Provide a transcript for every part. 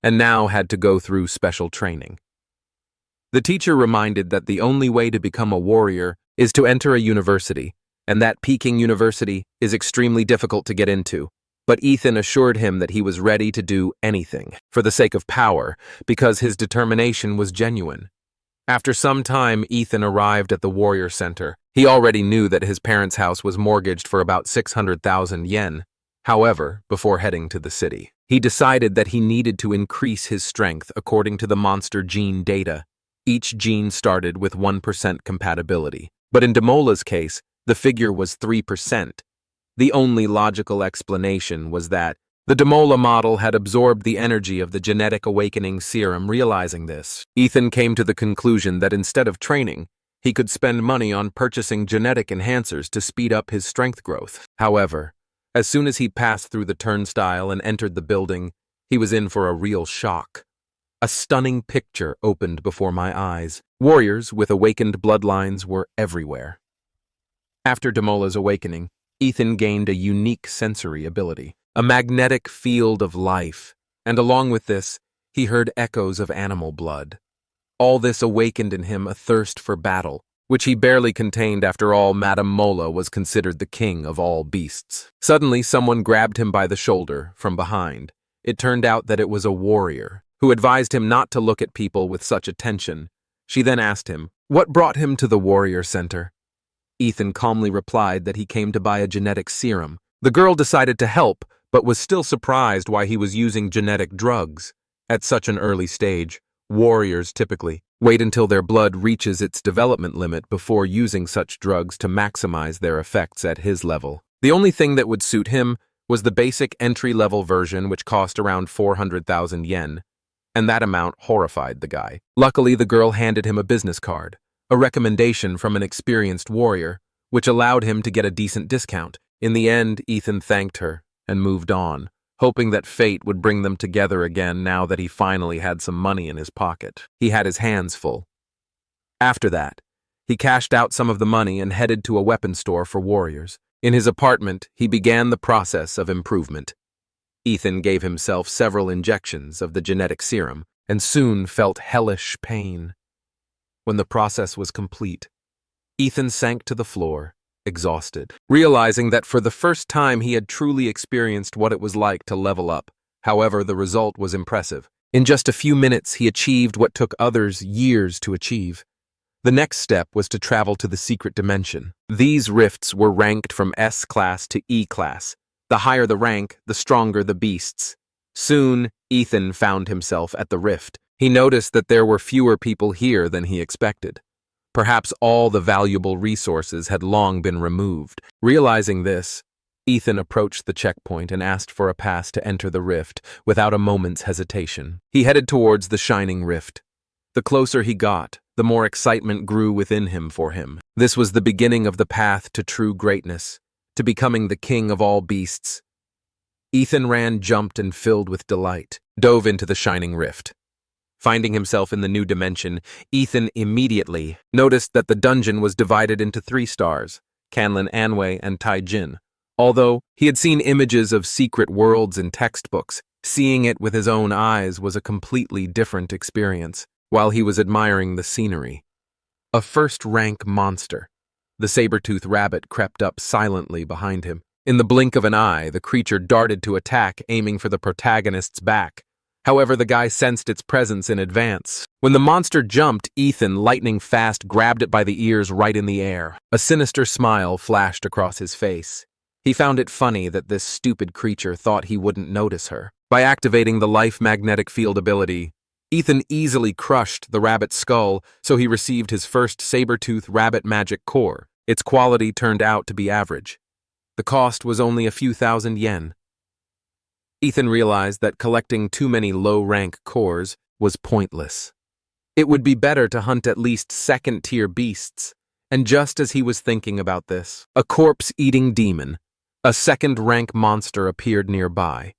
and now had to go through special training. The teacher reminded that the only way to become a warrior is to enter a university, and that Peking University is extremely difficult to get into. But Ethan assured him that he was ready to do anything, for the sake of power, because his determination was genuine. After some time, Ethan arrived at the Warrior Center. He already knew that his parents' house was mortgaged for about 600,000 yen. However, before heading to the city, he decided that he needed to increase his strength according to the monster gene data. Each gene started with 1% compatibility, but in Demola's case, the figure was 3%. The only logical explanation was that the Demola model had absorbed the energy of the genetic awakening serum. Realizing this, Ethan came to the conclusion that instead of training, he could spend money on purchasing genetic enhancers to speed up his strength growth. However, as soon as he passed through the turnstile and entered the building, he was in for a real shock. A stunning picture opened before my eyes. Warriors with awakened bloodlines were everywhere. After Demola's awakening, Ethan gained a unique sensory ability, a magnetic field of life, and along with this, he heard echoes of animal blood. All this awakened in him a thirst for battle, which he barely contained. After all, Madame Mola was considered the king of all beasts. Suddenly, someone grabbed him by the shoulder from behind. It turned out that it was a warrior, who advised him not to look at people with such attention. She then asked him what brought him to the Warrior Center. Ethan calmly replied that he came to buy a genetic serum. The girl decided to help, but was still surprised why he was using genetic drugs. At such an early stage, warriors typically wait until their blood reaches its development limit before using such drugs to maximize their effects at his level. The only thing that would suit him was the basic entry-level version, which cost around 400,000 yen, and that amount horrified the guy. Luckily, the girl handed him a business card, a recommendation from an experienced warrior, which allowed him to get a decent discount. In the end, Ethan thanked her and moved on, hoping that fate would bring them together again now that he finally had some money in his pocket. He had his hands full. After that, he cashed out some of the money and headed to a weapon store for warriors. In his apartment, he began the process of improvement. Ethan gave himself several injections of the genetic serum and soon felt hellish pain. When the process was complete, Ethan sank to the floor, exhausted, realizing that for the first time he had truly experienced what it was like to level up. However, the result was impressive. In just a few minutes, he achieved what took others years to achieve. The next step was to travel to the secret dimension. These rifts were ranked from S class to E class. The higher the rank, the stronger the beasts. Soon, Ethan found himself at the rift. He noticed that there were fewer people here than he expected. Perhaps all the valuable resources had long been removed. Realizing this, Ethan approached the checkpoint and asked for a pass to enter the rift without a moment's hesitation. He headed towards the shining rift. The closer he got, the more excitement grew within him for him. This was the beginning of the path to true greatness, to becoming the king of all beasts. Ethan ran, jumped, and filled with delight, dove into the shining rift. Finding himself in the new dimension, Ethan immediately noticed that the dungeon was divided into 3 stars, Canlin Anwei and Taijin. Although he had seen images of secret worlds in textbooks, seeing it with his own eyes was a completely different experience. While he was admiring the scenery, a first-rank monster, the saber-toothed rabbit, crept up silently behind him. In the blink of an eye, the creature darted to attack, aiming for the protagonist's back. However, the guy sensed its presence in advance. When the monster jumped, Ethan, lightning fast, grabbed it by the ears right in the air. A sinister smile flashed across his face. He found it funny that this stupid creature thought he wouldn't notice her. By activating the Life Magnetic Field ability, Ethan easily crushed the rabbit's skull, so he received his first saber-tooth rabbit magic core. Its quality turned out to be average. The cost was only a few thousand yen. Ethan realized that collecting too many low-rank cores was pointless. It would be better to hunt at least second-tier beasts. And just as he was thinking about this, a corpse-eating demon, a second-rank monster, appeared nearby.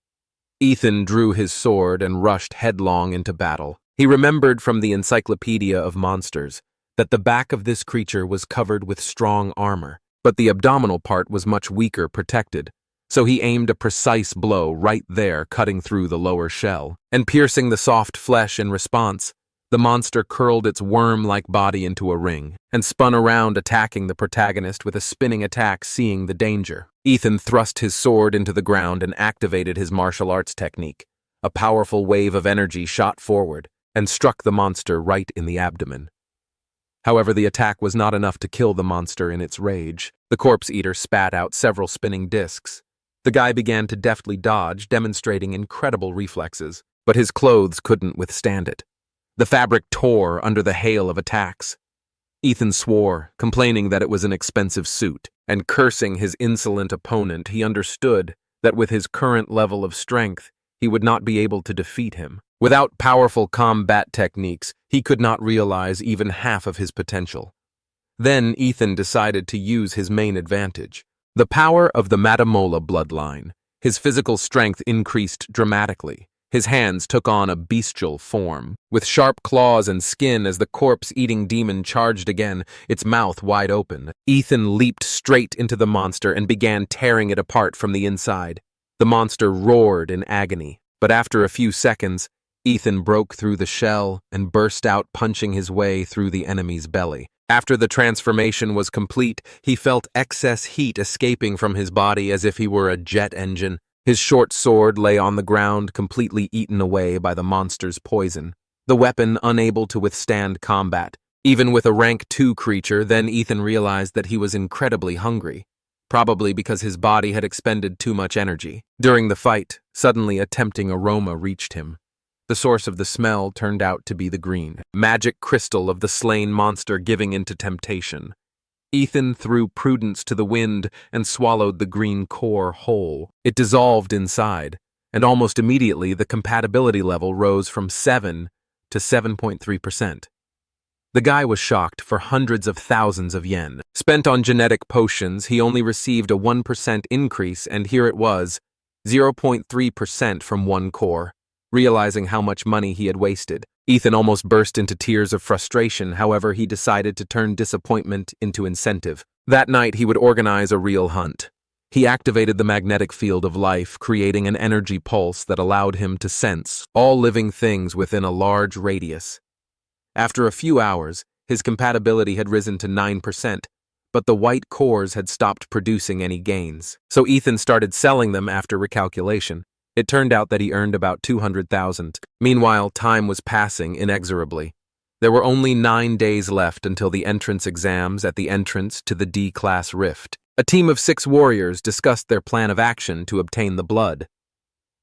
Ethan drew his sword and rushed headlong into battle. He remembered from the Encyclopedia of Monsters that the back of this creature was covered with strong armor, but the abdominal part was much weaker, protected. So he aimed a precise blow right there, cutting through the lower shell and piercing the soft flesh in response. The monster curled its worm-like body into a ring and spun around, attacking the protagonist with a spinning attack. Seeing the danger, Ethan thrust his sword into the ground and activated his martial arts technique. A powerful wave of energy shot forward and struck the monster right in the abdomen. However, the attack was not enough to kill the monster in its rage. The corpse eater spat out several spinning discs. The guy began to deftly dodge, demonstrating incredible reflexes, but his clothes couldn't withstand it. The fabric tore under the hail of attacks. Ethan swore, complaining that it was an expensive suit, and cursing his insolent opponent. He understood that with his current level of strength, he would not be able to defeat him. Without powerful combat techniques, he could not realize even half of his potential. Then Ethan decided to use his main advantage, the power of the Matamola bloodline. His physical strength increased dramatically. His hands took on a bestial form, with sharp claws and skin as the corpse-eating demon charged again, its mouth wide open. Ethan leaped straight into the monster and began tearing it apart from the inside. The monster roared in agony, but after a few seconds, Ethan broke through the shell and burst out, punching his way through the enemy's belly. After the transformation was complete, he felt excess heat escaping from his body as if he were a jet engine. His short sword lay on the ground, completely eaten away by the monster's poison, the weapon unable to withstand combat. Even with a rank 2 creature, then Ethan realized that he was incredibly hungry, probably because his body had expended too much energy. During the fight, suddenly a tempting aroma reached him. The source of the smell turned out to be the green magic crystal of the slain monster giving into temptation. Ethan threw prudence to the wind and swallowed the green core whole. It dissolved inside, and almost immediately the compatibility level rose from 7 to 7.3%. The guy was shocked. For hundreds of thousands of yen spent on genetic potions, he only received a 1% increase, and here it was, 0.3% from one core. Realizing how much money he had wasted, Ethan almost burst into tears of frustration. However, he decided to turn disappointment into incentive. That night, he would organize a real hunt. He activated the magnetic field of life, creating an energy pulse that allowed him to sense all living things within a large radius. After a few hours, his compatibility had risen to 9%, but the white cores had stopped producing any gains. So Ethan started selling them after recalculation. It turned out that he earned about 200,000. Meanwhile, time was passing inexorably. There were only 9 days left until the entrance exams at the entrance to the D-Class Rift. A team of 6 warriors discussed their plan of action to obtain the blood.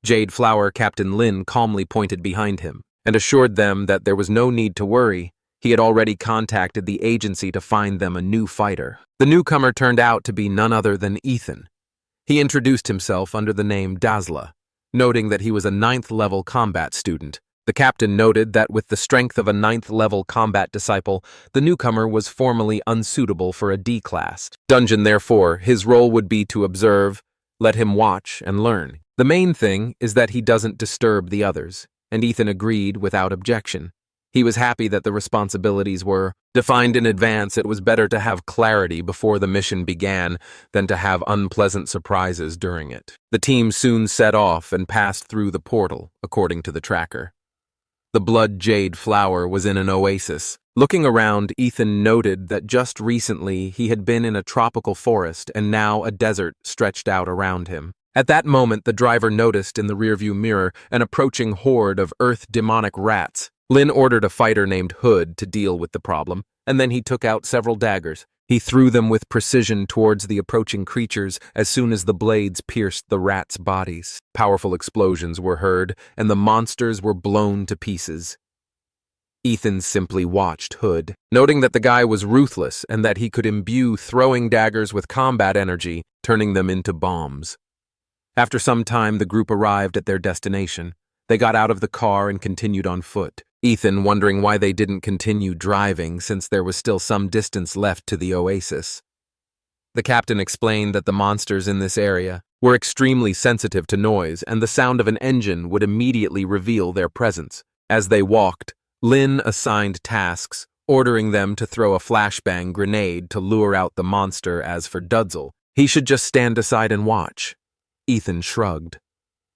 Jade Flower Captain Lin calmly pointed behind him and assured them that there was no need to worry. He had already contacted the agency to find them a new fighter. The newcomer turned out to be none other than Ethan. He introduced himself under the name Dazla, noting that he was a 9th-level combat student. The captain noted that with the strength of a 9th-level combat disciple, the newcomer was formally unsuitable for a D-class dungeon. Therefore, his role would be to observe, let him watch, and learn. The main thing is that he doesn't disturb the others, and Ethan agreed without objection. He was happy that the responsibilities were defined in advance. It was better to have clarity before the mission began than to have unpleasant surprises during it. The team soon set off and passed through the portal, according to the tracker. The Blood Jade Flower was in an oasis. Looking around, Ethan noted that just recently he had been in a tropical forest and now a desert stretched out around him. At that moment, the driver noticed in the rearview mirror an approaching horde of earth demonic rats. Lin ordered a fighter named Hood to deal with the problem, and then he took out several daggers. He threw them with precision towards the approaching creatures as soon as the blades pierced the rats' bodies. Powerful explosions were heard, and the monsters were blown to pieces. Ethan simply watched Hood, noting that the guy was ruthless and that he could imbue throwing daggers with combat energy, turning them into bombs. After some time, the group arrived at their destination. They got out of the car and continued on foot. Ethan wondering why they didn't continue driving since there was still some distance left to the oasis. The captain explained that the monsters in this area were extremely sensitive to noise, and the sound of an engine would immediately reveal their presence. As they walked, Lin assigned tasks, ordering them to throw a flashbang grenade to lure out the monster. As for Dudzel, he should just stand aside and watch. Ethan shrugged.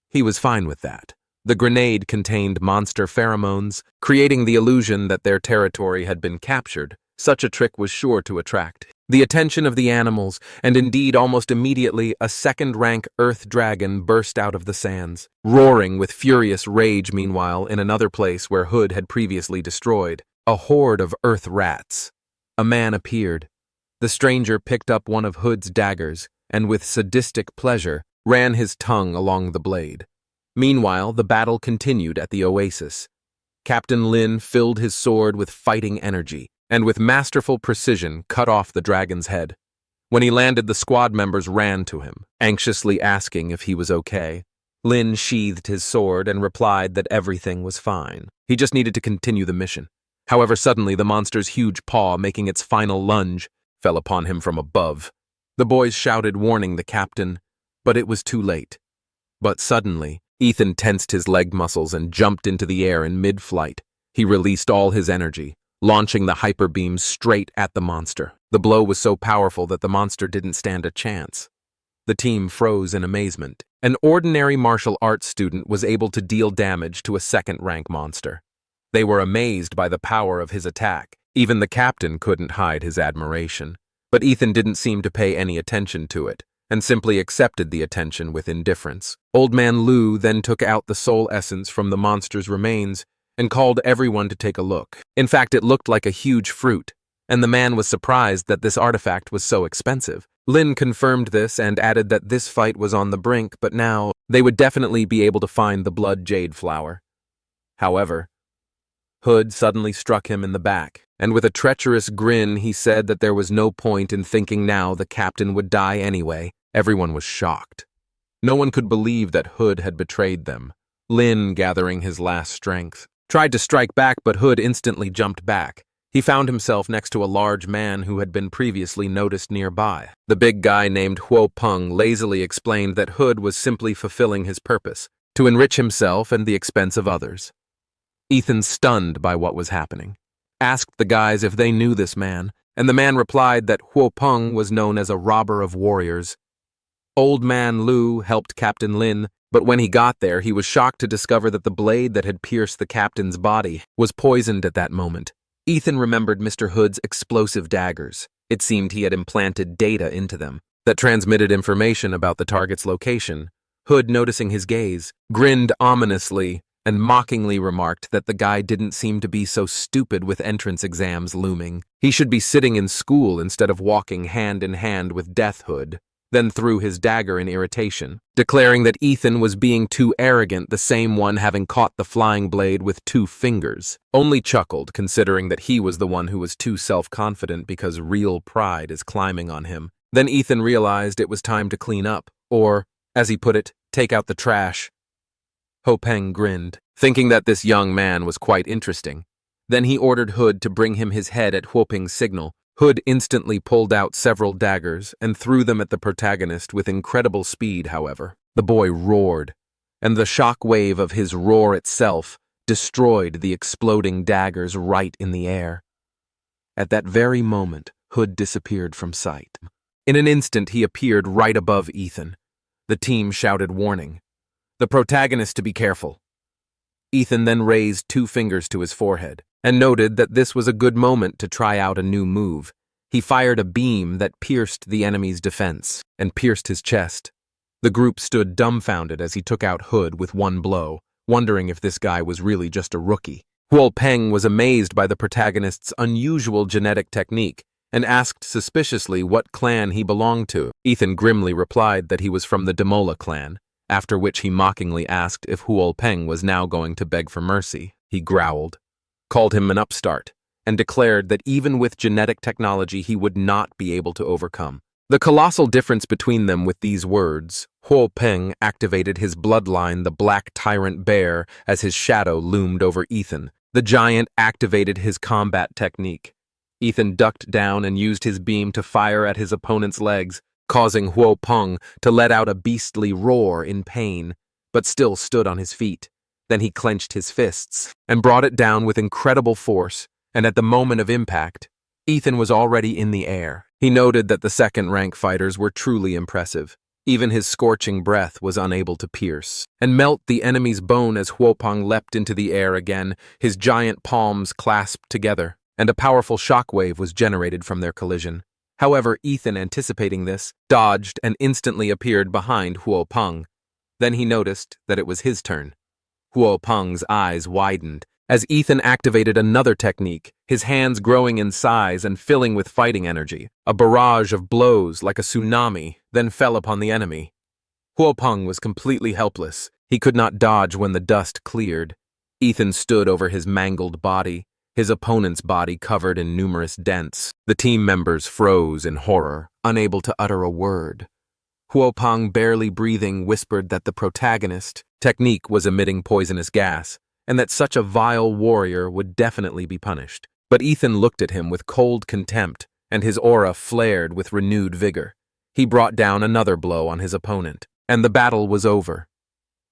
He was fine with that. The grenade contained monster pheromones, creating the illusion that their territory had been captured. Such a trick was sure to attract the attention of the animals, and indeed almost immediately a second-rank earth dragon burst out of the sands, roaring with furious rage. Meanwhile, in another place where Hood had previously destroyed a horde of earth rats, a man appeared. The stranger picked up one of Hood's daggers and with sadistic pleasure ran his tongue along the blade. Meanwhile, the battle continued at the oasis. Captain Lin filled his sword with fighting energy, and with masterful precision cut off the dragon's head. When he landed, the squad members ran to him, anxiously asking if he was okay. Lin sheathed his sword and replied that everything was fine. He just needed to continue the mission. However, suddenly the monster's huge paw, making its final lunge, fell upon him from above. The boys shouted, warning the captain, but it was too late. But suddenly, Ethan tensed his leg muscles and jumped into the air in mid-flight. He released all his energy, launching the hyper beam straight at the monster. The blow was so powerful that the monster didn't stand a chance. The team froze in amazement. An ordinary martial arts student was able to deal damage to a second-rank monster. They were amazed by the power of his attack. Even the captain couldn't hide his admiration. But Ethan didn't seem to pay any attention to it, and simply accepted the attention with indifference. Old Man Lu then took out the soul essence from the monster's remains and called everyone to take a look. In fact, it looked like a huge fruit, and the man was surprised that this artifact was so expensive. Lin confirmed this and added that this fight was on the brink, but now they would definitely be able to find the blood jade flower. However, Hood suddenly struck him in the back, and with a treacherous grin he said that there was no point in thinking now the captain would die anyway. Everyone was shocked. No one could believe that Hood had betrayed them. Lin, gathering his last strength, tried to strike back, but Hood instantly jumped back. He found himself next to a large man who had been previously noticed nearby. The big guy named Huo Peng lazily explained that Hood was simply fulfilling his purpose, to enrich himself at the expense of others. Ethan, stunned by what was happening, asked the guys if they knew this man, and the man replied that Huo Peng was known as a robber of warriors. Old Man Lu helped Captain Lin, but when he got there, he was shocked to discover that the blade that had pierced the captain's body was poisoned at that moment. Ethan remembered Mr. Hood's explosive daggers. It seemed he had implanted data into them that transmitted information about the target's location. Hood, noticing his gaze, grinned ominously and mockingly remarked that the guy didn't seem to be so stupid with entrance exams looming. He should be sitting in school instead of walking hand in hand with Death Hood. Then threw his dagger in irritation, declaring that Ethan was being too arrogant, the same one having caught the flying blade with 2 fingers. Only chuckled, considering that he was the one who was too self-confident because real pride is climbing on him. Then Ethan realized it was time to clean up, or, as he put it, take out the trash. Ho Peng grinned, thinking that this young man was quite interesting. Then he ordered Hood to bring him his head at Huo Peng's signal. Hood instantly pulled out several daggers and threw them at the protagonist with incredible speed, however. The boy roared, and the shock wave of his roar itself destroyed the exploding daggers right in the air. At that very moment, Hood disappeared from sight. In an instant, he appeared right above Ethan. The team shouted warning. The protagonist to be careful. Ethan then raised 2 fingers to his forehead and noted that this was a good moment to try out a new move. He fired a beam that pierced the enemy's defense and pierced his chest. The group stood dumbfounded as he took out Hood with 1 blow, wondering if this guy was really just a rookie. Huo Peng was amazed by the protagonist's unusual genetic technique and asked suspiciously what clan he belonged to. Ethan grimly replied that he was from the Demola clan, after which he mockingly asked if Huo Peng was now going to beg for mercy. He growled, called him an upstart, and declared that even with genetic technology he would not be able to overcome. The colossal difference between them with these words, Huo Peng activated his bloodline, the Black Tyrant Bear, as his shadow loomed over Ethan. The giant activated his combat technique. Ethan ducked down and used his beam to fire at his opponent's legs, causing Huo Peng to let out a beastly roar in pain, but still stood on his feet. Then he clenched his fists and brought it down with incredible force, and at the moment of impact, Ethan was already in the air. He noted that the second-rank fighters were truly impressive. Even his scorching breath was unable to pierce and melt the enemy's bone as Huopeng leapt into the air again, his giant palms clasped together, and a powerful shockwave was generated from their collision. However, Ethan, anticipating this, dodged and instantly appeared behind Huopeng. Then he noticed that it was his turn. Huopeng's eyes widened as Ethan activated another technique, his hands growing in size and filling with fighting energy. A barrage of blows like a tsunami then fell upon the enemy. Huopeng was completely helpless. He could not dodge when the dust cleared. Ethan stood over his mangled body, his opponent's body covered in numerous dents. The team members froze in horror, unable to utter a word. Huopeng, barely breathing, whispered that the protagonist technique was emitting poisonous gas, and that such a vile warrior would definitely be punished. But Ethan looked at him with cold contempt, and his aura flared with renewed vigor. He brought down another blow on his opponent, and the battle was over.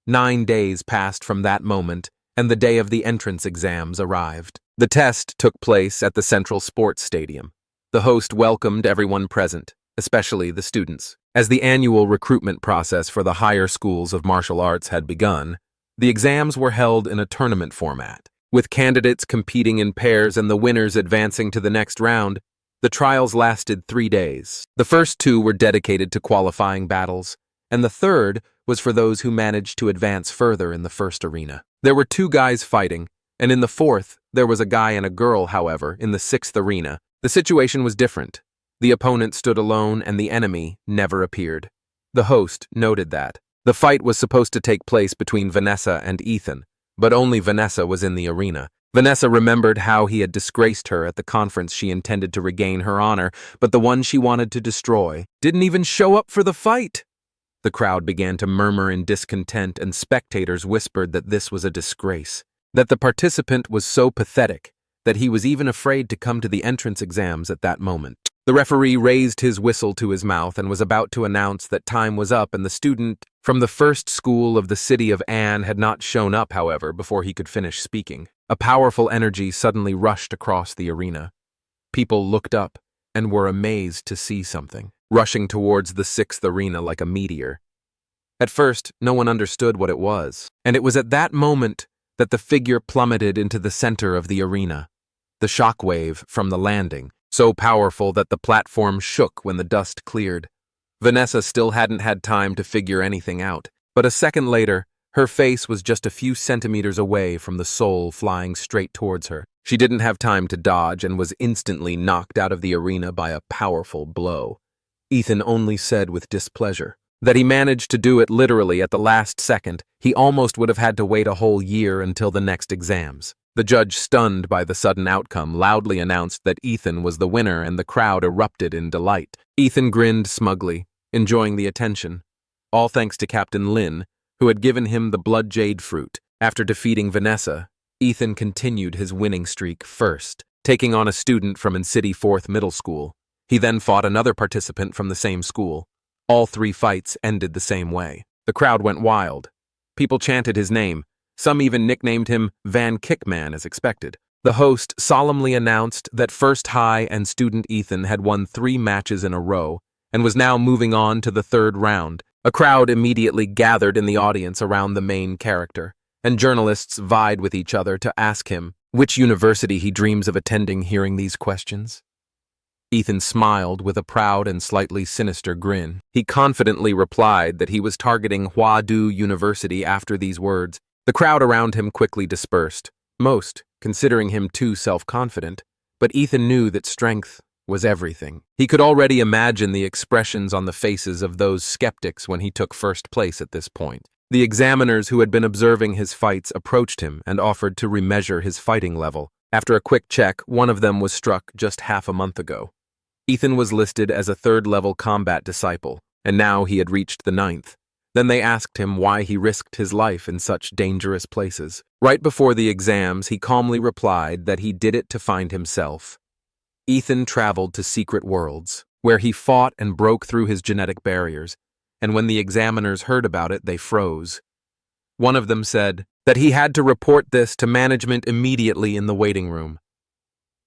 9 days passed from that moment, and the day of the entrance exams arrived. The test took place at the Central Sports Stadium. The host welcomed everyone present, especially the students. As the annual recruitment process for the higher schools of martial arts had begun, the exams were held in a tournament format, with candidates competing in pairs and the winners advancing to the next round. The trials lasted 3 days. The first 2 were dedicated to qualifying battles, and the third was for those who managed to advance further in the first arena. There were 2 guys fighting, and in the fourth, there was a guy and a girl. However, in the 6th arena, the situation was different. The opponent stood alone and the enemy never appeared. The host noted that the fight was supposed to take place between Vanessa and Ethan, but only Vanessa was in the arena. Vanessa remembered how he had disgraced her at the conference she intended to regain her honor, but the one she wanted to destroy didn't even show up for the fight. The crowd began to murmur in discontent, and spectators whispered that this was a disgrace, that the participant was so pathetic that he was even afraid to come to the entrance exams at that moment. The referee raised his whistle to his mouth and was about to announce that time was up, and the student from the first school of the city of Anne had not shown up, however, before he could finish speaking. A powerful energy suddenly rushed across the arena. People looked up and were amazed to see something, rushing towards the 6th arena like a meteor. At first, no one understood what it was, and it was at that moment that the figure plummeted into the center of the arena. The shockwave from the landing, so powerful that the platform shook when the dust cleared. Vanessa still hadn't had time to figure anything out, but a second later, her face was just a few centimeters away from the soul flying straight towards her. She didn't have time to dodge and was instantly knocked out of the arena by a powerful blow. Ethan only said with displeasure that he managed to do it literally at the last second. He almost would have had to wait a whole year until the next exams. The judge, stunned by the sudden outcome, loudly announced that Ethan was the winner, and the crowd erupted in delight. Ethan grinned smugly, enjoying the attention, all thanks to Captain Lin, who had given him the blood jade fruit. After defeating Vanessa, Ethan continued his winning streak first, taking on a student from City 4th Middle School. He then fought another participant from the same school. All 3 fights ended the same way. The crowd went wild. People chanted his name. Some even nicknamed him Van Kickman as expected. The host solemnly announced that First High and student Ethan had won 3 matches in a row and was now moving on to the 3rd round. A crowd immediately gathered in the audience around the main character, and journalists vied with each other to ask him which university he dreams of attending. Hearing these questions, Ethan smiled with a proud and slightly sinister grin. He confidently replied that he was targeting Huadu University. After these words, the crowd around him quickly dispersed, most considering him too self-confident, but Ethan knew that strength was everything. He could already imagine the expressions on the faces of those skeptics when he took first place at this point. The examiners who had been observing his fights approached him and offered to remeasure his fighting level. After a quick check, one of them was struck just half a month ago. Ethan was listed as a 3rd-level combat disciple, and now he had reached the 9th. Then they asked him why he risked his life in such dangerous places. Right before the exams, he calmly replied that he did it to find himself. Ethan traveled to secret worlds, where he fought and broke through his genetic barriers, and when the examiners heard about it, they froze. One of them said that he had to report this to management immediately in the waiting room.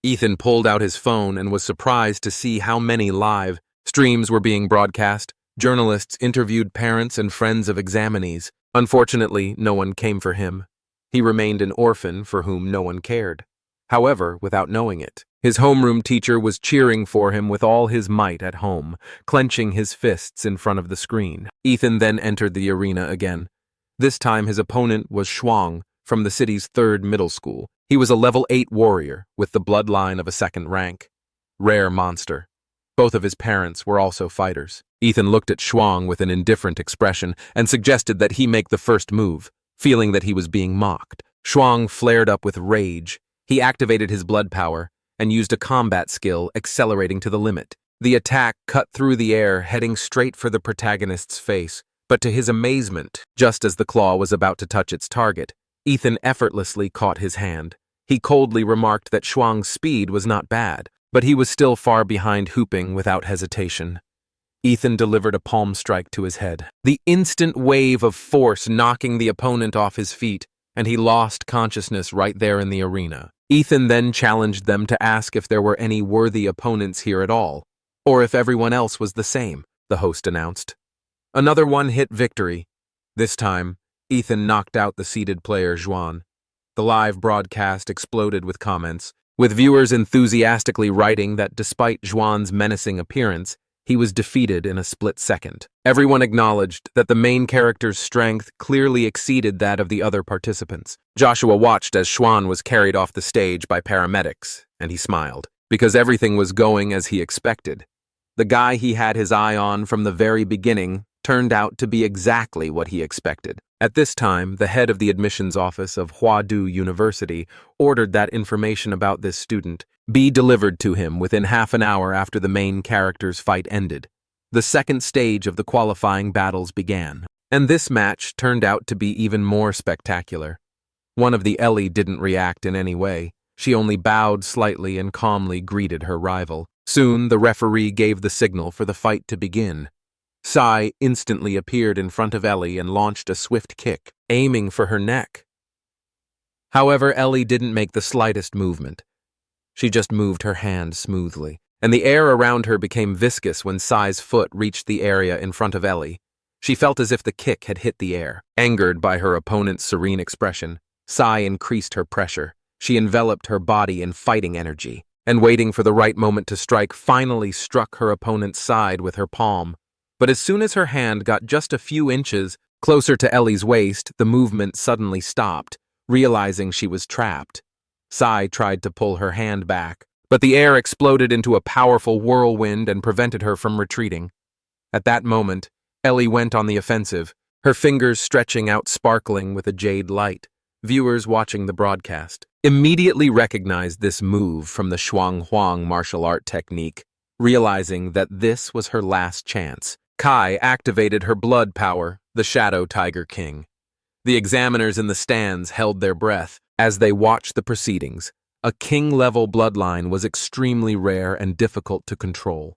Ethan pulled out his phone and was surprised to see how many live streams were being broadcast. Journalists interviewed parents and friends of examinees. Unfortunately, no one came for him. He remained an orphan for whom no one cared. However, without knowing it, his homeroom teacher was cheering for him with all his might at home, clenching his fists in front of the screen. Ethan then entered the arena again. This time his opponent was Shuang from the city's 3rd middle school. He was a level 8 warrior with the bloodline of a 2nd rank. Rare monster. Both of his parents were also fighters. Ethan looked at Shuang with an indifferent expression and suggested that he make the first move, feeling that he was being mocked. Shuang flared up with rage. He activated his blood power and used a combat skill, accelerating to the limit. The attack cut through the air, heading straight for the protagonist's face. But to his amazement, just as the claw was about to touch its target, Ethan effortlessly caught his hand. He coldly remarked that Shuang's speed was not bad, but he was still far behind, hooping without hesitation. Ethan delivered a palm strike to his head, the instant wave of force knocking the opponent off his feet, and he lost consciousness right there in the arena. Ethan then challenged them to ask if there were any worthy opponents here at all, or if everyone else was the same, the host announced. Another one-hit victory. This time, Ethan knocked out the seeded player Zhuan. The live broadcast exploded with comments, with viewers enthusiastically writing that despite Zhuan's menacing appearance, he was defeated in a split second. Everyone acknowledged that the main character's strength clearly exceeded that of the other participants. Joshua watched as Xuan was carried off the stage by paramedics, and he smiled, because everything was going as he expected. The guy he had his eye on from the very beginning turned out to be exactly what he expected. At this time, the head of the admissions office of Huadu University ordered that information about this student be delivered to him within half an hour after the main character's fight ended. The second stage of the qualifying battles began, and this match turned out to be even more spectacular. One of the Ellie didn't react in any way. She only bowed slightly and calmly greeted her rival. Soon, the referee gave the signal for the fight to begin. Sai instantly appeared in front of Ellie and launched a swift kick, aiming for her neck. However, Ellie didn't make the slightest movement. She just moved her hand smoothly, and the air around her became viscous when Sai's foot reached the area in front of Ellie. She felt as if the kick had hit the air. Angered by her opponent's serene expression, Sai increased her pressure. She enveloped her body in fighting energy, and waiting for the right moment to strike, finally struck her opponent's side with her palm. But as soon as her hand got just a few inches closer to Ellie's waist, the movement suddenly stopped, realizing she was trapped. Sai tried to pull her hand back, but the air exploded into a powerful whirlwind and prevented her from retreating. At that moment, Ellie went on the offensive, her fingers stretching out, sparkling with a jade light. Viewers watching the broadcast immediately recognized this move from the Shuang Huang martial art technique, realizing that this was her last chance. Kai activated her blood power, the Shadow Tiger King. The examiners in the stands held their breath as they watched the proceedings. A king-level bloodline was extremely rare and difficult to control.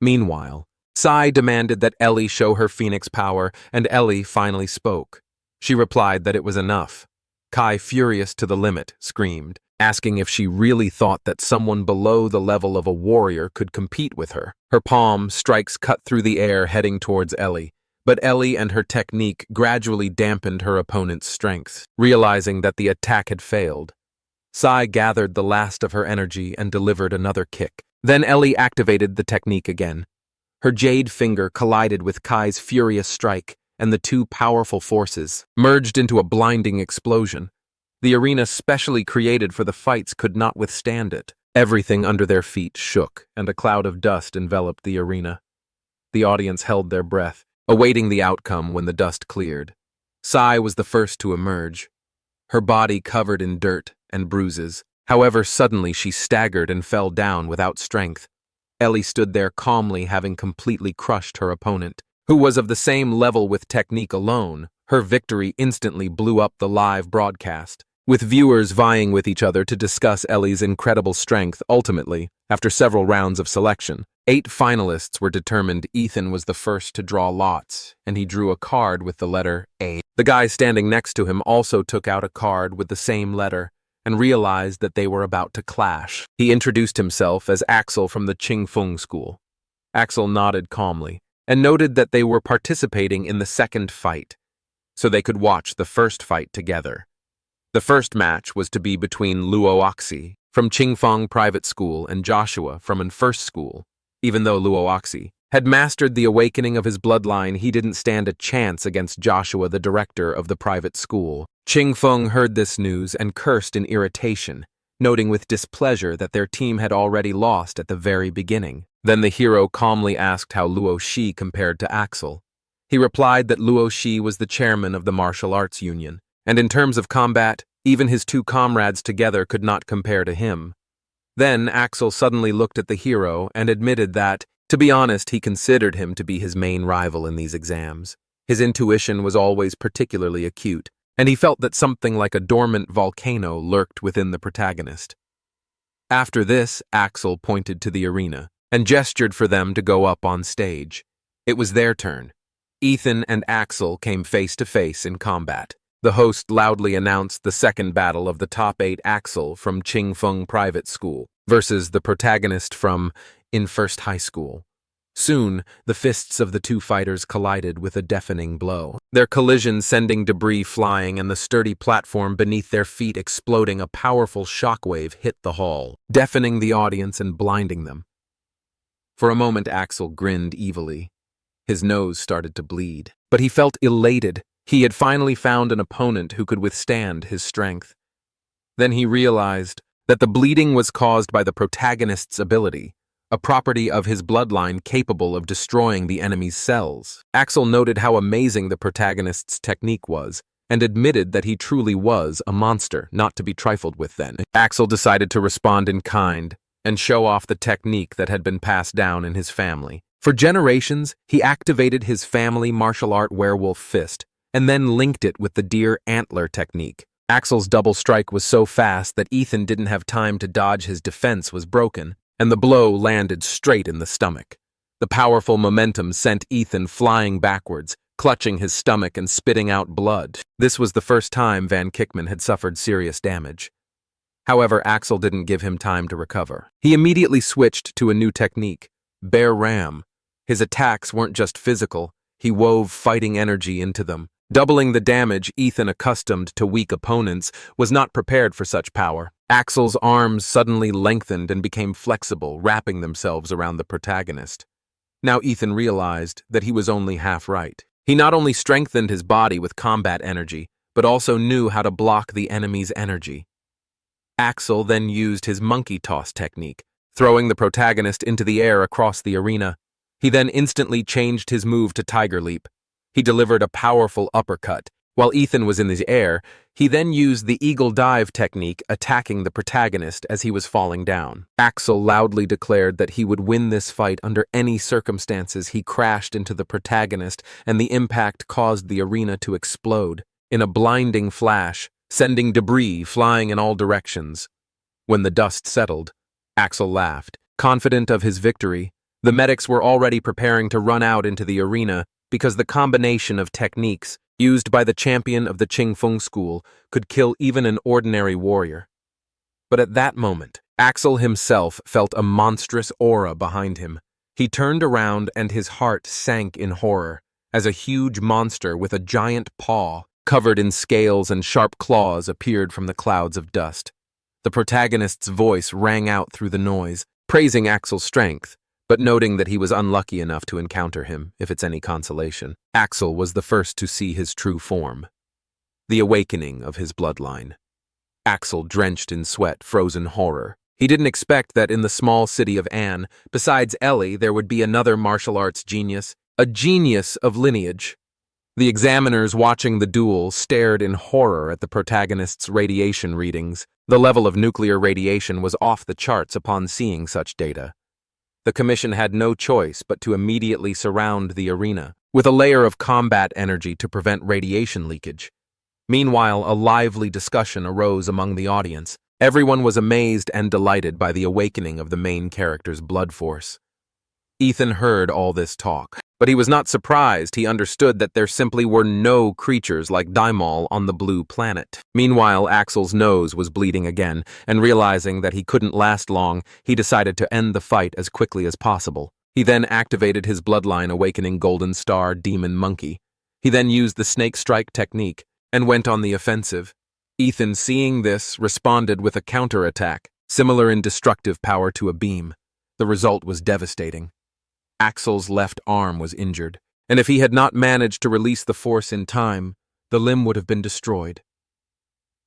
Meanwhile, Sai demanded that Ellie show her phoenix power, and Ellie finally spoke. She replied that it was enough. Kai, furious to the limit, screamed, asking if she really thought that someone below the level of a warrior could compete with her. Her palm strikes cut through the air, heading towards Ellie, but Ellie and her technique gradually dampened her opponent's strength. Realizing that the attack had failed, Sai gathered the last of her energy and delivered another kick. Then Ellie activated the technique again. Her jade finger collided with Kai's furious strike, and the two powerful forces merged into a blinding explosion. The arena specially created for the fights could not withstand it. Everything under their feet shook, and a cloud of dust enveloped the arena. The audience held their breath, awaiting the outcome when the dust cleared. Sai was the first to emerge, her body covered in dirt and bruises. However, suddenly she staggered and fell down without strength. Ellie stood there calmly, having completely crushed her opponent, who was of the same level with technique alone. Her victory instantly blew up the live broadcast, with viewers vying with each other to discuss Ellie's incredible strength. Ultimately, after several rounds of selection, 8 finalists were determined. Ethan was the first to draw lots, and he drew a card with the letter A. The guy standing next to him also took out a card with the same letter, and realized that they were about to clash. He introduced himself as Axel from the Qingfeng school. Axel nodded calmly, and noted that they were participating in the second fight, so they could watch the first fight together. The first match was to be between Luo Oxy from Qingfeng Private School and Joshua from an first school. Even though Luo Oxy had mastered the awakening of his bloodline, he didn't stand a chance against Joshua, the director of the private school. Qingfeng heard this news and cursed in irritation, noting with displeasure that their team had already lost at the very beginning. Then the hero calmly asked how Luo Shi compared to Axel. He replied that Luo Shi was the chairman of the martial arts union, and in terms of combat, even his two comrades together could not compare to him. Then Axel suddenly looked at the hero and admitted that, to be honest, he considered him to be his main rival in these exams. His intuition was always particularly acute, and he felt that something like a dormant volcano lurked within the protagonist. After this, Axel pointed to the arena and gestured for them to go up on stage. It was their turn. Ethan and Axel came face to face in combat. The host loudly announced the second battle of the top 8, Axel from Qingfeng Private School versus the protagonist from In First High School. Soon, the fists of the two fighters collided with a deafening blow, their collision sending debris flying and the sturdy platform beneath their feet exploding. A powerful shockwave hit the hall, deafening the audience and blinding them. For a moment, Axel grinned evilly. His nose started to bleed, but he felt elated. He had finally found an opponent who could withstand his strength. Then he realized that the bleeding was caused by the protagonist's ability, a property of his bloodline capable of destroying the enemy's cells. Axel noted how amazing the protagonist's technique was, and admitted that he truly was a monster, not to be trifled with. Then Axel decided to respond in kind and show off the technique that had been passed down in his family. For generations, he activated his family martial art werewolf fist, and then linked it with the deer antler technique. Axel's double strike was so fast that Ethan didn't have time to dodge. His defense was broken, and the blow landed straight in the stomach. The powerful momentum sent Ethan flying backwards, clutching his stomach and spitting out blood. This was the first time Van Kickman had suffered serious damage. However, Axel didn't give him time to recover. He immediately switched to a new technique, Bear Ram. His attacks weren't just physical, he wove fighting energy into them. Doubling the damage, Ethan, accustomed to weak opponents, was not prepared for such power. Axel's arms suddenly lengthened and became flexible, wrapping themselves around the protagonist. Now Ethan realized that he was only half right. He not only strengthened his body with combat energy, but also knew how to block the enemy's energy. Axel then used his monkey toss technique, throwing the protagonist into the air across the arena. He then instantly changed his move to Tiger Leap. He delivered a powerful uppercut. While Ethan was in the air, he then used the eagle dive technique, attacking the protagonist as he was falling down. Axel loudly declared that he would win this fight under any circumstances. He crashed into the protagonist, and the impact caused the arena to explode in a blinding flash, sending debris flying in all directions. When the dust settled, Axel laughed, confident of his victory. The medics were already preparing to run out into the arena because the combination of techniques used by the champion of the Qingfeng school could kill even an ordinary warrior. But at that moment, Axel himself felt a monstrous aura behind him. He turned around and his heart sank in horror as a huge monster with a giant paw covered in scales and sharp claws appeared from the clouds of dust. The protagonist's voice rang out through the noise, praising Axel's strength, but noting that he was unlucky enough to encounter him, if it's any consolation. Axel was the first to see his true form, the awakening of his bloodline. Axel, drenched in sweat, froze in horror. He didn't expect that in the small city of Anne, besides Ellie, there would be another martial arts genius, a genius of lineage. The examiners watching the duel stared in horror at the protagonist's radiation readings. The level of nuclear radiation was off the charts upon seeing such data. The commission had no choice but to immediately surround the arena with a layer of combat energy to prevent radiation leakage. Meanwhile, a lively discussion arose among the audience. Everyone was amazed and delighted by the awakening of the main character's blood force. Ethan heard all this talk, but he was not surprised. He understood that there simply were no creatures like Daimal on the blue planet. Meanwhile, Axel's nose was bleeding again, and realizing that he couldn't last long, he decided to end the fight as quickly as possible. He then activated his bloodline awakening Golden Star Demon Monkey. He then used the Snake Strike technique and went on the offensive. Ethan, seeing this, responded with a counterattack, similar in destructive power to a beam. The result was devastating. Axel's left arm was injured, and if he had not managed to release the force in time, the limb would have been destroyed.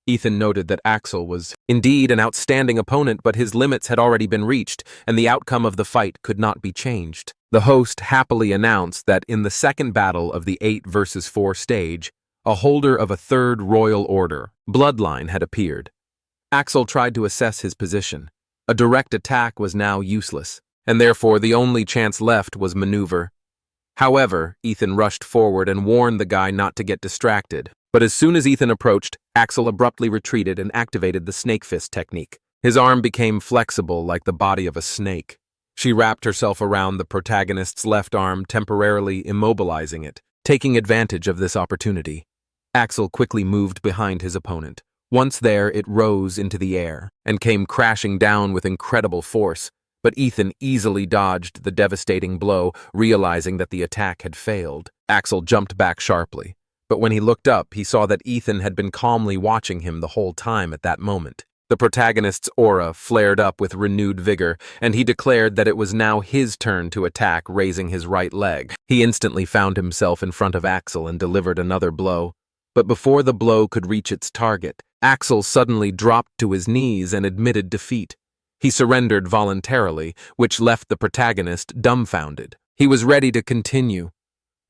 Ethan noted that Axel was indeed an outstanding opponent, but his limits had already been reached, and the outcome of the fight could not be changed. The host happily announced that in the second battle of the 8 versus 4 stage, a holder of a third royal order, bloodline, had appeared. Axel tried to assess his position. A direct attack was now useless, and therefore the only chance left was maneuver. However, Ethan rushed forward and warned the guy not to get distracted. But as soon as Ethan approached, Axel abruptly retreated and activated the snake fist technique. His arm became flexible like the body of a snake. She wrapped herself around the protagonist's left arm, temporarily immobilizing it, taking advantage of this opportunity. Axel quickly moved behind his opponent. Once there, it rose into the air and came crashing down with incredible force. But Ethan easily dodged the devastating blow, realizing that the attack had failed. Axel jumped back sharply. But when he looked up, he saw that Ethan had been calmly watching him the whole time at that moment. The protagonist's aura flared up with renewed vigor, and he declared that it was now his turn to attack, raising his right leg. He instantly found himself in front of Axel and delivered another blow. But before the blow could reach its target, Axel suddenly dropped to his knees and admitted defeat. He surrendered voluntarily, which left the protagonist dumbfounded. He was ready to continue.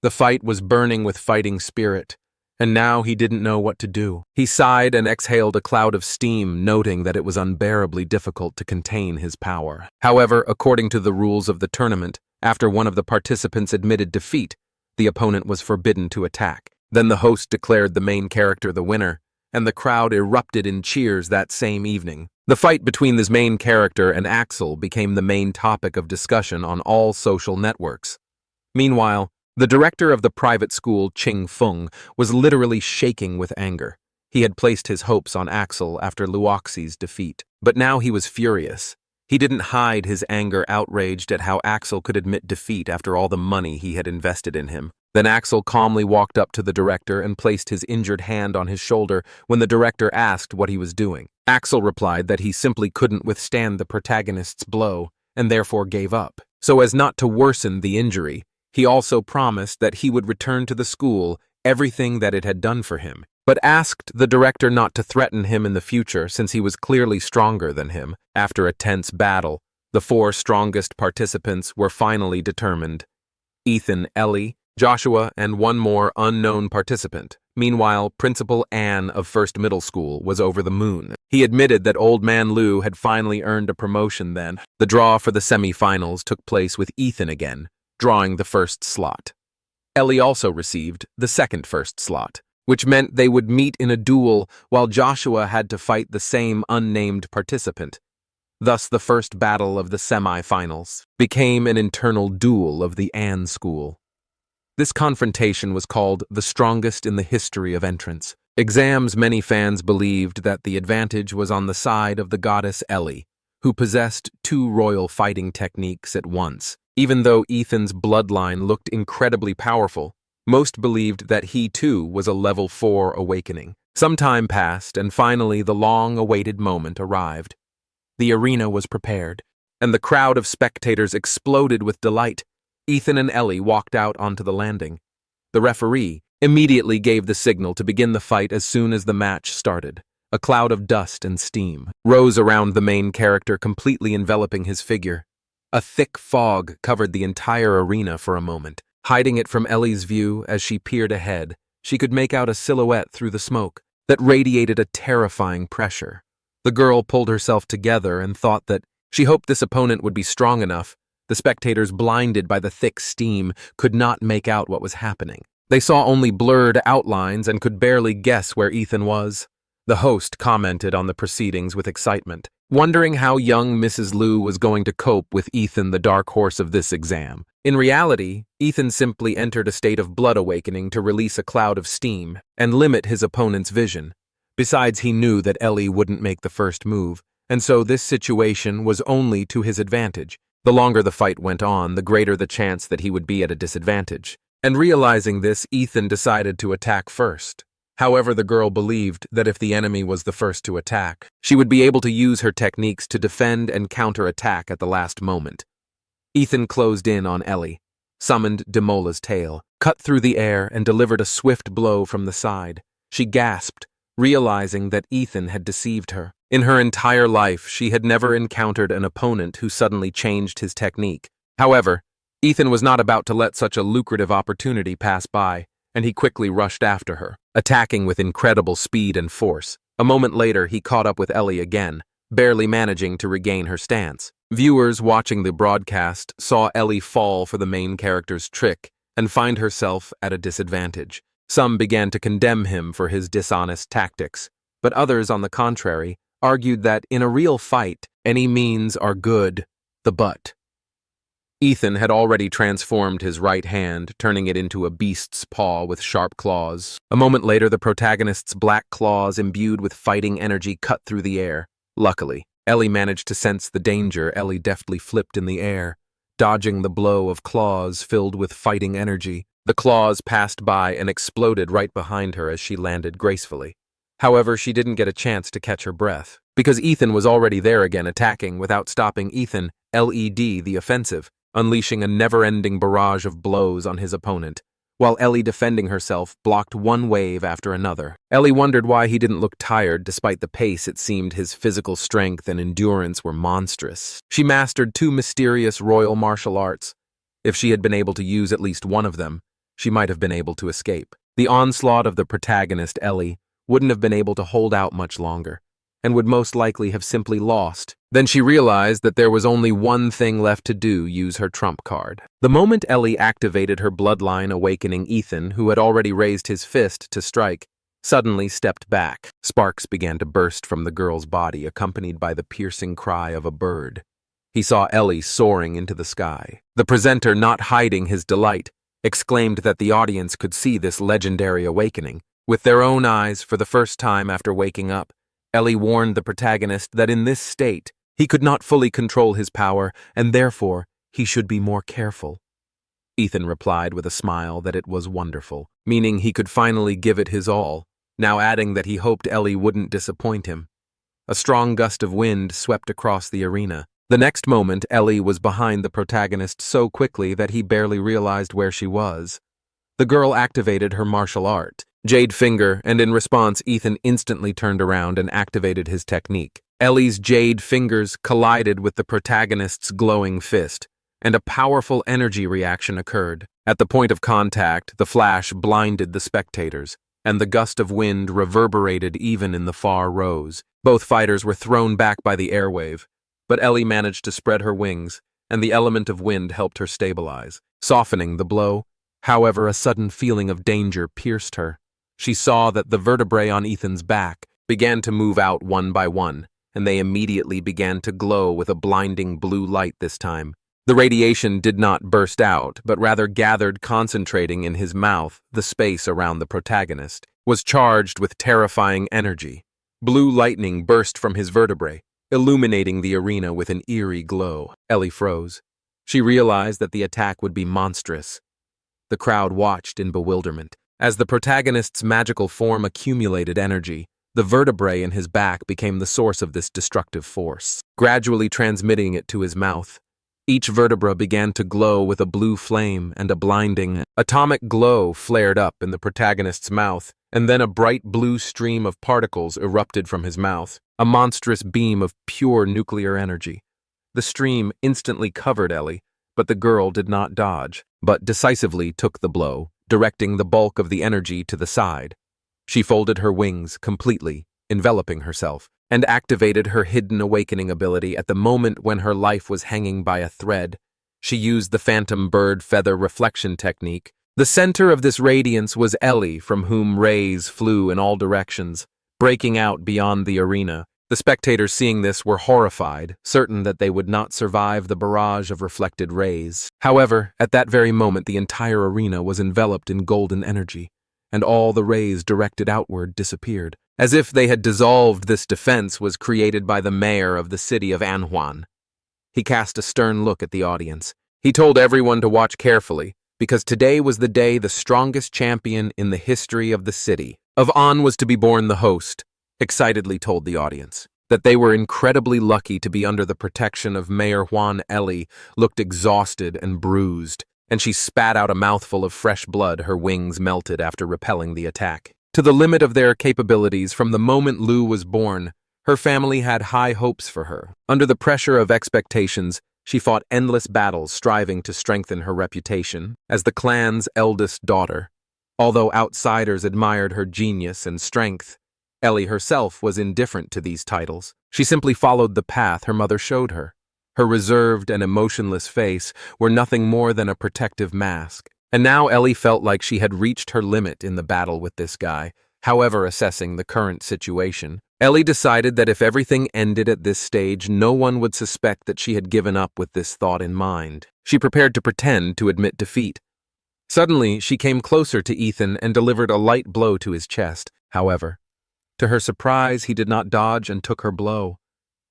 The fight was burning with fighting spirit, and now he didn't know what to do. He sighed and exhaled a cloud of steam, noting that it was unbearably difficult to contain his power. However, according to the rules of the tournament, after one of the participants admitted defeat, the opponent was forbidden to attack. Then the host declared the main character the winner, and the crowd erupted in cheers that same evening. The fight between this main character and Axel became the main topic of discussion on all social networks. Meanwhile, the director of the private school, Ching Fung, was literally shaking with anger. He had placed his hopes on Axel after Luoxi's defeat, but now he was furious. He didn't hide his anger, outraged at how Axel could admit defeat after all the money he had invested in him. Then Axel calmly walked up to the director and placed his injured hand on his shoulder when the director asked what he was doing. Axel replied that he simply couldn't withstand the protagonist's blow and therefore gave up. So as not to worsen the injury, he also promised that he would return to the school everything that it had done for him, but asked the director not to threaten him in the future since he was clearly stronger than him. After a tense battle, the 4 strongest participants were finally determined: Ethan, Ellie, Joshua, and one more unknown participant. Meanwhile, Principal Ann of First Middle School was over the moon. He admitted that Old Man Lou had finally earned a promotion then. The draw for the semi-finals took place with Ethan again, drawing the first slot. Ellie also received the second first slot, which meant they would meet in a duel while Joshua had to fight the same unnamed participant. Thus, the first battle of the semi-finals became an internal duel of the Ann School. This confrontation was called the strongest in the history of entrance. Exams, many fans believed that the advantage was on the side of the goddess Ellie, who possessed 2 royal fighting techniques at once. Even though Ethan's bloodline looked incredibly powerful, most believed that he too was a level 4 awakening. Some time passed, and finally the long-awaited moment arrived. The arena was prepared, and the crowd of spectators exploded with delight. Ethan and Ellie walked out onto the landing. The referee immediately gave the signal to begin the fight as soon as the match started. A cloud of dust and steam rose around the main character, completely enveloping his figure. A thick fog covered the entire arena for a moment. Hiding it from Ellie's view as she peered ahead, she could make out a silhouette through the smoke that radiated a terrifying pressure. The girl pulled herself together and thought that she hoped this opponent would be strong enough. The spectators, blinded by the thick steam, could not make out what was happening. They saw only blurred outlines and could barely guess where Ethan was. The host commented on the proceedings with excitement, wondering how young Mrs. Liu was going to cope with Ethan, the dark horse of this exam. In reality, Ethan simply entered a state of blood awakening to release a cloud of steam and limit his opponent's vision. Besides, he knew that Ellie wouldn't make the first move, and so this situation was only to his advantage. The longer the fight went on, the greater the chance that he would be at a disadvantage. And realizing this, Ethan decided to attack first. However, the girl believed that if the enemy was the first to attack, she would be able to use her techniques to defend and counter-attack at the last moment. Ethan closed in on Ellie, summoned Demola's tail, cut through the air, and delivered a swift blow from the side. She gasped, realizing that Ethan had deceived her. In her entire life, she had never encountered an opponent who suddenly changed his technique. However, Ethan was not about to let such a lucrative opportunity pass by, and he quickly rushed after her, attacking with incredible speed and force. A moment later, he caught up with Ellie again, barely managing to regain her stance. Viewers watching the broadcast saw Ellie fall for the main character's trick and find herself at a disadvantage. Some began to condemn him for his dishonest tactics, but others, on the contrary, argued that in a real fight, any means are good, the butt. Ethan had already transformed his right hand, turning it into a beast's paw with sharp claws. A moment later, the protagonist's black claws, imbued with fighting energy, cut through the air. Luckily, Ellie managed to sense the danger. Ellie deftly flipped in the air, dodging the blow of claws filled with fighting energy. The claws passed by and exploded right behind her as she landed gracefully. However, she didn't get a chance to catch her breath, because Ethan was already there again, attacking without stopping. Ethan led the offensive, unleashing a never-ending barrage of blows on his opponent, while Ellie, defending herself, blocked one wave after another. Ellie wondered why he didn't look tired. Despite the pace, it seemed his physical strength and endurance were monstrous. She mastered 2 mysterious royal martial arts. If she had been able to use at least one of them, she might have been able to escape. The onslaught of the protagonist, Ellie, wouldn't have been able to hold out much longer, and would most likely have simply lost. Then she realized that there was only one thing left to do: use her trump card. The moment Ellie activated her bloodline, awakening, Ethan, who had already raised his fist to strike, suddenly stepped back. Sparks began to burst from the girl's body, accompanied by the piercing cry of a bird. He saw Ellie soaring into the sky. The presenter, not hiding his delight, exclaimed that the audience could see this legendary awakening with their own eyes for the first time after waking up. Ellie warned the protagonist that in this state, he could not fully control his power, and therefore he should be more careful. Ethan replied with a smile that it was wonderful, meaning he could finally give it his all, now adding that he hoped Ellie wouldn't disappoint him. A strong gust of wind swept across the arena. The next moment, Ellie was behind the protagonist so quickly that he barely realized where she was. The girl activated her martial art, Jade Finger, and in response, Ethan instantly turned around and activated his technique. Ellie's Jade Fingers collided with the protagonist's glowing fist, and a powerful energy reaction occurred. At the point of contact, the flash blinded the spectators, and the gust of wind reverberated even in the far rows. Both fighters were thrown back by the airwave, but Ellie managed to spread her wings, and the element of wind helped her stabilize, softening the blow. However, a sudden feeling of danger pierced her. She saw that the vertebrae on Ethan's back began to move out one by one, and they immediately began to glow with a blinding blue light this time. The radiation did not burst out, but rather gathered, concentrating in his mouth. The space around the protagonist was charged with terrifying energy. Blue lightning burst from his vertebrae, illuminating the arena with an eerie glow. Ellie froze. She realized that the attack would be monstrous. The crowd watched in bewilderment. As the protagonist's magical form accumulated energy, the vertebrae in his back became the source of this destructive force, gradually transmitting it to his mouth. Each vertebra began to glow with a blue flame, and a blinding, atomic glow flared up in the protagonist's mouth, and then a bright blue stream of particles erupted from his mouth, a monstrous beam of pure nuclear energy. The stream instantly covered Ellie, but the girl did not dodge, but decisively took the blow, directing the bulk of the energy to the side. She folded her wings completely, enveloping herself, and activated her hidden awakening ability. At the moment when her life was hanging by a thread, she used the phantom bird feather reflection technique. The center of this radiance was Ellie, from whom rays flew in all directions, breaking out beyond the arena. The spectators, seeing this, were horrified, certain that they would not survive the barrage of reflected rays. However, at that very moment, the entire arena was enveloped in golden energy, and all the rays directed outward disappeared, as if they had dissolved. This defense was created by the mayor of the city of Anhuan. He cast a stern look at the audience. He told everyone to watch carefully, because today was the day the strongest champion in the history of the city of An was to be born. The host excitedly told the audience that they were incredibly lucky to be under the protection of Mayor Juan. Ellie looked exhausted and bruised, and she spat out a mouthful of fresh blood. Her wings melted after repelling the attack. To the limit of their capabilities, from the moment Lu was born, her family had high hopes for her. Under the pressure of expectations, she fought endless battles, striving to strengthen her reputation as the clan's eldest daughter. Although outsiders admired her genius and strength, Ellie herself was indifferent to these titles. She simply followed the path her mother showed her. Her reserved and emotionless face were nothing more than a protective mask. And now Ellie felt like she had reached her limit in the battle with this guy. However, assessing the current situation, Ellie decided that if everything ended at this stage, no one would suspect that she had given up with this thought in mind. She prepared to pretend to admit defeat. Suddenly, she came closer to Ethan and delivered a light blow to his chest. However, to her surprise, he did not dodge and took her blow.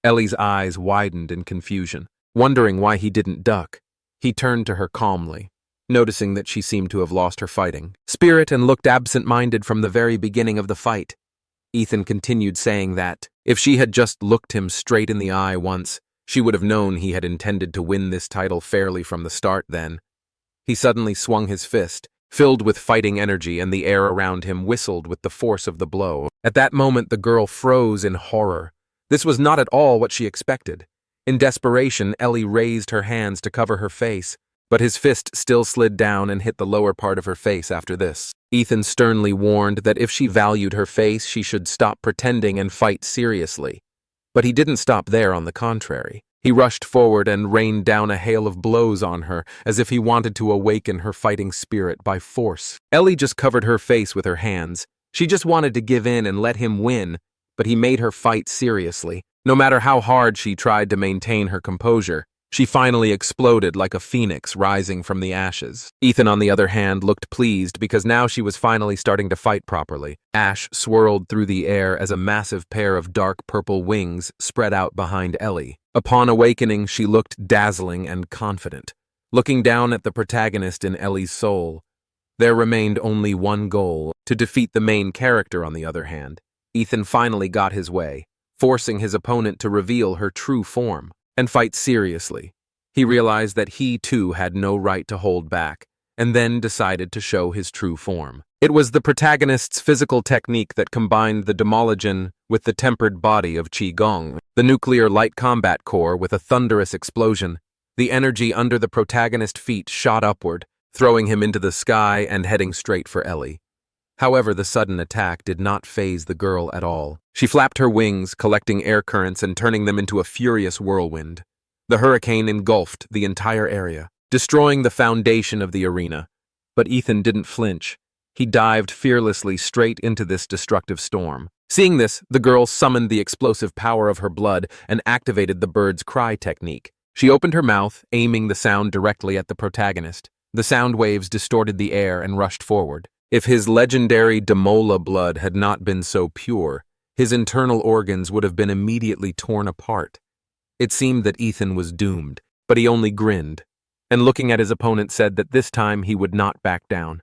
Ellie's eyes widened in confusion, wondering why he didn't duck. He turned to her calmly, noticing that she seemed to have lost her fighting spirit and looked absent-minded from the very beginning of the fight. Ethan continued, saying that if she had just looked him straight in the eye once, she would have known he had intended to win this title fairly from the start. Then he suddenly swung his fist, filled with fighting energy, and the air around him whistled with the force of the blow. At that moment, the girl froze in horror. This was not at all what she expected. In desperation, Ellie raised her hands to cover her face, but his fist still slid down and hit the lower part of her face after this. Ethan sternly warned that if she valued her face, she should stop pretending and fight seriously. But he didn't stop there. On the contrary, he rushed forward and rained down a hail of blows on her, as if he wanted to awaken her fighting spirit by force. Ellie just covered her face with her hands. She just wanted to give in and let him win, but he made her fight seriously. No matter how hard she tried to maintain her composure, she finally exploded like a phoenix rising from the ashes. Ethan, on the other hand, looked pleased because now she was finally starting to fight properly. Ash swirled through the air as a massive pair of dark purple wings spread out behind Ellie. Upon awakening, she looked dazzling and confident. Looking down at the protagonist in Ellie's soul, there remained only one goal: to defeat the main character. On the other hand, Ethan finally got his way, forcing his opponent to reveal her true form and fight seriously. He realized that he too had no right to hold back, and then decided to show his true form. It was the protagonist's physical technique that combined the demolition with the tempered body of Qigong, the nuclear light combat core. With a thunderous explosion, the energy under the protagonist's feet shot upward, throwing him into the sky and heading straight for Ellie. However, the sudden attack did not faze the girl at all. She flapped her wings, collecting air currents and turning them into a furious whirlwind. The hurricane engulfed the entire area, destroying the foundation of the arena. But Ethan didn't flinch. He dived fearlessly straight into this destructive storm. Seeing this, the girl summoned the explosive power of her blood and activated the bird's cry technique. She opened her mouth, aiming the sound directly at the protagonist. The sound waves distorted the air and rushed forward. If his legendary Demola blood had not been so pure, his internal organs would have been immediately torn apart. It seemed that Ethan was doomed, but he only grinned, and looking at his opponent said that this time he would not back down.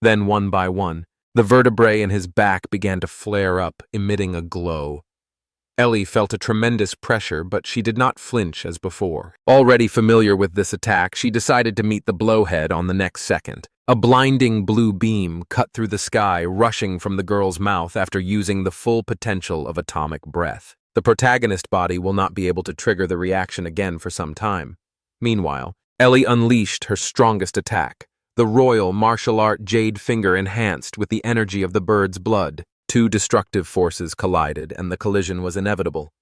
Then, one by one, the vertebrae in his back began to flare up, emitting a glow. Ellie felt a tremendous pressure, but she did not flinch as before. Already familiar with this attack, she decided to meet the blowhead on the next second. A blinding blue beam cut through the sky, rushing from the girl's mouth after using the full potential of atomic breath. The protagonist body will not be able to trigger the reaction again for some time. Meanwhile, Ellie unleashed her strongest attack, the royal martial art jade finger enhanced with the energy of the bird's blood. Two destructive forces collided, and the collision was inevitable.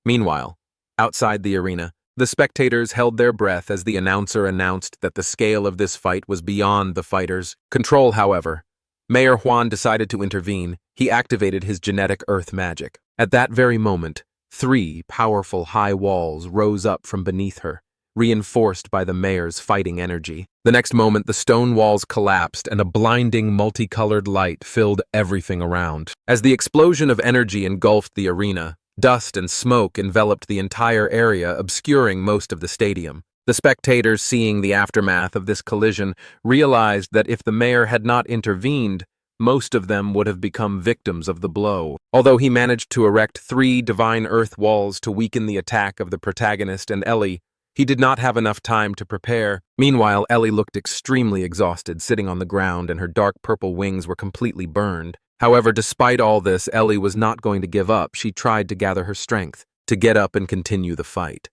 Meanwhile, outside the arena, the spectators held their breath as the announcer announced that the scale of this fight was beyond the fighters' control. However, Mayor Juan decided to intervene. He activated his genetic earth magic. At that very moment, 3 powerful high walls rose up from beneath her, reinforced by the mayor's fighting energy. The next moment, the stone walls collapsed and a blinding multicolored light filled everything around. As the explosion of energy engulfed the arena, Dust and smoke enveloped the entire area, obscuring most of the stadium. The spectators, seeing the aftermath of this collision, realized that if the mayor had not intervened, most of them would have become victims of the blow. Although he managed to erect 3 divine earth walls to weaken the attack of the protagonist and Ellie, he did not have enough time to prepare. Meanwhile, Ellie looked extremely exhausted, sitting on the ground, and her dark purple wings were completely burned. However, despite all this, Ellie was not going to give up. She tried to gather her strength to get up and continue the fight.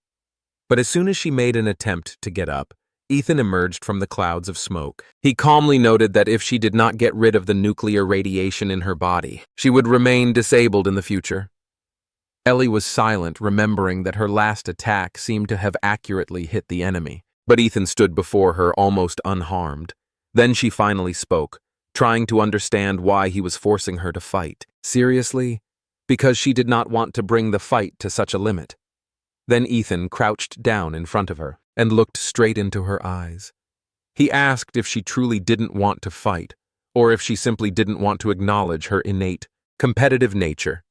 But as soon as she made an attempt to get up, Ethan emerged from the clouds of smoke. He calmly noted that if she did not get rid of the nuclear radiation in her body, she would remain disabled in the future. Ellie was silent, remembering that her last attack seemed to have accurately hit the enemy. But Ethan stood before her almost unharmed. Then she finally spoke, trying to understand why he was forcing her to fight. Seriously? Because she did not want to bring the fight to such a limit. Then Ethan crouched down in front of her and looked straight into her eyes. He asked if she truly didn't want to fight, or if she simply didn't want to acknowledge her innate, competitive nature.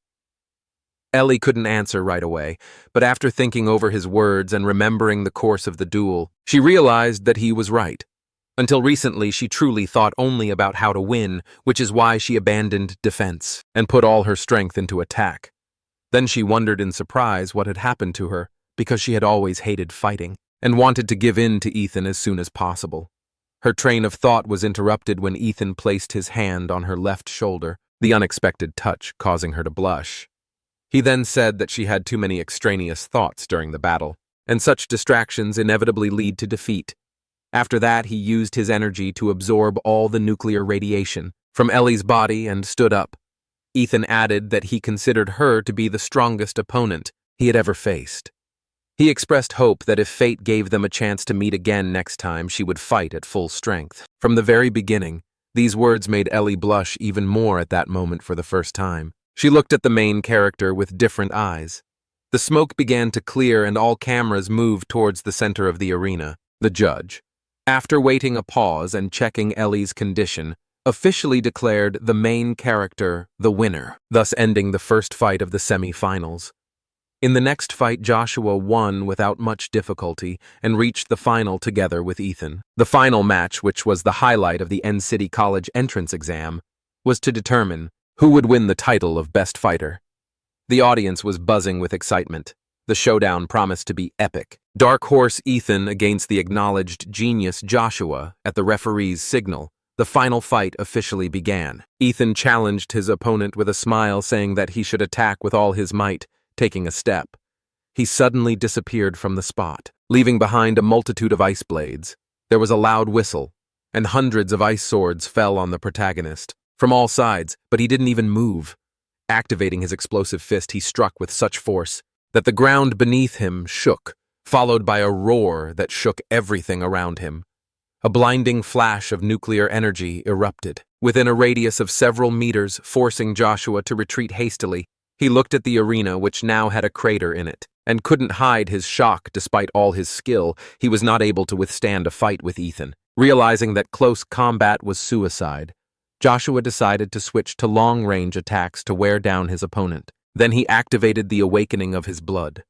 Ellie couldn't answer right away, but after thinking over his words and remembering the course of the duel, she realized that he was right. Until recently, she truly thought only about how to win, which is why she abandoned defense and put all her strength into attack. Then she wondered in surprise what had happened to her, because she had always hated fighting and wanted to give in to Ethan as soon as possible. Her train of thought was interrupted when Ethan placed his hand on her left shoulder, the unexpected touch causing her to blush. He then said that she had too many extraneous thoughts during the battle, and such distractions inevitably lead to defeat. After that, he used his energy to absorb all the nuclear radiation from Ellie's body and stood up. Ethan added that he considered her to be the strongest opponent he had ever faced. He expressed hope that if fate gave them a chance to meet again next time, she would fight at full strength. From the very beginning, these words made Ellie blush even more at that moment for the first time. She looked at the main character with different eyes. The smoke began to clear and all cameras moved towards the center of the arena, the judge. After waiting a pause and checking Ellie's condition, officially declared the main character the winner, thus ending the first fight of the semi-finals. In the next fight, Joshua won without much difficulty and reached the final together with Ethan. The final match, which was the highlight of the N-City College entrance exam, was to determine who would win the title of Best Fighter. The audience was buzzing with excitement. The showdown promised to be epic. Dark Horse Ethan against the acknowledged genius Joshua at the referee's signal. The final fight officially began. Ethan challenged his opponent with a smile, saying that he should attack with all his might. Taking a step, he suddenly disappeared from the spot, leaving behind a multitude of ice blades. There was a loud whistle, and hundreds of ice swords fell on the protagonist from all sides, but he didn't even move. Activating his explosive fist, he struck with such force that the ground beneath him shook, followed by a roar that shook everything around him. A blinding flash of nuclear energy erupted within a radius of several meters, forcing Joshua to retreat hastily. He looked at the arena, which now had a crater in it, and couldn't hide his shock. Despite all his skill, he was not able to withstand a fight with Ethan. Realizing that close combat was suicide, Joshua decided to switch to long-range attacks to wear down his opponent. Then he activated the awakening of his blood.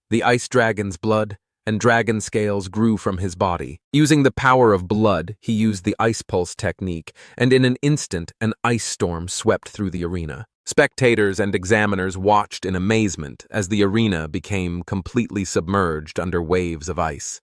The ice dragon's blood and dragon scales grew from his body. Using the power of blood, he used the ice pulse technique, and in an instant, an ice storm swept through the arena. Spectators and examiners watched in amazement as the arena became completely submerged under waves of ice.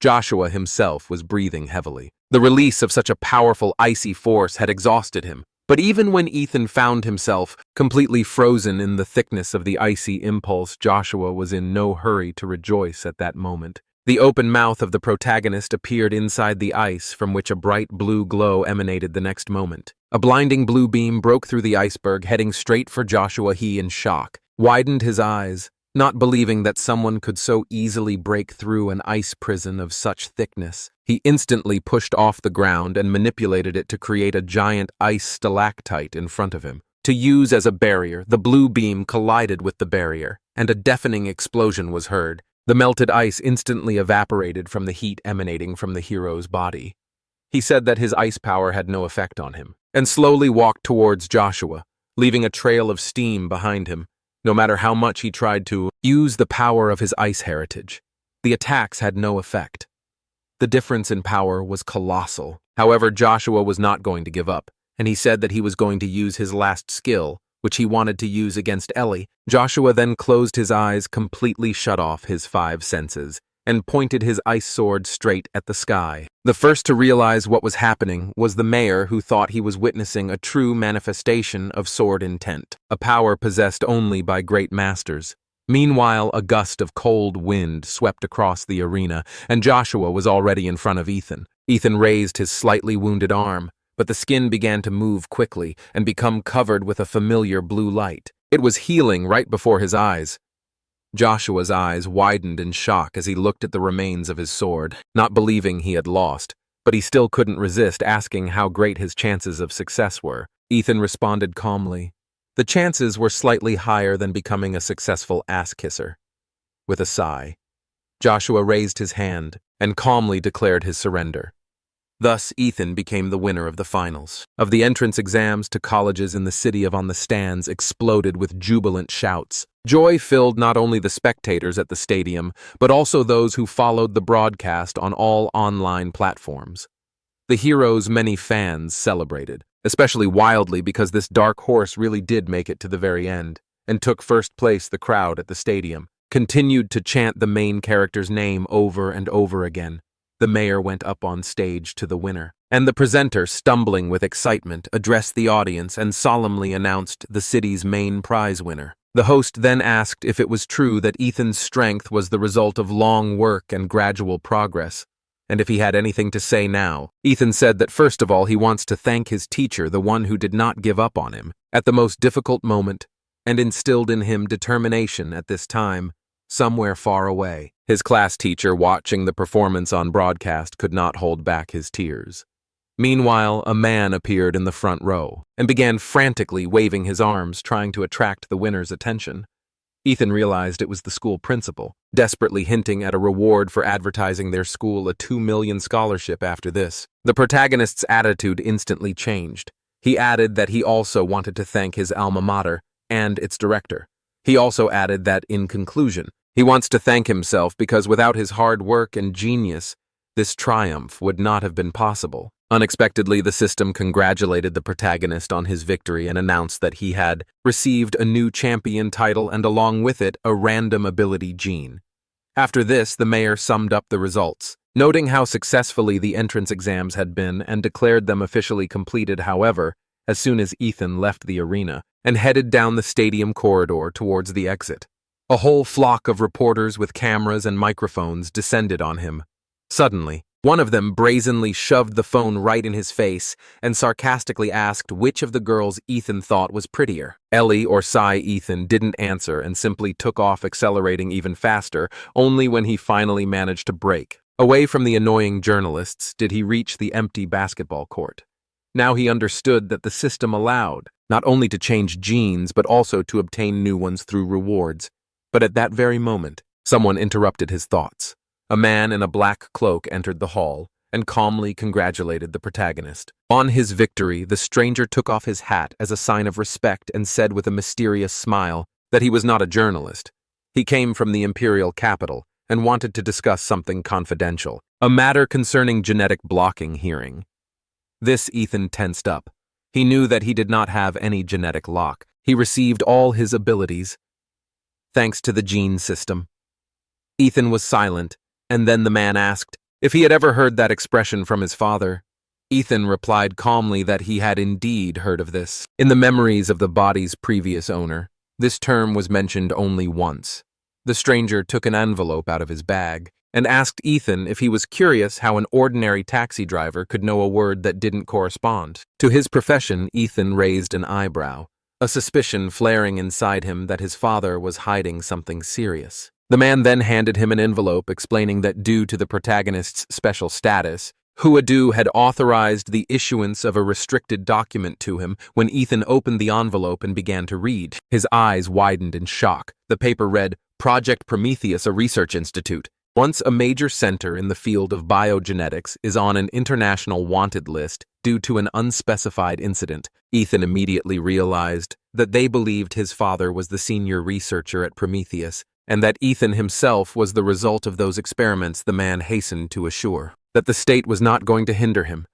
Joshua himself was breathing heavily. The release of such a powerful icy force had exhausted him. But even when Ethan found himself completely frozen in the thickness of the icy impulse, Joshua was in no hurry to rejoice at that moment. The open mouth of the protagonist appeared inside the ice, from which a bright blue glow emanated the next moment. A blinding blue beam broke through the iceberg, heading straight for Joshua. He, in shock, widened his eyes, not believing that someone could so easily break through an ice prison of such thickness. He instantly pushed off the ground and manipulated it to create a giant ice stalactite in front of him. To use as a barrier, the blue beam collided with the barrier, and a deafening explosion was heard. The melted ice instantly evaporated from the heat emanating from the hero's body. He said that his ice power had no effect on him, and slowly walked towards Joshua, leaving a trail of steam behind him. No matter how much he tried to use the power of his ice heritage, the attacks had no effect. The difference in power was colossal. However, Joshua was not going to give up, and he said that he was going to use his last skill, which he wanted to use against Ellie. Joshua then closed his eyes, completely shut off his 5 senses, and pointed his ice sword straight at the sky. The first to realize what was happening was the mayor, who thought he was witnessing a true manifestation of sword intent, a power possessed only by great masters. Meanwhile, a gust of cold wind swept across the arena, and Joshua was already in front of Ethan. Ethan raised his slightly wounded arm, but the skin began to move quickly and become covered with a familiar blue light. It was healing right before his eyes. Joshua's eyes widened in shock as he looked at the remains of his sword, not believing he had lost, but he still couldn't resist asking how great his chances of success were. Ethan responded calmly. The chances were slightly higher than becoming a successful ass-kisser. With a sigh, Joshua raised his hand and calmly declared his surrender. Thus, Ethan became the winner of the finals. Of the entrance exams to colleges in the city of On the Stands exploded with jubilant shouts. Joy filled not only the spectators at the stadium, but also those who followed the broadcast on all online platforms. The hero's many fans celebrated, especially wildly because this dark horse really did make it to the very end, and took first place. The crowd at the stadium continued to chant the main character's name over and over again. The mayor went up on stage to the winner, and the presenter, stumbling with excitement, addressed the audience and solemnly announced the city's main prize winner. The host then asked if it was true that Ethan's strength was the result of long work and gradual progress, and if he had anything to say now. Ethan said that first of all he wants to thank his teacher, the one who did not give up on him at the most difficult moment and instilled in him determination at this time, somewhere far away. His class teacher, watching the performance on broadcast, could not hold back his tears. Meanwhile, a man appeared in the front row and began frantically waving his arms, trying to attract the winner's attention. Ethan realized it was the school principal, desperately hinting at a reward for advertising their school a $2 million scholarship after this. The protagonist's attitude instantly changed. He added that he also wanted to thank his alma mater and its director. He also added that, in conclusion, he wants to thank himself because without his hard work and genius, this triumph would not have been possible. Unexpectedly, the system congratulated the protagonist on his victory and announced that he had received a new champion title and along with it a random ability gene. After this, the mayor summed up the results, noting how successfully the entrance exams had been and declared them officially completed. However, as soon as Ethan left the arena and headed down the stadium corridor towards the exit, a whole flock of reporters with cameras and microphones descended on him. Suddenly, one of them brazenly shoved the phone right in his face and sarcastically asked which of the girls Ethan thought was prettier. Ellie or Cy. Ethan didn't answer and simply took off, accelerating even faster. Only when he finally managed to break away from the annoying journalists did he reach the empty basketball court. Now he understood that the system allowed not only to change genes but also to obtain new ones through rewards. But at that very moment, someone interrupted his thoughts. A man in a black cloak entered the hall and calmly congratulated the protagonist. On his victory, the stranger took off his hat as a sign of respect and said with a mysterious smile that he was not a journalist. He came from the imperial capital and wanted to discuss something confidential, a matter concerning genetic blocking hearing. This Ethan tensed up. He knew that he did not have any genetic lock. He received all his abilities thanks to the gene system. Ethan was silent, and then the man asked if he had ever heard that expression from his father. Ethan replied calmly that he had indeed heard of this. In the memories of the body's previous owner, this term was mentioned only once. The stranger took an envelope out of his bag and asked Ethan if he was curious how an ordinary taxi driver could know a word that didn't correspond. To his profession, Ethan raised an eyebrow, a suspicion flaring inside him that his father was hiding something serious. The man then handed him an envelope explaining that due to the protagonist's special status, Huadu had authorized the issuance of a restricted document to him. When Ethan opened the envelope and began to read, his eyes widened in shock. The paper read, Project Prometheus, a research institute. Once a major center in the field of biogenetics, is on an international wanted list due to an unspecified incident. Ethan immediately realized that they believed his father was the senior researcher at Prometheus, and that Ethan himself was the result of those experiments. The man hastened to assure that the state was not going to hinder him.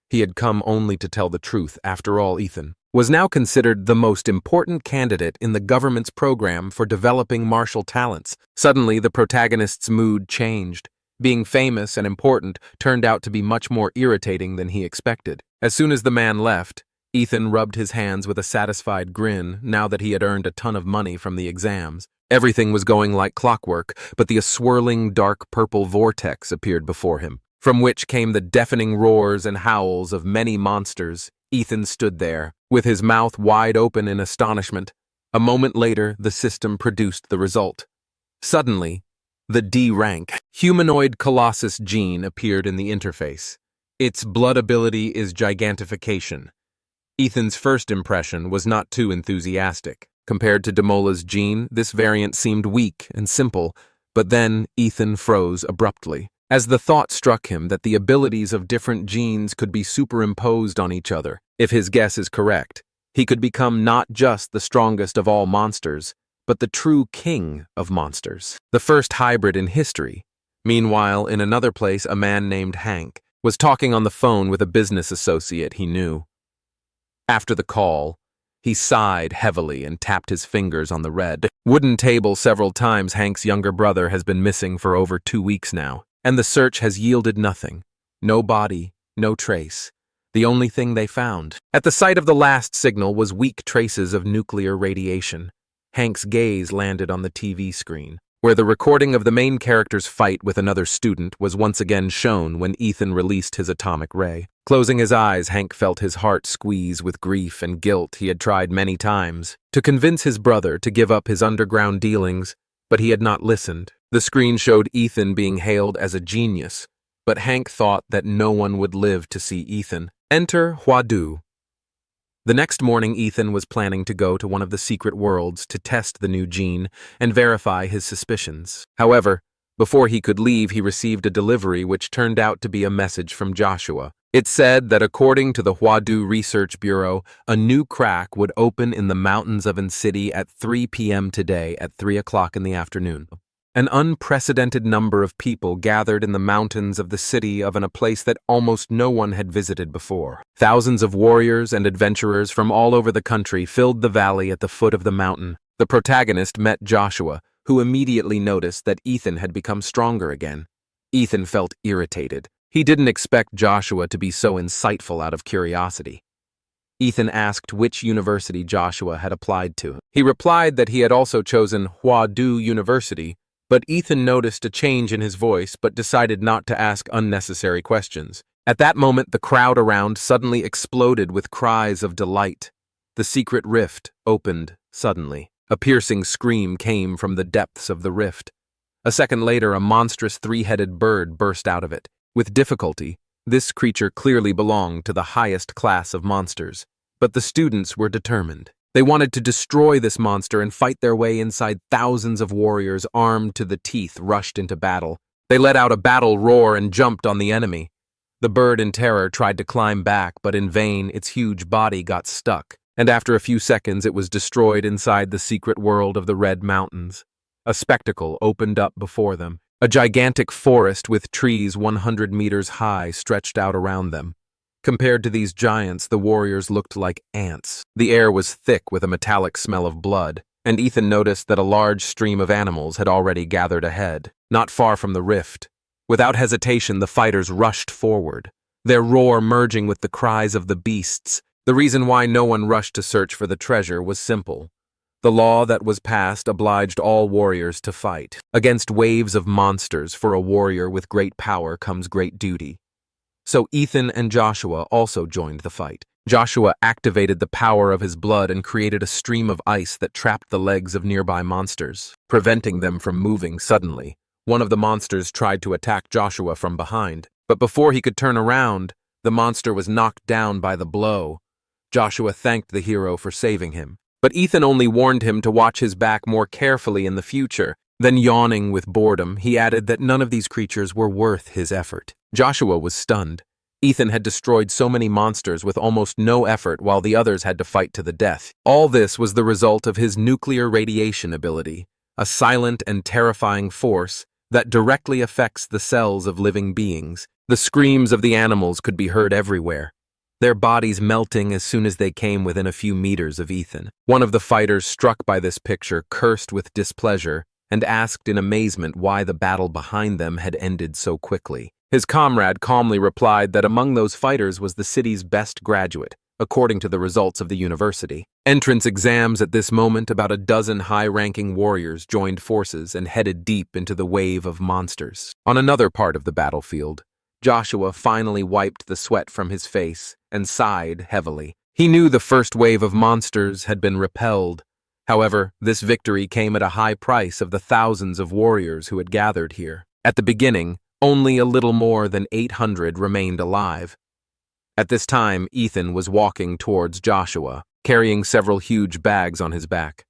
He had come only to tell the truth. After all, Ethan was now considered the most important candidate in the government's program for developing martial talents. Suddenly, the protagonist's mood changed. Being famous and important turned out to be much more irritating than he expected. As soon as the man left, Ethan rubbed his hands with a satisfied grin now that he had earned a ton of money from the exams. Everything was going like clockwork, but the swirling dark purple vortex appeared before him, from which came the deafening roars and howls of many monsters. Ethan stood there, with his mouth wide open in astonishment. A moment later, the system produced the result. Suddenly, the D-rank humanoid colossus gene appeared in the interface. Its blood ability is gigantification. Ethan's first impression was not too enthusiastic. Compared to Demola's gene, this variant seemed weak and simple, but then Ethan froze abruptly, as the thought struck him that the abilities of different genes could be superimposed on each other. If his guess is correct, he could become not just the strongest of all monsters, but the true king of monsters, the first hybrid in history. Meanwhile, in another place, a man named Hank was talking on the phone with a business associate he knew. After the call, he sighed heavily and tapped his fingers on the red wooden table several times. Hank's younger brother has been missing for over 2 weeks now, and the search has yielded nothing. No body, no trace. The only thing they found at the site of the last signal was weak traces of nuclear radiation. Hank's gaze landed on the TV screen, where the recording of the main character's fight with another student was once again shown when Ethan released his atomic ray. Closing his eyes, Hank felt his heart squeeze with grief and guilt. He had tried many times to convince his brother to give up his underground dealings, but he had not listened. The screen showed Ethan being hailed as a genius, but Hank thought that no one would live to see Ethan. Enter Hwadu. The next morning, Ethan was planning to go to one of the secret worlds to test the new gene and verify his suspicions. However, before he could leave, he received a delivery which turned out to be a message from Joshua. It said that according to the Hwadu Research Bureau, a new crack would open in the mountains of An City at 3 p.m. today at 3 o'clock in the afternoon. An unprecedented number of people gathered in the mountains of the city in a place that almost no one had visited before. Thousands of warriors and adventurers from all over the country filled the valley at the foot of the mountain. The protagonist met Joshua, who immediately noticed that Ethan had become stronger again. Ethan felt irritated. He didn't expect Joshua to be so insightful out of curiosity. Ethan asked which university Joshua had applied to. He replied that he had also chosen Hwadu University, but Ethan noticed a change in his voice but decided not to ask unnecessary questions. At that moment, the crowd around suddenly exploded with cries of delight. The secret rift opened suddenly. A piercing scream came from the depths of the rift. A second later, a monstrous three-headed bird burst out of it. With difficulty, this creature clearly belonged to the highest class of monsters, but the students were determined. They wanted to destroy this monster and fight their way inside. Thousands of warriors armed to the teeth rushed into battle. They let out a battle roar and jumped on the enemy. The bird in terror tried to climb back, but in vain. Its huge body got stuck, and after a few seconds it was destroyed inside the secret world of the Red Mountains. A spectacle opened up before them. A gigantic forest with trees 100 meters high stretched out around them. Compared to these giants, the warriors looked like ants. The air was thick with a metallic smell of blood, and Ethan noticed that a large stream of animals had already gathered ahead, not far from the rift. Without hesitation, the fighters rushed forward, their roar merging with the cries of the beasts. The reason why no one rushed to search for the treasure was simple. The law that was passed obliged all warriors to fight. Against waves of monsters, for a warrior with great power comes great duty. So Ethan and Joshua also joined the fight. Joshua activated the power of his blood and created a stream of ice that trapped the legs of nearby monsters, preventing them from moving suddenly. One of the monsters tried to attack Joshua from behind, but before he could turn around, the monster was knocked down by the blow. Joshua thanked the hero for saving him, but Ethan only warned him to watch his back more carefully in the future. Then, yawning with boredom, he added that none of these creatures were worth his effort. Joshua was stunned. Ethan had destroyed so many monsters with almost no effort while the others had to fight to the death. All this was the result of his nuclear radiation ability, a silent and terrifying force that directly affects the cells of living beings. The screams of the animals could be heard everywhere, their bodies melting as soon as they came within a few meters of Ethan. One of the fighters struck by this picture cursed with displeasure and asked in amazement why the battle behind them had ended so quickly. His comrade calmly replied that among those fighters was the city's best graduate, according to the results of the university. Entrance exams at this moment, about a dozen high-ranking warriors joined forces and headed deep into the wave of monsters. On another part of the battlefield, Joshua finally wiped the sweat from his face and sighed heavily. He knew the first wave of monsters had been repelled. However, this victory came at a high price of the thousands of warriors who had gathered here. At the beginning, only a little more than 800 remained alive. At this time, Ethan was walking towards Joshua, carrying several huge bags on his back.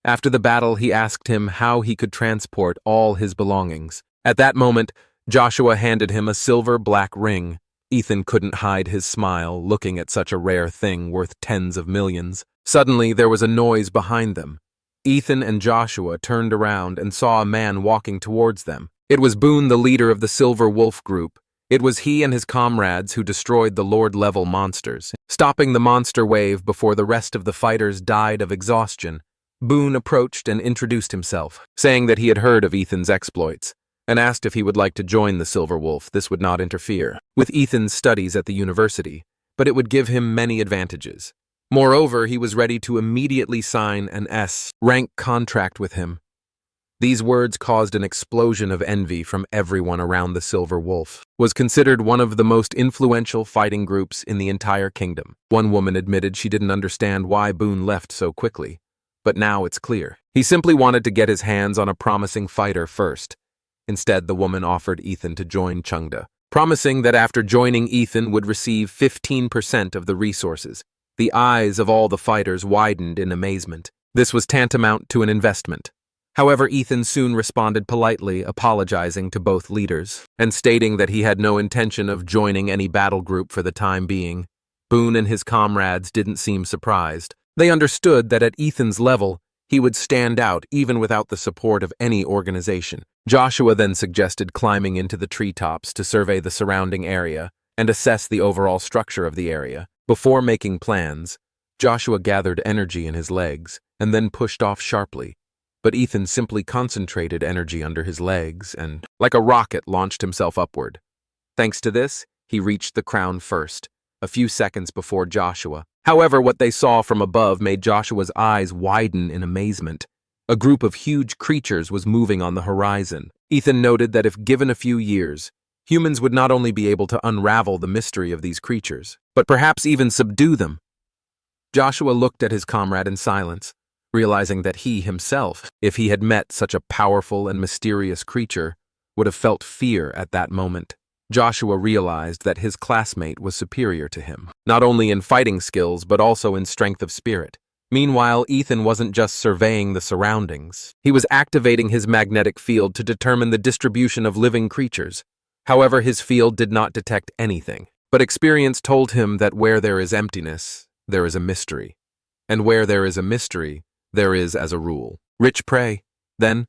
After the battle, he asked him how he could transport all his belongings. At that moment, Joshua handed him a silver-black ring. Ethan couldn't hide his smile, looking at such a rare thing worth tens of millions. Suddenly, there was a noise behind them. Ethan and Joshua turned around and saw a man walking towards them. It was Boone, the leader of the Silver Wolf group. It was he and his comrades who destroyed the Lord-level monsters, stopping the monster wave before the rest of the fighters died of exhaustion. Boone approached and introduced himself, saying that he had heard of Ethan's exploits, and asked if he would like to join the Silver Wolf. This would not interfere with Ethan's studies at the university, but it would give him many advantages. Moreover, he was ready to immediately sign an S-rank contract with him. These words caused an explosion of envy from everyone around the Silver Wolf. Was considered one of the most influential fighting groups in the entire kingdom. One woman admitted she didn't understand why Boone left so quickly, but now it's clear. He simply wanted to get his hands on a promising fighter first. Instead, the woman offered Ethan to join Chungda, promising that after joining Ethan would receive 15% of the resources. The eyes of all the fighters widened in amazement. This was tantamount to an investment. However, Ethan soon responded politely, apologizing to both leaders, and stating that he had no intention of joining any battle group for the time being. Boone and his comrades didn't seem surprised. They understood that at Ethan's level, he would stand out even without the support of any organization. Joshua then suggested climbing into the treetops to survey the surrounding area and assess the overall structure of the area. Before making plans, Joshua gathered energy in his legs and then pushed off sharply. But Ethan simply concentrated energy under his legs and, like a rocket, launched himself upward. Thanks to this, he reached the crown first, a few seconds before Joshua. However, what they saw from above made Joshua's eyes widen in amazement. A group of huge creatures was moving on the horizon. Ethan noted that if given a few years, humans would not only be able to unravel the mystery of these creatures, but perhaps even subdue them. Joshua looked at his comrade in silence, realizing that he himself, if he had met such a powerful and mysterious creature, would have felt fear at that moment. Joshua realized that his classmate was superior to him, not only in fighting skills but also in strength of spirit. Meanwhile, Ethan wasn't just surveying the surroundings. He was activating his magnetic field to determine the distribution of living creatures. However, his field did not detect anything, but experience told him that where there is emptiness, there is a mystery. And where there is a mystery, there is, as a rule, rich prey. Then,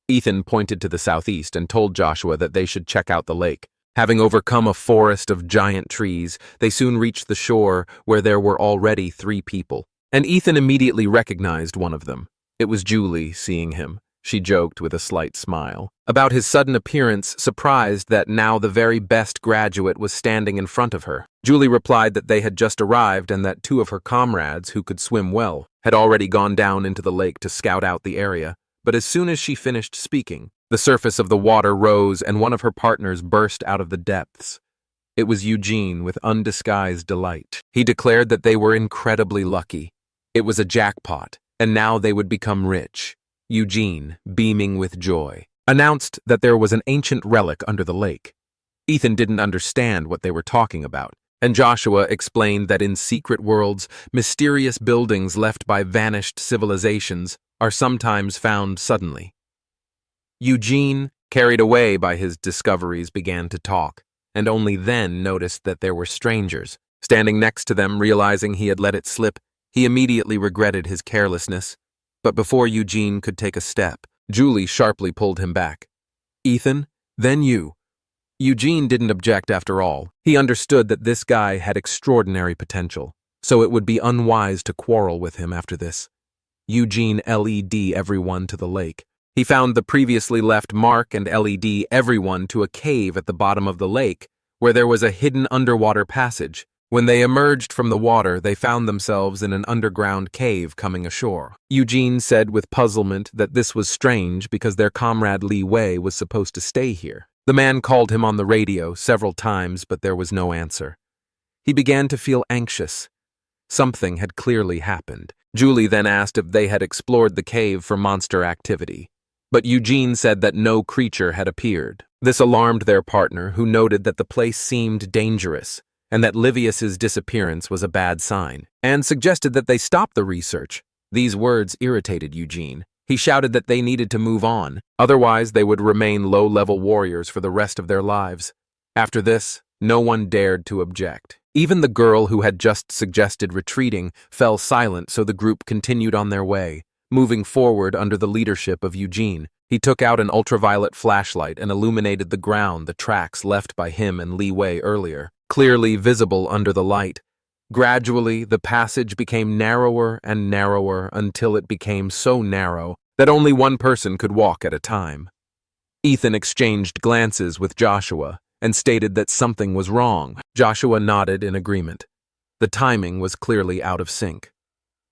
Ethan pointed to the southeast and told Joshua that they should check out the lake. Having overcome a forest of giant trees, they soon reached the shore where there were already 3 people. And Ethan immediately recognized one of them. It was Julie. Seeing him, she joked with a slight smile about his sudden appearance, surprised that now the very best graduate was standing in front of her. Julie replied that they had just arrived and that 2 of her comrades, who could swim well, had already gone down into the lake to scout out the area. But as soon as she finished speaking, the surface of the water rose and one of her partners burst out of the depths. It was Eugene with undisguised delight. He declared that they were incredibly lucky. It was a jackpot, and now they would become rich. Eugene, beaming with joy, announced that there was an ancient relic under the lake. Ethan didn't understand what they were talking about, and Joshua explained that in secret worlds, mysterious buildings left by vanished civilizations are sometimes found suddenly. Eugene, carried away by his discoveries, began to talk. and only then noticed that there were strangers. Standing next to them, realizing he had let it slip, he immediately regretted his carelessness. But before Eugene could take a step, Julie sharply pulled him back. "Ethan, then you." Eugene didn't object after all. He understood that this guy had extraordinary potential, so it would be unwise to quarrel with him after this. Eugene led everyone to the lake. He found the previously left Mark and led everyone to a cave at the bottom of the lake, where there was a hidden underwater passage. When they emerged from the water, they found themselves in an underground cave coming ashore. Eugene said with puzzlement that this was strange because their comrade Li Wei was supposed to stay here. The man called him on the radio several times, but there was no answer. He began to feel anxious. Something had clearly happened. Julie then asked if they had explored the cave for monster activity, but Eugene said that no creature had appeared. This alarmed their partner, who noted that the place seemed dangerous and that Livius's disappearance was a bad sign, and suggested that they stop the research. These words irritated Eugene. He shouted that they needed to move on, otherwise they would remain low-level warriors for the rest of their lives. After this, no one dared to object. Even the girl who had just suggested retreating fell silent, so the group continued on their way, moving forward under the leadership of Eugene. He took out an ultraviolet flashlight and illuminated the ground, the tracks left by him and Li Wei earlier, clearly visible under the light. Gradually, the passage became narrower and narrower until it became so narrow that only one person could walk at a time. Ethan exchanged glances with Joshua and stated that something was wrong. Joshua nodded in agreement. The timing was clearly out of sync.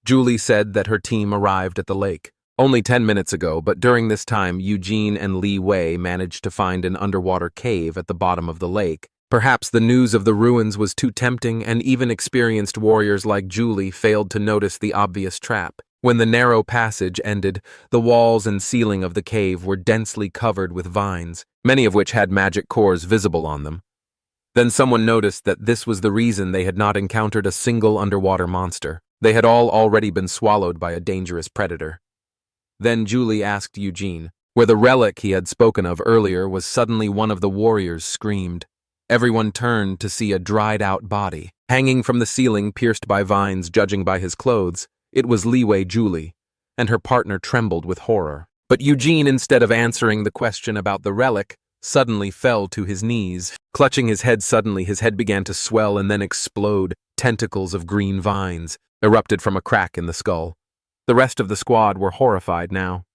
Julie said that her team arrived at the lake only 10 minutes ago, but during this time, Eugene and Li Wei managed to find an underwater cave at the bottom of the lake. Perhaps the news of the ruins was too tempting, and even experienced warriors like Julie failed to notice the obvious trap. When the narrow passage ended, the walls and ceiling of the cave were densely covered with vines, many of which had magic cores visible on them. Then someone noticed that this was the reason they had not encountered a single underwater monster. They had all already been swallowed by a dangerous predator. Then Julie asked Eugene, where the relic he had spoken of earlier was. Suddenly one of the warriors screamed. Everyone turned to see a dried-out body, hanging from the ceiling, pierced by vines. Judging by his clothes, it was Li Wei Julie, and her partner trembled with horror. But Eugene, instead of answering the question about the relic, suddenly fell to his knees. Clutching his head suddenly, his head began to swell and then explode. Tentacles of green vines erupted from a crack in the skull. The rest of the squad were horrified now.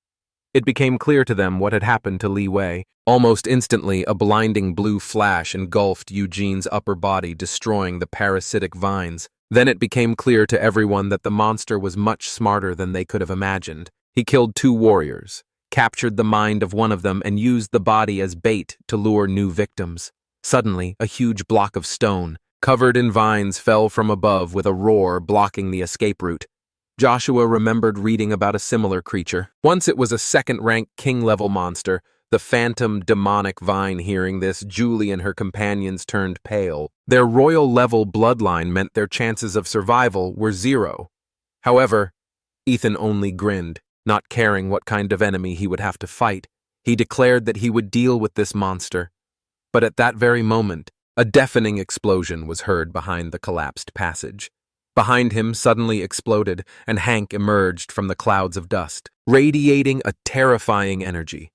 It became clear to them what had happened to Li Wei. Almost instantly, a blinding blue flash engulfed Eugene's upper body, destroying the parasitic vines. Then it became clear to everyone that the monster was much smarter than they could have imagined. He killed 2 warriors, captured the mind of one of them, and used the body as bait to lure new victims. Suddenly, a huge block of stone, covered in vines, fell from above with a roar, blocking the escape route. Joshua remembered reading about a similar creature. Once it was a second-rank king-level monster, the phantom demonic vine. Hearing this, Julie and her companions turned pale. Their royal-level bloodline meant their chances of survival were 0. However, Ethan only grinned, not caring what kind of enemy he would have to fight. He declared that he would deal with this monster. But at that very moment, a deafening explosion was heard behind the collapsed passage. Behind him suddenly exploded, and Hank emerged from the clouds of dust, radiating a terrifying energy.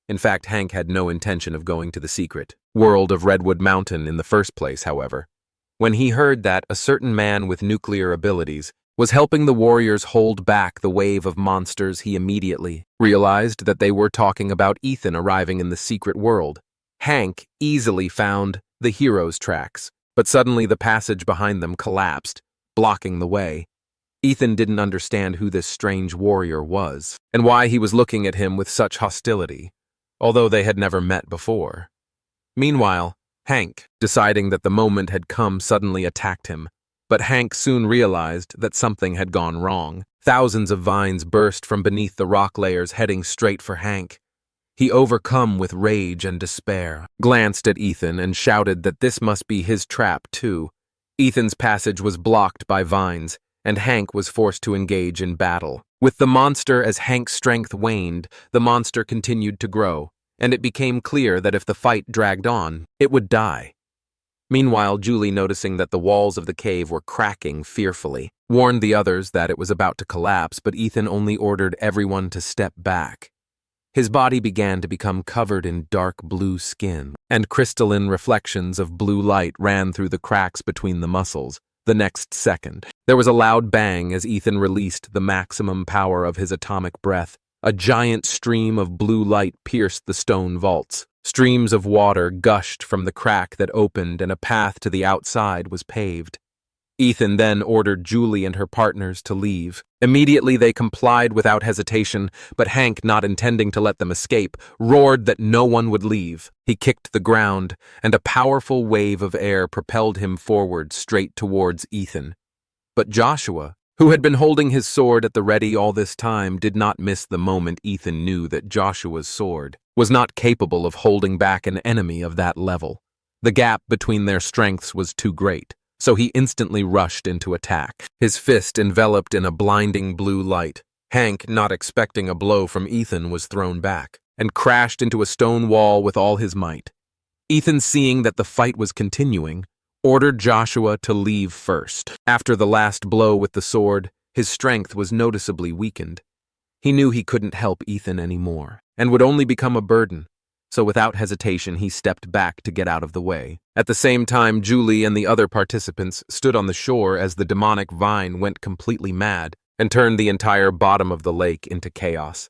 In fact, Hank had no intention of going to the secret world of Redwood Mountain in the first place, however. When he heard that a certain man with nuclear abilities was helping the warriors hold back the wave of monsters, he immediately realized that they were talking about Ethan arriving in the secret world. Hank easily found the hero's tracks, but suddenly the passage behind them collapsed, blocking the way. Ethan didn't understand who this strange warrior was, and why he was looking at him with such hostility, although they had never met before. Meanwhile, Hank, deciding that the moment had come, suddenly attacked him. But Hank soon realized that something had gone wrong. Thousands of vines burst from beneath the rock layers, heading straight for Hank. He, overcome with rage and despair, glanced at Ethan and shouted that this must be his trap too. Ethan's passage was blocked by vines, and Hank was forced to engage in battle. With the monster, as Hank's strength waned, the monster continued to grow, and it became clear that if the fight dragged on, it would die. Meanwhile, Julie, noticing that the walls of the cave were cracking fearfully, warned the others that it was about to collapse, but Ethan only ordered everyone to step back. His body began to become covered in dark blue skin, and crystalline reflections of blue light ran through the cracks between the muscles. The next second, there was a loud bang as Ethan released the maximum power of his atomic breath. A giant stream of blue light pierced the stone vaults. Streams of water gushed from the crack that opened, and a path to the outside was paved. Ethan then ordered Julie and her partners to leave. Immediately they complied without hesitation, but Hank, not intending to let them escape, roared that no one would leave. He kicked the ground, and a powerful wave of air propelled him forward straight towards Ethan. But Joshua, who had been holding his sword at the ready all this time, did not miss the moment Ethan knew that Joshua's sword was not capable of holding back an enemy of that level. The gap between their strengths was too great, so he instantly rushed into attack, his fist enveloped in a blinding blue light. Hank, not expecting a blow from Ethan, was thrown back and crashed into a stone wall with all his might. Ethan, seeing that the fight was continuing, ordered Joshua to leave first. After the last blow with the sword, his strength was noticeably weakened. He knew he couldn't help Ethan anymore, and would only become a burden, so without hesitation he stepped back to get out of the way. At the same time, Julie and the other participants stood on the shore as the demonic vine went completely mad and turned the entire bottom of the lake into chaos.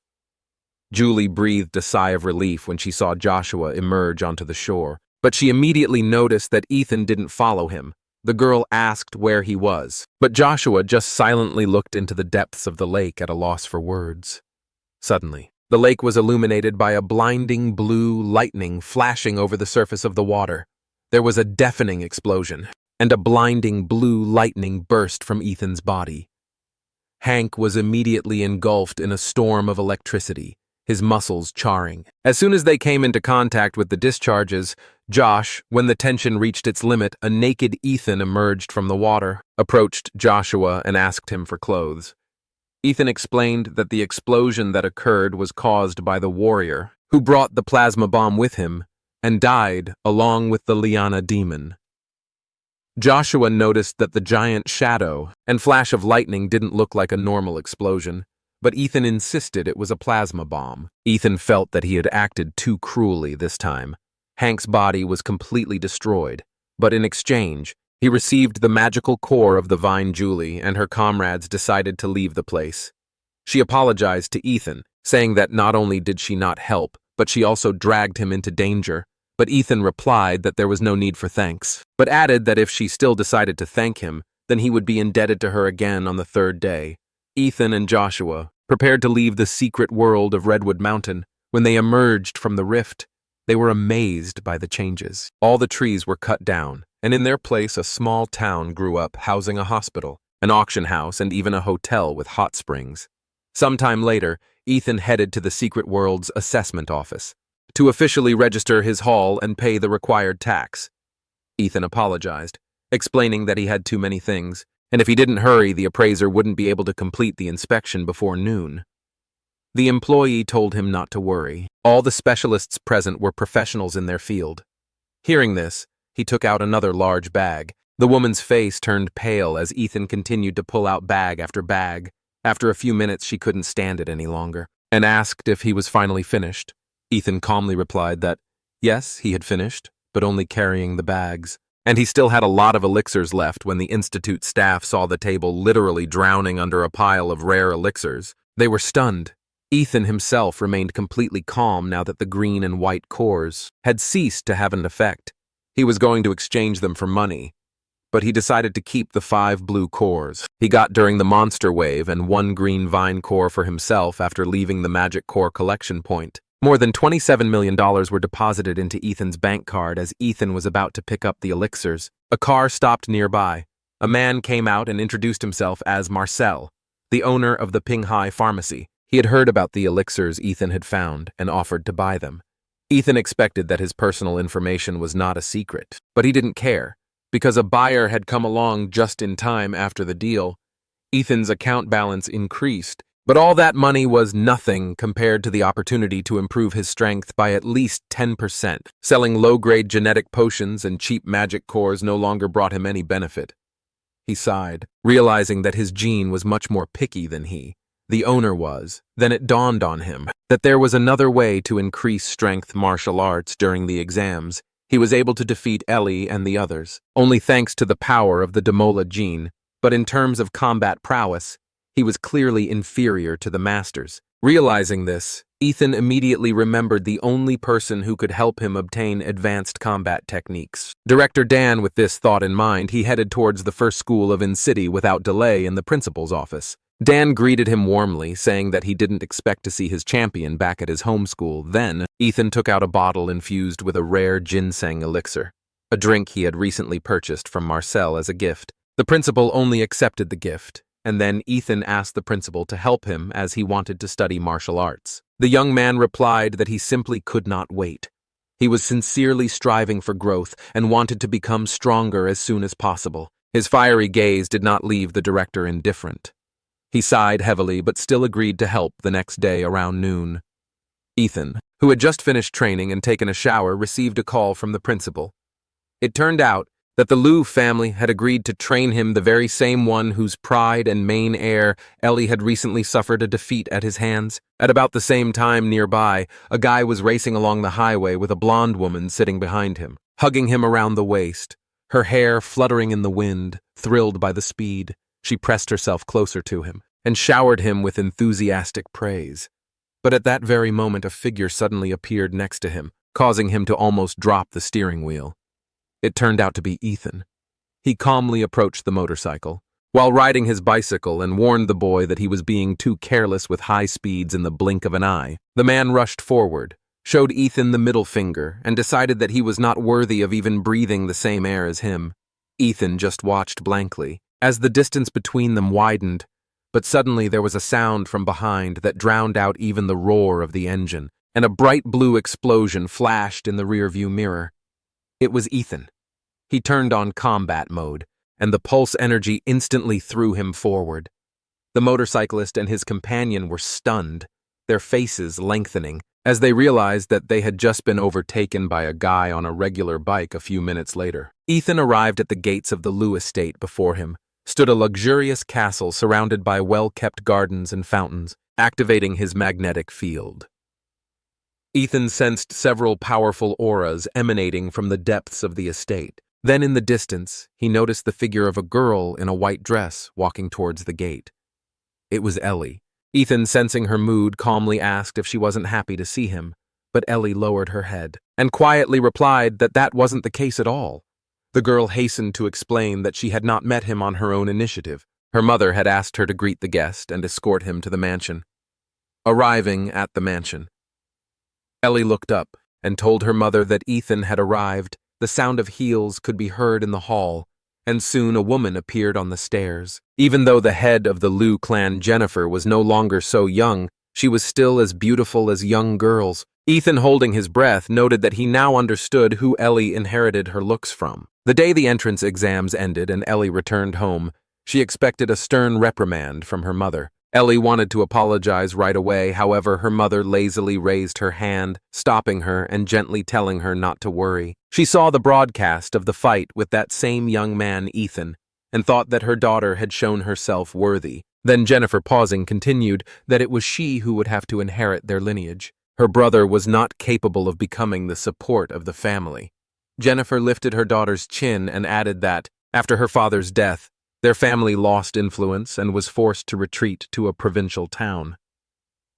Julie breathed a sigh of relief when she saw Joshua emerge onto the shore, but she immediately noticed that Ethan didn't follow him. The girl asked where he was, but Joshua just silently looked into the depths of the lake at a loss for words. Suddenly, the lake was illuminated by a blinding blue lightning flashing over the surface of the water. There was a deafening explosion, and a blinding blue lightning burst from Ethan's body. Hank was immediately engulfed in a storm of electricity, his muscles charring. As soon as they came into contact with the discharges, Josh, when the tension reached its limit, a naked Ethan emerged from the water, approached Joshua, and asked him for clothes. Ethan explained that the explosion that occurred was caused by the warrior, who brought the plasma bomb with him, and died along with the Liana demon. Joshua noticed that the giant shadow and flash of lightning didn't look like a normal explosion, but Ethan insisted it was a plasma bomb. Ethan felt that he had acted too cruelly this time. Hank's body was completely destroyed, but in exchange, he received the magical core of the Vine. Julie and her comrades decided to leave the place. She apologized to Ethan, saying that not only did she not help, but she also dragged him into danger. But Ethan replied that there was no need for thanks, but added that if she still decided to thank him, then he would be indebted to her again on the third day. Ethan and Joshua prepared to leave the secret world of Redwood Mountain. When they emerged from the rift, they were amazed by the changes. All the trees were cut down, and in their place a small town grew up, housing a hospital, an auction house, and even a hotel with hot springs. Sometime later, Ethan headed to the secret world's assessment office to officially register his haul and pay the required tax. Ethan apologized, explaining that he had too many things, and if he didn't hurry, the appraiser wouldn't be able to complete the inspection before noon. The employee told him not to worry. All the specialists present were professionals in their field. Hearing this, he took out another large bag. The woman's face turned pale as Ethan continued to pull out bag after bag. After a few minutes, she couldn't stand it any longer, and asked if he was finally finished. Ethan calmly replied that, yes, he had finished, but only carrying the bags. And he still had a lot of elixirs left when the institute staff saw the table literally drowning under a pile of rare elixirs. They were stunned. Ethan himself remained completely calm now that the green and white cores had ceased to have an effect. He was going to exchange them for money, but he decided to keep the 5 blue cores he got during the monster wave and 1 green vine core for himself after leaving the magic core collection point. More than $27 million were deposited into Ethan's bank card as Ethan was about to pick up the elixirs. A car stopped nearby. A man came out and introduced himself as Marcel, the owner of the Pinghai Pharmacy. He had heard about the elixirs Ethan had found and offered to buy them. Ethan expected that his personal information was not a secret, but he didn't care, because a buyer had come along just in time after the deal. Ethan's account balance increased, But all that money was nothing compared to the opportunity to improve his strength by at least 10%. Selling low-grade genetic potions and cheap magic cores no longer brought him any benefit. He sighed, realizing that his gene was much more picky than he, the owner, was. Then it dawned on him that there was another way to increase strength martial arts during the exams. He was able to defeat Ellie and the others, only thanks to the power of the Demola gene, but in terms of combat prowess, he was clearly inferior to the masters. Realizing this, Ethan immediately remembered the only person who could help him obtain advanced combat techniques. Director Dan, with this thought in mind, he headed towards the first school of In-City without delay in the principal's office. Dan greeted him warmly, saying that he didn't expect to see his champion back at his home school. Then, Ethan took out a bottle infused with a rare ginseng elixir, a drink he had recently purchased from Marcel as a gift. The principal only accepted the gift, and then Ethan asked the principal to help him as he wanted to study martial arts. The young man replied that he simply could not wait. He was sincerely striving for growth and wanted to become stronger as soon as possible. His fiery gaze did not leave the director indifferent. He sighed heavily but still agreed to help the next day around noon. Ethan, who had just finished training and taken a shower, received a call from the principal. It turned out that the Liu family had agreed to train him, the very same one whose pride and main heir, Ellie, had recently suffered a defeat at his hands. At about the same time nearby, a guy was racing along the highway with a blonde woman sitting behind him, hugging him around the waist, her hair fluttering in the wind. Thrilled by the speed, she pressed herself closer to him and showered him with enthusiastic praise. But at that very moment, a figure suddenly appeared next to him, causing him to almost drop the steering wheel. It turned out to be Ethan. He calmly approached the motorcycle, while riding his bicycle, and warned the boy that he was being too careless with high speeds in the blink of an eye. The man rushed forward, showed Ethan the middle finger, and decided that he was not worthy of even breathing the same air as him. Ethan just watched blankly as the distance between them widened, but suddenly there was a sound from behind that drowned out even the roar of the engine, and a bright blue explosion flashed in the rearview mirror. It was Ethan. He turned on combat mode, and the pulse energy instantly threw him forward. The motorcyclist and his companion were stunned, their faces lengthening, as they realized that they had just been overtaken by a guy on a regular bike a few minutes later. Ethan arrived at the gates of the Liu estate. Before him stood a luxurious castle surrounded by well-kept gardens and fountains, activating his magnetic field. Ethan sensed several powerful auras emanating from the depths of the estate. Then in the distance, he noticed the figure of a girl in a white dress walking towards the gate. It was Ellie. Ethan, sensing her mood, calmly asked if she wasn't happy to see him, but Ellie lowered her head and quietly replied that that wasn't the case at all. The girl hastened to explain that she had not met him on her own initiative. Her mother had asked her to greet the guest and escort him to the mansion. Arriving at the mansion, Ellie looked up and told her mother that Ethan had arrived. The sound of heels could be heard in the hall, and soon a woman appeared on the stairs. Even though the head of the Liu clan, Jennifer, was no longer so young, she was still as beautiful as young girls. Ethan, holding his breath, noted that he now understood who Ellie inherited her looks from. The day the entrance exams ended and Ellie returned home, she expected a stern reprimand from her mother. Ellie wanted to apologize right away. However, her mother lazily raised her hand, stopping her and gently telling her not to worry. She saw the broadcast of the fight with that same young man, Ethan, and thought that her daughter had shown herself worthy. Then Jennifer, pausing, continued that it was she who would have to inherit their lineage. Her brother was not capable of becoming the support of the family. Jennifer lifted her daughter's chin and added that, after her father's death, their family lost influence and was forced to retreat to a provincial town.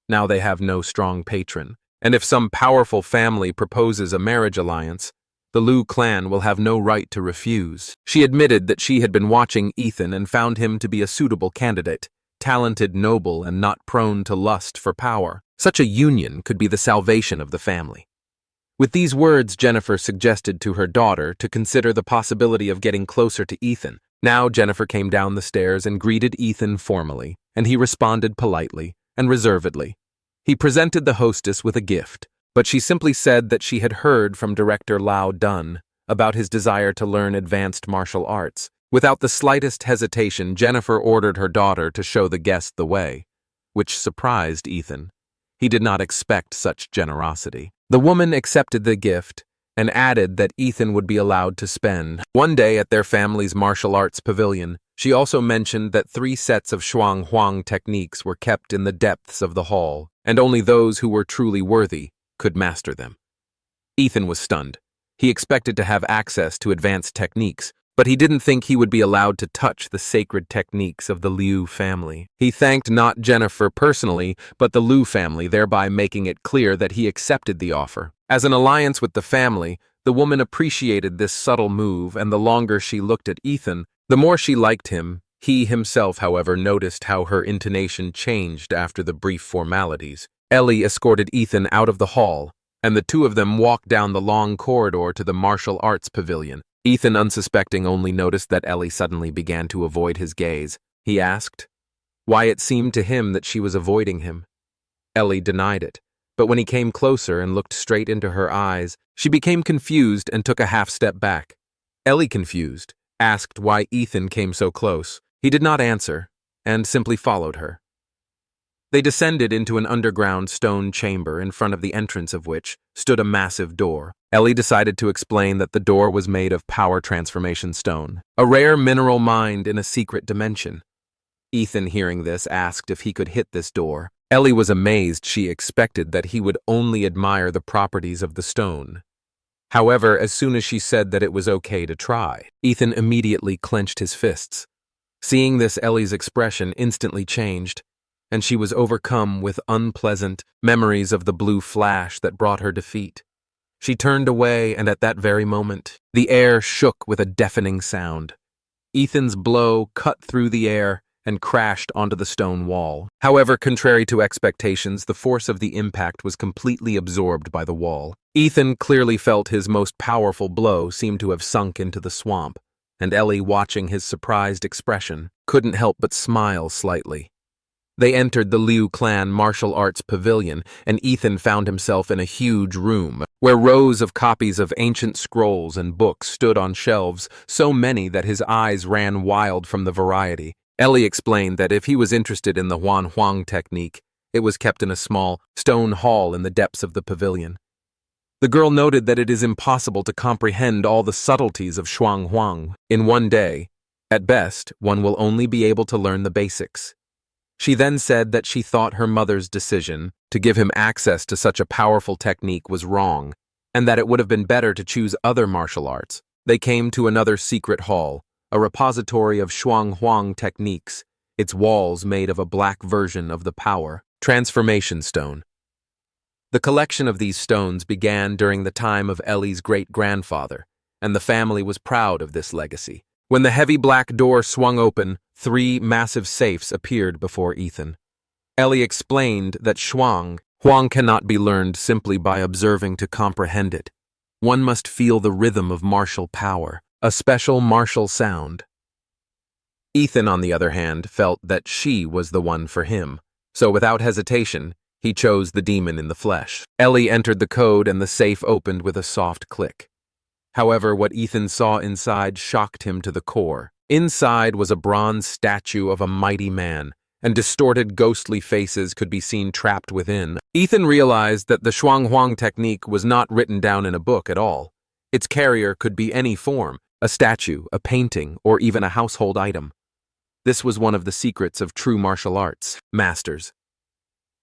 Now they have no strong patron, and if some powerful family proposes a marriage alliance, the Liu clan will have no right to refuse. She admitted that she had been watching Ethan and found him to be a suitable candidate, talented, noble, and not prone to lust for power. Such a union could be the salvation of the family. With these words, Jennifer suggested to her daughter to consider the possibility of getting closer to Ethan. Now Jennifer came down the stairs and greeted Ethan formally, and he responded politely and reservedly. He presented the hostess with a gift, but she simply said that she had heard from Director Lao Dun about his desire to learn advanced martial arts. Without the slightest hesitation, Jennifer ordered her daughter to show the guest the way. which surprised Ethan. He did not expect such generosity. The woman accepted the gift and added that Ethan would be allowed to spend one day at their family's martial arts pavilion. She also mentioned that 3 sets of shuang huang techniques were kept in the depths of the hall, and only those who were truly worthy could master them. Ethan was stunned. He expected to have access to advanced techniques, but he didn't think he would be allowed to touch the sacred techniques of the Liu family. He thanked not Jennifer personally, but the Liu family, thereby making it clear that he accepted the offer. As an alliance with the family, the woman appreciated this subtle move, and the longer she looked at Ethan, the more she liked him. He himself, however, noticed how her intonation changed after the brief formalities. Ellie escorted Ethan out of the hall, and the two of them walked down the long corridor to the martial arts pavilion. Ethan, unsuspecting, only noticed that Ellie suddenly began to avoid his gaze. He asked why it seemed to him that she was avoiding him. Ellie denied it, but when he came closer and looked straight into her eyes, she became confused and took a half-step back. Ellie, confused, asked why Ethan came so close. He did not answer, and simply followed her. They descended into an underground stone chamber, in front of the entrance of which stood a massive door. Ellie decided to explain that the door was made of power transformation stone, a rare mineral mined in a secret dimension. Ethan, hearing this, asked if he could hit this door. Ellie was amazed. She expected that he would only admire the properties of the stone. However, as soon as she said that it was okay to try, Ethan immediately clenched his fists. Seeing this, Ellie's expression instantly changed, and she was overcome with unpleasant memories of the blue flash that brought her defeat. She turned away, and at that very moment, the air shook with a deafening sound. Ethan's blow cut through the air and crashed onto the stone wall. However, contrary to expectations, the force of the impact was completely absorbed by the wall. Ethan clearly felt his most powerful blow seemed to have sunk into the swamp, and Ellie, watching his surprised expression, couldn't help but smile slightly. They entered the Liu clan martial arts pavilion, and Ethan found himself in a huge room, where rows of copies of ancient scrolls and books stood on shelves, so many that his eyes ran wild from the variety. Ellie explained that if he was interested in the Huan Huang technique, it was kept in a small stone hall in the depths of the pavilion. The girl noted that it is impossible to comprehend all the subtleties of Shuang Huang in one day. At best, one will only be able to learn the basics. She then said that she thought her mother's decision to give him access to such a powerful technique was wrong, and that it would have been better to choose other martial arts. They came to another secret hall, a repository of Shuang Huang techniques, its walls made of a black version of the power transformation stone. The collection of these stones began during the time of Ellie's great-grandfather, and the family was proud of this legacy. When the heavy black door swung open, 3 massive safes appeared before Ethan. Ellie explained that Shuang Huang cannot be learned simply by observing to comprehend it. One must feel the rhythm of martial power, a special martial sound. Ethan, on the other hand, felt that she was the one for him, so without hesitation, he chose the demon in the flesh. Ellie entered the code and the safe opened with a soft click. However, what Ethan saw inside shocked him to the core. Inside was a bronze statue of a mighty man, and distorted ghostly faces could be seen trapped within. Ethan realized that the Shuang Huang technique was not written down in a book at all. Its carrier could be any form, a statue, a painting, or even a household item. This was one of the secrets of true martial arts, masters.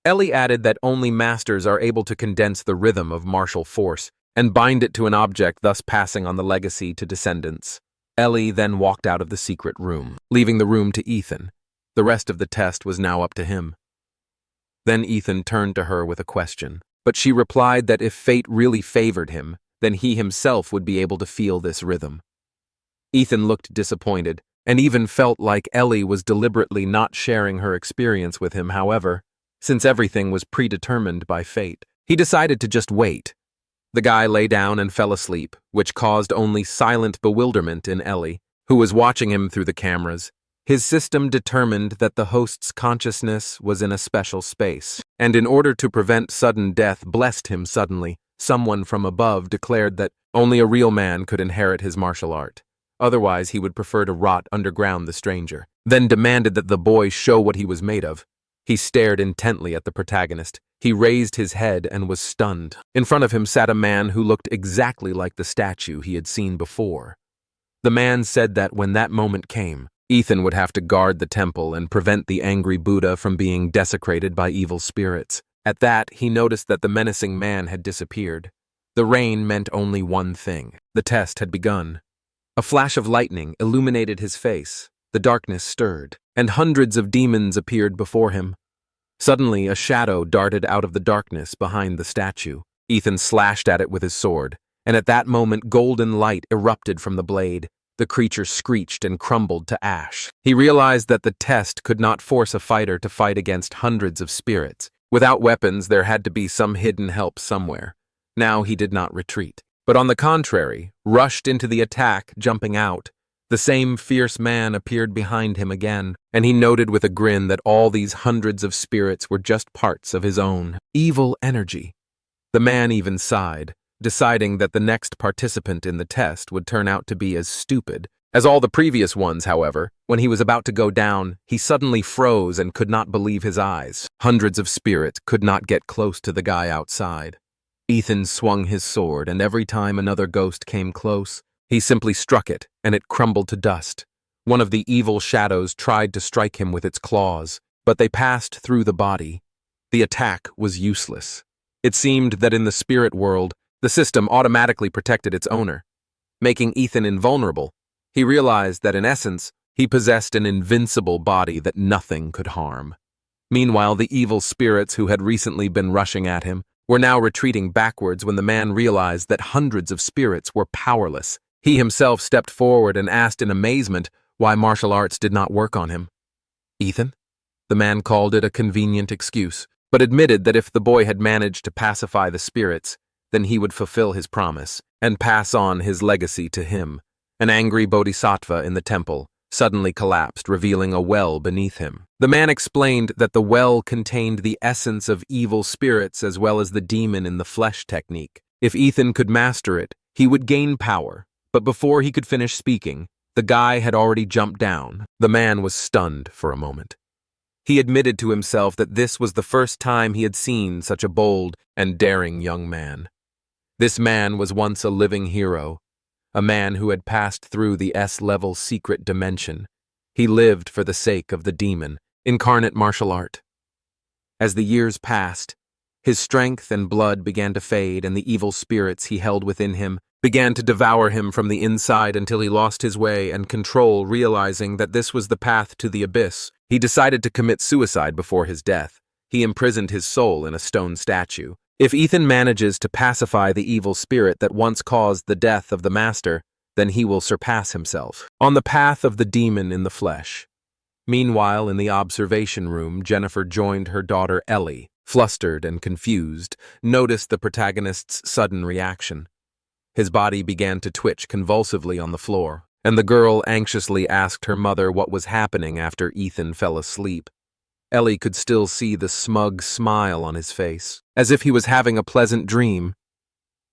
Ellie added that only masters are able to condense the rhythm of martial force and bind it to an object, thus passing on the legacy to descendants. Ellie then walked out of the secret room, leaving the room to Ethan. The rest of the test was now up to him. Then Ethan turned to her with a question, but she replied that if fate really favored him, then he himself would be able to feel this rhythm. Ethan looked disappointed, and even felt like Ellie was deliberately not sharing her experience with him. However, since everything was predetermined by fate, he decided to just wait. The guy lay down and fell asleep, which caused only silent bewilderment in Ellie, who was watching him through the cameras. His system determined that the host's consciousness was in a special space, and in order to prevent sudden death, blessed him suddenly. Someone from above declared that only a real man could inherit his martial art. Otherwise, he would prefer to rot underground the stranger. Then demanded that the boy show what he was made of. He stared intently at the protagonist. He raised his head and was stunned. In front of him sat a man who looked exactly like the statue he had seen before. The man said that when that moment came, Ethan would have to guard the temple and prevent the angry Buddha from being desecrated by evil spirits. At that, he noticed that the menacing man had disappeared. The rain meant only one thing. The test had begun. A flash of lightning illuminated his face. The darkness stirred, and hundreds of demons appeared before him. Suddenly, a shadow darted out of the darkness behind the statue. Ethan slashed at it with his sword, and at that moment golden light erupted from the blade. The creature screeched and crumbled to ash. He realized that the test could not force a fighter to fight against hundreds of spirits. Without weapons, there had to be some hidden help somewhere. Now he did not retreat, but on the contrary, rushed into the attack, jumping out. The same fierce man appeared behind him again, and he noted with a grin that all these hundreds of spirits were just parts of his own evil energy. The man even sighed, deciding that the next participant in the test would turn out to be as stupid as all the previous ones. However, when he was about to go down, he suddenly froze and could not believe his eyes. Hundreds of spirits could not get close to the guy outside. Ethan swung his sword, and every time another ghost came close, he simply struck it, and it crumbled to dust. One of the evil shadows tried to strike him with its claws, but they passed through the body. The attack was useless. It seemed that in the spirit world, the system automatically protected its owner. Making Ethan invulnerable, he realized that in essence, he possessed an invincible body that nothing could harm. Meanwhile, the evil spirits who had recently been rushing at him were now retreating backwards when the man realized that hundreds of spirits were powerless. He himself stepped forward and asked in amazement why martial arts did not work on him. Ethan? The man called it a convenient excuse, but admitted that if the boy had managed to pacify the spirits, then he would fulfill his promise and pass on his legacy to him. An angry bodhisattva in the temple suddenly collapsed, revealing a well beneath him. The man explained that the well contained the essence of evil spirits as well as the demon in the flesh technique. If Ethan could master it, he would gain power. But before he could finish speaking, the guy had already jumped down. The man was stunned for a moment. He admitted to himself that this was the first time he had seen such a bold and daring young man. This man was once a living hero, a man who had passed through the S-level secret dimension. He lived for the sake of the demon, incarnate martial art. As the years passed, his strength and blood began to fade, and the evil spirits he held within him began to devour him from the inside until he lost his way and control. Realizing that this was the path to the abyss, he decided to commit suicide before his death. He imprisoned his soul in a stone statue. If Ethan manages to pacify the evil spirit that once caused the death of the master, then he will surpass himself on the path of the demon in the flesh. Meanwhile, in the observation room, Jennifer joined her daughter Ellie, flustered and confused, noticed the protagonist's sudden reaction. His body began to twitch convulsively on the floor, and the girl anxiously asked her mother what was happening after Ethan fell asleep. Ellie could still see the smug smile on his face, as if he was having a pleasant dream.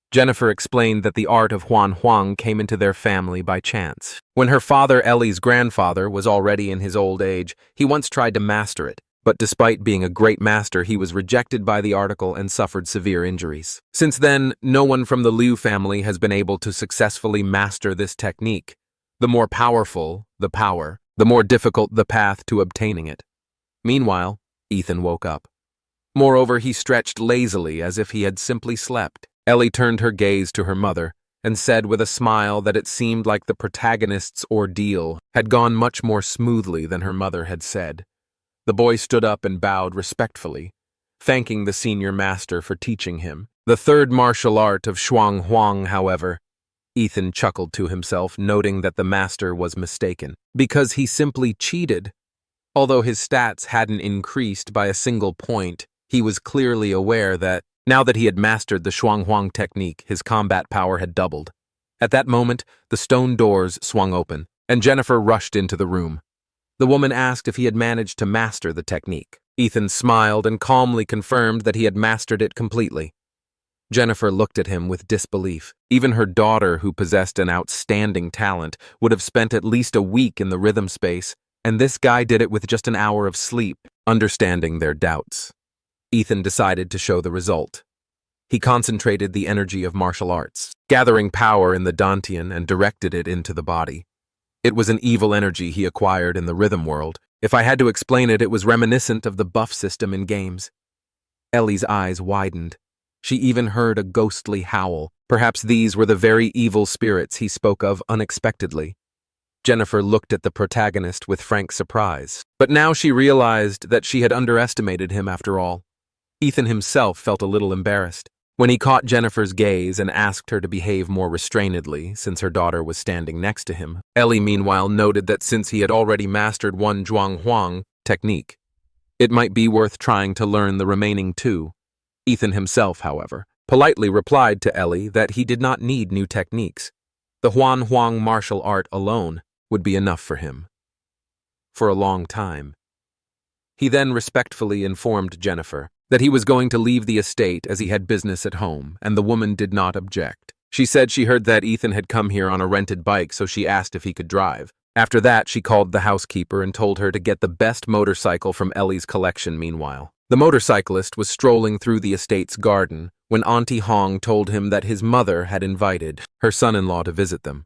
Jennifer explained that the art of Huang came into their family by chance. When her father, Ellie's grandfather, was already in his old age, he once tried to master it. But despite being a great master, he was rejected by the article and suffered severe injuries. Since then, no one from the Liu family has been able to successfully master this technique. The more powerful the power, the more difficult the path to obtaining it. Meanwhile, Ethan woke up. Moreover, he stretched lazily as if he had simply slept. Ellie turned her gaze to her mother and said with a smile that it seemed like the protagonist's ordeal had gone much more smoothly than her mother had said. The boy stood up and bowed respectfully, thanking the senior master for teaching him the third martial art of Shuang Huang. However, Ethan chuckled to himself, noting that the master was mistaken, because he simply cheated. Although his stats hadn't increased by a single point, he was clearly aware that, now that he had mastered the Shuang Huang technique, his combat power had doubled. At that moment, the stone doors swung open, and Jennifer rushed into the room. The woman asked if he had managed to master the technique. Ethan smiled and calmly confirmed that he had mastered it completely. Jennifer looked at him with disbelief. Even her daughter, who possessed an outstanding talent, would have spent at least a week in the rhythm space, and this guy did it with just an hour of sleep. Understanding their doubts, Ethan decided to show the result. He concentrated the energy of martial arts, gathering power in the Dantian and directed it into the body. It was an evil energy he acquired in the rhythm world. If I had to explain it, it was reminiscent of the buff system in games. Ellie's eyes widened. She even heard a ghostly howl. Perhaps these were the very evil spirits he spoke of unexpectedly. Jennifer looked at the protagonist with frank surprise, but now she realized that she had underestimated him after all. Ethan himself felt a little embarrassed when he caught Jennifer's gaze and asked her to behave more restrainedly since her daughter was standing next to him. Ellie, meanwhile, noted that since he had already mastered one Zhuang Huang technique, it might be worth trying to learn the remaining two. Ethan himself, however, politely replied to Ellie that he did not need new techniques. The Huan Huang martial art alone would be enough for him. For a long time. He then respectfully informed Jennifer that he was going to leave the estate as he had business at home, and the woman did not object. She said she heard that Ethan had come here on a rented bike, so she asked if he could drive. After that, she called the housekeeper and told her to get the best motorcycle from Ellie's collection. Meanwhile, the motorcyclist was strolling through the estate's garden when Auntie Hong told him that his mother had invited her son-in-law to visit them.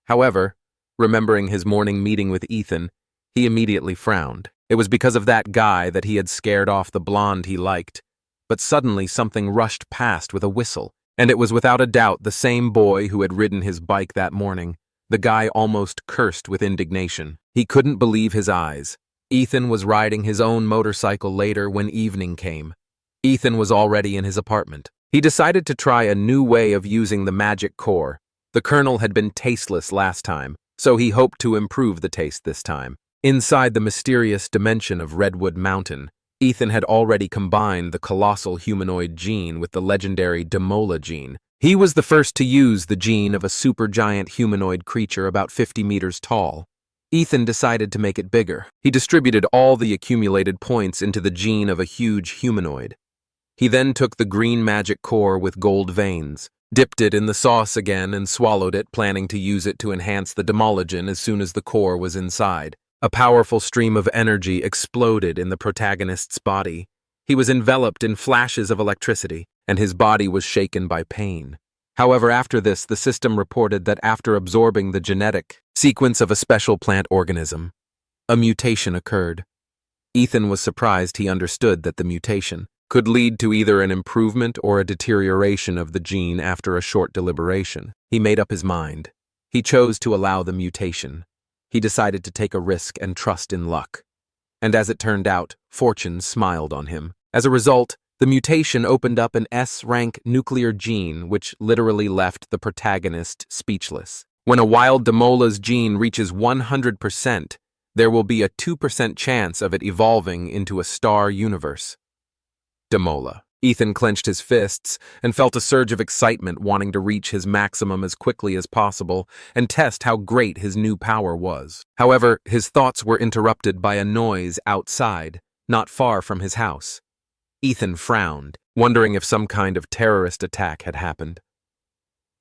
However, remembering his morning meeting with Ethan, he immediately frowned. It was because of that guy that he had scared off the blonde he liked. But suddenly something rushed past with a whistle, and it was without a doubt the same boy who had ridden his bike that morning. The guy almost cursed with indignation. He couldn't believe his eyes. Ethan was riding his own motorcycle later when evening came. Ethan was already in his apartment. He decided to try a new way of using the magic core. The kernel had been tasteless last time, so he hoped to improve the taste this time. Inside the mysterious dimension of Redwood Mountain, Ethan had already combined the colossal humanoid gene with the legendary Demola gene. He was the first to use the gene of a supergiant humanoid creature about 50 meters tall. Ethan decided to make it bigger. He distributed all the accumulated points into the gene of a huge humanoid. He then took the green magic core with gold veins, dipped it in the sauce again, and swallowed it, planning to use it to enhance the Demologen as soon as the core was inside. A powerful stream of energy exploded in the protagonist's body. He was enveloped in flashes of electricity, and his body was shaken by pain. However, after this, the system reported that after absorbing the genetic sequence of a special plant organism, a mutation occurred. Ethan was surprised he understood that the mutation could lead to either an improvement or a deterioration of the gene after a short deliberation. He made up his mind. He chose to allow the mutation. He decided to take a risk and trust in luck. And as it turned out, fortune smiled on him. As a result, the mutation opened up an S-rank nuclear gene which literally left the protagonist speechless. When a wild Demola's gene reaches 100%, there will be a 2% chance of it evolving into a star universe. Demola. Ethan clenched his fists and felt a surge of excitement, wanting to reach his maximum as quickly as possible and test how great his new power was. However, his thoughts were interrupted by a noise outside, not far from his house. Ethan frowned, wondering if some kind of terrorist attack had happened.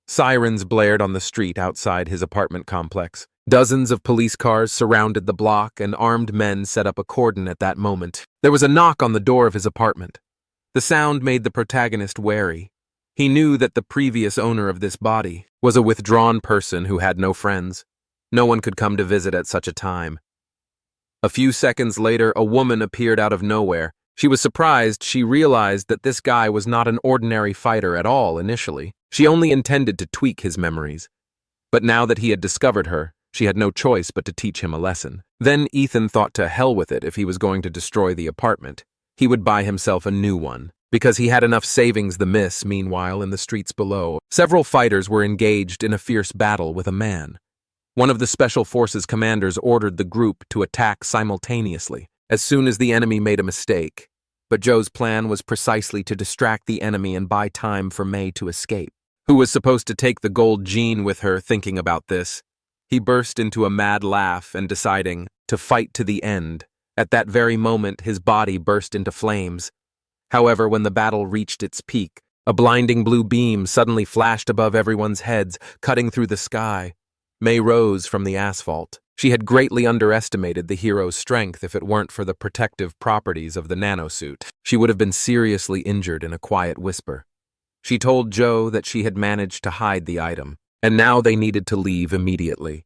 Sirens blared on the street outside his apartment complex. Dozens of police cars surrounded the block, and armed men set up a cordon at that moment. There was a knock on the door of his apartment. The sound made the protagonist wary. He knew that the previous owner of this body was a withdrawn person who had no friends. No one could come to visit at such a time. A few seconds later, a woman appeared out of nowhere. She was surprised. She realized that this guy was not an ordinary fighter at all initially. She only intended to tweak his memories. But now that he had discovered her, she had no choice but to teach him a lesson. Then Ethan thought to hell with it if he was going to destroy the apartment. He would buy himself a new one, because he had enough savings. Meanwhile, in the streets below, several fighters were engaged in a fierce battle with a man. One of the Special Forces commanders ordered the group to attack simultaneously as soon as the enemy made a mistake. But Joe's plan was precisely to distract the enemy and buy time for May to escape, who was supposed to take the gold gene with her. Thinking about this, he burst into a mad laugh and deciding to fight to the end. At that very moment, his body burst into flames. However, when the battle reached its peak, a blinding blue beam suddenly flashed above everyone's heads, cutting through the sky. May rose from the asphalt. She had greatly underestimated the hero's strength. If it weren't for the protective properties of the nanosuit, she would have been seriously injured. In a quiet whisper, she told Joe that she had managed to hide the item, and now they needed to leave immediately.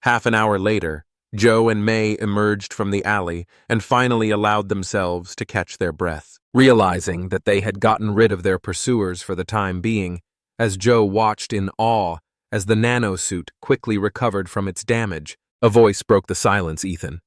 Half an hour later, Joe and May emerged from the alley and finally allowed themselves to catch their breath, realizing that they had gotten rid of their pursuers for the time being. As Joe watched in awe as the nanosuit quickly recovered from its damage, a voice broke the silence. Ethan,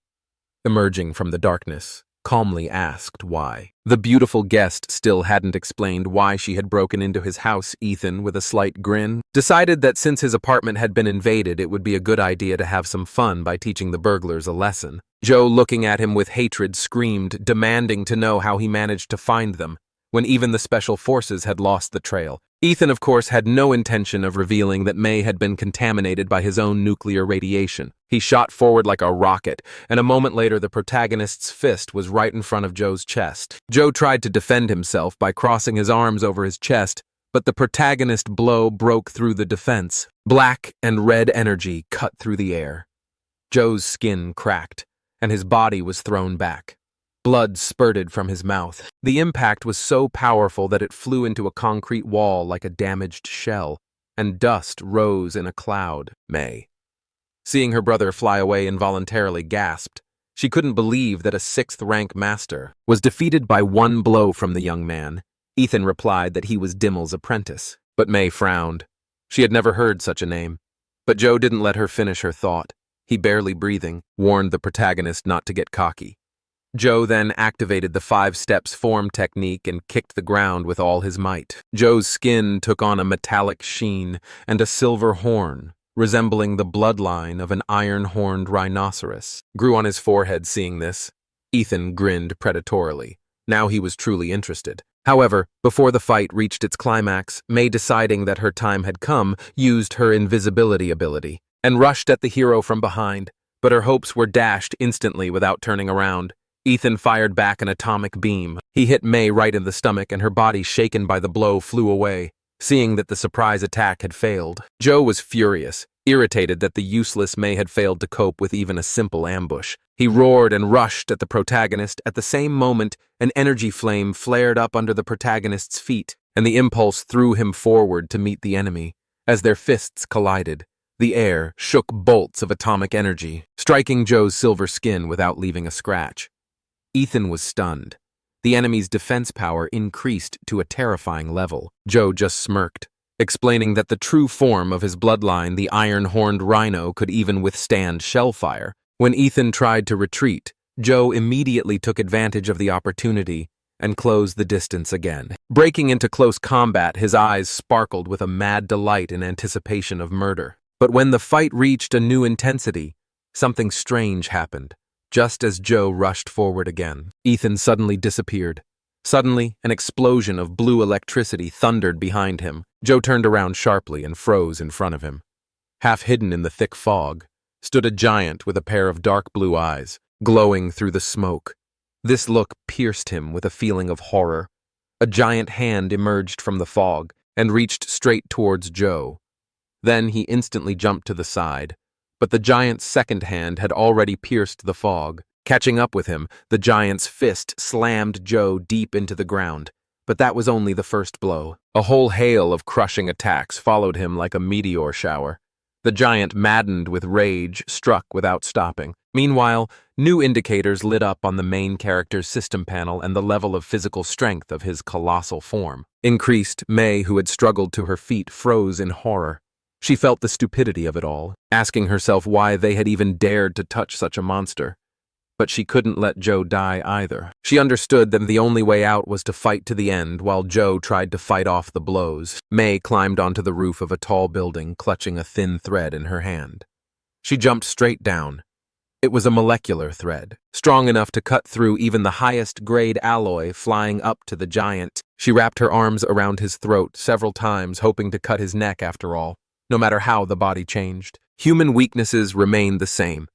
emerging from the darkness, calmly asked why. The beautiful guest still hadn't explained why she had broken into his house. Ethan, with a slight grin, decided that since his apartment had been invaded, it would be a good idea to have some fun by teaching the burglars a lesson. Joe, looking at him with hatred, screamed, demanding to know how he managed to find them, when even the special forces had lost the trail. Ethan, of course, had no intention of revealing that May had been contaminated by his own nuclear radiation. He shot forward like a rocket, and a moment later the protagonist's fist was right in front of Joe's chest. Joe tried to defend himself by crossing his arms over his chest, but the protagonist's blow broke through the defense. Black and red energy cut through the air. Joe's skin cracked, and his body was thrown back. Blood spurted from his mouth. The impact was so powerful that it flew into a concrete wall like a damaged shell, and dust rose in a cloud. May, seeing her brother fly away, involuntarily gasped. She couldn't believe that a 6th-rank master was defeated by one blow from the young man. Ethan replied that he was Dimmel's apprentice, but May frowned. She had never heard such a name. But Joe didn't let her finish her thought. He, barely breathing, warned the protagonist not to get cocky. Joe then activated the 5 steps form technique and kicked the ground with all his might. Joe's skin took on a metallic sheen and a silver horn, resembling the bloodline of an iron-horned rhinoceros, grew on his forehead. Seeing this, Ethan grinned predatorily. Now he was truly interested. However, before the fight reached its climax, May, deciding that her time had come, used her invisibility ability and rushed at the hero from behind, but her hopes were dashed instantly without turning around. Ethan fired back an atomic beam. He hit May right in the stomach, and her body, shaken by the blow, flew away. Seeing that the surprise attack had failed, Joe was furious, irritated that the useless May had failed to cope with even a simple ambush. He roared and rushed at the protagonist. At the same moment, an energy flame flared up under the protagonist's feet, and the impulse threw him forward to meet the enemy. As their fists collided, the air shook bolts of atomic energy, striking Joe's silver skin without leaving a scratch. Ethan was stunned. The enemy's defense power increased to a terrifying level. Joe just smirked, explaining that the true form of his bloodline, the iron-horned rhino, could even withstand shellfire. When Ethan tried to retreat, Joe immediately took advantage of the opportunity and closed the distance again. Breaking into close combat, his eyes sparkled with a mad delight in anticipation of murder. But when the fight reached a new intensity, something strange happened. Just as Joe rushed forward again, Ethan suddenly disappeared. Suddenly, an explosion of blue electricity thundered behind him. Joe turned around sharply and froze in front of him. Half hidden in the thick fog stood a giant with a pair of dark blue eyes, glowing through the smoke. This look pierced him with a feeling of horror. A giant hand emerged from the fog and reached straight towards Joe. Then he instantly jumped to the side. But the giant's second hand had already pierced the fog. Catching up with him, the giant's fist slammed Joe deep into the ground. But that was only the first blow. A whole hail of crushing attacks followed him like a meteor shower. The giant, maddened with rage, struck without stopping. Meanwhile, new indicators lit up on the main character's system panel, and the level of physical strength of his colossal form increased. May, who had struggled to her feet, froze in horror. She felt the stupidity of it all, asking herself why they had even dared to touch such a monster. But she couldn't let Joe die either. She understood that the only way out was to fight to the end, while Joe tried to fight off the blows. May climbed onto the roof of a tall building, clutching a thin thread in her hand. She jumped straight down. It was a molecular thread, strong enough to cut through even the highest-grade alloy. Flying up to the giant, she wrapped her arms around his throat several times, hoping to cut his neck. After all, no matter how the body changed, human weaknesses remained the same.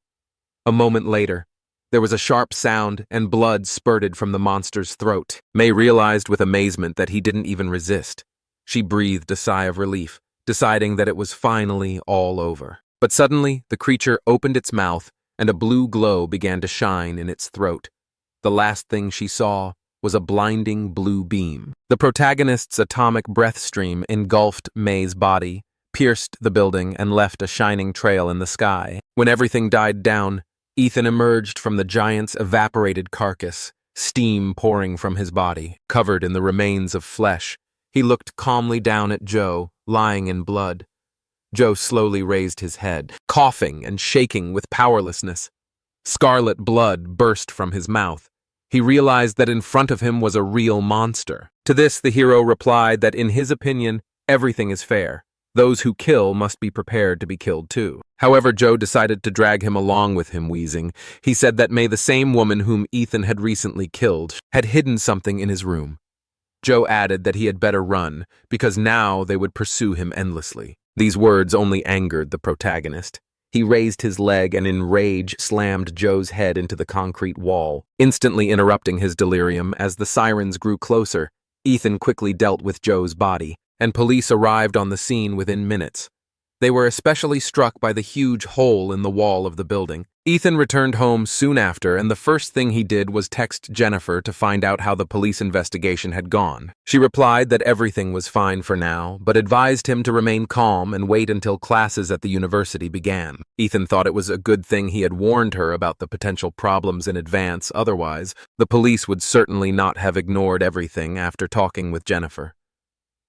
A moment later, there was a sharp sound and blood spurted from the monster's throat. May realized with amazement that he didn't even resist. She breathed a sigh of relief, deciding that it was finally all over. But suddenly, the creature opened its mouth and a blue glow began to shine in its throat. The last thing she saw was a blinding blue beam. The protagonist's atomic breath stream engulfed May's body, pierced the building, and left a shining trail in the sky. When everything died down, Ethan emerged from the giant's evaporated carcass, steam pouring from his body, covered in the remains of flesh. He looked calmly down at Joe, lying in blood. Joe slowly raised his head, coughing and shaking with powerlessness. Scarlet blood burst from his mouth. He realized that in front of him was a real monster. To this, the hero replied that in his opinion, everything is fair. Those who kill must be prepared to be killed too. However, Joe decided to drag him along with him, wheezing. He said that May, the same woman whom Ethan had recently killed, had hidden something in his room. Joe added that he had better run, because now they would pursue him endlessly. These words only angered the protagonist. He raised his leg and in rage slammed Joe's head into the concrete wall, instantly interrupting his delirium. As the sirens grew closer, Ethan quickly dealt with Joe's body, and police arrived on the scene within minutes. They were especially struck by the huge hole in the wall of the building. Ethan returned home soon after, and the first thing he did was text Jennifer to find out how the police investigation had gone. She replied that everything was fine for now, but advised him to remain calm and wait until classes at the university began. Ethan thought it was a good thing he had warned her about the potential problems in advance, otherwise, the police would certainly not have ignored everything after talking with Jennifer.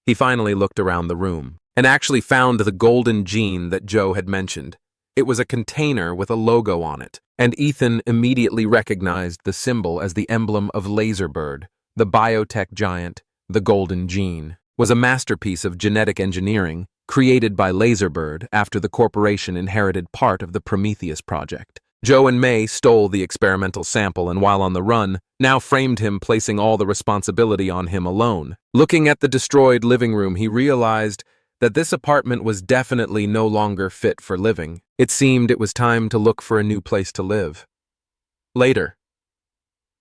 He finally looked around the room and actually found the golden gene that Joe had mentioned. It was a container with a logo on it, and Ethan immediately recognized the symbol as the emblem of Laserbird, the biotech giant. The golden gene was a masterpiece of genetic engineering created by Laserbird after the corporation inherited part of the Prometheus project. Joe and May stole the experimental sample and, while on the run, now framed him, placing all the responsibility on him alone. Looking at the destroyed living room, he realized that this apartment was definitely no longer fit for living. It seemed it was time to look for a new place to live. Later,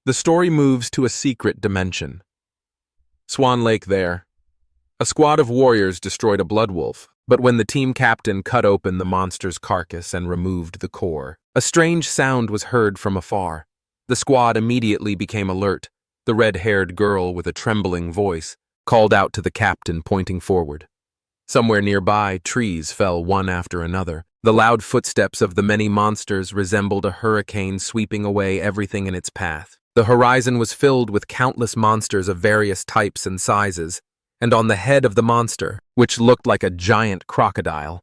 the story moves to a secret dimension. Swan Lake there. A squad of warriors destroyed a blood wolf, but when the team captain cut open the monster's carcass and removed the core, a strange sound was heard from afar. The squad immediately became alert. The red-haired girl with a trembling voice called out to the captain, pointing forward. Somewhere nearby, trees fell one after another. The loud footsteps of the many monsters resembled a hurricane sweeping away everything in its path. The horizon was filled with countless monsters of various types and sizes, and on the head of the monster, which looked like a giant crocodile,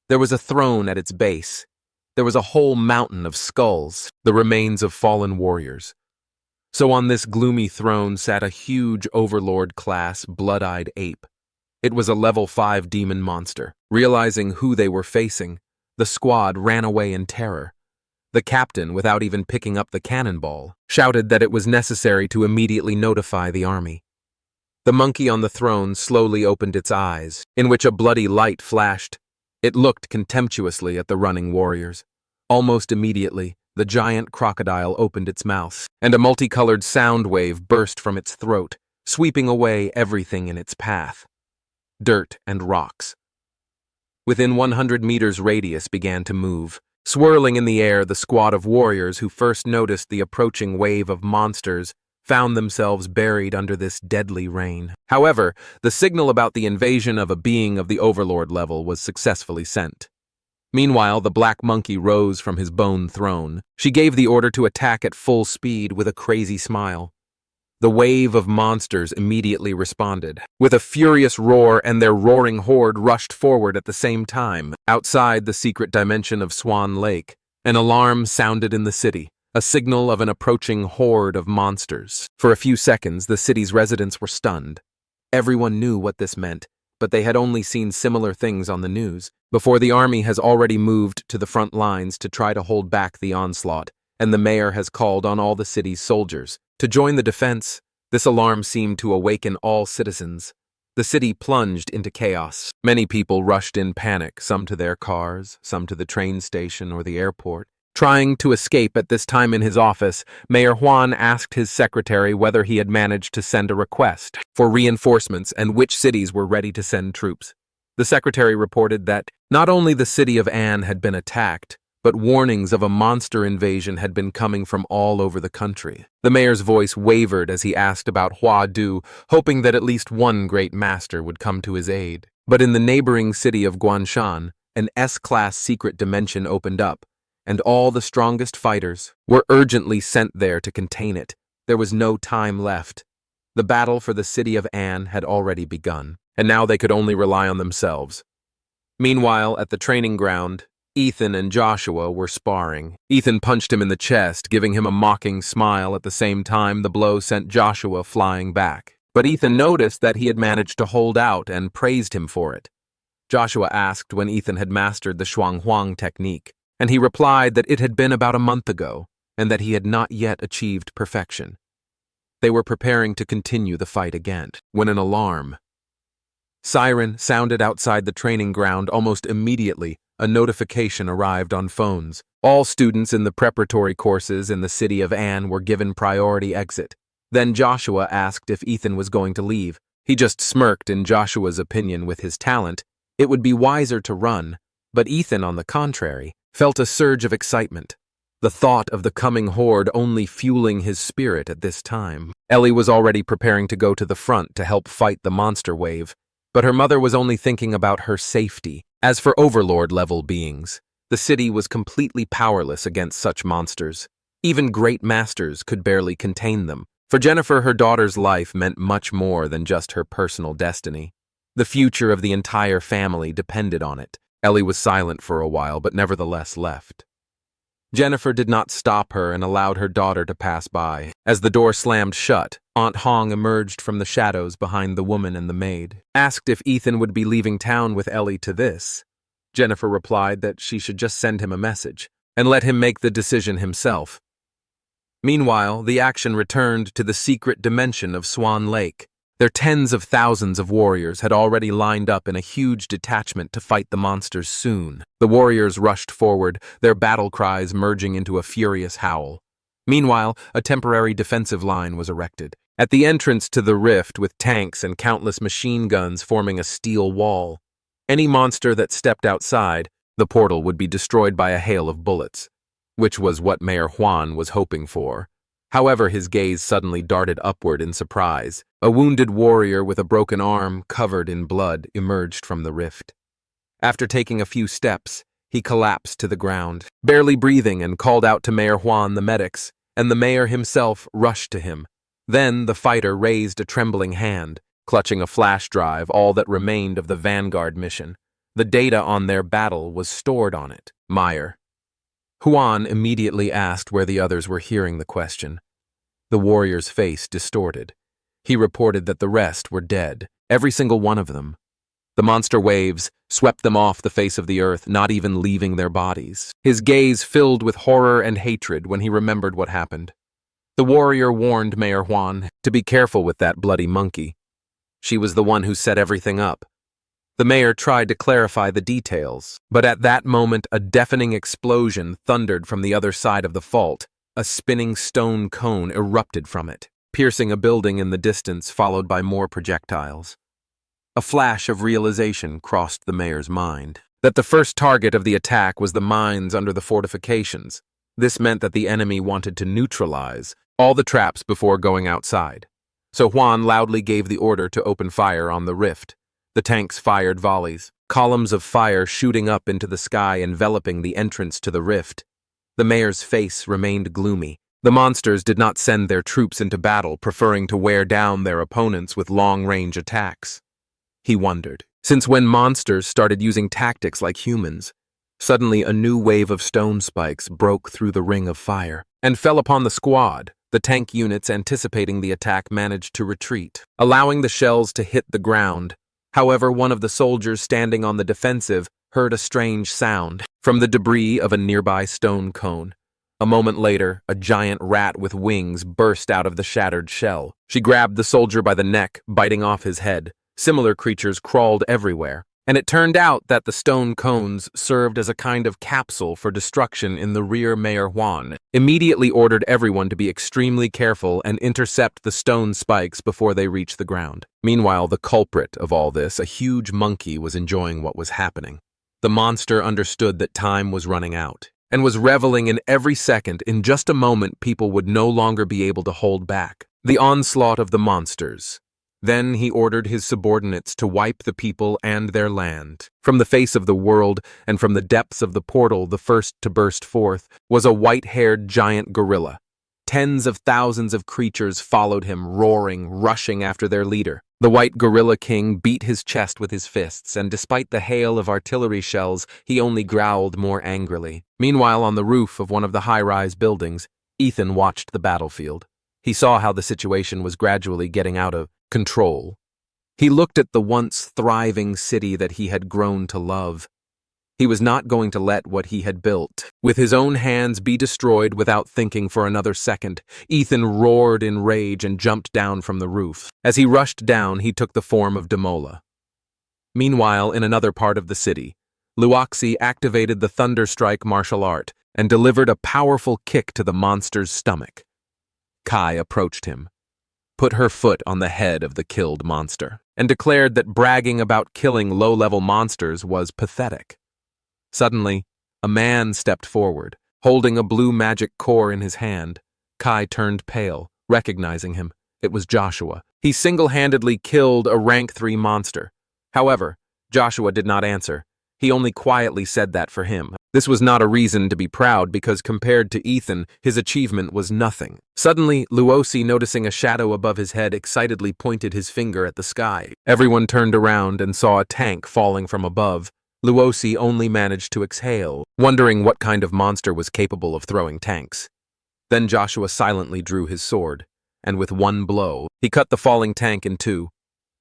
there was a throne at its base. There was a whole mountain of skulls, the remains of fallen warriors. So on this gloomy throne sat a huge overlord-class, blood-eyed ape. It was a level 5 demon monster. Realizing who they were facing, the squad ran away in terror. The captain, without even picking up the cannonball, shouted that it was necessary to immediately notify the army. The monkey on the throne slowly opened its eyes, in which a bloody light flashed. It looked contemptuously at the running warriors. Almost immediately, the giant crocodile opened its mouth, and a multicolored sound wave burst from its throat, sweeping away everything in its path. Dirt and rocks. Within 100 meters radius began to move. Swirling in the air, the squad of warriors who first noticed the approaching wave of monsters found themselves buried under this deadly rain. However, the signal about the invasion of a being of the overlord level was successfully sent. Meanwhile, the black monkey rose from his bone throne. She gave the order to attack at full speed with a crazy smile. The wave of monsters immediately responded. With a furious roar, and their roaring horde rushed forward at the same time. Outside the secret dimension of Swan Lake, an alarm sounded in the city, a signal of an approaching horde of monsters. For a few seconds, the city's residents were stunned. Everyone knew what this meant, but they had only seen similar things on the news. Before the army has already moved to the front lines to try to hold back the onslaught, and the mayor has called on all the city's soldiers to join the defense. This alarm seemed to awaken all citizens. The city plunged into chaos. Many people rushed in panic, some to their cars, some to the train station or the airport. Trying to escape at this time in his office, Mayor Juan asked his secretary whether he had managed to send a request for reinforcements and which cities were ready to send troops. The secretary reported that Not only the city of An had been attacked, but warnings of a monster invasion had been coming from all over the country. The mayor's voice wavered as he asked about Hua Du, hoping that at least one great master would come to his aid. But in the neighboring city of Guanshan, an S-class secret dimension opened up, and all the strongest fighters were urgently sent there to contain it. There was no time left. The battle for the city of An had already begun, and now they could only rely on themselves. Meanwhile, at the training ground, Ethan and Joshua were sparring. Ethan punched him in the chest, giving him a mocking smile. At the same time, the blow sent Joshua flying back. But Ethan noticed that he had managed to hold out and praised him for it. Joshua asked when Ethan had mastered the Shuanghuang technique, and he replied that it had been about a month ago, and that he had not yet achieved perfection. They were preparing to continue the fight again, when an alarm siren sounded outside the training ground. Almost immediately, a notification arrived on phones. All students in the preparatory courses in the city of An were given priority exit. Then Joshua asked if Ethan was going to leave. He just smirked. In Joshua's opinion, with his talent, it would be wiser to run, but Ethan, on the contrary, felt a surge of excitement. The thought of the coming horde only fueling his spirit at this time. Ellie was already preparing to go to the front to help fight the monster wave, but her mother was only thinking about her safety. As for Overlord-level beings, the city was completely powerless against such monsters. Even great masters could barely contain them. For Jennifer, her daughter's life meant much more than just her personal destiny. The future of the entire family depended on it. Ellie was silent for a while, but nevertheless left. Jennifer did not stop her and allowed her daughter to pass by. As the door slammed shut, Aunt Hong emerged from the shadows behind the woman and the maid. Asked if Ethan would be leaving town with Ellie to this, Jennifer replied that she should just send him a message and let him make the decision himself. Meanwhile, the action returned to the secret dimension of Swan Lake. Their tens of thousands of warriors had already lined up in a huge detachment to fight the monsters soon. The warriors rushed forward, their battle cries merging into a furious howl. Meanwhile, a temporary defensive line was erected at the entrance to the rift, with tanks and countless machine guns forming a steel wall. Any monster that stepped outside the portal would be destroyed by a hail of bullets, which was what Mayor Huan was hoping for. However, his gaze suddenly darted upward in surprise. A wounded warrior with a broken arm covered in blood emerged from the rift. After taking a few steps, he collapsed to the ground, barely breathing, and called out to Mayor Huan the medics, and the mayor himself rushed to him. Then the fighter raised a trembling hand, clutching a flash drive, all that remained of the Vanguard mission. The data on their battle was stored on it. Meyer. Huan immediately asked where the others were hearing the question. The warrior's face distorted. He reported that the rest were dead, every single one of them. The monster waves swept them off the face of the earth, not even leaving their bodies. His gaze filled with horror and hatred when he remembered what happened. The warrior warned Mayor Huan to be careful with that bloody monkey. She was the one who set everything up. The mayor tried to clarify the details, but at that moment a deafening explosion thundered from the other side of the fault. A spinning stone cone erupted from it, piercing a building in the distance, followed by more projectiles. A flash of realization crossed the mayor's mind, that the first target of the attack was the mines under the fortifications. This meant that the enemy wanted to neutralize all the traps before going outside. So Huan loudly gave the order to open fire on the rift. The tanks fired volleys, columns of fire shooting up into the sky, enveloping the entrance to the rift. The mayor's face remained gloomy. The monsters did not send their troops into battle, preferring to wear down their opponents with long-range attacks. He wondered, since when monsters started using tactics like humans? Suddenly, a new wave of stone spikes broke through the ring of fire and fell upon the squad. The tank units, anticipating the attack, managed to retreat, allowing the shells to hit the ground. However, one of the soldiers standing on the defensive heard a strange sound from the debris of a nearby stone cone. A moment later, a giant rat with wings burst out of the shattered shell. She grabbed the soldier by the neck, biting off his head. Similar creatures crawled everywhere, and it turned out that the stone cones served as a kind of capsule for destruction in the rear. Mayor Huan immediately ordered everyone to be extremely careful and intercept the stone spikes before they reached the ground. Meanwhile, the culprit of all this, a huge monkey, was enjoying what was happening. The monster understood that time was running out, and was reveling in every second. In just a moment, people would no longer be able to hold back the onslaught of the monsters. Then he ordered his subordinates to wipe the people and their land from the face of the world, and from the depths of the portal, the first to burst forth was a white-haired giant gorilla. Tens of thousands of creatures followed him, roaring, rushing after their leader. The white gorilla king beat his chest with his fists, and despite the hail of artillery shells, he only growled more angrily. Meanwhile, on the roof of one of the high-rise buildings, Ethan watched the battlefield. He saw how the situation was gradually getting out of control. He looked at the once thriving city that he had grown to love. He was not going to let what he had built with his own hands be destroyed without thinking for another second. Ethan roared in rage and jumped down from the roof. As he rushed down, he took the form of Demola. Meanwhile, in another part of the city, Luoxi activated the Thunderstrike martial art and delivered a powerful kick to the monster's stomach. Kai approached him, put her foot on the head of the killed monster, and declared that bragging about killing low-level monsters was pathetic. Suddenly, a man stepped forward, holding a blue magic core in his hand. Kai turned pale, recognizing him. It was Joshua. He single-handedly killed a rank 3 monster. However, Joshua did not answer. He only quietly said that for him. This was not a reason to be proud, because compared to Ethan, his achievement was nothing. Suddenly, Luosi, noticing a shadow above his head, excitedly pointed his finger at the sky. Everyone turned around and saw a tank falling from above. Luosi only managed to exhale, wondering what kind of monster was capable of throwing tanks. Then Joshua silently drew his sword, and with one blow, he cut the falling tank in two.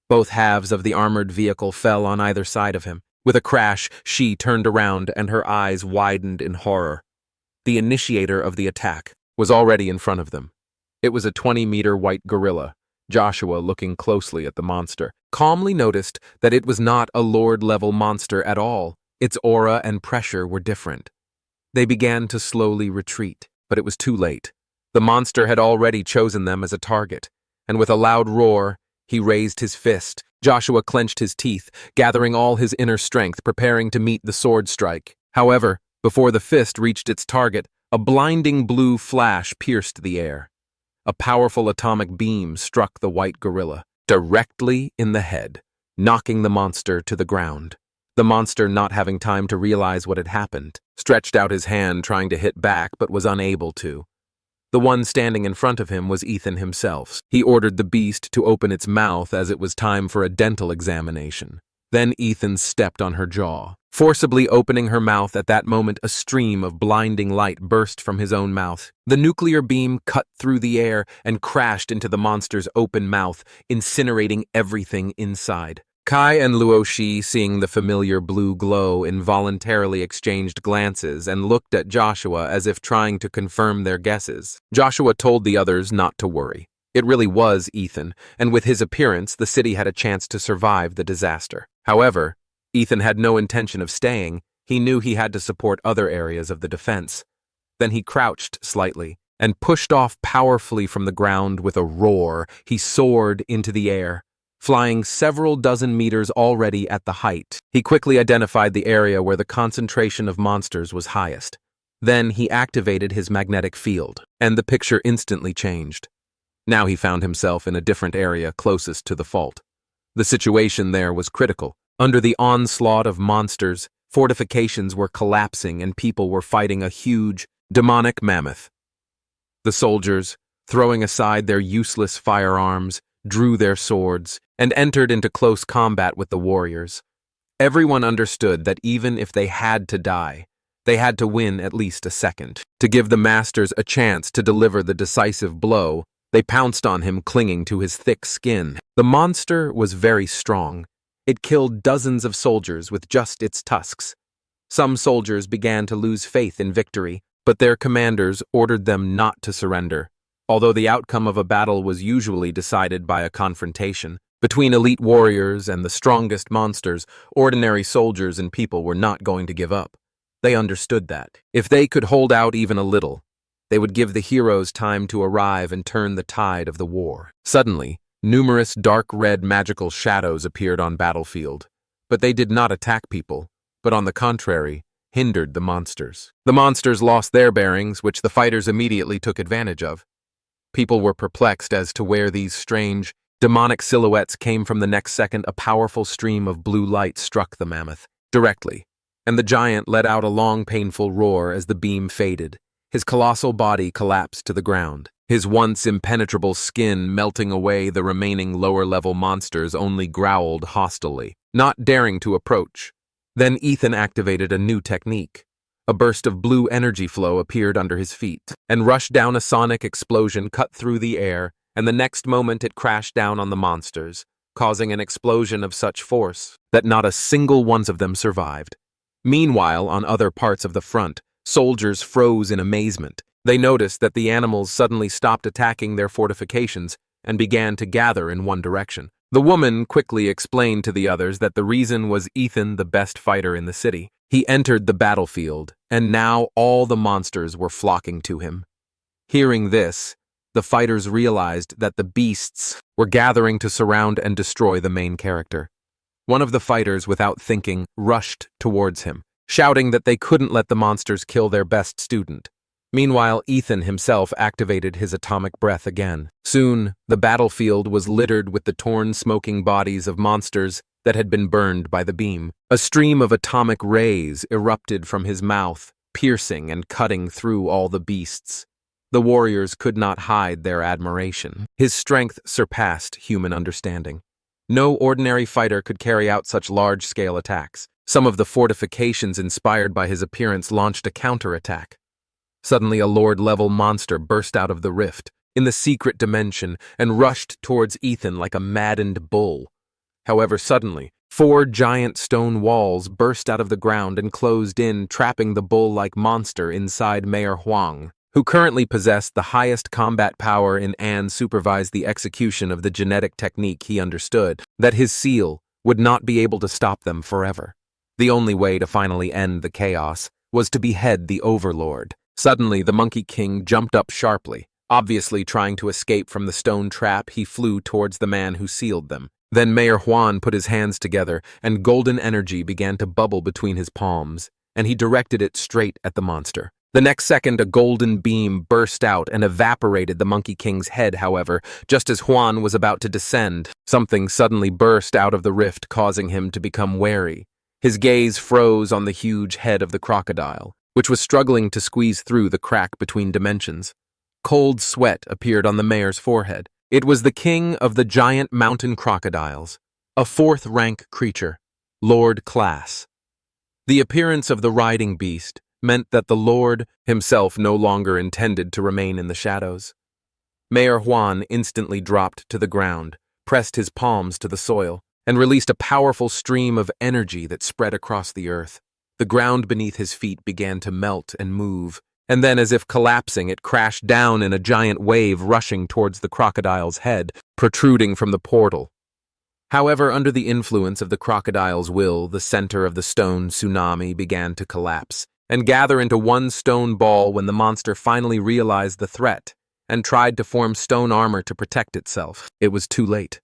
Both halves of the armored vehicle fell on either side of him. With a crash, she turned around and her eyes widened in horror. The initiator of the attack was already in front of them. It was a 20-meter white gorilla. Joshua, looking closely at the monster, calmly noticed that it was not a Lord-level monster at all. Its aura and pressure were different. They began to slowly retreat, but it was too late. The monster had already chosen them as a target, and with a loud roar, he raised his fist. Joshua clenched his teeth, gathering all his inner strength, preparing to meet the sword strike. However, before the fist reached its target, a blinding blue flash pierced the air. A powerful atomic beam struck the white gorilla directly in the head, knocking the monster to the ground. The monster, not having time to realize what had happened, stretched out his hand trying to hit back but was unable to. The one standing in front of him was Ethan himself. He ordered the beast to open its mouth as it was time for a dental examination. Then Ethan stepped on her jaw, forcibly opening her mouth. At that moment, a stream of blinding light burst from his own mouth. The nuclear beam cut through the air and crashed into the monster's open mouth, incinerating everything inside. Kai and Luoxi, seeing the familiar blue glow, involuntarily exchanged glances and looked at Joshua as if trying to confirm their guesses. Joshua told the others not to worry. It really was Ethan, and with his appearance, the city had a chance to survive the disaster. However, Ethan had no intention of staying. He knew he had to support other areas of the defense. Then he crouched slightly and pushed off powerfully from the ground. With a roar, he soared into the air, flying several dozen meters already at the height. He quickly identified the area where the concentration of monsters was highest. Then he activated his magnetic field, and the picture instantly changed. Now he found himself in a different area closest to the fault. The situation there was critical. Under the onslaught of monsters, fortifications were collapsing and people were fighting a huge, demonic mammoth. The soldiers, throwing aside their useless firearms, drew their swords, and entered into close combat with the warriors. Everyone understood that even if they had to die, they had to win at least a second. To give the masters a chance to deliver the decisive blow, they pounced on him, clinging to his thick skin. The monster was very strong. It killed dozens of soldiers with just its tusks. Some soldiers began to lose faith in victory, but their commanders ordered them not to surrender. Although the outcome of a battle was usually decided by a confrontation between elite warriors and the strongest monsters, ordinary soldiers and people were not going to give up. They understood that if they could hold out even a little, they would give the heroes time to arrive and turn the tide of the war. Suddenly, numerous dark red magical shadows appeared on battlefield, but they did not attack people. but on the contrary, hindered the monsters. The monsters lost their bearings, which the fighters immediately took advantage of. People were perplexed as to where these strange, demonic silhouettes came from. The next second, a powerful stream of blue light struck the mammoth directly, and the giant let out a long, painful roar as the beam faded. His colossal body collapsed to the ground, his once impenetrable skin melting away. The remaining lower-level monsters only growled hostilely, not daring to approach. Then Ethan activated a new technique. A burst of blue energy flow appeared under his feet and rushed down. A sonic explosion cut through the air, and the next moment it crashed down on the monsters, causing an explosion of such force that not a single one of them survived. Meanwhile, on other parts of the front, soldiers froze in amazement. They noticed that the animals suddenly stopped attacking their fortifications and began to gather in one direction. The woman quickly explained to the others that the reason was Ethan, the best fighter in the city. He entered the battlefield, and now all the monsters were flocking to him. Hearing this, the fighters realized that the beasts were gathering to surround and destroy the main character. One of the fighters, without thinking, rushed towards him, shouting that they couldn't let the monsters kill their best student. Meanwhile, Ethan himself activated his atomic breath again. Soon, the battlefield was littered with the torn, smoking bodies of monsters that had been burned by the beam. A stream of atomic rays erupted from his mouth, piercing and cutting through all the beasts. The warriors could not hide their admiration. His strength surpassed human understanding. No ordinary fighter could carry out such large-scale attacks. Some of the fortifications inspired by his appearance launched a counterattack. Suddenly, a Lord-level monster burst out of the rift in the secret dimension and rushed towards Ethan like a maddened bull. However, suddenly, 4 giant stone walls burst out of the ground and closed in, trapping the bull-like monster inside. Mayor Huang, who currently possessed the highest combat power in An, supervised the execution of the genetic technique. He understood that his seal would not be able to stop them forever. The only way to finally end the chaos was to behead the overlord. Suddenly, the Monkey King jumped up sharply. Obviously trying to escape from the stone trap, he flew towards the man who sealed them. Then Mayor Huan put his hands together, and golden energy began to bubble between his palms, and he directed it straight at the monster. The next second, a golden beam burst out and evaporated the Monkey King's head. However, just as Huan was about to descend, something suddenly burst out of the rift, causing him to become wary. His gaze froze on the huge head of the crocodile, which was struggling to squeeze through the crack between dimensions. Cold sweat appeared on the mayor's forehead. It was the king of the giant mountain crocodiles, a 4th-rank creature, Lord Class. The appearance of the riding beast meant that the Lord himself no longer intended to remain in the shadows. Mayor Huan instantly dropped to the ground, pressed his palms to the soil, and released a powerful stream of energy that spread across the earth. The ground beneath his feet began to melt and move, and then, as if collapsing, it crashed down in a giant wave rushing towards the crocodile's head, protruding from the portal. However, under the influence of the crocodile's will, the center of the stone tsunami began to collapse and gather into one stone ball. When the monster finally realized the threat and tried to form stone armor to protect itself, it was too late.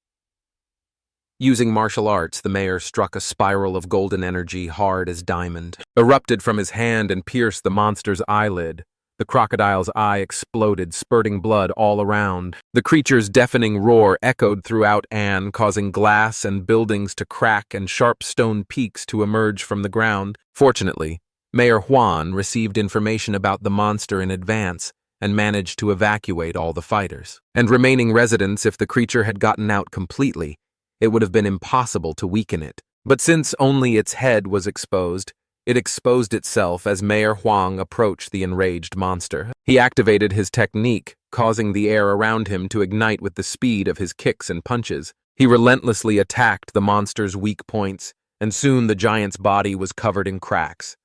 Using martial arts, the mayor struck a spiral of golden energy hard as diamond, erupted from his hand and pierced the monster's eyelid. The crocodile's eye exploded, spurting blood all around. The creature's deafening roar echoed throughout An, causing glass and buildings to crack and sharp stone peaks to emerge from the ground. Fortunately, Mayor Huan received information about the monster in advance and managed to evacuate all the fighters and remaining residents. If the creature had gotten out completely, it would have been impossible to weaken it. But since only its head was exposed, it exposed itself as Mayor Huang approached the enraged monster. He activated his technique, causing the air around him to ignite with the speed of his kicks and punches. He relentlessly attacked the monster's weak points, and soon the giant's body was covered in cracks.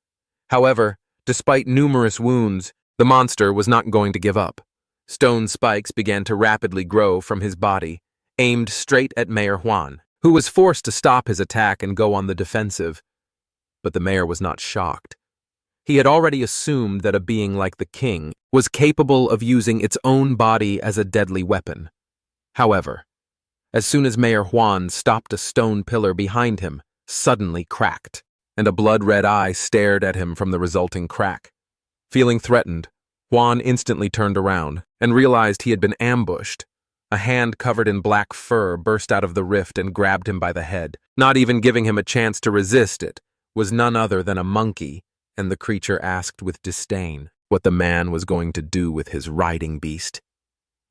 However, despite numerous wounds, the monster was not going to give up. Stone spikes began to rapidly grow from his body, aimed straight at Mayor Huan, who was forced to stop his attack and go on the defensive. But the mayor was not shocked. He had already assumed that a being like the king was capable of using its own body as a deadly weapon. However, as soon as Mayor Huan stopped, a stone pillar behind him suddenly cracked. and a blood-red eye stared at him from the resulting crack. Feeling threatened, Juan instantly turned around and realized he had been ambushed. A hand covered in black fur burst out of the rift and grabbed him by the head. Not even giving him a chance to resist it was none other than a monkey, and the creature asked with disdain what the man was going to do with his riding beast.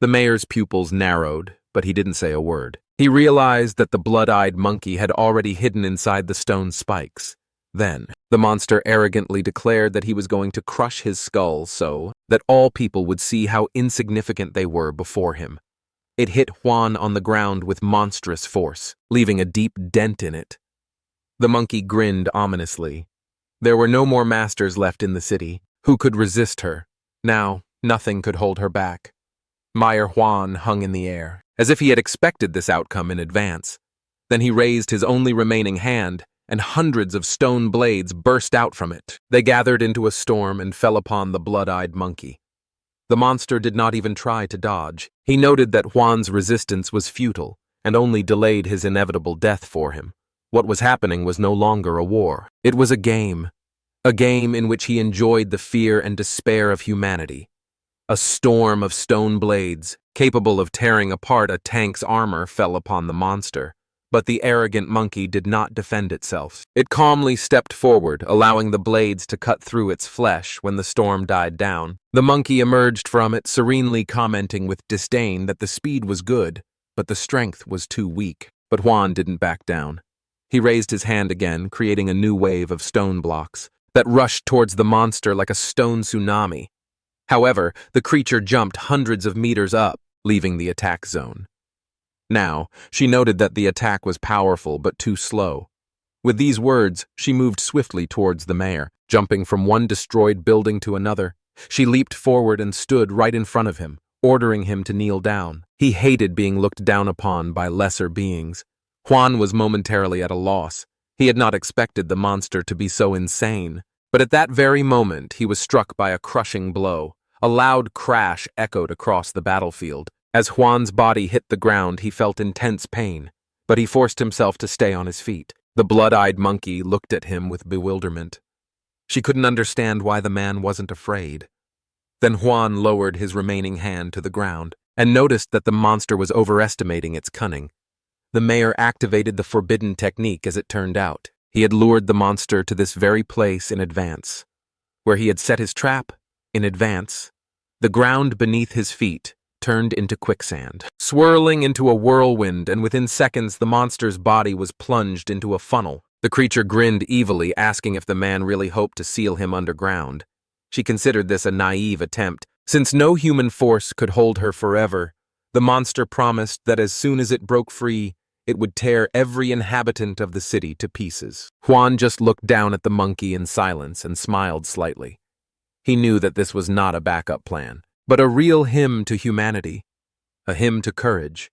The mayor's pupils narrowed, but he didn't say a word. He realized that the blood-eyed monkey had already hidden inside the stone spikes. Then, the monster arrogantly declared that he was going to crush his skull so that all people would see how insignificant they were before him. It hit Juan on the ground with monstrous force, leaving a deep dent in it. The monkey grinned ominously. There were no more masters left in the city. Who could resist her? Now, nothing could hold her back. Mayor Juan hung in the air, as if he had expected this outcome in advance. Then he raised his only remaining hand, and hundreds of stone blades burst out from it. They gathered into a storm and fell upon the blood-eyed monkey. The monster did not even try to dodge. He noted that Juan's resistance was futile and only delayed his inevitable death for him. What was happening was no longer a war. It was a game in which he enjoyed the fear and despair of humanity. A storm of stone blades, capable of tearing apart a tank's armor, fell upon the monster. But the arrogant monkey did not defend itself. It calmly stepped forward, allowing the blades to cut through its flesh when the storm died down. The monkey emerged from it, serenely commenting with disdain that the speed was good, but the strength was too weak. But Juan didn't back down. He raised his hand again, creating a new wave of stone blocks that rushed towards the monster like a stone tsunami. However, the creature jumped hundreds of meters up, leaving the attack zone. Now, she noted that the attack was powerful but too slow. With these words, she moved swiftly towards the mayor, jumping from one destroyed building to another. She leaped forward and stood right in front of him, ordering him to kneel down. He hated being looked down upon by lesser beings. Juan was momentarily at a loss. He had not expected the monster to be so insane. But at that very moment, he was struck by a crushing blow. A loud crash echoed across the battlefield. As Juan's body hit the ground, he felt intense pain, but he forced himself to stay on his feet. The blood-eyed monkey looked at him with bewilderment. She couldn't understand why the man wasn't afraid. Then Juan lowered his remaining hand to the ground and noticed that the monster was overestimating its cunning. The mayor activated the forbidden technique as it turned out. He had lured the monster to this very place in advance. Where he had set his trap, in advance, the ground beneath his feet turned into quicksand, swirling into a whirlwind, and within seconds the monster's body was plunged into a funnel. The creature grinned evilly, asking if the man really hoped to seal him underground. She considered this a naive attempt. Since no human force could hold her forever, the monster promised that as soon as it broke free, it would tear every inhabitant of the city to pieces. Juan just looked down at the monkey in silence and smiled slightly. He knew that this was not a backup plan, but a real hymn to humanity, a hymn to courage.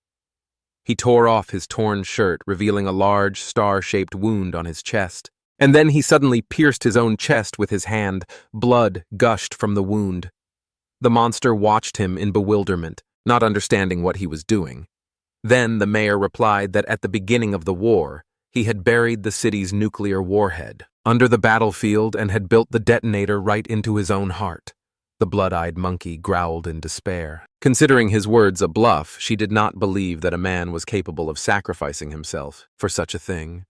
He tore off his torn shirt, revealing a large, star-shaped wound on his chest. And then he suddenly pierced his own chest with his hand. Blood gushed from the wound. The monster watched him in bewilderment, not understanding what he was doing. Then the mayor replied that at the beginning of the war, he had buried the city's nuclear warhead under the battlefield and had built the detonator right into his own heart. The blood-eyed monkey growled in despair. Considering his words a bluff, she did not believe that a man was capable of sacrificing himself for such a thing.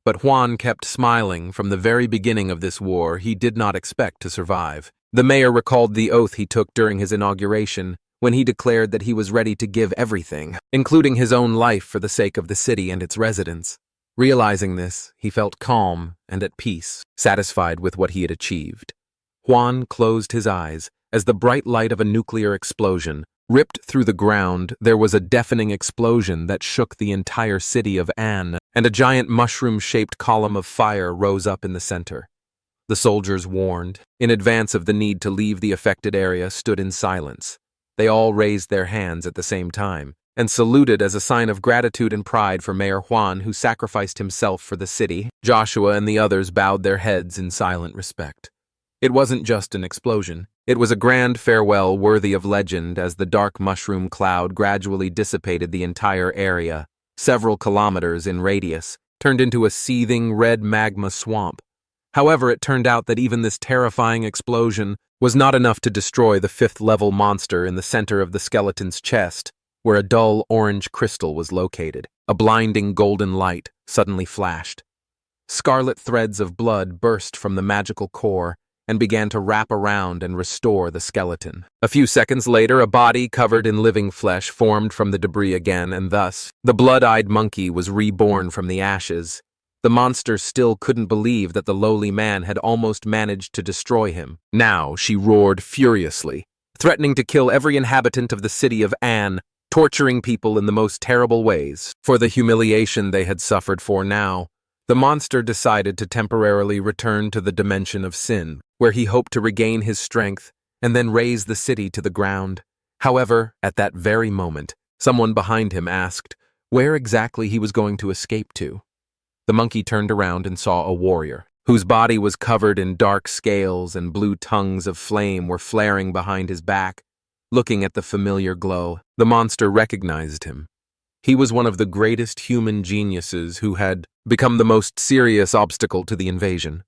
But Juan kept smiling. From the very beginning of this war, he did not expect to survive. The mayor recalled the oath he took during his inauguration, when he declared that he was ready to give everything, including his own life for the sake of the city and its residents. Realizing this, he felt calm and at peace, satisfied with what he had achieved. Juan closed his eyes as the bright light of a nuclear explosion ripped through the ground. There was a deafening explosion that shook the entire city of Anne, and a giant mushroom-shaped column of fire rose up in the center. The soldiers, warned in advance of the need to leave the affected area, stood in silence. They all raised their hands at the same time and saluted as a sign of gratitude and pride for Mayor Juan, who sacrificed himself for the city. Joshua and the others bowed their heads in silent respect. It wasn't just an explosion. It was a grand farewell worthy of legend as the dark mushroom cloud gradually dissipated the entire area, several kilometers in radius, turned into a seething red magma swamp. However, it turned out that even this terrifying explosion was not enough to destroy the fifth-level monster in the center of the skeleton's chest, where a dull orange crystal was located. A blinding golden light suddenly flashed. Scarlet threads of blood burst from the magical core and began to wrap around and restore the skeleton. A few seconds later, a body covered in living flesh formed from the debris again, and thus, the blood-eyed monkey was reborn from the ashes. The monster still couldn't believe that the lowly man had almost managed to destroy him. Now she roared furiously, threatening to kill every inhabitant of the city of An, torturing people in the most terrible ways. For the humiliation they had suffered for now, the monster decided to temporarily return to the dimension of sin, where he hoped to regain his strength and then raze the city to the ground. However, at that very moment, someone behind him asked where exactly he was going to escape to. The monkey turned around and saw a warrior, whose body was covered in dark scales and blue tongues of flame were flaring behind his back. Looking at the familiar glow, the monster recognized him. He was one of the greatest human geniuses who had become the most serious obstacle to the invasion.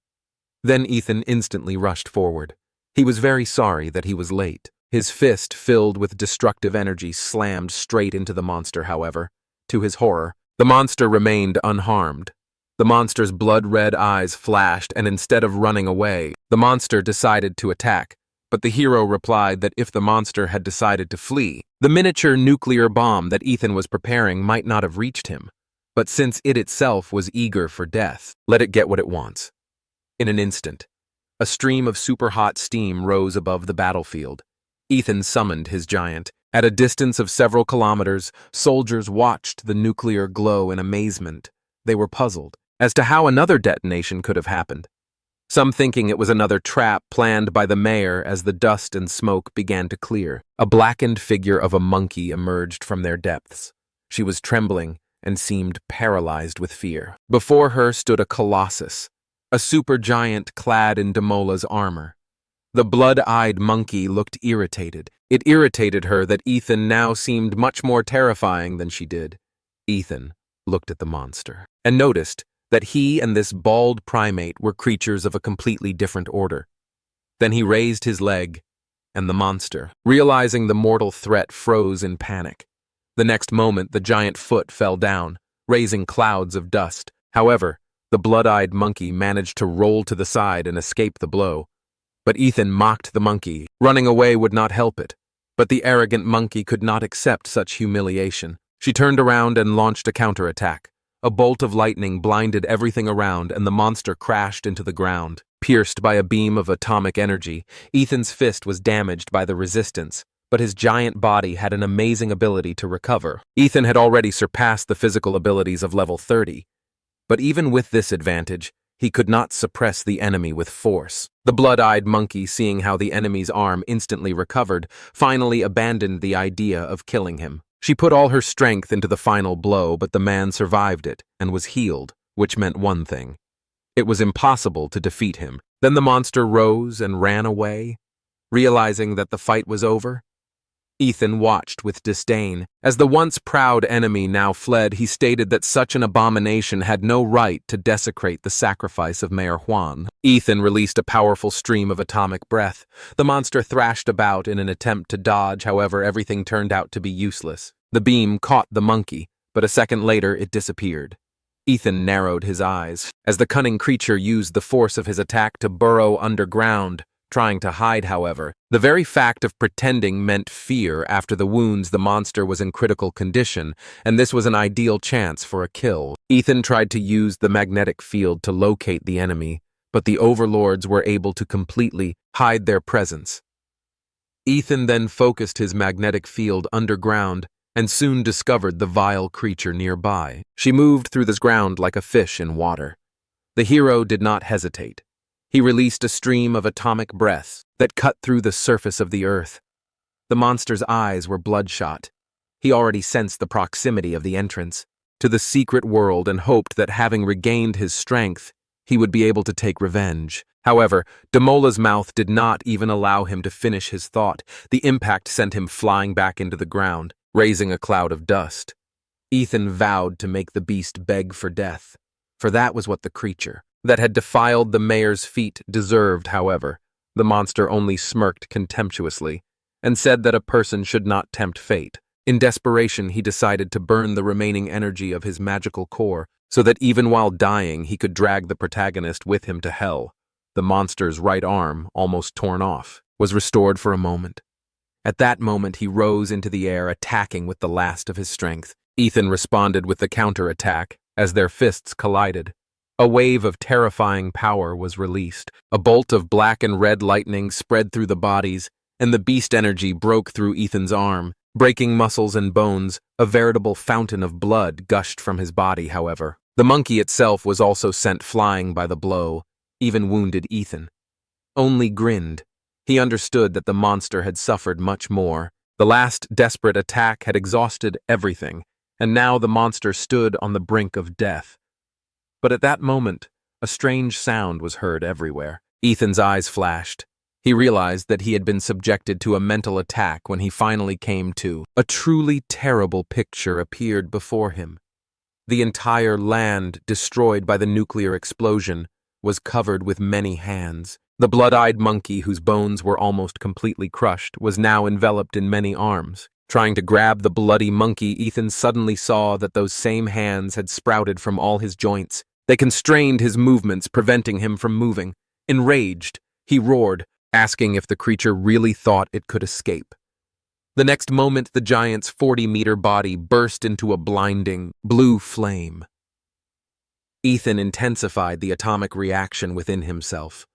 Then Ethan instantly rushed forward. He was very sorry that he was late. His fist, filled with destructive energy, slammed straight into the monster, however. To his horror, the monster remained unharmed. The monster's blood-red eyes flashed, and instead of running away, the monster decided to attack. But the hero replied that if the monster had decided to flee, the miniature nuclear bomb that Ethan was preparing might not have reached him. But since it itself was eager for death, let it get what it wants. In an instant, a stream of super-hot steam rose above the battlefield. Ethan summoned his giant. At a distance of several kilometers, soldiers watched the nuclear glow in amazement. They were puzzled as to how another detonation could have happened. Some thinking it was another trap planned by the mayor as the dust and smoke began to clear. A blackened figure of a monkey emerged from their depths. She was trembling and seemed paralyzed with fear. Before her stood a colossus, a supergiant clad in Demola's armor. The blood-eyed monkey looked irritated. It irritated her that Ethan now seemed much more terrifying than she did. Ethan looked at the monster and noticed that he and this bald primate were creatures of a completely different order. Then he raised his leg, and the monster, realizing the mortal threat, froze in panic. The next moment, the giant foot fell down, raising clouds of dust. However, the blood-eyed monkey managed to roll to the side and escape the blow. But Ethan mocked the monkey. Running away would not help it. But the arrogant monkey could not accept such humiliation. She turned around and launched a counterattack. A bolt of lightning blinded everything around, and the monster crashed into the ground. Pierced by a beam of atomic energy, Ethan's fist was damaged by the resistance, but his giant body had an amazing ability to recover. Ethan had already surpassed the physical abilities of level 30. But even with this advantage, he could not suppress the enemy with force. The blood-eyed monkey, seeing how the enemy's arm instantly recovered, finally abandoned the idea of killing him. She put all her strength into the final blow, but the man survived it and was healed, which meant one thing. It was impossible to defeat him. Then the monster rose and ran away. Realizing that the fight was over, Ethan watched with disdain. As the once proud enemy now fled, he stated that such an abomination had no right to desecrate the sacrifice of Mayor Juan. Ethan released a powerful stream of atomic breath. The monster thrashed about in an attempt to dodge, however, everything turned out to be useless. The beam caught the monkey, but a second later it disappeared. Ethan narrowed his eyes, as the cunning creature used the force of his attack to burrow underground. Trying to hide, however, the very fact of pretending meant fear. After the wounds, the monster was in critical condition, and this was an ideal chance for a kill. Ethan tried to use the magnetic field to locate the enemy, but the overlords were able to completely hide their presence. Ethan then focused his magnetic field underground and soon discovered the vile creature nearby. She moved through the ground like a fish in water. The hero did not hesitate. He released a stream of atomic breath that cut through the surface of the earth. The monster's eyes were bloodshot. He already sensed the proximity of the entrance to the secret world and hoped that having regained his strength, he would be able to take revenge. However, Demola's mouth did not even allow him to finish his thought. The impact sent him flying back into the ground, raising a cloud of dust. Ethan vowed to make the beast beg for death. for that was what the creature that had defiled the mayor's feet deserved. However, the monster only smirked contemptuously and said that a person should not tempt fate. In desperation, he decided to burn the remaining energy of his magical core so that even while dying, he could drag the protagonist with him to hell. The monster's right arm, almost torn off, was restored for a moment. At that moment, he rose into the air, attacking with the last of his strength. Ethan responded with the counterattack as their fists collided. A wave of terrifying power was released. A bolt of black and red lightning spread through the bodies, and the beast energy broke through Ethan's arm, breaking muscles and bones. A veritable fountain of blood gushed from his body, however. The monkey itself was also sent flying by the blow, even wounded Ethan. Only grinned. He understood that the monster had suffered much more. The last desperate attack had exhausted everything, and now the monster stood on the brink of death. But at that moment, a strange sound was heard everywhere. Ethan's eyes flashed. He realized that he had been subjected to a mental attack when he finally came to. A truly terrible picture appeared before him. The entire land, destroyed by the nuclear explosion, was covered with many hands. The blood-eyed monkey, whose bones were almost completely crushed, was now enveloped in many arms. Trying to grab the bloody monkey, Ethan suddenly saw that those same hands had sprouted from all his joints. They constrained his movements, preventing him from moving. Enraged, he roared, asking if the creature really thought it could escape. The next moment, the giant's 40-meter body burst into a blinding blue flame. Ethan intensified the atomic reaction within himself.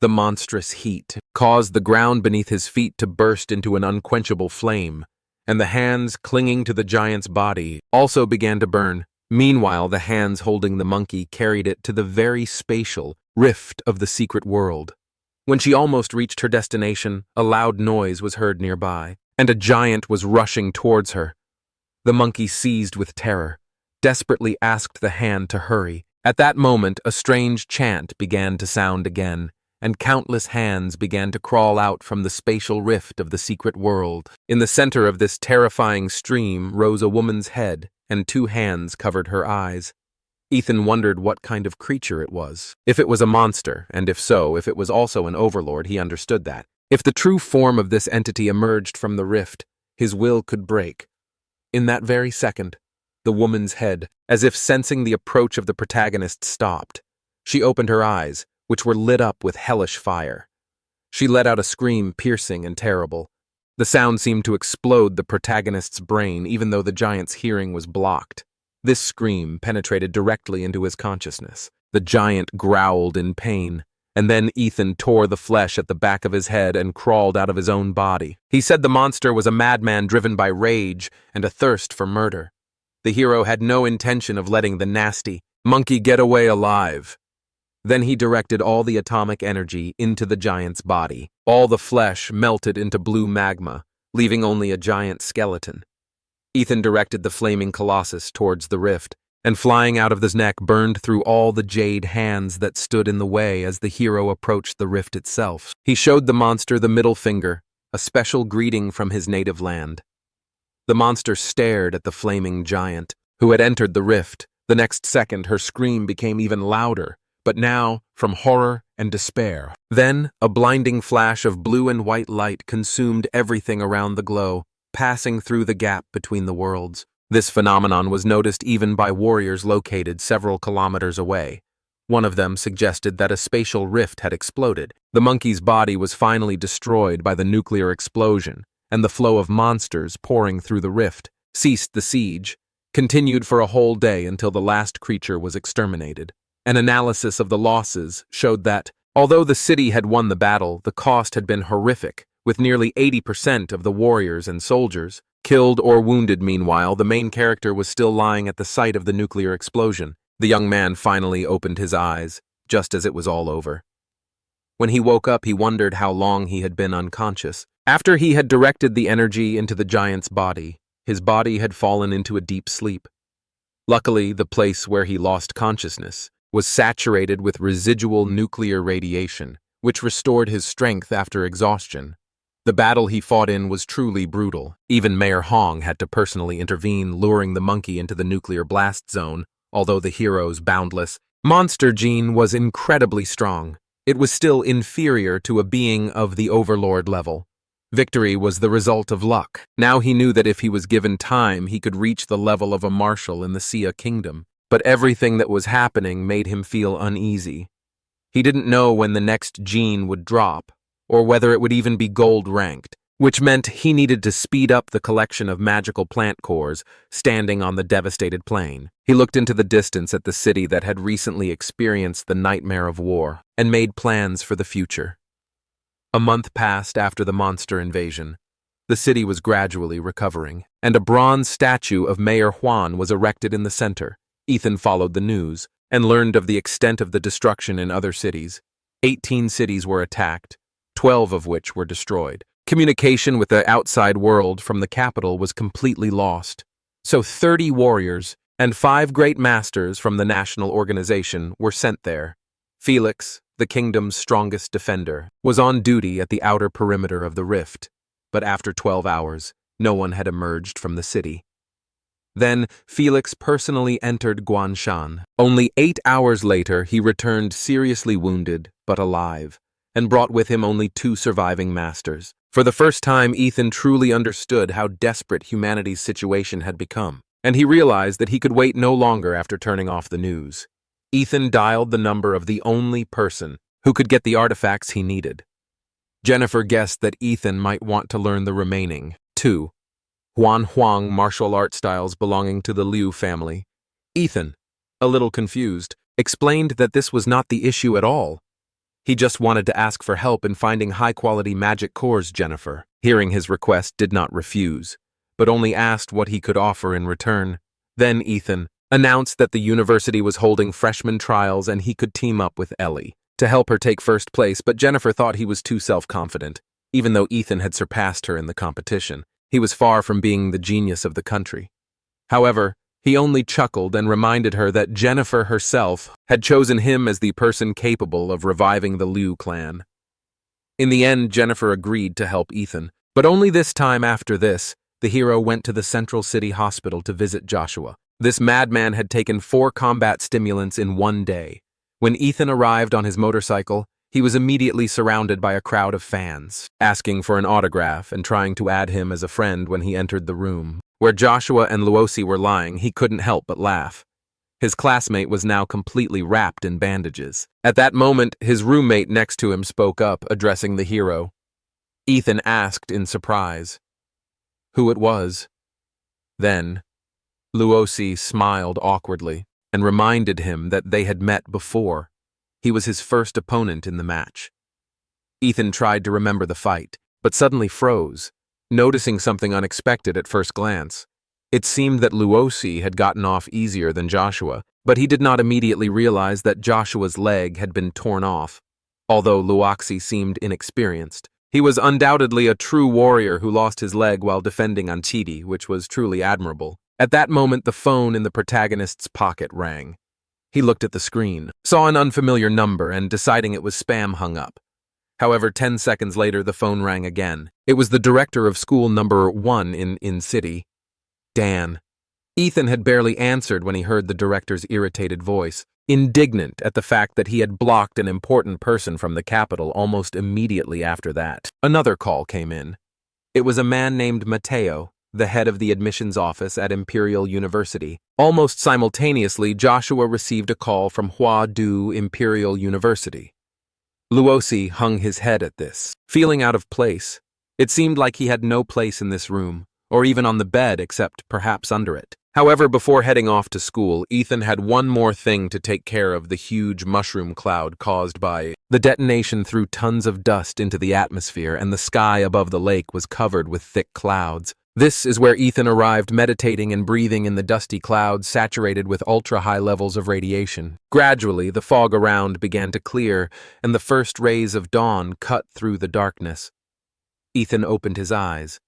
The monstrous heat caused the ground beneath his feet to burst into an unquenchable flame, and the hands clinging to the giant's body also began to burn. Meanwhile, the hands holding the monkey carried it to the very spatial rift of the secret world. When she almost reached her destination, a loud noise was heard nearby, and a giant was rushing towards her. The monkey, seized with terror, desperately asked the hand to hurry. At that moment, a strange chant began to sound again, and countless hands began to crawl out from the spatial rift of the secret world. In the center of this terrifying stream rose a woman's head, and 2 hands covered her eyes. Ethan wondered what kind of creature it was. If it was a monster, and if so, if it was also an overlord, he understood that. If the true form of this entity emerged from the rift, his will could break. In that very second, the woman's head, as if sensing the approach of the protagonist, stopped. She opened her eyes, which were lit up with hellish fire. She let out a scream, piercing and terrible. The sound seemed to explode the protagonist's brain, even though the giant's hearing was blocked. This scream penetrated directly into his consciousness. The giant growled in pain, and then Ethan tore the flesh at the back of his head and crawled out of his own body. He said the monster was a madman driven by rage and a thirst for murder. The hero had no intention of letting the nasty monkey get away alive. Then he directed all the atomic energy into the giant's body. All the flesh melted into blue magma, leaving only a giant skeleton. Ethan directed the flaming colossus towards the rift, and flying out of his neck burned through all the jade hands that stood in the way as the hero approached the rift itself. He showed the monster the middle finger, a special greeting from his native land. The monster stared at the flaming giant, who had entered the rift. The next second, her scream became even louder, but now from horror and despair. Then, a blinding flash of blue and white light consumed everything around the glow, passing through the gap between the worlds. This phenomenon was noticed even by warriors located several kilometers away. One of them suggested that a spatial rift had exploded. The monkey's body was finally destroyed by the nuclear explosion, and the flow of monsters pouring through the rift ceased. The siege continued for a whole day until the last creature was exterminated. An analysis of the losses showed that, although the city had won the battle, the cost had been horrific, with nearly 80% of the warriors and soldiers killed or wounded. Meanwhile, the main character was still lying at the site of the nuclear explosion. The young man finally opened his eyes, just as it was all over. When he woke up, he wondered how long he had been unconscious. After he had directed the energy into the giant's body, his body had fallen into a deep sleep. Luckily, the place where he lost consciousness was saturated with residual nuclear radiation, which restored his strength after exhaustion. The battle he fought in was truly brutal. Even Mayor Hong had to personally intervene, luring the monkey into the nuclear blast zone, Although the hero's boundless monster gene was incredibly strong, it was still inferior to a being of the overlord level. Victory was the result of luck. Now he knew that if he was given time, he could reach the level of a marshal in the Sia kingdom. But everything that was happening made him feel uneasy. He didn't know when the next gene would drop, or whether it would even be gold-ranked, which meant he needed to speed up the collection of magical plant cores standing on the devastated plain. He looked into the distance at the city that had recently experienced the nightmare of war and made plans for the future. A month passed after the monster invasion. The city was gradually recovering, and a bronze statue of Mayor Juan was erected in the center. Ethan followed the news and learned of the extent of the destruction in other cities. 18 cities were attacked, 12 of which were destroyed. Communication with the outside world from the capital was completely lost. So 30 warriors and 5 great masters from the national organization were sent there. Felix, the kingdom's strongest defender, was on duty at the outer perimeter of the rift, but after 12 hours, no one had emerged from the city. Then Felix personally entered Guanshan. Only 8 hours later, he returned seriously wounded, but alive, and brought with him only 2 surviving masters. For the first time, Ethan truly understood how desperate humanity's situation had become, and he realized that he could wait no longer after turning off the news. Ethan dialed the number of the only person who could get the artifacts he needed. Jennifer guessed that Ethan might want to learn the remaining 2 Huang martial art styles belonging to the Liu family. Ethan, a little confused, explained that this was not the issue at all. He just wanted to ask for help in finding high-quality magic cores. Jennifer, hearing his request, did not refuse, but only asked what he could offer in return. Then Ethan announced that the university was holding freshman trials and he could team up with Ellie to help her take first place, but Jennifer thought he was too self-confident. Even though Ethan had surpassed her in the competition, he was far from being the genius of the country. However, he only chuckled and reminded her that Jennifer herself had chosen him as the person capable of reviving the Liu clan. In the end, Jennifer agreed to help Ethan, but only this time. After this, the hero went to the Central City Hospital to visit Joshua. This madman had taken 4 combat stimulants in one day. When Ethan arrived on his motorcycle, he was immediately surrounded by a crowd of fans, asking for an autograph and trying to add him as a friend. When he entered the room where Joshua and Luosi were lying, he couldn't help but laugh. His classmate was now completely wrapped in bandages. At that moment, his roommate next to him spoke up, addressing the hero. Ethan asked in surprise who it was. Then, Luosi smiled awkwardly and reminded him that they had met before. He was his first opponent in the match. Ethan tried to remember the fight, but suddenly froze, noticing something unexpected at first glance. It seemed that Luosi had gotten off easier than Joshua, but he did not immediately realize that Joshua's leg had been torn off. Although Luoxi seemed inexperienced, he was undoubtedly a true warrior who lost his leg while defending Anchidi, which was truly admirable. At that moment, the phone in the protagonist's pocket rang. He looked at the screen, saw an unfamiliar number, and deciding it was spam, hung up. However, 10 seconds later, the phone rang again. It was the director of school number 1 in city, Dan. Ethan had barely answered when he heard the director's irritated voice, indignant at the fact that he had blocked an important person from the capital. Almost immediately after that, another call came in. It was a man named Mateo, the head of the admissions office at Imperial University. Almost simultaneously, Joshua received a call from Huadu Imperial University. Luosi hung his head at this, feeling out of place. It seemed like he had no place in this room, or even on the bed except perhaps under it. However, before heading off to school, Ethan had one more thing to take care of: the huge mushroom cloud caused by the detonation threw tons of dust into the atmosphere, and the sky above the lake was covered with thick clouds. This is where Ethan arrived, meditating and breathing in the dusty clouds saturated with ultra-high levels of radiation. Gradually, the fog around began to clear, and the first rays of dawn cut through the darkness. Ethan opened his eyes.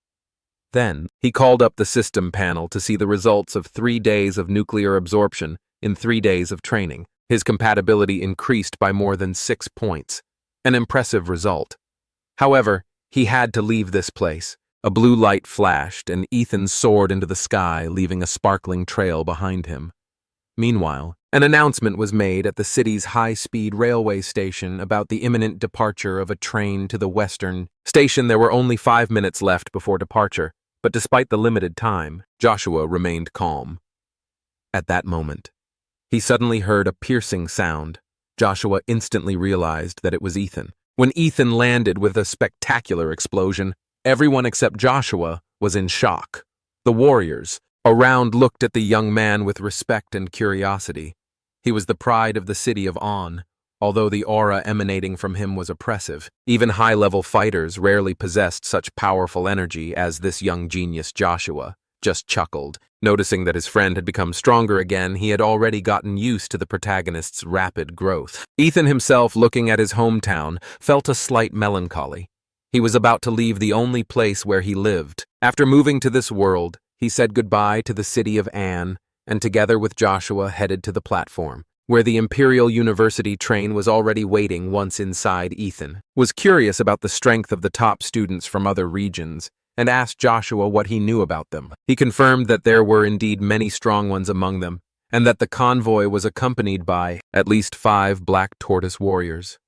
Then, he called up the system panel to see the results of 3 days of nuclear absorption in 3 days of training. His compatibility increased by more than 6 points. An impressive result. However, he had to leave this place. A blue light flashed, and Ethan soared into the sky, leaving a sparkling trail behind him. Meanwhile, an announcement was made at the city's high-speed railway station about the imminent departure of a train to the western station. There were only 5 minutes left before departure, but despite the limited time, Joshua remained calm. At that moment, he suddenly heard a piercing sound. Joshua instantly realized that it was Ethan. When Ethan landed with a spectacular explosion, everyone except Joshua was in shock. The warriors around looked at the young man with respect and curiosity. He was the pride of the city of On, although the aura emanating from him was oppressive. Even high-level fighters rarely possessed such powerful energy as this young genius Joshua. Just chuckled. Noticing that his friend had become stronger again, he had already gotten used to the protagonist's rapid growth. Ethan himself, looking at his hometown, felt a slight melancholy. He was about to leave the only place where he lived. After moving to this world, he said goodbye to the city of Anne, and together with Joshua headed to the platform, where the Imperial University train was already waiting. Once inside, Ethan was curious about the strength of the top students from other regions, and asked Joshua what he knew about them. He confirmed that there were indeed many strong ones among them, and that the convoy was accompanied by at least 5 black tortoise warriors.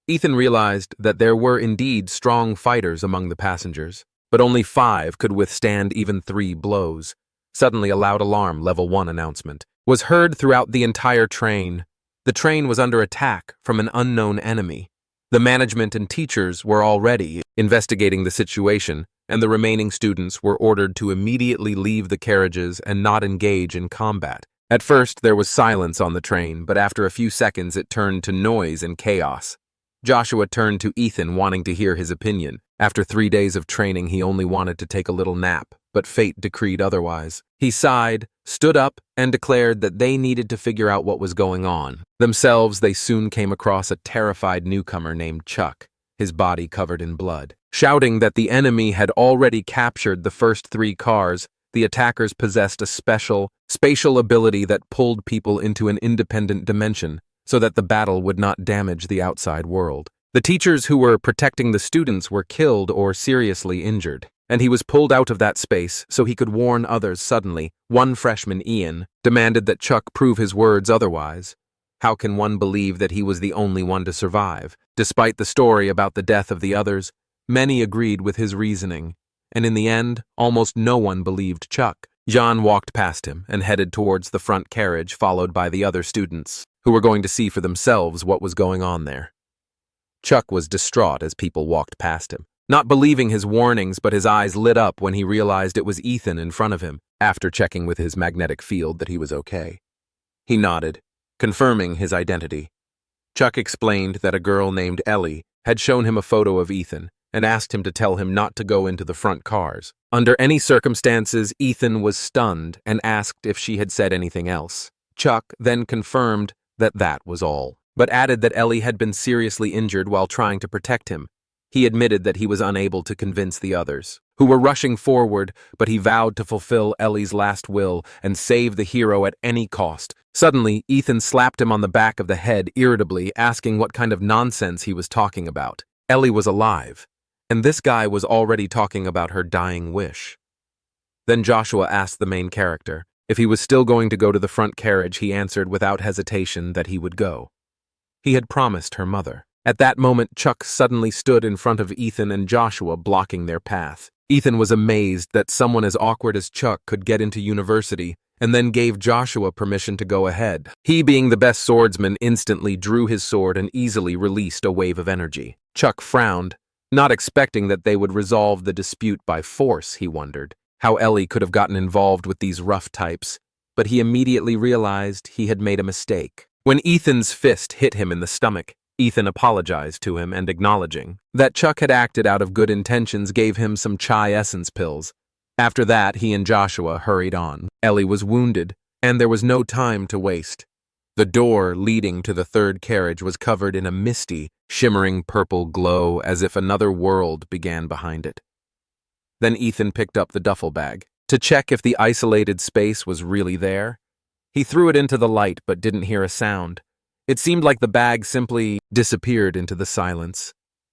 Ethan realized that there were indeed strong fighters among the passengers, but only 5 could withstand even 3 blows. Suddenly, a loud alarm, level 1 announcement, was heard throughout the entire train. The train was under attack from an unknown enemy. The management and teachers were already investigating the situation, and the remaining students were ordered to immediately leave the carriages and not engage in combat. At first, there was silence on the train, but after a few seconds it turned to noise and chaos. Joshua turned to Ethan, wanting to hear his opinion. After 3 days of training, he only wanted to take a little nap, but fate decreed otherwise. He sighed, stood up, and declared that they needed to figure out what was going on. Themselves, they soon came across a terrified newcomer named Chuck, his body covered in blood. Shouting that the enemy had already captured the first 3 cars, the attackers possessed a special, spatial ability that pulled people into an independent dimension, so that the battle would not damage the outside world. The teachers who were protecting the students were killed or seriously injured, and he was pulled out of that space so he could warn others. Suddenly, one freshman, Ian, demanded that Chuck prove his words otherwise. How can one believe that he was the only one to survive? Despite the story about the death of the others, many agreed with his reasoning, and in the end, almost no one believed Chuck. John walked past him and headed towards the front carriage, followed by the other students, who were going to see for themselves what was going on there. Chuck was distraught as people walked past him, not believing his warnings, but his eyes lit up when he realized it was Ethan in front of him. After checking with his magnetic field that he was okay, he nodded, confirming his identity. Chuck explained that a girl named Ellie had shown him a photo of Ethan and asked him to tell him not to go into the front cars. Under any circumstances, Ethan was stunned and asked if she had said anything else. Chuck then confirmed that that was all, but added that Ellie had been seriously injured while trying to protect him. He admitted that he was unable to convince the others, who were rushing forward, but he vowed to fulfill Ellie's last will and save the hero at any cost. Suddenly, Ethan slapped him on the back of the head irritably, asking what kind of nonsense he was talking about. Ellie was alive, and this guy was already talking about her dying wish. Then Joshua asked the main character if he was still going to go to the front carriage. He answered without hesitation that he would go. He had promised her mother. At that moment, Chuck suddenly stood in front of Ethan and Joshua, blocking their path. Ethan was amazed that someone as awkward as Chuck could get into university, and then gave Joshua permission to go ahead. He, being the best swordsman, instantly drew his sword and easily released a wave of energy. Chuck frowned, not expecting that they would resolve the dispute by force. He wondered how Ellie could have gotten involved with these rough types, but he immediately realized he had made a mistake. When Ethan's fist hit him in the stomach, Ethan apologized to him and, acknowledging that Chuck had acted out of good intentions, gave him some chai essence pills. After that, he and Joshua hurried on. Ellie was wounded, and there was no time to waste. The door leading to the third carriage was covered in a misty, shimmering purple glow, as if another world began behind it. Then Ethan picked up the duffel bag to check if the isolated space was really there. He threw it into the light but didn't hear a sound. It seemed like the bag simply disappeared into the silence.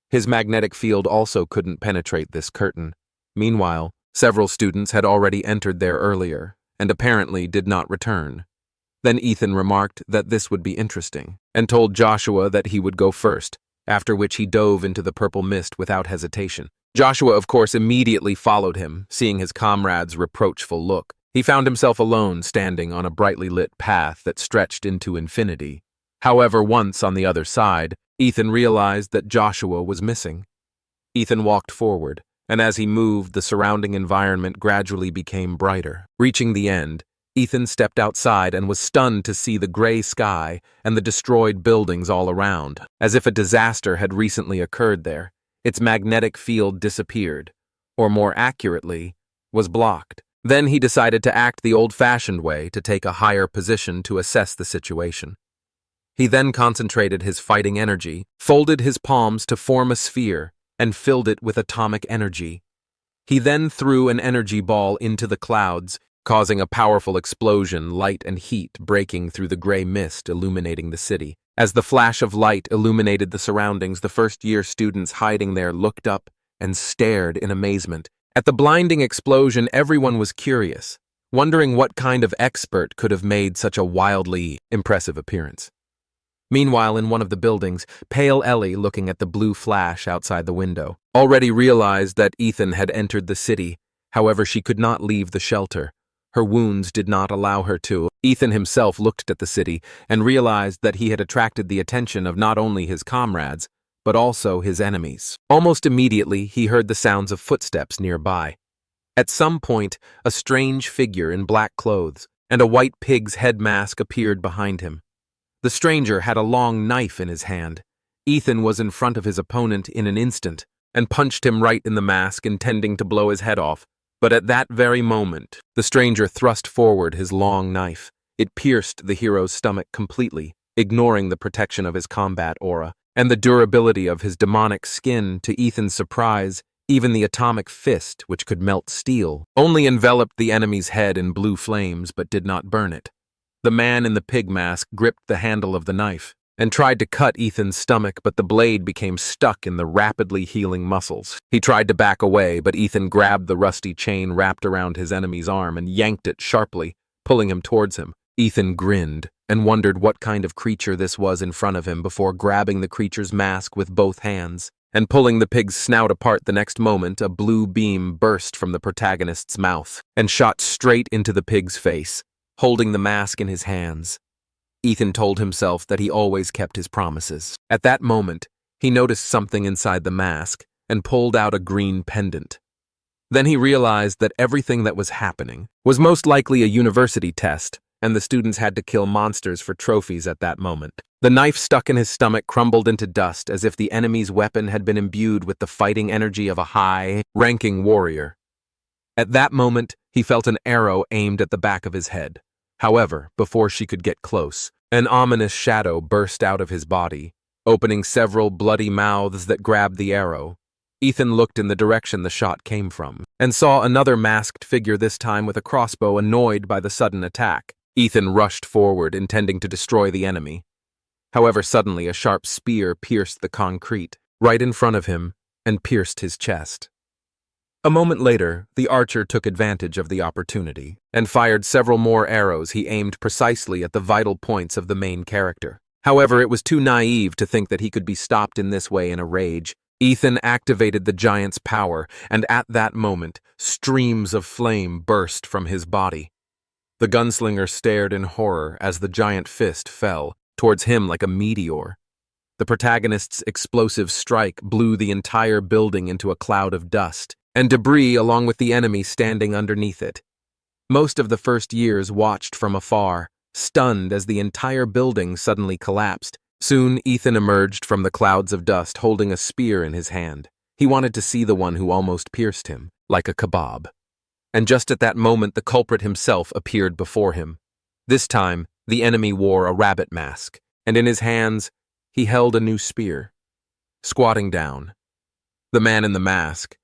His magnetic field also couldn't penetrate this curtain. Meanwhile, several students had already entered there earlier and apparently did not return. Then Ethan remarked that this would be interesting, and told Joshua that he would go first, after which he dove into the purple mist without hesitation. Joshua, of course, immediately followed him, seeing his comrade's reproachful look. He found himself alone, standing on a brightly lit path that stretched into infinity. However, once on the other side, Ethan realized that Joshua was missing. Ethan walked forward, and as he moved, the surrounding environment gradually became brighter. Reaching the end, Ethan stepped outside and was stunned to see the gray sky and the destroyed buildings all around. As if a disaster had recently occurred there, its magnetic field disappeared, or more accurately, was blocked. Then he decided to act the old-fashioned way, to take a higher position to assess the situation. He then concentrated his fighting energy, folded his palms to form a sphere, and filled it with atomic energy. He then threw an energy ball into the clouds, causing a powerful explosion, light and heat breaking through the gray mist illuminating the city. As the flash of light illuminated the surroundings, the first-year students hiding there looked up and stared in amazement. At the blinding explosion, everyone was curious, wondering what kind of expert could have made such a wildly impressive appearance. Meanwhile, in one of the buildings, pale Ellie, looking at the blue flash outside the window, already realized that Ethan had entered the city. However, she could not leave the shelter. Her wounds did not allow her to. Ethan himself looked at the city and realized that he had attracted the attention of not only his comrades, but also his enemies. Almost immediately, he heard the sounds of footsteps nearby. At some point, a strange figure in black clothes and a white pig's head mask appeared behind him. The stranger had a long knife in his hand. Ethan was in front of his opponent in an instant and punched him right in the mask, intending to blow his head off. But at that very moment, the stranger thrust forward his long knife. It pierced the hero's stomach completely, ignoring the protection of his combat aura and the durability of his demonic skin. To Ethan's surprise, even the atomic fist, which could melt steel, only enveloped the enemy's head in blue flames but did not burn it. The man in the pig mask gripped the handle of the knife and tried to cut Ethan's stomach, but the blade became stuck in the rapidly healing muscles. He tried to back away, but Ethan grabbed the rusty chain wrapped around his enemy's arm and yanked it sharply, pulling him towards him. Ethan grinned and wondered what kind of creature this was in front of him before grabbing the creature's mask with both hands and pulling the pig's snout apart. The next moment, a blue beam burst from the protagonist's mouth and shot straight into the pig's face, holding the mask in his hands. Ethan told himself that he always kept his promises. At that moment, he noticed something inside the mask and pulled out a green pendant. Then he realized that everything that was happening was most likely a university test, and the students had to kill monsters for trophies at that moment. The knife stuck in his stomach crumbled into dust as if the enemy's weapon had been imbued with the fighting energy of a high-ranking warrior. At that moment, he felt an arrow aimed at the back of his head. However, before she could get close, an ominous shadow burst out of his body, opening several bloody mouths that grabbed the arrow. Ethan looked in the direction the shot came from, and saw another masked figure, this time with a crossbow, annoyed by the sudden attack. Ethan rushed forward, intending to destroy the enemy. However, suddenly a sharp spear pierced the concrete right in front of him and pierced his chest. A moment later, the archer took advantage of the opportunity and fired several more arrows. He aimed precisely at the vital points of the main character. However, it was too naive to think that he could be stopped in this way in a rage. Ethan activated the giant's power, and at that moment, streams of flame burst from his body. The gunslinger stared in horror as the giant fist fell towards him like a meteor. The protagonist's explosive strike blew the entire building into a cloud of dust and debris, along with the enemy standing underneath it. Most of the first years watched from afar, stunned as the entire building suddenly collapsed. Soon, Ethan emerged from the clouds of dust holding a spear in his hand. He wanted to see the one who almost pierced him, like a kebab. And just at that moment, the culprit himself appeared before him. This time, the enemy wore a rabbit mask, and in his hands, he held a new spear. Squatting down, the man in the mask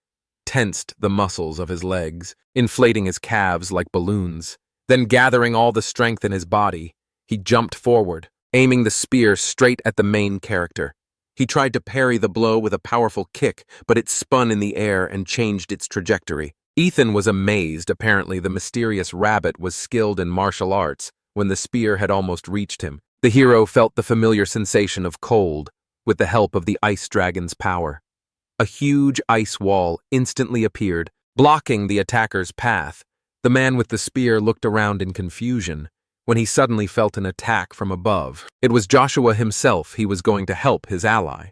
tensed the muscles of his legs, inflating his calves like balloons. Then, gathering all the strength in his body, he jumped forward, aiming the spear straight at the main character. He tried to parry the blow with a powerful kick, but it spun in the air and changed its trajectory. Ethan was amazed. Apparently, the mysterious rabbit was skilled in martial arts, When the spear had almost reached him, the hero felt the familiar sensation of cold with the help of the ice dragon's power. A huge ice wall instantly appeared, blocking the attacker's path. The man with the spear looked around in confusion when he suddenly felt an attack from above. It was Joshua himself. He was going to help his ally.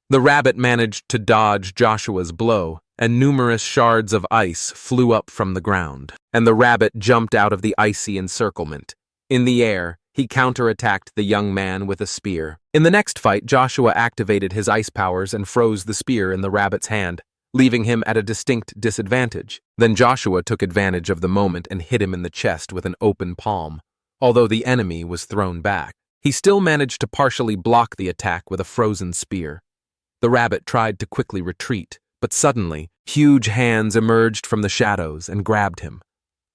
The rabbit managed to dodge Joshua's blow, and numerous shards of ice flew up from the ground, and the rabbit jumped out of the icy encirclement. In the air, he counterattacked the young man with a spear. In the next fight, Joshua activated his ice powers and froze the spear in the rabbit's hand, leaving him at a distinct disadvantage. Then Joshua took advantage of the moment and hit him in the chest with an open palm. Although the enemy was thrown back, he still managed to partially block the attack with a frozen spear. The rabbit tried to quickly retreat, but suddenly, huge hands emerged from the shadows and grabbed him.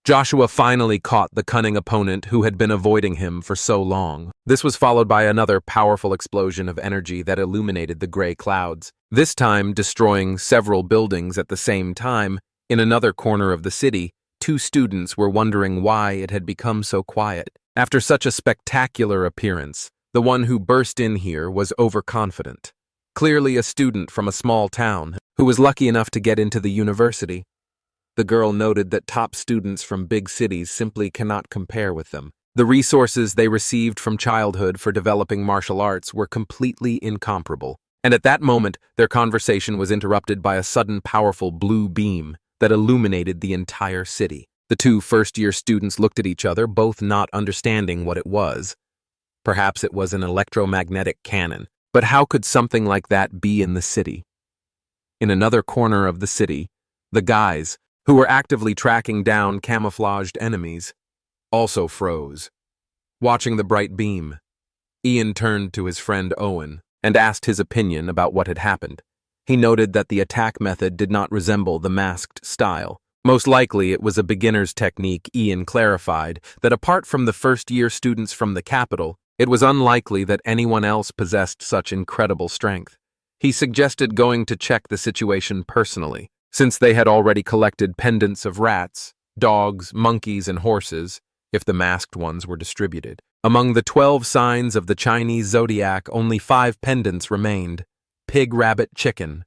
Joshua finally caught the cunning opponent who had been avoiding him for so long. This was followed by another powerful explosion of energy that illuminated the gray clouds, this time destroying several buildings at the same time. In another corner of the city, two students were wondering why it had become so quiet. After such a spectacular appearance, the one who burst in here was overconfident. Clearly a student from a small town who was lucky enough to get into the university. The girl noted that top students from big cities simply cannot compare with them. The resources they received from childhood for developing martial arts were completely incomparable. And at that moment, their conversation was interrupted by a sudden powerful blue beam that illuminated the entire city. The two first-year students looked at each other, both not understanding what it was. Perhaps it was an electromagnetic cannon, but how could something like that be in the city? In another corner of the city, the guys, who were actively tracking down camouflaged enemies, also froze. Watching the bright beam, Ian turned to his friend Owen and asked his opinion about what had happened. He noted that the attack method did not resemble the masked style. Most likely it was a beginner's technique. Ian clarified that apart from the first-year students from the capital, it was unlikely that anyone else possessed such incredible strength. He suggested going to check the situation personally, since they had already collected pendants of rats, dogs, monkeys, and horses, if the masked ones were distributed. Among the 12 signs of the Chinese zodiac, only 5 pendants remained: pig, rabbit, chicken,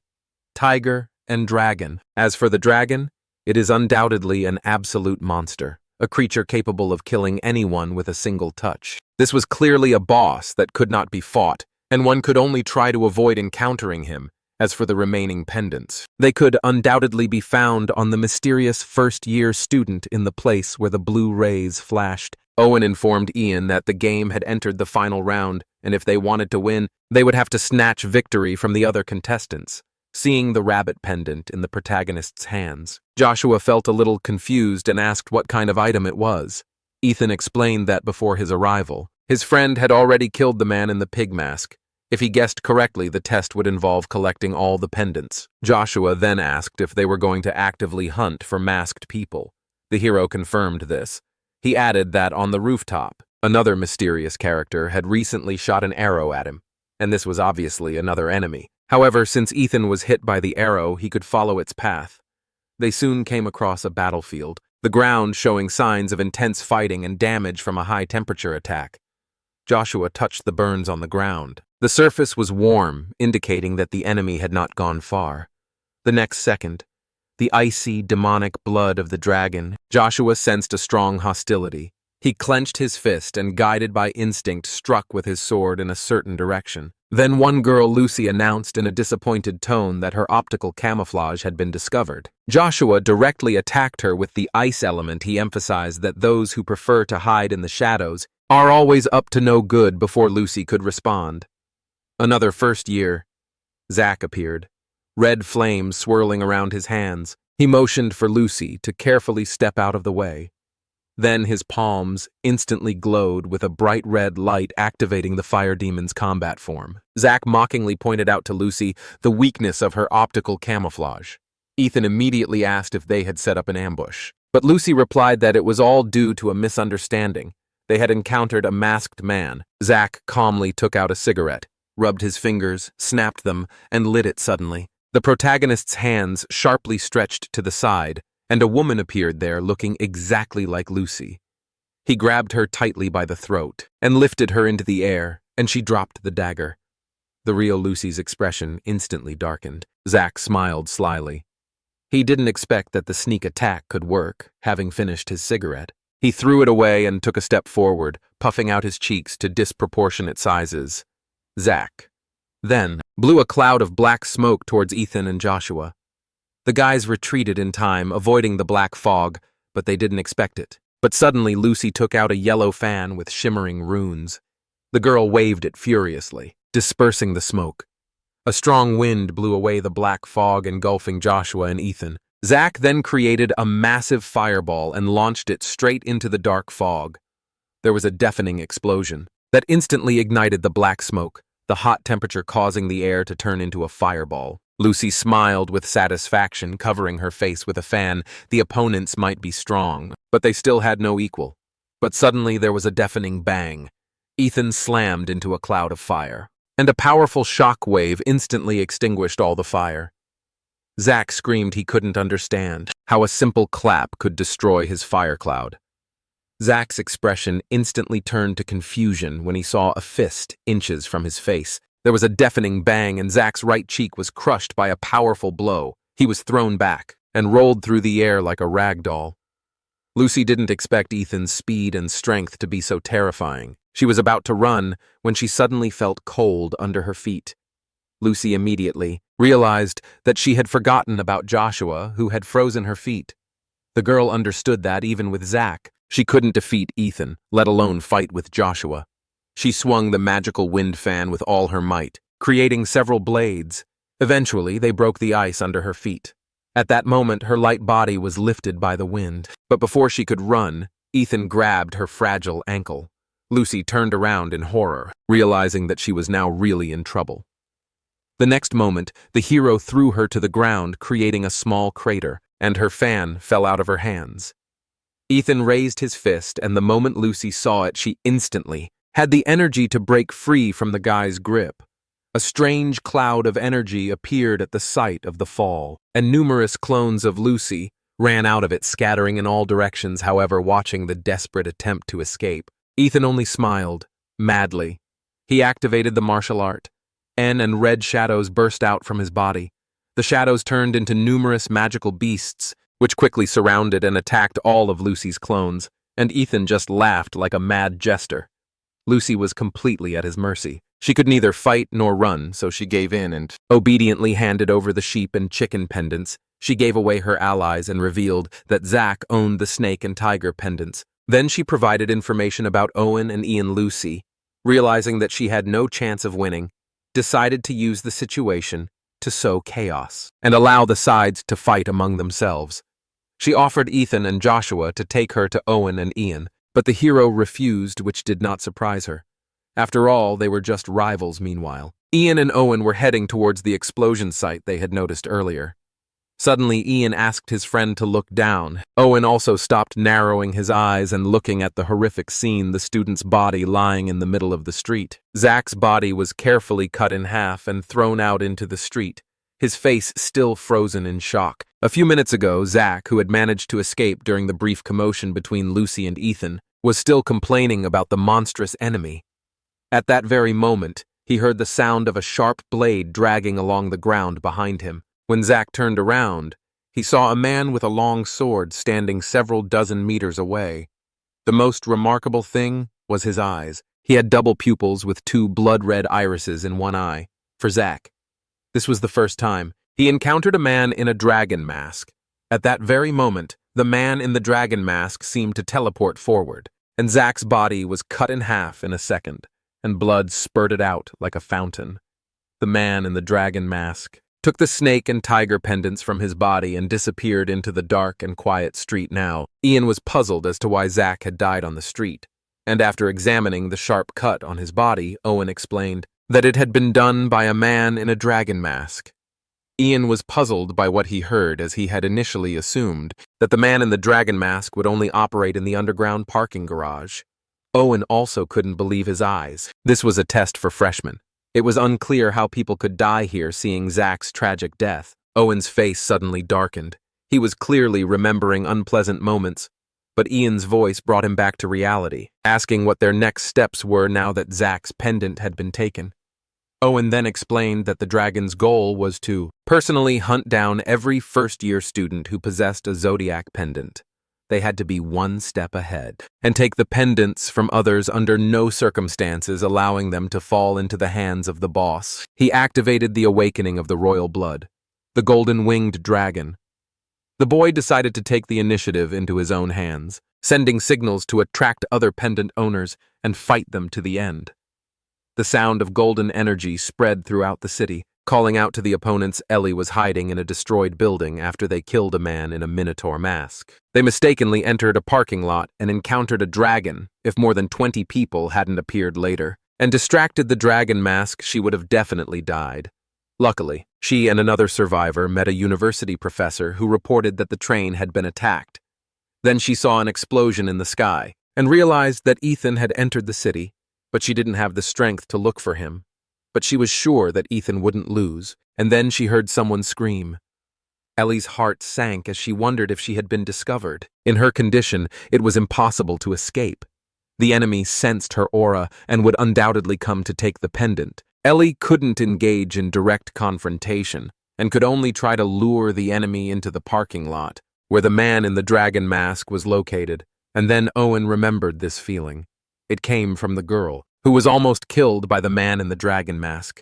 tiger, and dragon. As for the dragon, it is undoubtedly an absolute monster, a creature capable of killing anyone with a single touch. This was clearly a boss that could not be fought, and one could only try to avoid encountering him. As for the remaining pendants, they could undoubtedly be found on the mysterious first-year student in the place where the blue rays flashed. Owen informed Ian that the game had entered the final round, and if they wanted to win, they would have to snatch victory from the other contestants. Seeing the rabbit pendant in the protagonist's hands, Joshua felt a little confused and asked what kind of item it was. Ethan explained that before his arrival, his friend had already killed the man in the pig mask. If he guessed correctly, the test would involve collecting all the pendants. Joshua then asked if they were going to actively hunt for masked people. The hero confirmed this. He added that on the rooftop, another mysterious character had recently shot an arrow at him, and this was obviously another enemy. However, since Ethan was hit by the arrow, he could follow its path. They soon came across a battlefield, the ground showing signs of intense fighting and damage from a high-temperature attack. Joshua touched the burns on the ground. The surface was warm, indicating that the enemy had not gone far. The next second, the icy, demonic blood of the dragon, Joshua sensed a strong hostility. He clenched his fist and, guided by instinct, struck with his sword in a certain direction. Then one girl, Lucy, announced in a disappointed tone that her optical camouflage had been discovered. Joshua directly attacked her with the ice element. He emphasized that those who prefer to hide in the shadows are always up to no good. Before Lucy could respond, another first year, Zach appeared, red flames swirling around his hands. He motioned for Lucy to carefully step out of the way. Then his palms instantly glowed with a bright red light, activating the fire demon's combat form. Zach mockingly pointed out to Lucy the weakness of her optical camouflage. Ethan immediately asked if they had set up an ambush, but Lucy replied that it was all due to a misunderstanding. They had encountered a masked man. Zach calmly took out a cigarette, rubbed his fingers, snapped them, and lit it suddenly. The protagonist's hands sharply stretched to the side, and a woman appeared there looking exactly like Lucy. He grabbed her tightly by the throat and lifted her into the air, and she dropped the dagger. The real Lucy's expression instantly darkened. Zack smiled slyly. He didn't expect that the sneak attack could work, having finished his cigarette. He threw it away and took a step forward, puffing out his cheeks to disproportionate sizes. Zack then blew a cloud of black smoke towards Ethan and Joshua. The guys retreated in time, avoiding the black fog, but they didn't expect it. But suddenly Lucy took out a yellow fan with shimmering runes. The girl waved it furiously, dispersing the smoke. A strong wind blew away the black fog, engulfing Joshua and Ethan. Zack then created a massive fireball and launched it straight into the dark fog. There was a deafening explosion that instantly ignited the black smoke, the hot temperature causing the air to turn into a fireball. Lucy smiled with satisfaction, covering her face with a fan. The opponents might be strong, but they still had no equal. But suddenly there was a deafening bang. Ethan slammed into a cloud of fire, and a powerful shock wave instantly extinguished all the fire. Zack screamed he couldn't understand how a simple clap could destroy his fire cloud. Zack's expression instantly turned to confusion when he saw a fist inches from his face. There was a deafening bang, and Zack's right cheek was crushed by a powerful blow. He was thrown back and rolled through the air like a rag doll. Lucy didn't expect Ethan's speed and strength to be so terrifying. She was about to run when she suddenly felt cold under her feet. Lucy immediately realized that she had forgotten about Joshua, who had frozen her feet. The girl understood that even with Zack, she couldn't defeat Ethan, let alone fight with Joshua. She swung the magical wind fan with all her might, creating several blades. Eventually, they broke the ice under her feet. At that moment, her light body was lifted by the wind. But before she could run, Ethan grabbed her fragile ankle. Lucy turned around in horror, realizing that she was now really in trouble. The next moment, the hero threw her to the ground, creating a small crater, and her fan fell out of her hands. Ethan raised his fist, and the moment Lucy saw it, she instantly had the energy to break free from the guy's grip. A strange cloud of energy appeared at the sight of the fall, and numerous clones of Lucy ran out of it, scattering in all directions. However, watching the desperate attempt to escape, Ethan only smiled, madly. He activated the martial art. And red shadows burst out from his body. The shadows turned into numerous magical beasts, which quickly surrounded and attacked all of Lucy's clones, and Ethan just laughed like a mad jester. Lucy was completely at his mercy. She could neither fight nor run, so she gave in and obediently handed over the sheep and chicken pendants. She gave away her allies and revealed that Zack owned the snake and tiger pendants. Then she provided information about Owen and Ian. Lucy, realizing that she had no chance of winning, decided to use the situation to sow chaos and allow the sides to fight among themselves. She offered Ethan and Joshua to take her to Owen and Ian, but the hero refused, which did not surprise her. After all, they were just rivals meanwhile. Ian and Owen were heading towards the explosion site they had noticed earlier. Suddenly, Ian asked his friend to look down. Owen also stopped narrowing his eyes and looking at the horrific scene, the student's body lying in the middle of the street. Zack's body was carefully cut in half and thrown out into the street, his face still frozen in shock. A few minutes ago, Zack, who had managed to escape during the brief commotion between Lucy and Ethan, was still complaining about the monstrous enemy. At that very moment, he heard the sound of a sharp blade dragging along the ground behind him. When Zack turned around, he saw a man with a long sword standing several dozen meters away. The most remarkable thing was his eyes. He had double pupils with two blood-red irises in one eye. For Zack, this was the first time he encountered a man in a dragon mask. At that very moment, the man in the dragon mask seemed to teleport forward, and Zack's body was cut in half in a second, and blood spurted out like a fountain. The man in the dragon mask took the snake and tiger pendants from his body and disappeared into the dark and quiet street now. Ian was puzzled as to why Zack had died on the street, and after examining the sharp cut on his body, Owen explained that it had been done by a man in a dragon mask. Ian was puzzled by what he heard, as he had initially assumed that the man in the dragon mask would only operate in the underground parking garage. Owen also couldn't believe his eyes. This was a test for freshmen. It was unclear how people could die here seeing Zack's tragic death. Owen's face suddenly darkened. He was clearly remembering unpleasant moments. but Ian's voice brought him back to reality, asking what their next steps were now that Zach's pendant had been taken. Owen then explained that the dragon's goal was to personally hunt down every first-year student who possessed a zodiac pendant. They had to be one step ahead, and take the pendants from others under no circumstances, allowing them to fall into the hands of the boss. He activated the awakening of the royal blood, the golden-winged dragon. The boy decided to take the initiative into his own hands, sending signals to attract other pendant owners and fight them to the end. The sound of golden energy spread throughout the city, calling out to the opponents Ellie was hiding in a destroyed building after they killed a man in a minotaur mask. They mistakenly entered a parking lot and encountered a dragon if more than 20 people hadn't appeared later, and distracted the dragon mask, she would have definitely died. Luckily, she and another survivor met a university professor who reported that the train had been attacked. Then she saw an explosion in the sky and realized that Ethan had entered the city, but she didn't have the strength to look for him. But she was sure that Ethan wouldn't lose, and then she heard someone scream. Ellie's heart sank as she wondered if she had been discovered. In her condition, it was impossible to escape. The enemy sensed her aura and would undoubtedly come to take the pendant. Ellie couldn't engage in direct confrontation, and could only try to lure the enemy into the parking lot, where the man in the dragon mask was located, and then Owen remembered this feeling. It came from the girl, who was almost killed by the man in the dragon mask.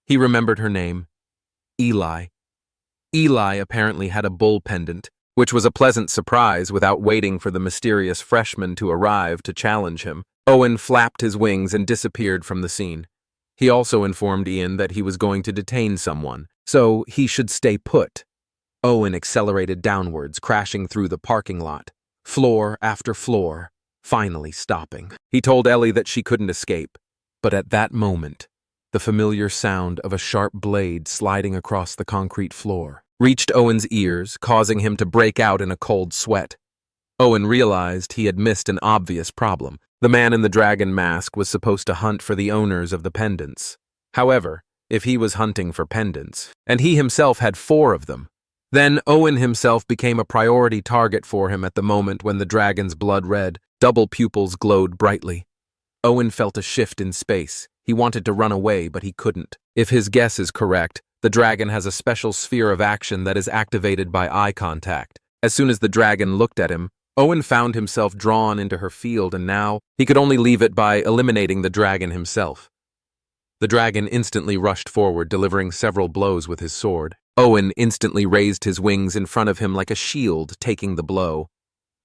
He remembered her name, Eli. Eli apparently had a bull pendant, which was a pleasant surprise without waiting for the mysterious freshman to arrive to challenge him. Owen flapped his wings and disappeared from the scene. He also informed Ian that he was going to detain someone, so he should stay put. Owen accelerated downwards, crashing through the parking lot, floor after floor, finally stopping. He told Ellie that she couldn't escape, but at that moment, the familiar sound of a sharp blade sliding across the concrete floor reached Owen's ears, causing him to break out in a cold sweat. Owen realized he had missed an obvious problem. The man in the dragon mask was supposed to hunt for the owners of the pendants. However, if he was hunting for pendants, and he himself had 4 of them, then Owen himself became a priority target for him at the moment when the dragon's blood-red, double pupils glowed brightly. Owen felt a shift in space. He wanted to run away, but he couldn't. If his guess is correct, the dragon has a special sphere of action that is activated by eye contact. As soon as the dragon looked at him, Owen found himself drawn into her field, and now he could only leave it by eliminating the dragon himself. The dragon instantly rushed forward, delivering several blows with his sword. Owen instantly raised his wings in front of him like a shield, taking the blow.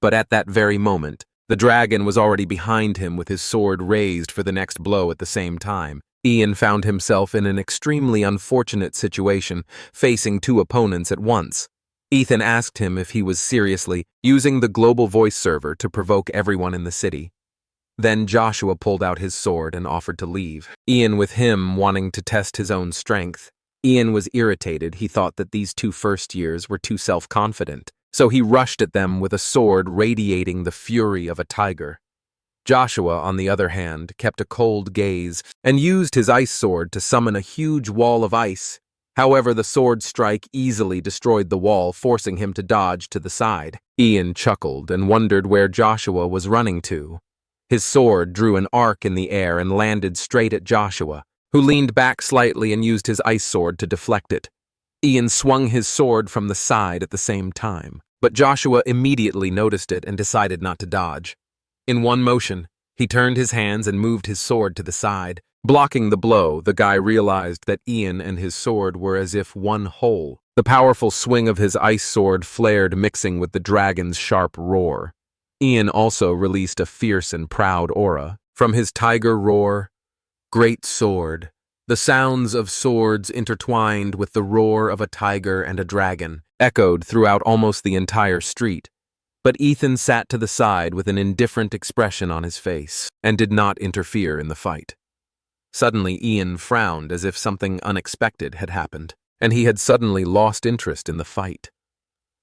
But at that very moment, the dragon was already behind him with his sword raised for the next blow at the same time. Ian found himself in an extremely unfortunate situation, facing 2 opponents at once. Ethan asked him if he was seriously using the global voice server to provoke everyone in the city. Then Joshua pulled out his sword and offered to leave, Ian with him wanting to test his own strength. Ian was irritated. He thought that these 2 first years were too self-confident, so he rushed at them with a sword radiating the fury of a tiger. Joshua, on the other hand, kept a cold gaze and used his ice sword to summon a huge wall of ice. However, the sword strike easily destroyed the wall, forcing him to dodge to the side. Ian chuckled and wondered where Joshua was running to. His sword drew an arc in the air and landed straight at Joshua, who leaned back slightly and used his ice sword to deflect it. Ian swung his sword from the side at the same time, but Joshua immediately noticed it and decided not to dodge. In one motion, he turned his hands and moved his sword to the side. Blocking the blow, the guy realized that Ian and his sword were as if one whole. The powerful swing of his ice sword flared, mixing with the dragon's sharp roar. Ian also released a fierce and proud aura. From his tiger roar, great sword, the sounds of swords intertwined with the roar of a tiger and a dragon echoed throughout almost the entire street. But Ethan sat to the side with an indifferent expression on his face and did not interfere in the fight. Suddenly, Ian frowned as if something unexpected had happened, and he had suddenly lost interest in the fight.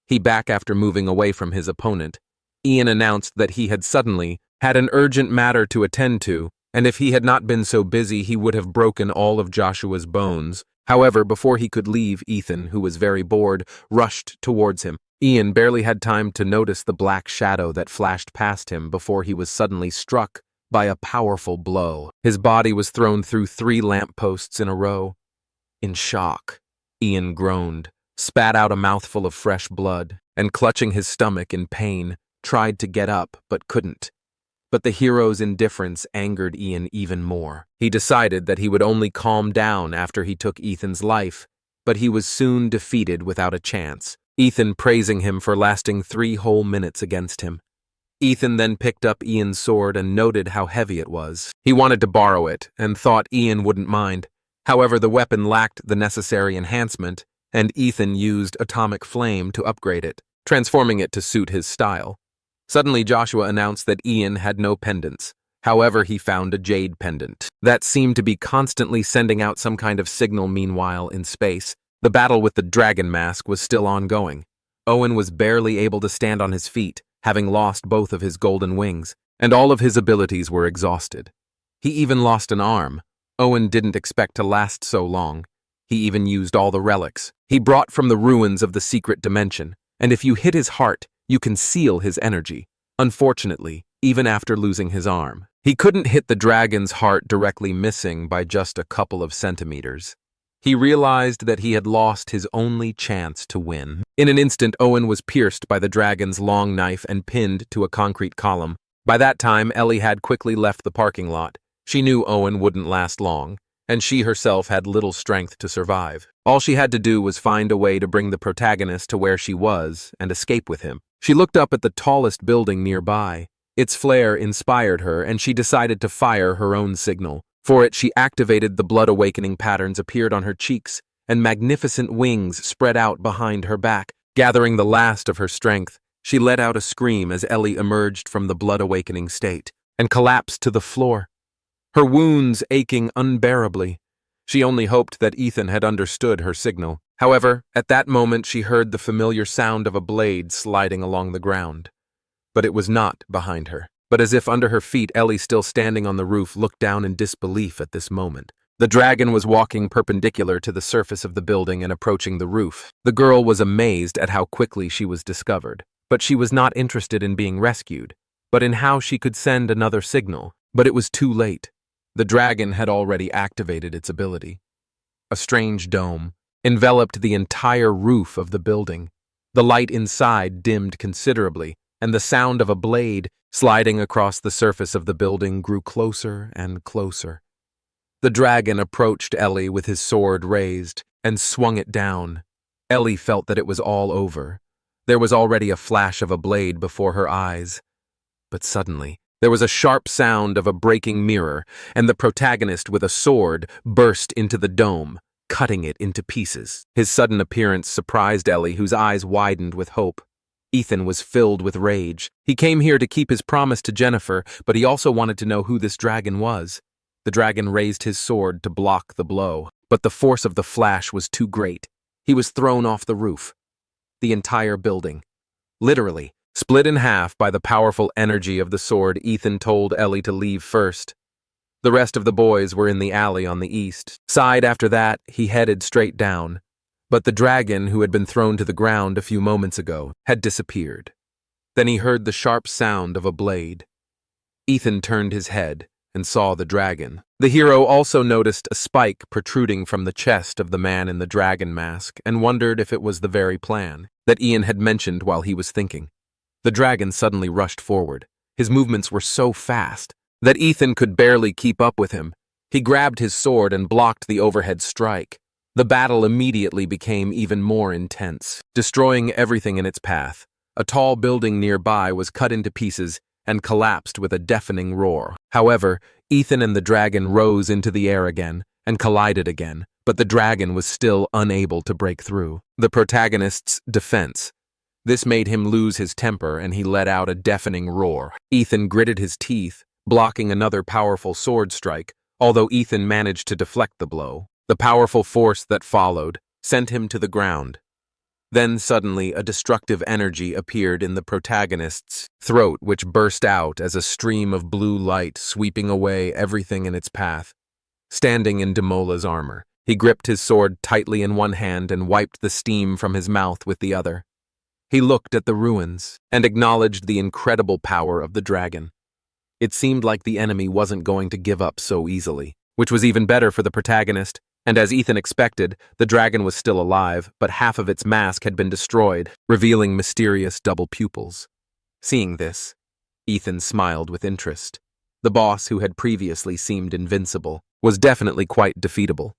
He back after moving away from his opponent. Ian announced that he had suddenly had an urgent matter to attend to, and if he had not been so busy, he would have broken all of Joshua's bones. However, before he could leave, Ethan, who was very bored, rushed towards him. Ian barely had time to notice the black shadow that flashed past him before he was suddenly struck by a powerful blow. His body was thrown through 3 lampposts in a row. In shock, Ian groaned, spat out a mouthful of fresh blood, and clutching his stomach in pain, tried to get up but couldn't. But the hero's indifference angered Ian even more. He decided that he would only calm down after he took Ethan's life, but he was soon defeated without a chance, Ethan praising him for lasting 3 whole minutes against him. Ethan then picked up Ian's sword and noted how heavy it was. He wanted to borrow it and thought Ian wouldn't mind. However, the weapon lacked the necessary enhancement, and Ethan used atomic flame to upgrade it, transforming it to suit his style. Suddenly, Joshua announced that Ian had no pendants. However, he found a jade pendant that seemed to be constantly sending out some kind of signal. Meanwhile, in space, the battle with the dragon mask was still ongoing. Owen was barely able to stand on his feet, having lost both of his golden wings, and all of his abilities were exhausted. He even lost an arm. Owen didn't expect to last so long. He even used all the relics he brought from the ruins of the secret dimension, and if you hit his heart, you can seal his energy. Unfortunately, even after losing his arm, he couldn't hit the dragon's heart directly, missing by just a couple of centimeters. He realized that he had lost his only chance to win. In an instant, Owen was pierced by the dragon's long knife and pinned to a concrete column. By that time, Ellie had quickly left the parking lot. She knew Owen wouldn't last long, and she herself had little strength to survive. All she had to do was find a way to bring the protagonist to where she was and escape with him. She looked up at the tallest building nearby. Its flare inspired her, and she decided to fire her own signal. For it, she activated the blood awakening patterns appeared on her cheeks, and magnificent wings spread out behind her back. Gathering the last of her strength, she let out a scream as Ellie emerged from the blood awakening state and collapsed to the floor, her wounds aching unbearably. She only hoped that Ethan had understood her signal. However, at that moment she heard the familiar sound of a blade sliding along the ground. But it was not behind her. But as if under her feet, Ellie, still standing on the roof, looked down in disbelief at this moment. The dragon was walking perpendicular to the surface of the building and approaching the roof. The girl was amazed at how quickly she was discovered. But she was not interested in being rescued, but in how she could send another signal. But it was too late. The dragon had already activated its ability. A strange dome enveloped the entire roof of the building. The light inside dimmed considerably, and the sound of a blade sliding across the surface of the building grew closer and closer. The dragon approached Ellie with his sword raised and swung it down. Ellie felt that it was all over. There was already a flash of a blade before her eyes. But suddenly, there was a sharp sound of a breaking mirror, and the protagonist with a sword burst into the dome, cutting it into pieces. His sudden appearance surprised Ellie, whose eyes widened with hope. Ethan was filled with rage. He came here to keep his promise to Jennifer, but he also wanted to know who this dragon was. The dragon raised his sword to block the blow, but the force of the flash was too great. He was thrown off the roof. The entire building, literally, split in half by the powerful energy of the sword. Ethan told Ellie to leave first. The rest of the boys were in the alley on the east side. After that, he headed straight down. But the dragon, who had been thrown to the ground a few moments ago, had disappeared. Then he heard the sharp sound of a blade. Ethan turned his head and saw the dragon. The hero also noticed a spike protruding from the chest of the man in the dragon mask and wondered if it was the very plan that Ian had mentioned while he was thinking. The dragon suddenly rushed forward. His movements were so fast that Ethan could barely keep up with him. He grabbed his sword and blocked the overhead strike. The battle immediately became even more intense, destroying everything in its path. A tall building nearby was cut into pieces and collapsed with a deafening roar. However, Ethan and the dragon rose into the air again and collided again, but the dragon was still unable to break through the protagonist's defense. This made him lose his temper, and he let out a deafening roar. Ethan gritted his teeth, blocking another powerful sword strike, although Ethan managed to deflect the blow. The powerful force that followed sent him to the ground. Then suddenly a destructive energy appeared in the protagonist's throat, which burst out as a stream of blue light, sweeping away everything in its path. Standing in Demola's armor, he gripped his sword tightly in one hand and wiped the steam from his mouth with the other. He looked at the ruins and acknowledged the incredible power of the dragon. It seemed like the enemy wasn't going to give up so easily, which was even better for the protagonist, and as Ethan expected, the dragon was still alive, but half of its mask had been destroyed, revealing mysterious double pupils. Seeing this, Ethan smiled with interest. The boss, who had previously seemed invincible, was definitely quite defeatable.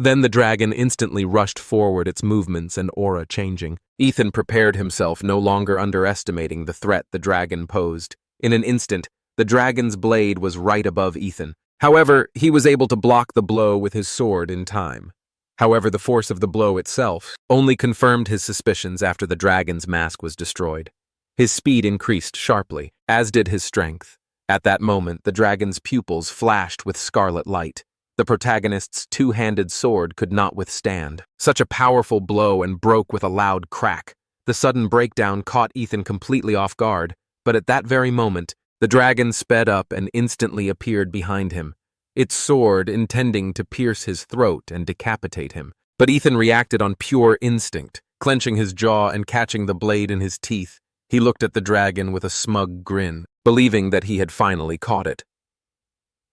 Then the dragon instantly rushed forward, its movements and aura changing. Ethan prepared himself, no longer underestimating the threat the dragon posed. In an instant, the dragon's blade was right above Ethan. However, he was able to block the blow with his sword in time. However, the force of the blow itself only confirmed his suspicions after the dragon's mask was destroyed. His speed increased sharply, as did his strength. At that moment, the dragon's pupils flashed with scarlet light. The protagonist's two-handed sword could not withstand such a powerful blow and broke with a loud crack. The sudden breakdown caught Ethan completely off guard, but at that very moment, the dragon sped up and instantly appeared behind him, its sword intending to pierce his throat and decapitate him. But Ethan reacted on pure instinct, clenching his jaw and catching the blade in his teeth. He looked at the dragon with a smug grin, believing that he had finally caught it.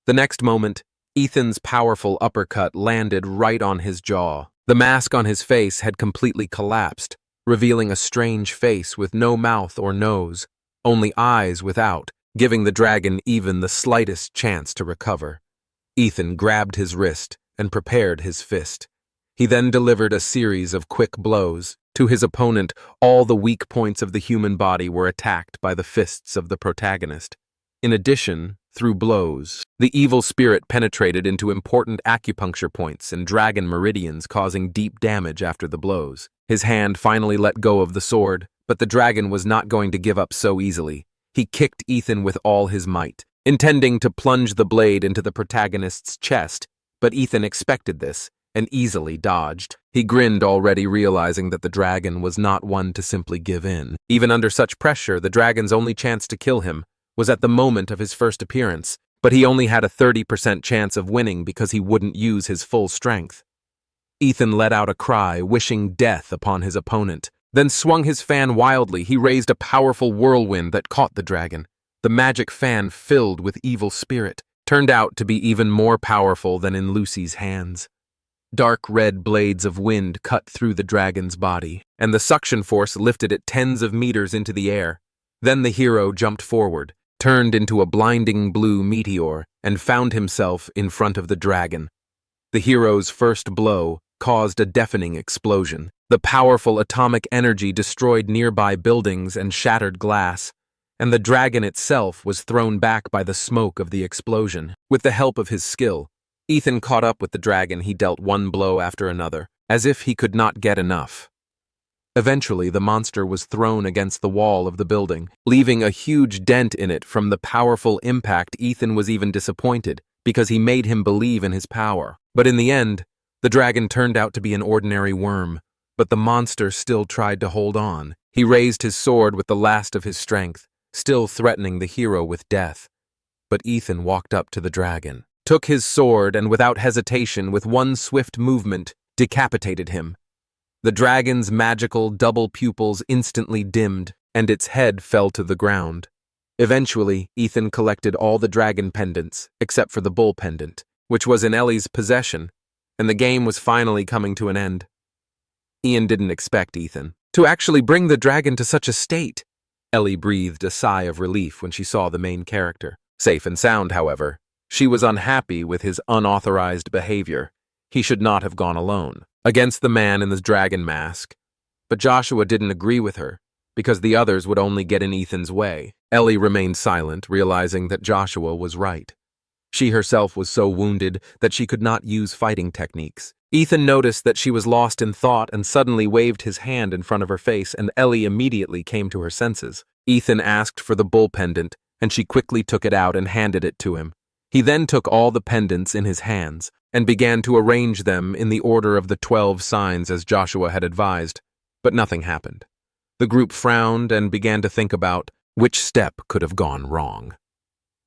The next moment, Ethan's powerful uppercut landed right on his jaw. The mask on his face had completely collapsed, revealing a strange face with no mouth or nose, only eyes without, giving the dragon even the slightest chance to recover. Ethan grabbed his wrist and prepared his fist. He then delivered a series of quick blows. To his opponent, all the weak points of the human body were attacked by the fists of the protagonist. In addition, through blows, the evil spirit penetrated into important acupuncture points and dragon meridians, causing deep damage after the blows. His hand finally let go of the sword, but the dragon was not going to give up so easily. He kicked Ethan with all his might, intending to plunge the blade into the protagonist's chest, but Ethan expected this and easily dodged. He grinned, already realizing that the dragon was not one to simply give in. Even under such pressure, the dragon's only chance to kill him was at the moment of his first appearance, but he only had a 30% chance of winning because he wouldn't use his full strength. Ethan let out a cry, wishing death upon his opponent, then swung his fan wildly. He raised a powerful whirlwind that caught the dragon. The magic fan, filled with evil spirit, turned out to be even more powerful than in Lucy's hands. Dark red blades of wind cut through the dragon's body, and the suction force lifted it tens of meters into the air. Then the hero jumped forward, turned into a blinding blue meteor, and found himself in front of the dragon. The hero's first blow caused a deafening explosion. The powerful atomic energy destroyed nearby buildings and shattered glass, and the dragon itself was thrown back by the smoke of the explosion. With the help of his skill, Ethan caught up with the dragon. He dealt one blow after another, as if he could not get enough. Eventually, the monster was thrown against the wall of the building, leaving a huge dent in it from the powerful impact. Ethan was even disappointed, because he made him believe in his power. But in the end, the dragon turned out to be an ordinary worm, but the monster still tried to hold on. He raised his sword with the last of his strength, still threatening the hero with death. But Ethan walked up to the dragon, took his sword, and without hesitation, with one swift movement, decapitated him. The dragon's magical double pupils instantly dimmed, and its head fell to the ground. Eventually, Ethan collected all the dragon pendants, except for the bull pendant, which was in Ellie's possession, and the game was finally coming to an end. Ian didn't expect Ethan to actually bring the dragon to such a state. Ellie breathed a sigh of relief when she saw the main character. Safe and sound, however, she was unhappy with his unauthorized behavior. He should not have gone alone against the man in the dragon mask. But Joshua didn't agree with her, because the others would only get in Ethan's way. Ellie remained silent, realizing that Joshua was right. She herself was so wounded that she could not use fighting techniques. Ethan noticed that she was lost in thought and suddenly waved his hand in front of her face, and Ellie immediately came to her senses. Ethan asked for the bull pendant, and she quickly took it out and handed it to him. He then took all the pendants in his hands and began to arrange them in the order of the 12 signs as Joshua had advised, but nothing happened. The group frowned and began to think about which step could have gone wrong.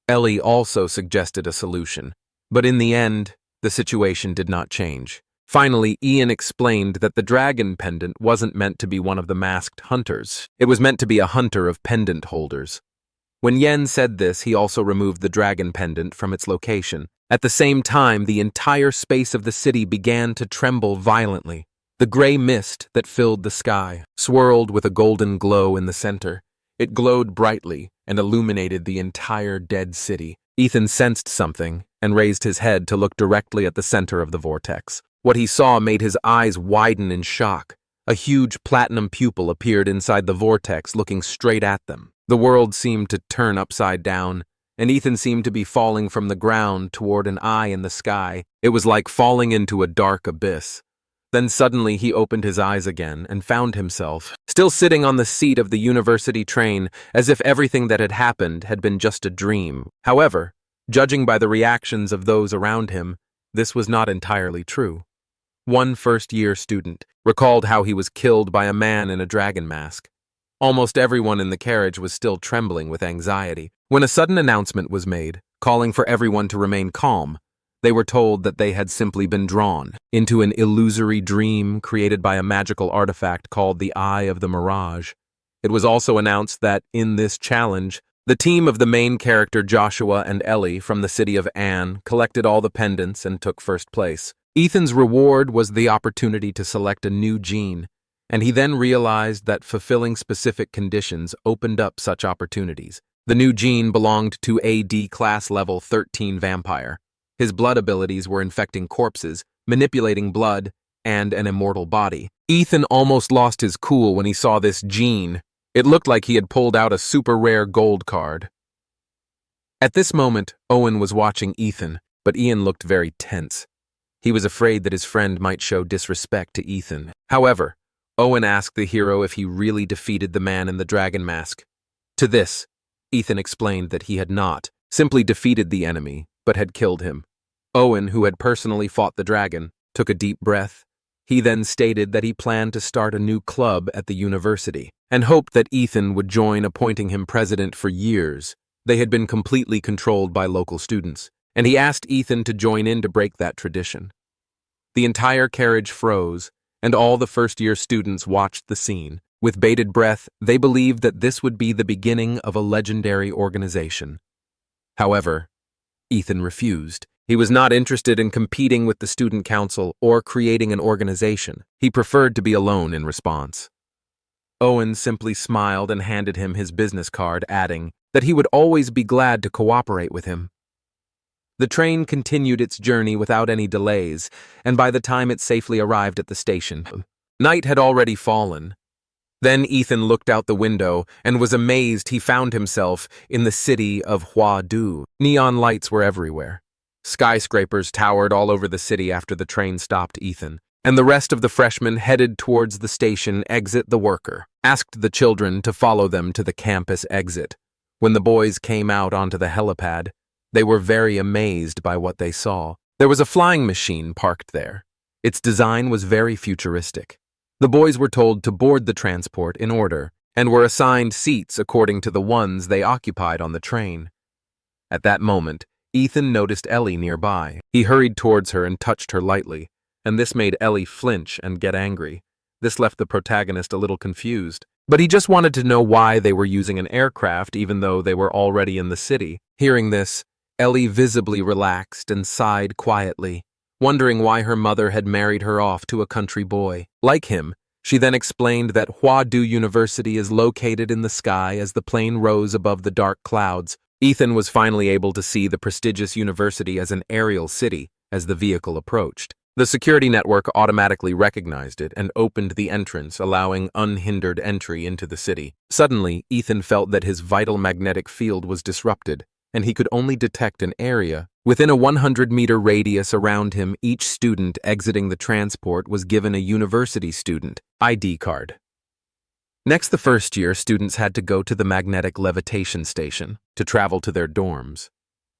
Ellie also suggested a solution, but in the end, the situation did not change. Finally, Ian explained that the dragon pendant wasn't meant to be one of the masked hunters. It was meant to be a hunter of pendant holders. When Yen said this, he also removed the dragon pendant from its location. At the same time, the entire space of the city began to tremble violently. The gray mist that filled the sky swirled with a golden glow in the center. It glowed brightly and illuminated the entire dead city. Ethan sensed something and raised his head to look directly at the center of the vortex. What he saw made his eyes widen in shock. A huge platinum pupil appeared inside the vortex, looking straight at them. The world seemed to turn upside down, and Ethan seemed to be falling from the ground toward an eye in the sky. It was like falling into a dark abyss. Then suddenly he opened his eyes again and found himself still sitting on the seat of the university train, as if everything that had happened had been just a dream. However, judging by the reactions of those around him, this was not entirely true. One first-year student recalled how he was killed by a man in a dragon mask. Almost everyone in the carriage was still trembling with anxiety. When a sudden announcement was made, calling for everyone to remain calm, they were told that they had simply been drawn into an illusory dream created by a magical artifact called the Eye of the Mirage. It was also announced that, in this challenge, the team of the main character Joshua and Ellie from the city of Anne collected all the pendants and took first place. Ethan's reward was the opportunity to select a new gene, and he then realized that fulfilling specific conditions opened up such opportunities. The new gene belonged to AD Class Level 13 Vampire. His blood abilities were infecting corpses, manipulating blood, and an immortal body. Ethan almost lost his cool when he saw this gene. It looked like he had pulled out a super rare gold card. At this moment, Owen was watching Ethan, but Ian looked very tense. He was afraid that his friend might show disrespect to Ethan. However, Owen asked the hero if he really defeated the man in the dragon mask. To this, Ethan explained that he had not simply defeated the enemy, but had killed him. Owen, who had personally fought the dragon, took a deep breath. He then stated that he planned to start a new club at the university, and hoped that Ethan would join, appointing him president. For years, they had been completely controlled by local students, and he asked Ethan to join in to break that tradition. The entire carriage froze, and all the first-year students watched the scene. With bated breath, they believed that this would be the beginning of a legendary organization. However, Ethan refused. He was not interested in competing with the student council or creating an organization. He preferred to be alone in response. Owen simply smiled and handed him his business card, adding that he would always be glad to cooperate with him. The train continued its journey without any delays, and by the time it safely arrived at the station, night had already fallen. Then Ethan looked out the window and was amazed he found himself in the city of Hua-Du. Neon lights were everywhere. Skyscrapers towered all over the city after the train stopped Ethan, and the rest of the freshmen headed towards the station exit. The worker asked the children to follow them to the campus exit. When the boys came out onto the helipad, they were very amazed by what they saw. There was a flying machine parked there. Its design was very futuristic. The boys were told to board the transport in order and were assigned seats according to the ones they occupied on the train. At that moment, Ethan noticed Ellie nearby. He hurried towards her and touched her lightly, and this made Ellie flinch and get angry. This left the protagonist a little confused, but he just wanted to know why they were using an aircraft even though they were already in the city. Hearing this, Ellie visibly relaxed and sighed quietly, wondering why her mother had married her off to a country boy. Like him, she then explained that Hua-Du University is located in the sky as the plane rose above the dark clouds. Ethan was finally able to see the prestigious university as an aerial city as the vehicle approached. The security network automatically recognized it and opened the entrance, allowing unhindered entry into the city. Suddenly, Ethan felt that his vital magnetic field was disrupted, and he could only detect an area. Within a 100-meter radius around him, each student exiting the transport was given a university student ID card. Next, the first-year students had to go to the magnetic levitation station to travel to their dorms.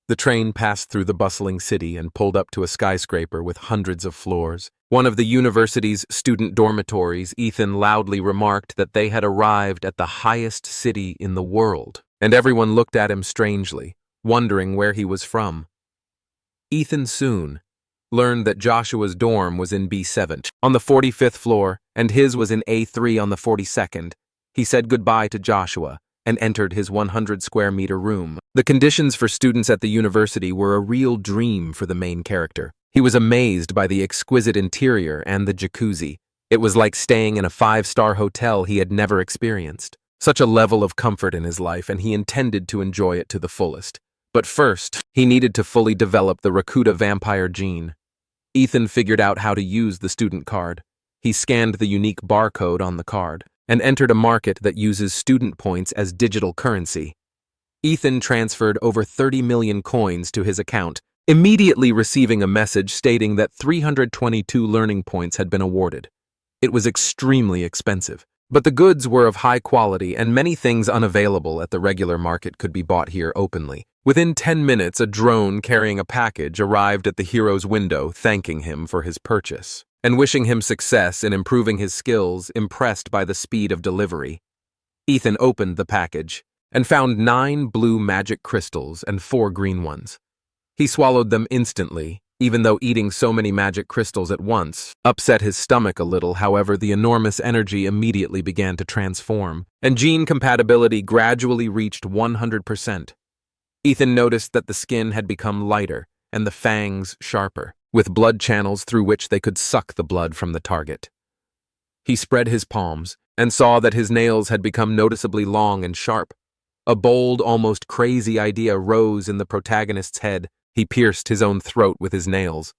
The train passed through the bustling city and pulled up to a skyscraper with hundreds of floors. One of the university's student dormitories, Ethan loudly remarked that they had arrived at the highest city in the world, and everyone looked at him strangely, wondering where he was from. Ethan soon learned that Joshua's dorm was in B7 on the 45th floor and his was in A3 on the 42nd. He said goodbye to Joshua and entered his 100-square-meter room. The conditions for students at the university were a real dream for the main character. He was amazed by the exquisite interior and the jacuzzi. It was like staying in a 5-star hotel he had never experienced. Such a level of comfort in his life, and he intended to enjoy it to the fullest. But first, he needed to fully develop the Rakuda vampire gene. Ethan figured out how to use the student card. He scanned the unique barcode on the card and entered a market that uses student points as digital currency. Ethan transferred over 30 million coins to his account, immediately receiving a message stating that 322 learning points had been awarded. It was extremely expensive, but the goods were of high quality and many things unavailable at the regular market could be bought here openly. Within 10 minutes, a drone carrying a package arrived at the hero's window, thanking him for his purchase and wishing him success in improving his skills, impressed by the speed of delivery. Ethan opened the package and found 9 blue magic crystals and 4 green ones. He swallowed them instantly, even though eating so many magic crystals at once upset his stomach a little. However, the enormous energy immediately began to transform, and gene compatibility gradually reached 100%. Ethan noticed that the skin had become lighter and the fangs sharper, with blood channels through which they could suck the blood from the target. He spread his palms and saw that his nails had become noticeably long and sharp. A bold, almost crazy idea rose in the protagonist's head. He pierced his own throat with his nails.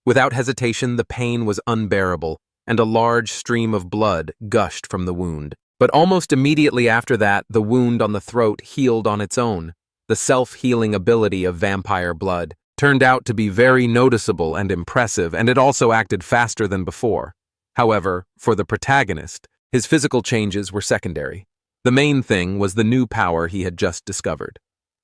Without hesitation, the pain was unbearable, and a large stream of blood gushed from the wound. But almost immediately after that, the wound on the throat healed on its own. The self-healing ability of vampire blood turned out to be very noticeable and impressive, and it also acted faster than before. However, for the protagonist, his physical changes were secondary. The main thing was the new power he had just discovered.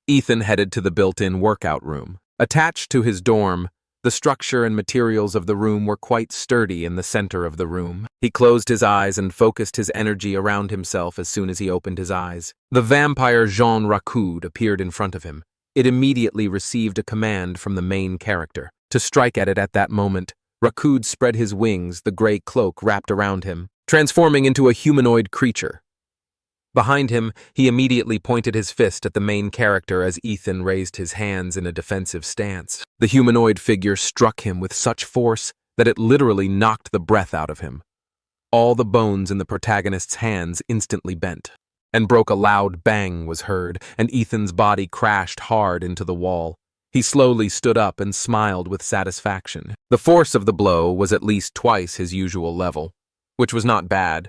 Ethan headed to the built-in workout room. Attached to his dorm, the structure and materials of the room were quite sturdy in the center of the room. He closed his eyes and focused his energy around himself as soon as he opened his eyes. The vampire Jean Rakud appeared in front of him. It immediately received a command from the main character to strike at it at that moment. Rakud spread his wings, the gray cloak wrapped around him, transforming into a humanoid creature. Behind him, he immediately pointed his fist at the main character as Ethan raised his hands in a defensive stance. The humanoid figure struck him with such force that it literally knocked the breath out of him. All the bones in the protagonist's hands instantly bent, and broke. A loud bang was heard, and Ethan's body crashed hard into the wall. He slowly stood up and smiled with satisfaction. The force of the blow was at least twice his usual level, which was not bad.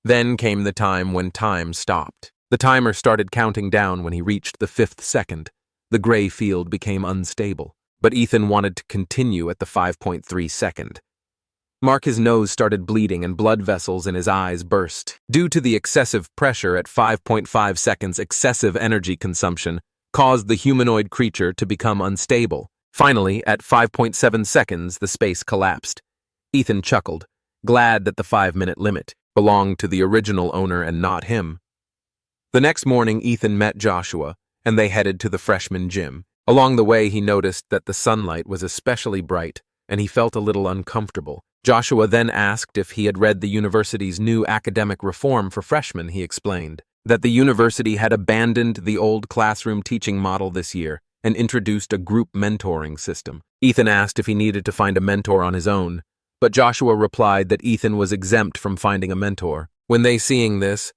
Then came the time when time stopped. The timer started counting down when he reached the 5th second. The gray field became unstable, but Ethan wanted to continue at the 5.3 second. His nose started bleeding and blood vessels in his eyes burst. Due to the excessive pressure at 5.5 seconds, excessive energy consumption caused the humanoid creature to become unstable. Finally, at 5.7 seconds, the space collapsed. Ethan chuckled, glad that the 5-minute limit belonged to the original owner and not him. The next morning, Ethan met Joshua, and they headed to the freshman gym. Along the way, he noticed that the sunlight was especially bright, and he felt a little uncomfortable. Joshua then asked if he had read the university's new academic reform for freshmen. He explained that the university had abandoned the old classroom teaching model this year and introduced a group mentoring system. Ethan asked if he needed to find a mentor on his own, but Joshua replied that Ethan was exempt from finding a mentor. When they seeing this,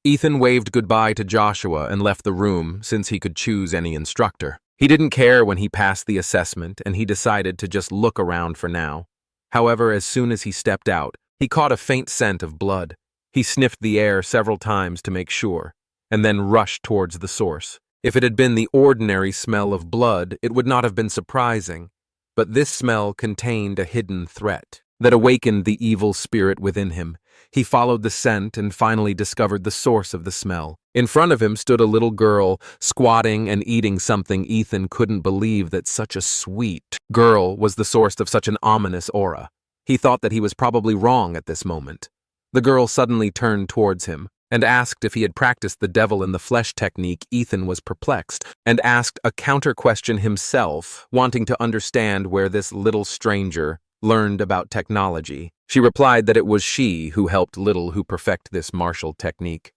Ethan waved goodbye to Joshua and left the room since he could choose any instructor. He didn't care when he passed the assessment, and he decided to just look around for now. However, as soon as he stepped out, he caught a faint scent of blood. He sniffed the air several times to make sure, and then rushed towards the source. If it had been the ordinary smell of blood, it would not have been surprising, but this smell contained a hidden threat that awakened the evil spirit within him. He followed the scent and finally discovered the source of the smell. In front of him stood a little girl, squatting and eating something. Ethan couldn't believe that such a sweet girl was the source of such an ominous aura. He thought that he was probably wrong at this moment. The girl suddenly turned towards him and asked if he had practiced the devil in the flesh technique. Ethan was perplexed and asked a counter-question himself, wanting to understand where this little stranger learned about technology. She replied that it was she who helped Little who perfect this martial technique.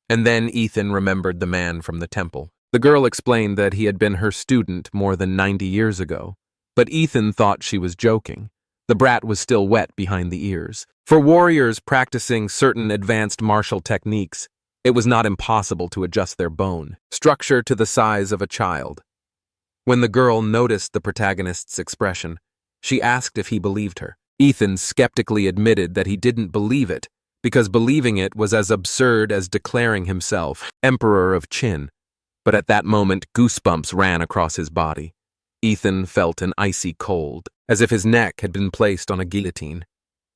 And then Ethan remembered the man from the temple. The girl explained that he had been her student more than 90 years ago, but Ethan thought she was joking. The brat was still wet behind the ears. For warriors practicing certain advanced martial techniques, it was not impossible to adjust their bone structure to the size of a child. When the girl noticed the protagonist's expression, she asked if he believed her. Ethan skeptically admitted that he didn't believe it, because believing it was as absurd as declaring himself Emperor of Qin. But at that moment, goosebumps ran across his body. Ethan felt an icy cold, as if his neck had been placed on a guillotine.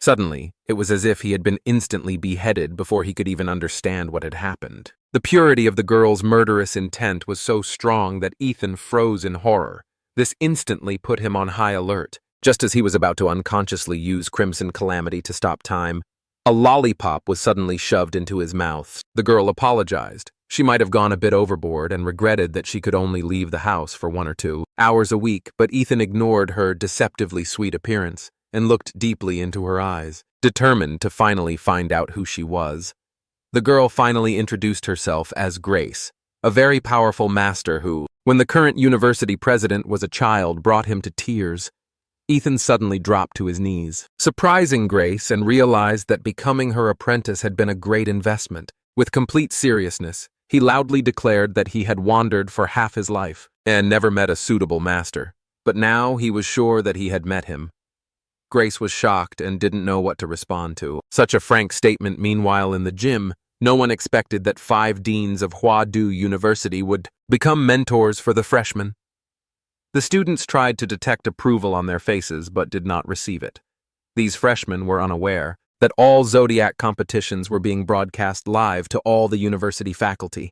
Suddenly, it was as if he had been instantly beheaded before he could even understand what had happened. The purity of the girl's murderous intent was so strong that Ethan froze in horror. This instantly put him on high alert. Just as he was about to unconsciously use Crimson Calamity to stop time, a lollipop was suddenly shoved into his mouth. The girl apologized. She might have gone a bit overboard and regretted that she could only leave the house for 1 or 2 hours a week, but Ethan ignored her deceptively sweet appearance and looked deeply into her eyes, determined to finally find out who she was. The girl finally introduced herself as Grace, a very powerful master who, when the current university president was a child, brought him to tears. Ethan suddenly dropped to his knees, surprising Grace, and realized that becoming her apprentice had been a great investment. With complete seriousness, he loudly declared that he had wandered for half his life and never met a suitable master, but now he was sure that he had met him. Grace was shocked and didn't know what to respond to. Such a frank statement. Meanwhile, in the gym, no one expected that 5 deans of Hua-Du University would become mentors for the freshmen. The students tried to detect approval on their faces but did not receive it. These freshmen were unaware that all Zodiac competitions were being broadcast live to all the university faculty.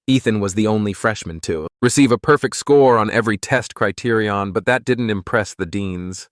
Ethan was the only freshman to receive a perfect score on every test criterion, but that didn't impress the deans.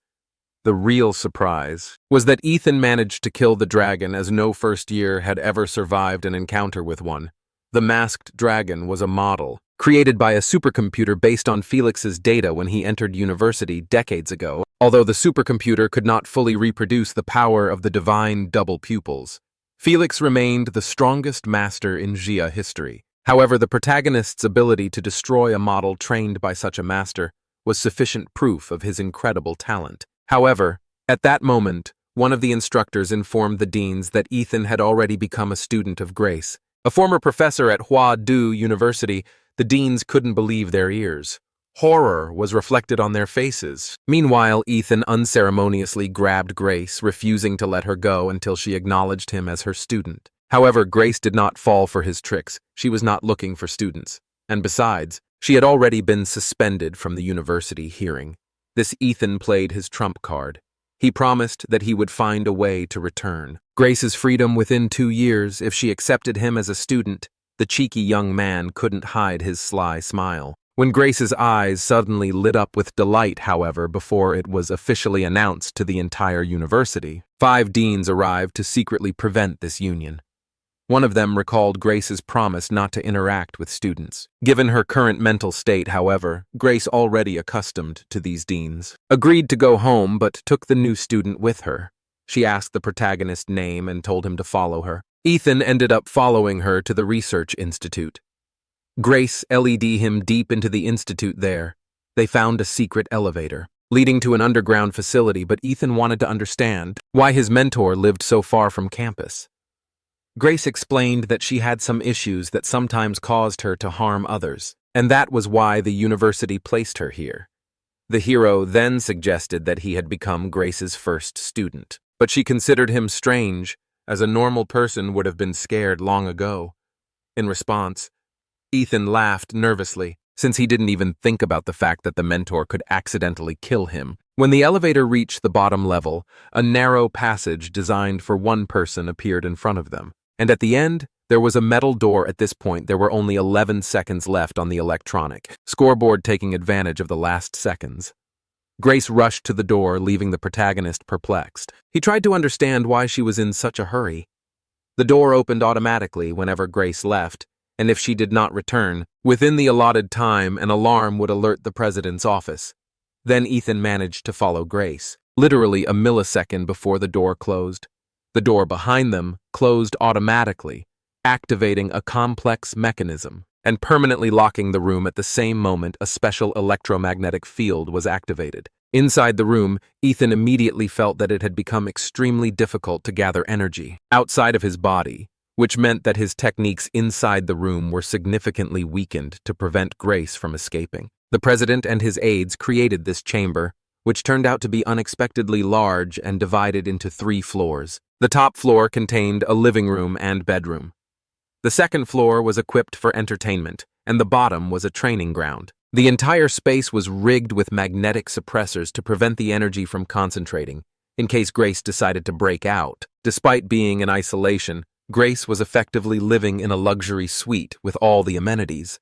The real surprise was that Ethan managed to kill the dragon, as no first year had ever survived an encounter with one. The masked dragon was a model created by a supercomputer based on Felix's data when he entered university decades ago, although the supercomputer could not fully reproduce the power of the divine double pupils. Felix remained the strongest master in Jia history. However, the protagonist's ability to destroy a model trained by such a master was sufficient proof of his incredible talent. However, at that moment, one of the instructors informed the deans that Ethan had already become a student of Grace. A former professor at Hua-Du University, the deans couldn't believe their ears. Horror was reflected on their faces. Meanwhile, Ethan unceremoniously grabbed Grace, refusing to let her go until she acknowledged him as her student. However, Grace did not fall for his tricks. She was not looking for students. And besides, she had already been suspended from the university hearing. This Ethan played his trump card. He promised that he would find a way to return Grace's freedom within 2 years if she accepted him as a student. The cheeky young man couldn't hide his sly smile. When Grace's eyes suddenly lit up with delight, however, before it was officially announced to the entire university, 5 deans arrived to secretly prevent this union. One of them recalled Grace's promise not to interact with students. Given her current mental state, however, Grace, already accustomed to these deans, agreed to go home but took the new student with her. She asked the protagonist's name and told him to follow her. Ethan ended up following her to the research institute. Grace led him deep into the institute there. They found a secret elevator leading to an underground facility, but Ethan wanted to understand why his mentor lived so far from campus. Grace explained that she had some issues that sometimes caused her to harm others, and that was why the university placed her here. The hero then suggested that he had become Grace's first student, but she considered him strange, as a normal person would have been scared long ago. In response, Ethan laughed nervously, since he didn't even think about the fact that the mentor could accidentally kill him. When the elevator reached the bottom level, a narrow passage designed for one person appeared in front of them. And at the end, there was a metal door. At this point, there were only 11 seconds left on the electronic scoreboard, taking advantage of the last seconds. Grace rushed to the door, leaving the protagonist perplexed. He tried to understand why she was in such a hurry. The door opened automatically whenever Grace left, and if she did not return, within the allotted time, an alarm would alert the president's office. Then Ethan managed to follow Grace, literally a millisecond before the door closed. The door behind them closed automatically, activating a complex mechanism and permanently locking the room at the same moment a special electromagnetic field was activated. Inside the room, Ethan immediately felt that it had become extremely difficult to gather energy outside of his body, which meant that his techniques inside the room were significantly weakened to prevent Grace from escaping. The president and his aides created this chamber, which turned out to be unexpectedly large and divided into 3 floors. The top floor contained a living room and bedroom. The second floor was equipped for entertainment, and the bottom was a training ground. The entire space was rigged with magnetic suppressors to prevent the energy from concentrating, in case Grace decided to break out. Despite being in isolation, Grace was effectively living in a luxury suite with all the amenities.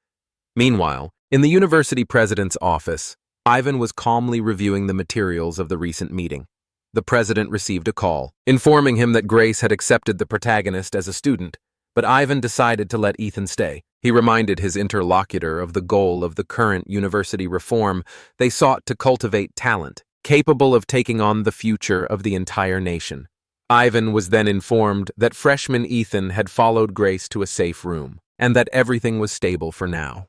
Meanwhile, in the university president's office, Ivan was calmly reviewing the materials of the recent meeting. The president received a call, informing him that Grace had accepted the protagonist as a student, but Ivan decided to let Ethan stay. He reminded his interlocutor of the goal of the current university reform. They sought to cultivate talent, capable of taking on the future of the entire nation. Ivan was then informed that freshman Ethan had followed Grace to a safe room, and that everything was stable for now.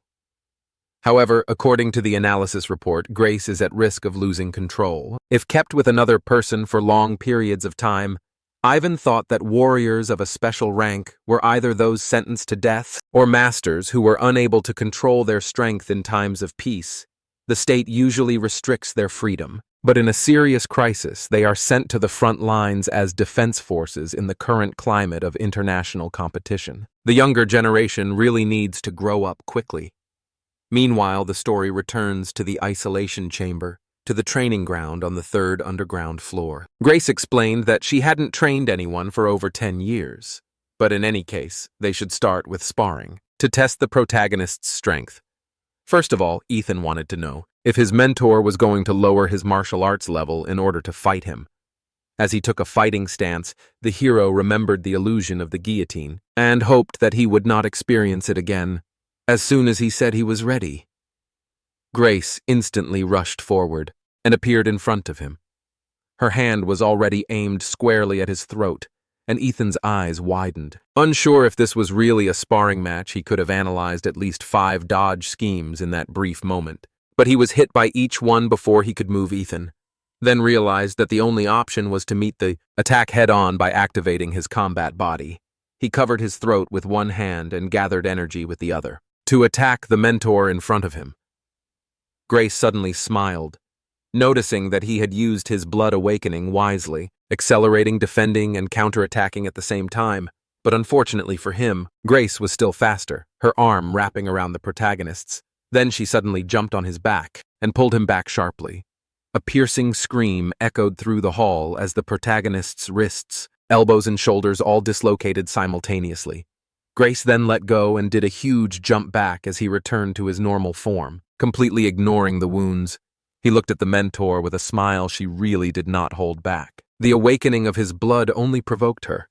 However, according to the analysis report, Grace is at risk of losing control. If kept with another person for long periods of time, Ivan thought that warriors of a special rank were either those sentenced to death or masters who were unable to control their strength in times of peace. The state usually restricts their freedom, but in a serious crisis, they are sent to the front lines as defense forces in the current climate of international competition. The younger generation really needs to grow up quickly. Meanwhile, the story returns to the isolation chamber, to the training ground on the 3rd underground floor. Grace explained that she hadn't trained anyone for over 10 years, but in any case, they should start with sparring, to test the protagonist's strength. First of all, Ethan wanted to know if his mentor was going to lower his martial arts level in order to fight him. As he took a fighting stance, the hero remembered the illusion of the guillotine, and hoped that he would not experience it again. As soon as he said he was ready, Grace instantly rushed forward and appeared in front of him. Her hand was already aimed squarely at his throat, and Ethan's eyes widened. Unsure if this was really a sparring match, he could have analyzed at least 5 dodge schemes in that brief moment. But he was hit by each one before he could move Ethan, then realized that the only option was to meet the attack head-on by activating his combat body. He covered his throat with one hand and gathered energy with the other, to attack the mentor in front of him. Grace suddenly smiled, noticing that he had used his blood awakening wisely, accelerating, defending, and counterattacking at the same time. But unfortunately for him, Grace was still faster, her arm wrapping around the protagonist's. Then she suddenly jumped on his back and pulled him back sharply. A piercing scream echoed through the hall as the protagonist's wrists, elbows, and shoulders all dislocated simultaneously. Grace then let go and did a huge jump back as he returned to his normal form, completely ignoring the wounds. He looked at the mentor with a smile she really did not hold back. The awakening of his blood only provoked her.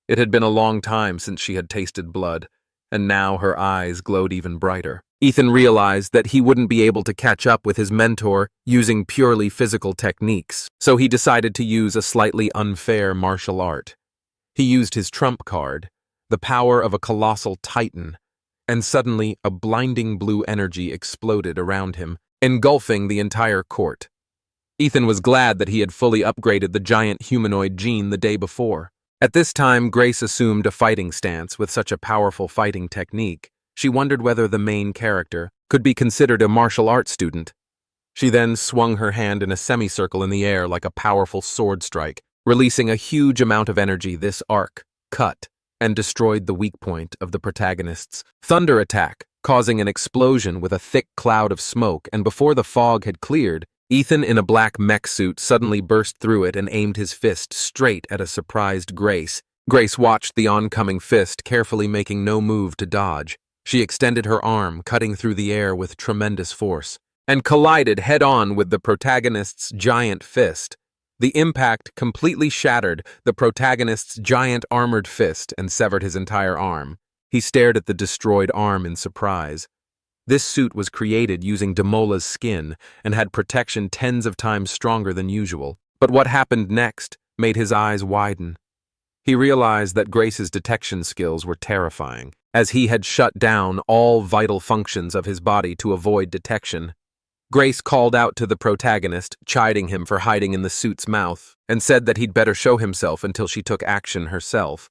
It had been a long time since she had tasted blood, and now her eyes glowed even brighter. Ethan realized that he wouldn't be able to catch up with his mentor using purely physical techniques, so he decided to use a slightly unfair martial art. He used his trump card, the power of a colossal titan, and suddenly a blinding blue energy exploded around him, engulfing the entire court. Ethan was glad that he had fully upgraded the giant humanoid gene the day before. At this time, Grace assumed a fighting stance with such a powerful fighting technique. She wondered whether the main character could be considered a martial arts student. She then swung her hand in a semicircle in the air like a powerful sword strike, releasing a huge amount of energy. This arc cut and destroyed the weak point of the protagonist's thunder attack, causing an explosion with a thick cloud of smoke, and before the fog had cleared, Ethan in a black mech suit suddenly burst through it and aimed his fist straight at a surprised Grace. Grace watched the oncoming fist, carefully making no move to dodge. She extended her arm, cutting through the air with tremendous force, and collided head-on with the protagonist's giant fist. The impact completely shattered the protagonist's giant armored fist and severed his entire arm. He stared at the destroyed arm in surprise. This suit was created using Demola's skin and had protection tens of times stronger than usual. But what happened next made his eyes widen. He realized that Grace's detection skills were terrifying, as he had shut down all vital functions of his body to avoid detection. Grace called out to the protagonist, chiding him for hiding in the suit's mouth, and said that he'd better show himself until she took action herself.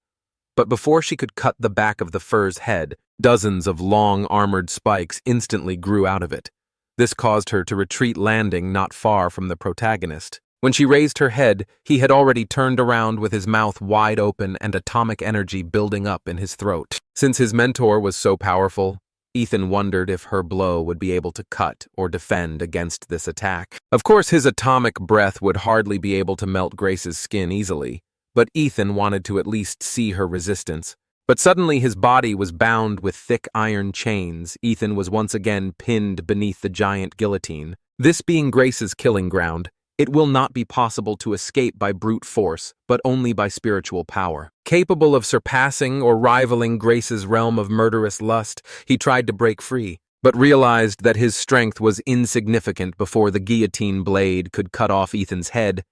But before she could cut the back of the fur's head, dozens of long armored spikes instantly grew out of it. This caused her to retreat, landing not far from the protagonist. When she raised her head, he had already turned around with his mouth wide open and atomic energy building up in his throat. Since his mentor was so powerful, Ethan wondered if her blow would be able to cut or defend against this attack. Of course, his atomic breath would hardly be able to melt Grace's skin easily, but Ethan wanted to at least see her resistance. But suddenly his body was bound with thick iron chains. Ethan was once again pinned beneath the giant guillotine. This being Grace's killing ground, it will not be possible to escape by brute force, but only by spiritual power. Capable of surpassing or rivaling Grace's realm of murderous lust, he tried to break free, but realized that his strength was insignificant before the guillotine blade could cut off Ethan's head.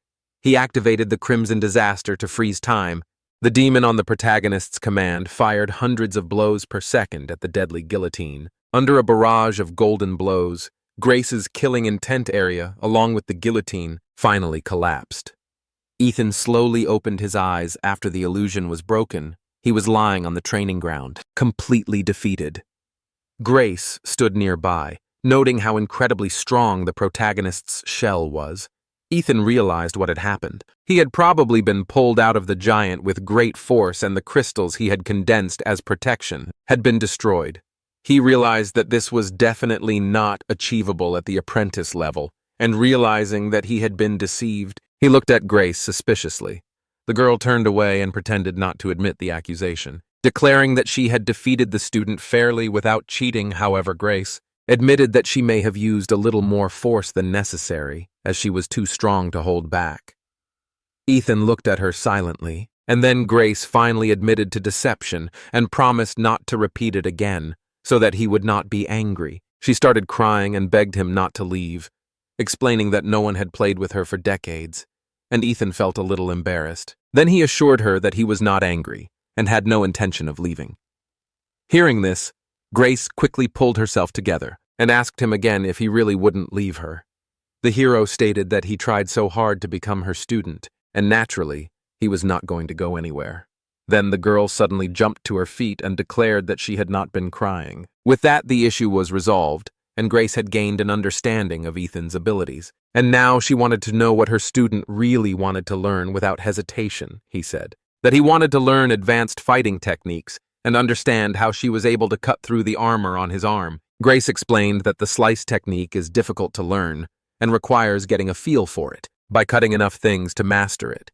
He activated the Crimson Disaster to freeze time. The demon on the protagonist's command fired hundreds of blows per second at the deadly guillotine. Under a barrage of golden blows, Grace's killing intent area, along with the guillotine, finally collapsed. Ethan slowly opened his eyes after the illusion was broken. He was lying on the training ground, completely defeated. Grace stood nearby, noting how incredibly strong the protagonist's shell was. Ethan realized what had happened. He had probably been pulled out of the giant with great force, and the crystals he had condensed as protection had been destroyed. He realized that this was definitely not achievable at the apprentice level, and realizing that he had been deceived, he looked at Grace suspiciously. The girl turned away and pretended not to admit the accusation, declaring that she had defeated the student fairly without cheating. However, Grace admitted that she may have used a little more force than necessary, as she was too strong to hold back. Ethan looked at her silently, and then Grace finally admitted to deception and promised not to repeat it again, so that he would not be angry. She started crying and begged him not to leave, explaining that no one had played with her for decades, and Ethan felt a little embarrassed. Then he assured her that he was not angry and had no intention of leaving. Hearing this, Grace quickly pulled herself together and asked him again if he really wouldn't leave her. The hero stated that he tried so hard to become her student, and naturally, he was not going to go anywhere. Then the girl suddenly jumped to her feet and declared that she had not been crying. With that, the issue was resolved, and Grace had gained an understanding of Ethan's abilities. And now she wanted to know what her student really wanted to learn without hesitation, he said. That he wanted to learn advanced fighting techniques and understand how she was able to cut through the armor on his arm. Grace explained that the slice technique is difficult to learn and requires getting a feel for it by cutting enough things to master it.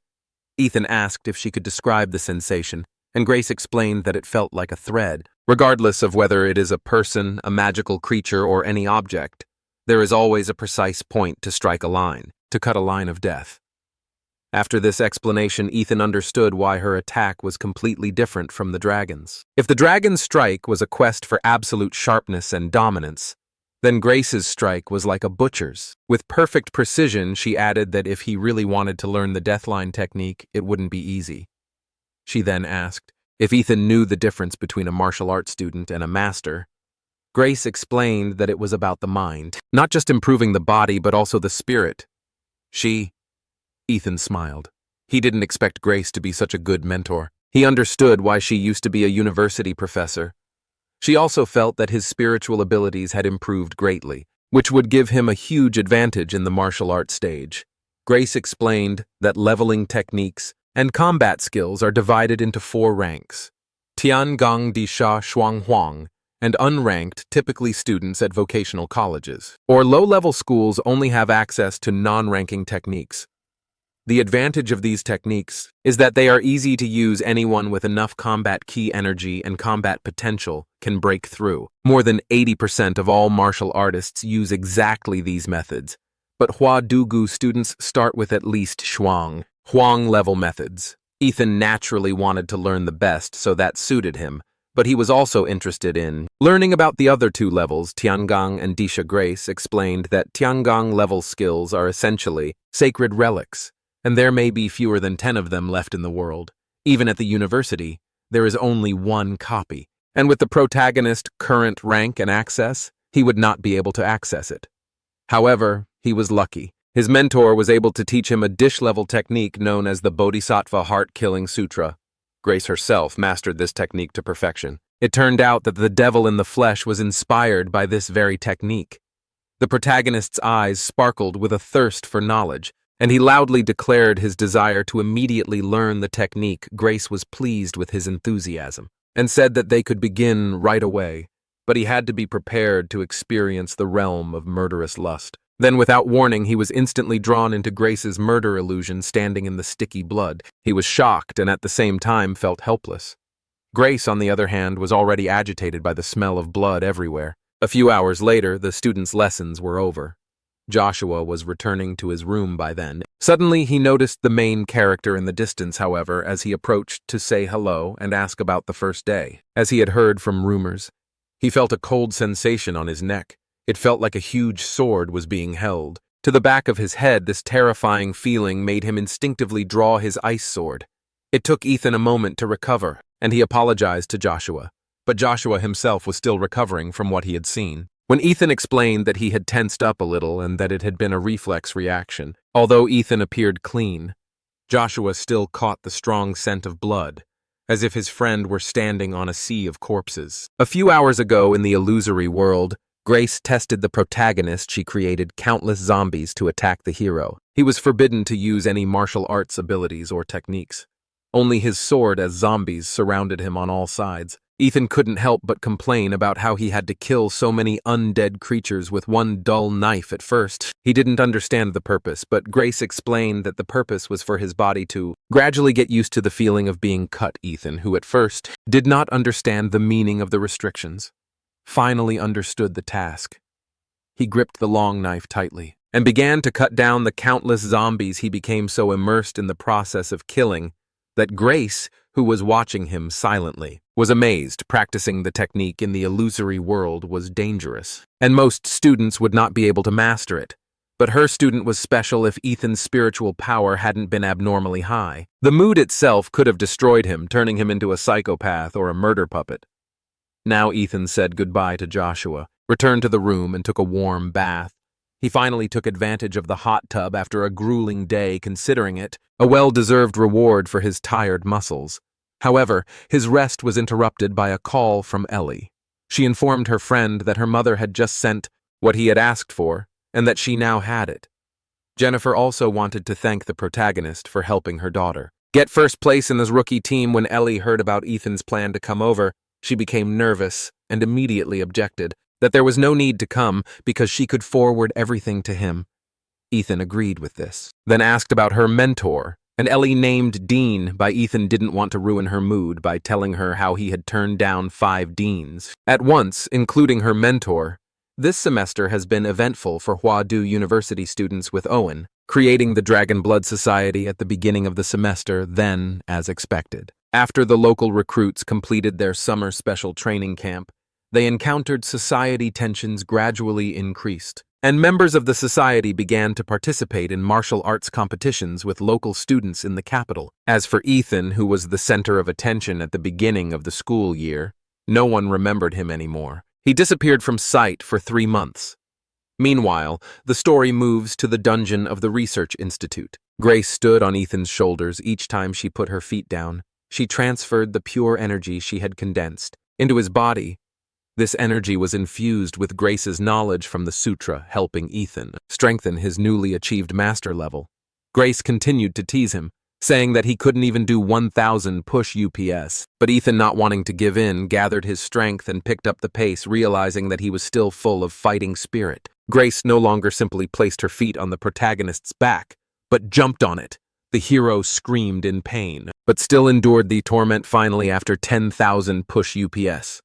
Ethan asked if she could describe the sensation, and Grace explained that it felt like a thread. Regardless of whether it is a person, a magical creature, or any object, there is always a precise point to strike a line, to cut a line of death. After this explanation, Ethan understood why her attack was completely different from the dragon's. If the dragon's strike was a quest for absolute sharpness and dominance, then Grace's strike was like a butcher's. With perfect precision, she added that if he really wanted to learn the deathline technique, it wouldn't be easy. She then asked if Ethan knew the difference between a martial arts student and a master. Grace explained that it was about the mind, not just improving the body, but also the spirit. Ethan smiled. He didn't expect Grace to be such a good mentor. He understood why she used to be a university professor. She also felt that his spiritual abilities had improved greatly, which would give him a huge advantage in the martial arts stage. Grace explained that leveling techniques and combat skills are divided into 4 ranks: Tian Gong Di Sha Shuang Huang, and unranked, typically students at vocational colleges, or low-level schools only have access to non-ranking techniques. The advantage of these techniques is that they are easy to use. Anyone with enough combat ki energy and combat potential can break through. More than 80% of all martial artists use exactly these methods, but Hua Dugu students start with at least Huang level methods. Ethan naturally wanted to learn the best, so that suited him, but he was also interested in learning about the other two levels. Tiangang and Disha Grace explained that Tiangang level skills are essentially sacred relics, and there may be fewer than 10 of them left in the world. Even at the university, there is only one copy, and with the protagonist's current rank and access, he would not be able to access it. However, he was lucky. His mentor was able to teach him a dish-level technique known as the Bodhisattva Heart-Killing Sutra. Grace herself mastered this technique to perfection. It turned out that the devil in the flesh was inspired by this very technique. The protagonist's eyes sparkled with a thirst for knowledge, and he loudly declared his desire to immediately learn the technique. Grace was pleased with his enthusiasm, and said that they could begin right away, but he had to be prepared to experience the realm of murderous lust. Then, without warning, he was instantly drawn into Grace's murder illusion standing in the sticky blood. He was shocked and at the same time felt helpless. Grace, on the other hand, was already agitated by the smell of blood everywhere. A few hours later, the students' lessons were over. Joshua was returning to his room by then. Suddenly, he noticed the main character in the distance, however, as he approached to say hello and ask about the first day. As he had heard from rumors, he felt a cold sensation on his neck. It felt like a huge sword was being held. To the back of his head, this terrifying feeling made him instinctively draw his ice sword. It took Ethan a moment to recover, and he apologized to Joshua. But Joshua himself was still recovering from what he had seen. When Ethan explained that he had tensed up a little and that it had been a reflex reaction, although Ethan appeared clean, Joshua still caught the strong scent of blood, as if his friend were standing on a sea of corpses. A few hours ago in the illusory world, Grace tested the protagonist. She created countless zombies to attack the hero. He was forbidden to use any martial arts abilities or techniques. Only his sword as zombies surrounded him on all sides. Ethan couldn't help but complain about how he had to kill so many undead creatures with one dull knife at first. He didn't understand the purpose, but Grace explained that the purpose was for his body to gradually get used to the feeling of being cut. Ethan, who at first did not understand the meaning of the restrictions, finally understood the task. He gripped the long knife tightly and began to cut down the countless zombies. He became so immersed in the process of killing that Grace, who was watching him silently, was amazed. Practicing the technique in the illusory world was dangerous, and most students would not be able to master it. But her student was special if Ethan's spiritual power hadn't been abnormally high. The mood itself could have destroyed him, turning him into a psychopath or a murder puppet. Now Ethan said goodbye to Joshua, returned to the room, and took a warm bath. He finally took advantage of the hot tub after a grueling day, considering it a well-deserved reward for his tired muscles. However, his rest was interrupted by a call from Ellie. She informed her friend that her mother had just sent what he had asked for, and that she now had it. Jennifer also wanted to thank the protagonist for helping her daughter get first place in this rookie team. When Ellie heard about Ethan's plan to come over, she became nervous and immediately objected that there was no need to come because she could forward everything to him. Ethan agreed with this, then asked about her mentor, and Ellie named Dean. Ethan didn't want to ruin her mood by telling her how he had turned down 5 deans at once, including her mentor. This semester has been eventful for Huadu University students, with Owen creating the Dragon Blood Society at the beginning of the semester, then as expected. After the local recruits completed their summer special training camp, they encountered society tensions gradually increased, and members of the society began to participate in martial arts competitions with local students in the capital. As for Ethan, who was the center of attention at the beginning of the school year, no one remembered him anymore. He disappeared from sight for 3 months. Meanwhile, the story moves to the dungeon of the Research Institute. Grace stood on Ethan's shoulders each time she put her feet down. She transferred the pure energy she had condensed into his body. This energy was infused with Grace's knowledge from the sutra, helping Ethan strengthen his newly achieved master level. Grace continued to tease him, saying that he couldn't even do 1,000 push UPS. But Ethan, not wanting to give in, gathered his strength and picked up the pace, realizing that he was still full of fighting spirit. Grace no longer simply placed her feet on the protagonist's back, but jumped on it. The hero screamed in pain, but still endured the torment. Finally, after 10,000 push UPS,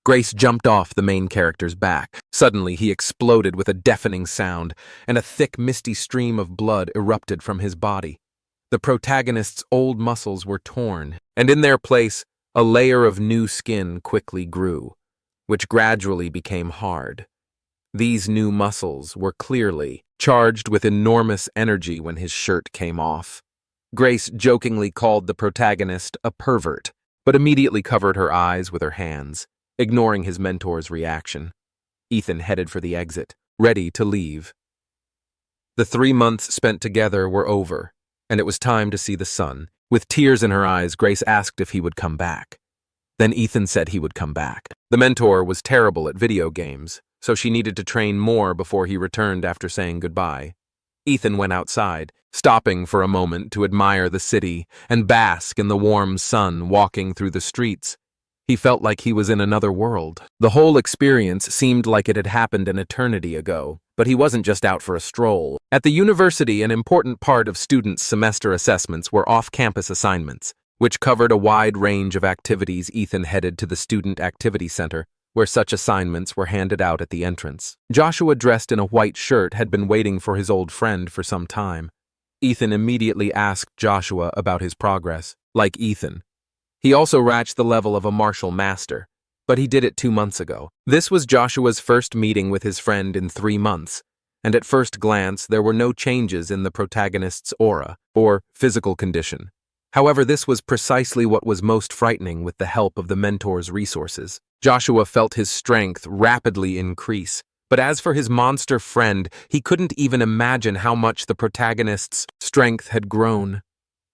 Grace jumped off the main character's back. Suddenly, he exploded with a deafening sound, and a thick, misty stream of blood erupted from his body. The protagonist's old muscles were torn, and in their place, a layer of new skin quickly grew, which gradually became hard. These new muscles were clearly charged with enormous energy when his shirt came off. Grace jokingly called the protagonist a pervert, but immediately covered her eyes with her hands, ignoring his mentor's reaction. Ethan headed for the exit, ready to leave. The 3 months spent together were over, and it was time to see the sun. With tears in her eyes, Grace asked if he would come back. Then Ethan said he would come back. The mentor was terrible at video games, so she needed to train more before he returned after saying goodbye. Ethan went outside, stopping for a moment to admire the city and bask in the warm sun walking through the streets. He felt like he was in another world. The whole experience seemed like it had happened an eternity ago, but he wasn't just out for a stroll. At the university, an important part of students' semester assessments were off-campus assignments, which covered a wide range of activities. Ethan headed to the Student Activity Center, where such assignments were handed out at the entrance. Joshua, dressed in a white shirt, had been waiting for his old friend for some time. Ethan immediately asked Joshua about his progress. Like Ethan, he also reached the level of a martial master, but he did it 2 months ago. This was Joshua's first meeting with his friend in 3 months, and at first glance there were no changes in the protagonist's aura or physical condition. However, this was precisely what was most frightening. With the help of the mentor's resources, Joshua felt his strength rapidly increase. But as for his monster friend, he couldn't even imagine how much the protagonist's strength had grown.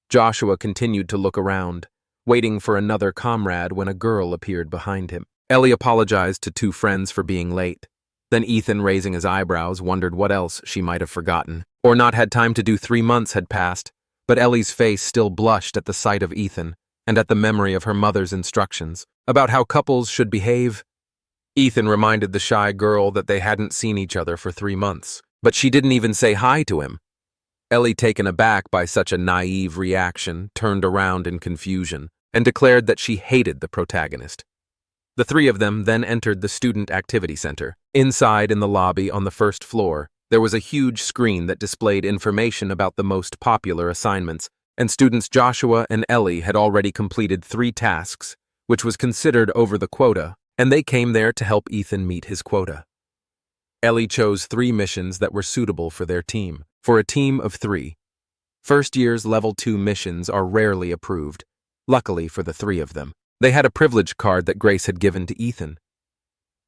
Joshua continued to look around, waiting for another comrade when a girl appeared behind him. Ellie apologized to 2 friends for being late. Then Ethan, raising his eyebrows, wondered what else she might have forgotten or not had time to do. 3 months had passed, but Ellie's face still blushed at the sight of Ethan and at the memory of her mother's instructions about how couples should behave. Ethan reminded the shy girl that they hadn't seen each other for 3 months, but she didn't even say hi to him. Ellie, taken aback by such a naive reaction, turned around in confusion and declared that she hated the protagonist. The 3 of them then entered the Student Activity Center. Inside, in the lobby on the 1st floor, there was a huge screen that displayed information about the most popular assignments, and students Joshua and Ellie had already completed 3 tasks, which was considered over the quota, and they came there to help Ethan meet his quota. Ellie chose 3 missions that were suitable for their team. For a team of 3, first year's level 2 missions are rarely approved. Luckily for the 3 of them, they had a privilege card that Grace had given to Ethan.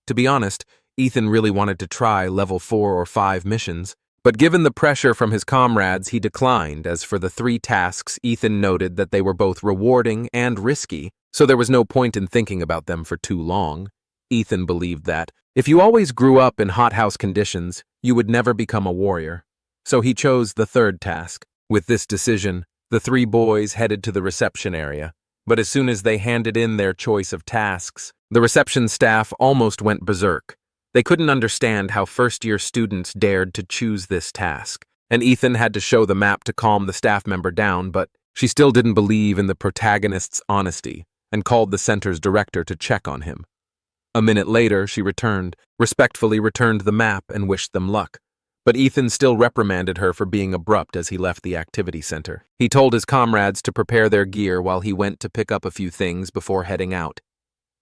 To be honest, Ethan really wanted to try level 4 or 5 missions, but given the pressure from his comrades, he declined. As for the 3 tasks, Ethan noted that they were both rewarding and risky, so there was no point in thinking about them for too long. Ethan believed that if you always grew up in hothouse conditions, you would never become a warrior. So he chose the 3rd task. With this decision, the 3 boys headed to the reception area, but as soon as they handed in their choice of tasks, the reception staff almost went berserk. They couldn't understand how first-year students dared to choose this task, and Ethan had to show the map to calm the staff member down, but she still didn't believe in the protagonist's honesty and called the center's director to check on him. A minute later, she respectfully returned the map and wished them luck. But Ethan still reprimanded her for being abrupt as he left the activity center. He told his comrades to prepare their gear while he went to pick up a few things before heading out.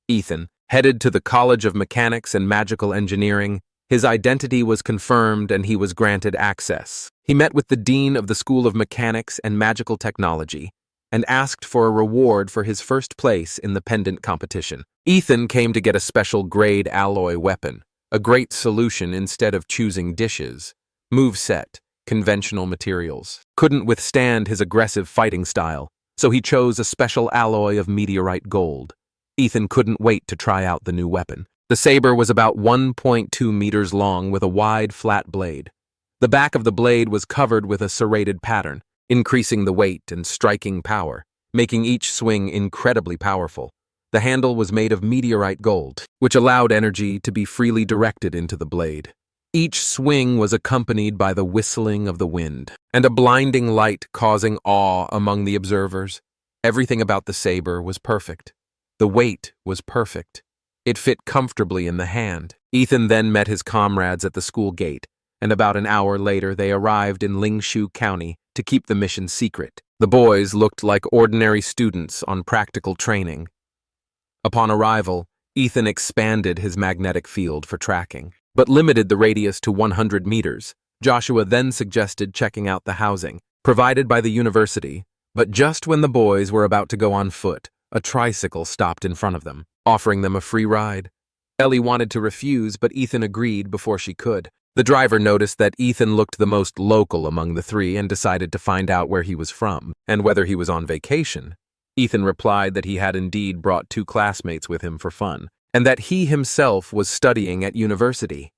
Ethan headed to the College of Mechanics and Magical Engineering. His identity was confirmed and he was granted access. He met with the Dean of the School of Mechanics and Magical Technology and asked for a reward for his first place in the pendant competition. Ethan came to get a special grade alloy weapon, a great solution instead of choosing dishes. Moveset, conventional materials, couldn't withstand his aggressive fighting style, so he chose a special alloy of meteorite gold. Ethan couldn't wait to try out the new weapon. The saber was about 1.2 meters long with a wide, flat blade. The back of the blade was covered with a serrated pattern, increasing the weight and striking power, making each swing incredibly powerful. The handle was made of meteorite gold, which allowed energy to be freely directed into the blade. Each swing was accompanied by the whistling of the wind, and a blinding light causing awe among the observers. Everything about the saber was perfect. The weight was perfect. It fit comfortably in the hand. Ethan then met his comrades at the school gate, and about an hour later they arrived in Lingshu County to keep the mission secret. The boys looked like ordinary students on practical training. Upon arrival, Ethan expanded his magnetic field for tracking, but limited the radius to 100 meters. Joshua then suggested checking out the housing provided by the university, but just when the boys were about to go on foot, a tricycle stopped in front of them, offering them a free ride. Ellie wanted to refuse, but Ethan agreed before she could. The driver noticed that Ethan looked the most local among the three and decided to find out where he was from and whether he was on vacation. Ethan replied that he had indeed brought 2 classmates with him for fun, and that he himself was studying at university.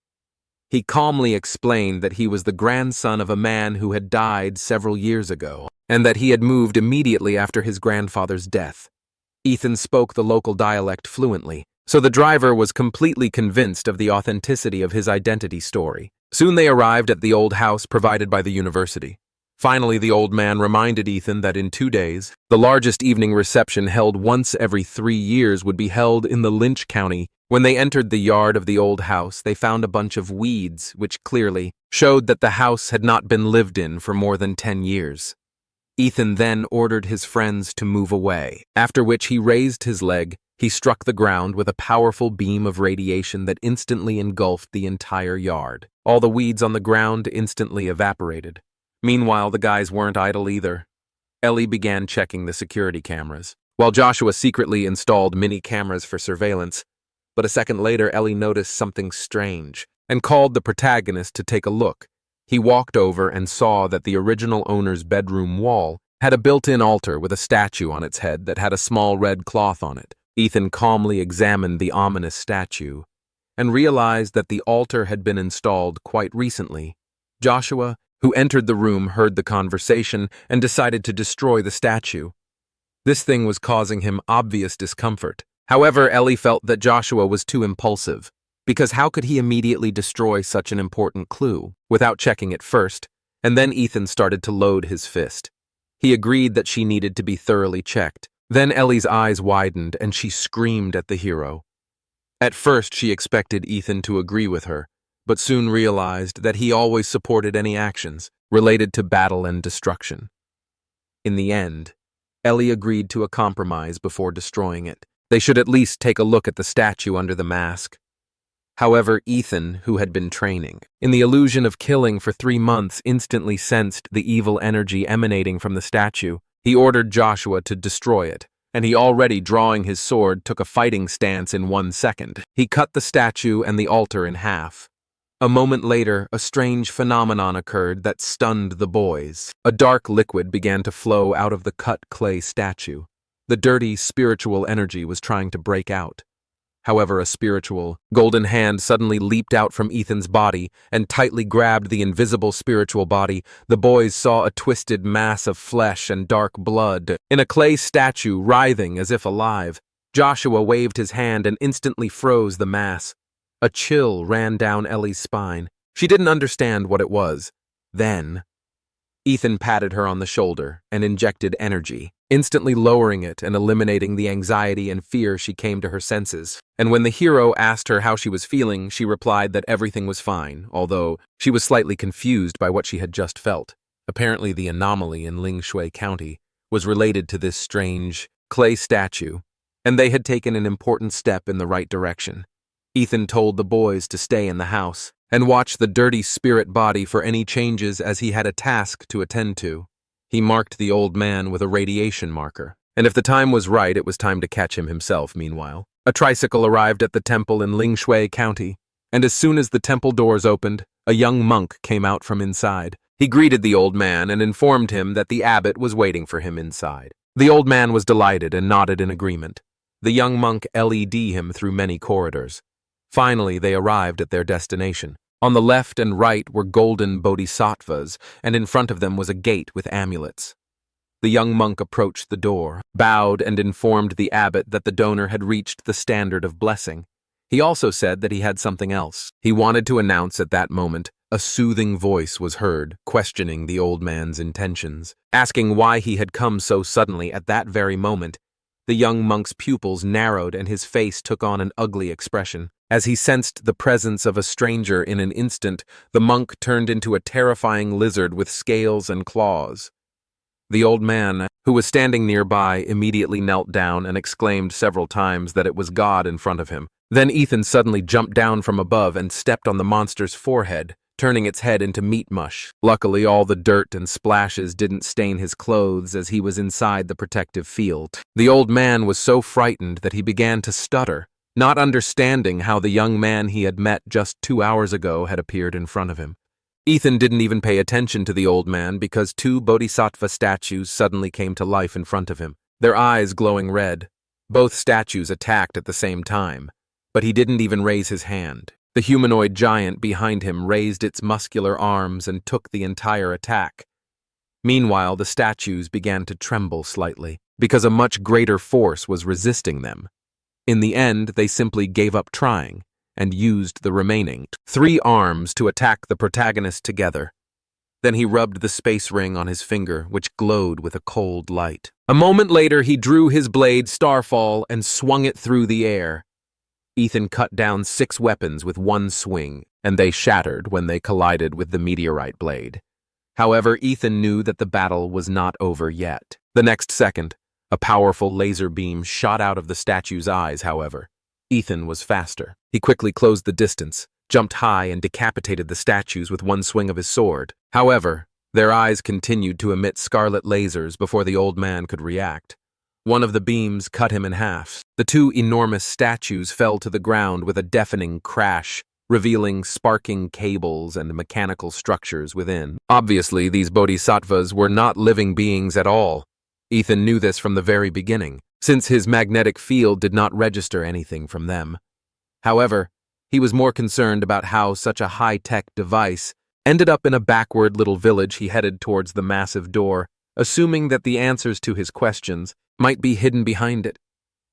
He calmly explained that he was the grandson of a man who had died several years ago, and that he had moved immediately after his grandfather's death. Ethan spoke the local dialect fluently, so the driver was completely convinced of the authenticity of his identity story. Soon they arrived at the old house provided by the university. Finally, the old man reminded Ethan that in 2 days, the largest evening reception held once every 3 years would be held in the Lynch County. When they entered the yard of the old house, they found a bunch of weeds, which clearly showed that the house had not been lived in for more than 10 years. Ethan then ordered his friends to move away, after which he raised his leg. He struck the ground with a powerful beam of radiation that instantly engulfed the entire yard. All the weeds on the ground instantly evaporated. Meanwhile, the guys weren't idle either. Ellie began checking the security cameras, while Joshua secretly installed mini cameras for surveillance. But a second later, Ellie noticed something strange and called the protagonist to take a look. He walked over and saw that the original owner's bedroom wall had a built-in altar with a statue on its head that had a small red cloth on it. Ethan calmly examined the ominous statue and realized that the altar had been installed quite recently. Joshua, who entered the room, heard the conversation and decided to destroy the statue. This thing was causing him obvious discomfort. However, Ellie felt that Joshua was too impulsive, because how could he immediately destroy such an important clue without checking it first? And then Ethan started to load his fist. He agreed that she needed to be thoroughly checked. Then Ellie's eyes widened and she screamed at the hero. At first, she expected Ethan to agree with her, but soon realized that he always supported any actions related to battle and destruction. In the end, Ellie agreed to a compromise before destroying it. They should at least take a look at the statue under the mask. However, Ethan, who had been training in the illusion of killing for 3 months, instantly sensed the evil energy emanating from the statue. He ordered Joshua to destroy it, and he, already drawing his sword, took a fighting stance in 1 second. He cut the statue and the altar in half. A moment later, a strange phenomenon occurred that stunned the boys. A dark liquid began to flow out of the cut clay statue. The dirty, spiritual energy was trying to break out. However, a spiritual, golden hand suddenly leaped out from Ethan's body and tightly grabbed the invisible spiritual body. The boys saw a twisted mass of flesh and dark blood in a clay statue writhing as if alive. Joshua waved his hand and instantly froze the mass. A chill ran down Ellie's spine. She didn't understand what it was. Then, Ethan patted her on the shoulder and injected energy, instantly lowering it and eliminating the anxiety and fear. She came to her senses, and when the hero asked her how she was feeling, she replied that everything was fine, although she was slightly confused by what she had just felt. Apparently, the anomaly in Lingshui County was related to this strange clay statue, and they had taken an important step in the right direction. Ethan told the boys to stay in the house and watch the dirty spirit body for any changes, as he had a task to attend to. He marked the old man with a radiation marker, and if the time was right, it was time to catch him himself. Meanwhile, a tricycle arrived at the temple in Lingshui County, and as soon as the temple doors opened, a young monk came out from inside. He greeted the old man and informed him that the abbot was waiting for him inside. The old man was delighted and nodded in agreement. The young monk led him through many corridors. Finally, they arrived at their destination. On the left and right were golden bodhisattvas, and in front of them was a gate with amulets. The young monk approached the door, bowed, and informed the abbot that the donor had reached the standard of blessing. He also said that he had something else he wanted to announce. At that moment, a soothing voice was heard, questioning the old man's intentions, asking why he had come so suddenly at that very moment. The young monk's pupils narrowed and his face took on an ugly expression. As he sensed the presence of a stranger in an instant, the monk turned into a terrifying lizard with scales and claws. The old man, who was standing nearby, immediately knelt down and exclaimed several times that it was God in front of him. Then Ethan suddenly jumped down from above and stepped on the monster's forehead, turning its head into meat mush. Luckily, all the dirt and splashes didn't stain his clothes as he was inside the protective field. The old man was so frightened that he began to stutter, not understanding how the young man he had met just 2 hours ago had appeared in front of him. Ethan didn't even pay attention to the old man because 2 bodhisattva statues suddenly came to life in front of him, their eyes glowing red. Both statues attacked at the same time, but he didn't even raise his hand. The humanoid giant behind him raised its muscular arms and took the entire attack. Meanwhile, the statues began to tremble slightly, because a much greater force was resisting them. In the end, they simply gave up trying, and used the remaining 3 arms to attack the protagonist together. Then he rubbed the space ring on his finger, which glowed with a cold light. A moment later, he drew his blade Starfall and swung it through the air. Ethan cut down 6 weapons with one swing, and they shattered when they collided with the meteorite blade. However, Ethan knew that the battle was not over yet. The next second, a powerful laser beam shot out of the statue's eyes, however. Ethan was faster. He quickly closed the distance, jumped high, and decapitated the statues with one swing of his sword. However, their eyes continued to emit scarlet lasers before the old man could react. One of the beams cut him in half. The 2 enormous statues fell to the ground with a deafening crash, revealing sparking cables and mechanical structures within. Obviously, these bodhisattvas were not living beings at all. Ethan knew this from the very beginning, since his magnetic field did not register anything from them. However, he was more concerned about how such a high-tech device ended up in a backward little village. He headed towards the massive door, assuming that the answers to his questions might be hidden behind it.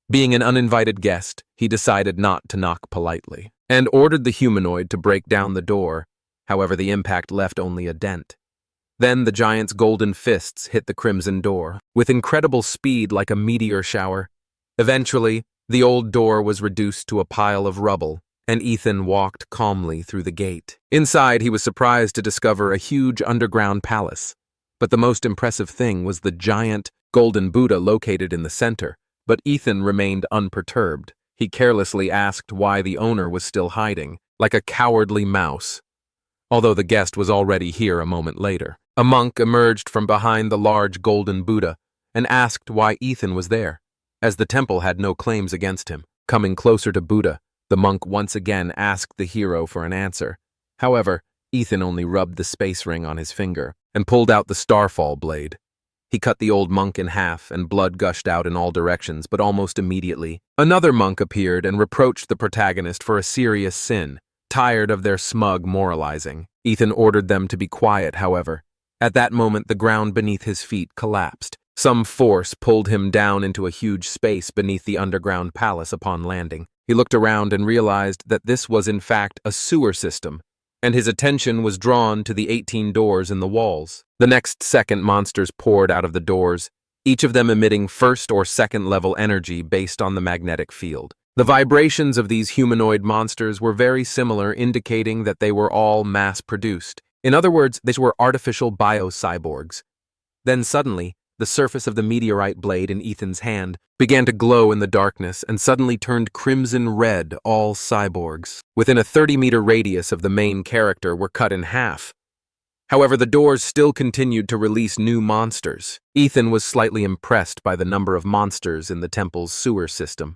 Being an uninvited guest, he decided not to knock politely, and ordered the humanoid to break down the door. However, the impact left only a dent. Then the giant's golden fists hit the crimson door, with incredible speed like a meteor shower. Eventually, the old door was reduced to a pile of rubble, and Ethan walked calmly through the gate. Inside, he was surprised to discover a huge underground palace. But the most impressive thing was the giant golden Buddha located in the center. But Ethan remained unperturbed. He carelessly asked why the owner was still hiding, like a cowardly mouse. Although the guest was already here a moment later. A monk emerged from behind the large golden Buddha and asked why Ethan was there, as the temple had no claims against him. Coming closer to Buddha, the monk once again asked the hero for an answer. However, Ethan only rubbed the space ring on his finger and pulled out the Starfall blade. He cut the old monk in half, and blood gushed out in all directions, but almost immediately, another monk appeared and reproached the protagonist for a serious sin. Tired of their smug moralizing, Ethan ordered them to be quiet, however. At that moment, the ground beneath his feet collapsed. Some force pulled him down into a huge space beneath the underground palace upon landing. He looked around and realized that this was in fact a sewer system, and his attention was drawn to the 18 doors in the walls. The next second, monsters poured out of the doors, each of them emitting first or second level energy based on the magnetic field. The vibrations of these humanoid monsters were very similar, indicating that they were all mass-produced. In other words, they were artificial bio-cyborgs. Then suddenly, the surface of the meteorite blade in Ethan's hand began to glow in the darkness and suddenly turned crimson red, all cyborgs. Within a 30-meter radius of the main character were cut in half. However, the doors still continued to release new monsters. Ethan was slightly impressed by the number of monsters in the temple's sewer system.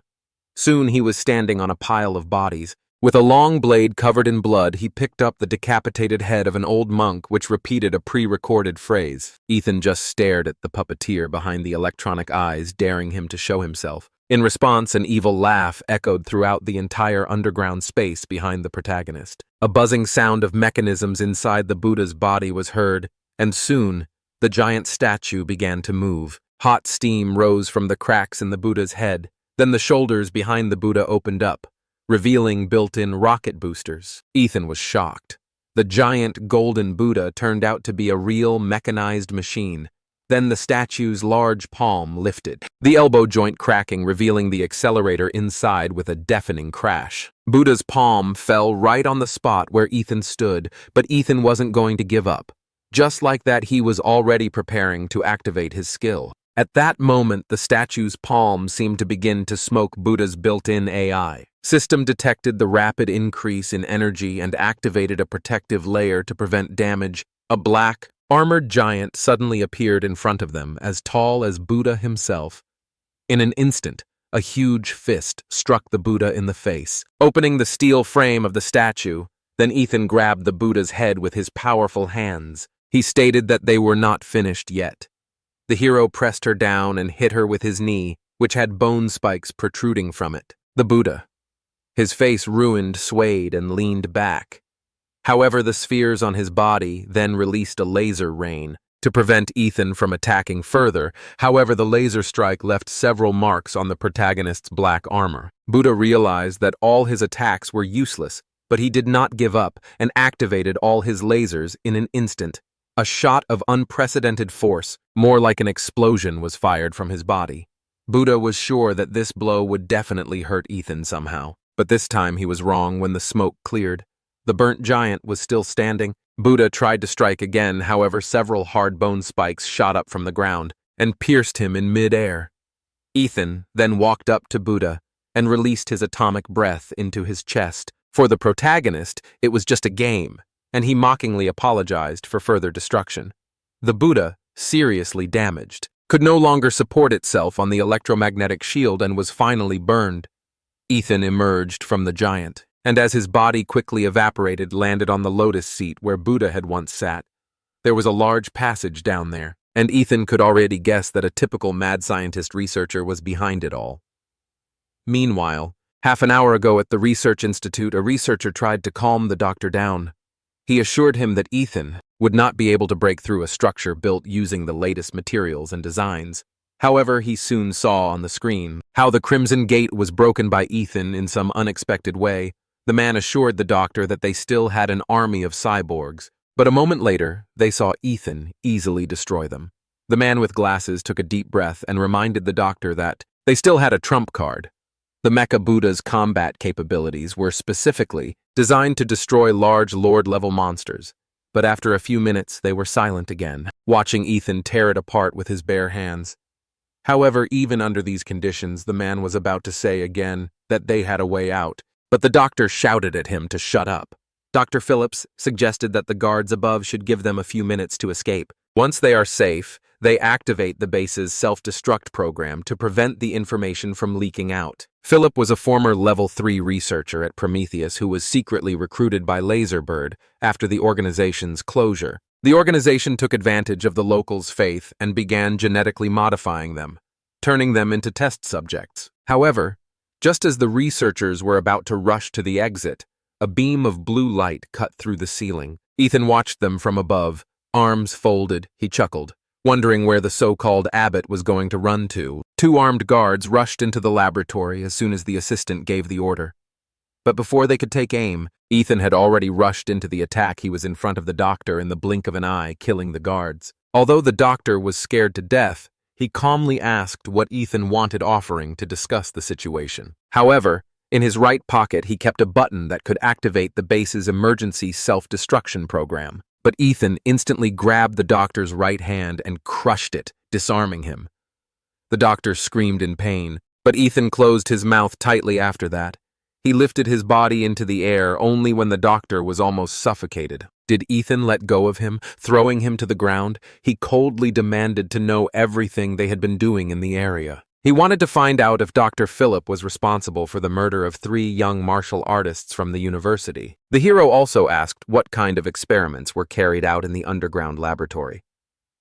Soon he was standing on a pile of bodies. With a long blade covered in blood, he picked up the decapitated head of an old monk which repeated a pre-recorded phrase. Ethan just stared at the puppeteer behind the electronic eyes, daring him to show himself. In response, an evil laugh echoed throughout the entire underground space behind the protagonist. A buzzing sound of mechanisms inside the Buddha's body was heard, and soon, the giant statue began to move. Hot steam rose from the cracks in the Buddha's head. Then the shoulders behind the Buddha opened up, revealing built-in rocket boosters. Ethan was shocked. The giant golden Buddha turned out to be a real mechanized machine. Then the statue's large palm lifted, the elbow joint cracking, revealing the accelerator inside with a deafening crash. Buddha's palm fell right on the spot where Ethan stood, but Ethan wasn't going to give up. Just like that, he was already preparing to activate his skill. At that moment, the statue's palm seemed to begin to smoke Buddha's built-in AI. System detected the rapid increase in energy and activated a protective layer to prevent damage. A black, armored giant suddenly appeared in front of them, as tall as Buddha himself. In an instant, a huge fist struck the Buddha in the face, opening the steel frame of the statue. Then Ethan grabbed the Buddha's head with his powerful hands. He stated that they were not finished yet. The hero pressed her down and hit her with his knee, which had bone spikes protruding from it. The Buddha, his face ruined, swayed and leaned back. However, the spheres on his body then released a laser rain to prevent Ethan from attacking further. However, the laser strike left several marks on the protagonist's black armor. Buddha realized that all his attacks were useless, but he did not give up and activated all his lasers in an instant. A shot of unprecedented force, more like an explosion, was fired from his body. Buddha was sure that this blow would definitely hurt Ethan somehow, but this time he was wrong. When the smoke cleared, the burnt giant was still standing. Buddha tried to strike again, however several hard bone spikes shot up from the ground and pierced him in mid-air. Ethan then walked up to Buddha and released his atomic breath into his chest. For the protagonist, it was just a game, and he mockingly apologized for further destruction. The Buddha, seriously damaged, could no longer support itself on the electromagnetic shield and was finally burned. Ethan emerged from the giant, and as his body quickly evaporated, landed on the lotus seat where Buddha had once sat. There was a large passage down there, and Ethan could already guess that a typical mad scientist researcher was behind it all. Meanwhile, half an hour ago at the research institute, a researcher tried to calm the doctor down. He assured him that Ethan would not be able to break through a structure built using the latest materials and designs. However, he soon saw on the screen how the Crimson Gate was broken by Ethan in some unexpected way. The man assured the doctor that they still had an army of cyborgs, but a moment later, they saw Ethan easily destroy them. The man with glasses took a deep breath and reminded the doctor that they still had a trump card. The Mecha Buddha's combat capabilities were specifically designed to destroy large Lord-level monsters, but after a few minutes they were silent again, watching Ethan tear it apart with his bare hands. However, even under these conditions, the man was about to say again that they had a way out, but the doctor shouted at him to shut up. Dr. Phillips suggested that the guards above should give them a few minutes to escape. Once they are safe, they activate the base's self-destruct program to prevent the information from leaking out. Philip was a former Level 3 researcher at Prometheus who was secretly recruited by Laserbird after the organization's closure. The organization took advantage of the locals' faith and began genetically modifying them, turning them into test subjects. However, just as the researchers were about to rush to the exit, a beam of blue light cut through the ceiling. Ethan watched them from above. Arms folded, he chuckled, wondering where the so-called abbot was going to run to. Two armed guards rushed into the laboratory as soon as the assistant gave the order. But before they could take aim, Ethan had already rushed into the attack. He was in front of the doctor in the blink of an eye, killing the guards. Although the doctor was scared to death, he calmly asked what Ethan wanted, offering to discuss the situation. However, in his right pocket he kept a button that could activate the base's emergency self-destruction program. But Ethan instantly grabbed the doctor's right hand and crushed it, disarming him. The doctor screamed in pain, but Ethan closed his mouth tightly after that. He lifted his body into the air only when the doctor was almost suffocated. Did Ethan let go of him, throwing him to the ground? He coldly demanded to know everything they had been doing in the area. He wanted to find out if Dr. Philip was responsible for the murder of 3 young martial artists from the university. The hero also asked what kind of experiments were carried out in the underground laboratory.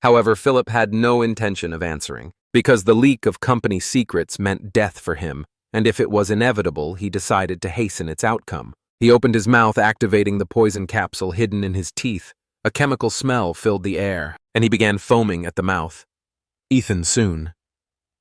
However, Philip had no intention of answering, because the leak of company secrets meant death for him, and if it was inevitable, he decided to hasten its outcome. He opened his mouth, activating the poison capsule hidden in his teeth. A chemical smell filled the air, and he began foaming at the mouth. Ethan soon.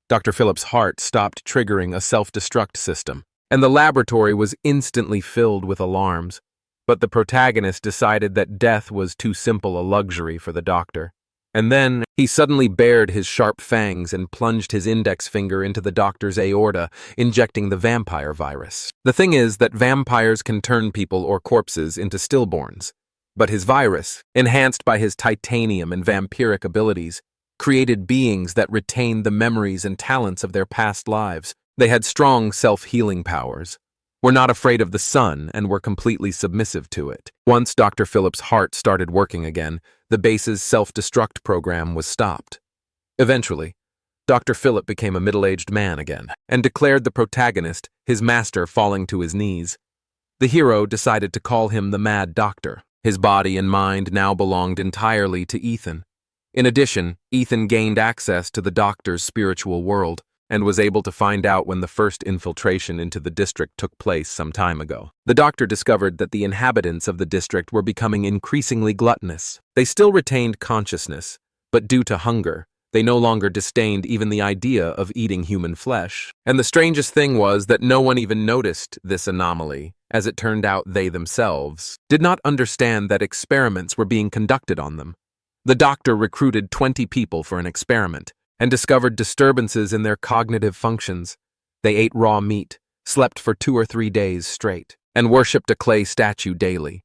Dr. Phillips' heart stopped triggering a self-destruct system, and the laboratory was instantly filled with alarms. But the protagonist decided that death was too simple a luxury for the doctor. And then he suddenly bared his sharp fangs and plunged his index finger into the doctor's aorta, injecting the vampire virus. The thing is that vampires can turn people or corpses into stillborns. But his virus, enhanced by his titanium and vampiric abilities, created beings that retained the memories and talents of their past lives. They had strong self-healing powers, were not afraid of the sun, and were completely submissive to it. Once Dr. Philip's heart started working again, the base's self-destruct program was stopped. Eventually, Dr. Philip became a middle-aged man again, and declared the protagonist, his master, falling to his knees. The hero decided to call him the Mad Doctor. His body and mind now belonged entirely to Ethan. In addition, Ethan gained access to the doctor's spiritual world, and was able to find out when the first infiltration into the district took place some time ago. The doctor discovered that the inhabitants of the district were becoming increasingly gluttonous. They still retained consciousness, but due to hunger, they no longer disdained even the idea of eating human flesh. And the strangest thing was that no one even noticed this anomaly. As it turned out, they themselves did not understand that experiments were being conducted on them. The doctor recruited 20 people for an experiment, and discovered disturbances in their cognitive functions. They ate raw meat, slept for 2 or 3 days straight, and worshipped a clay statue daily.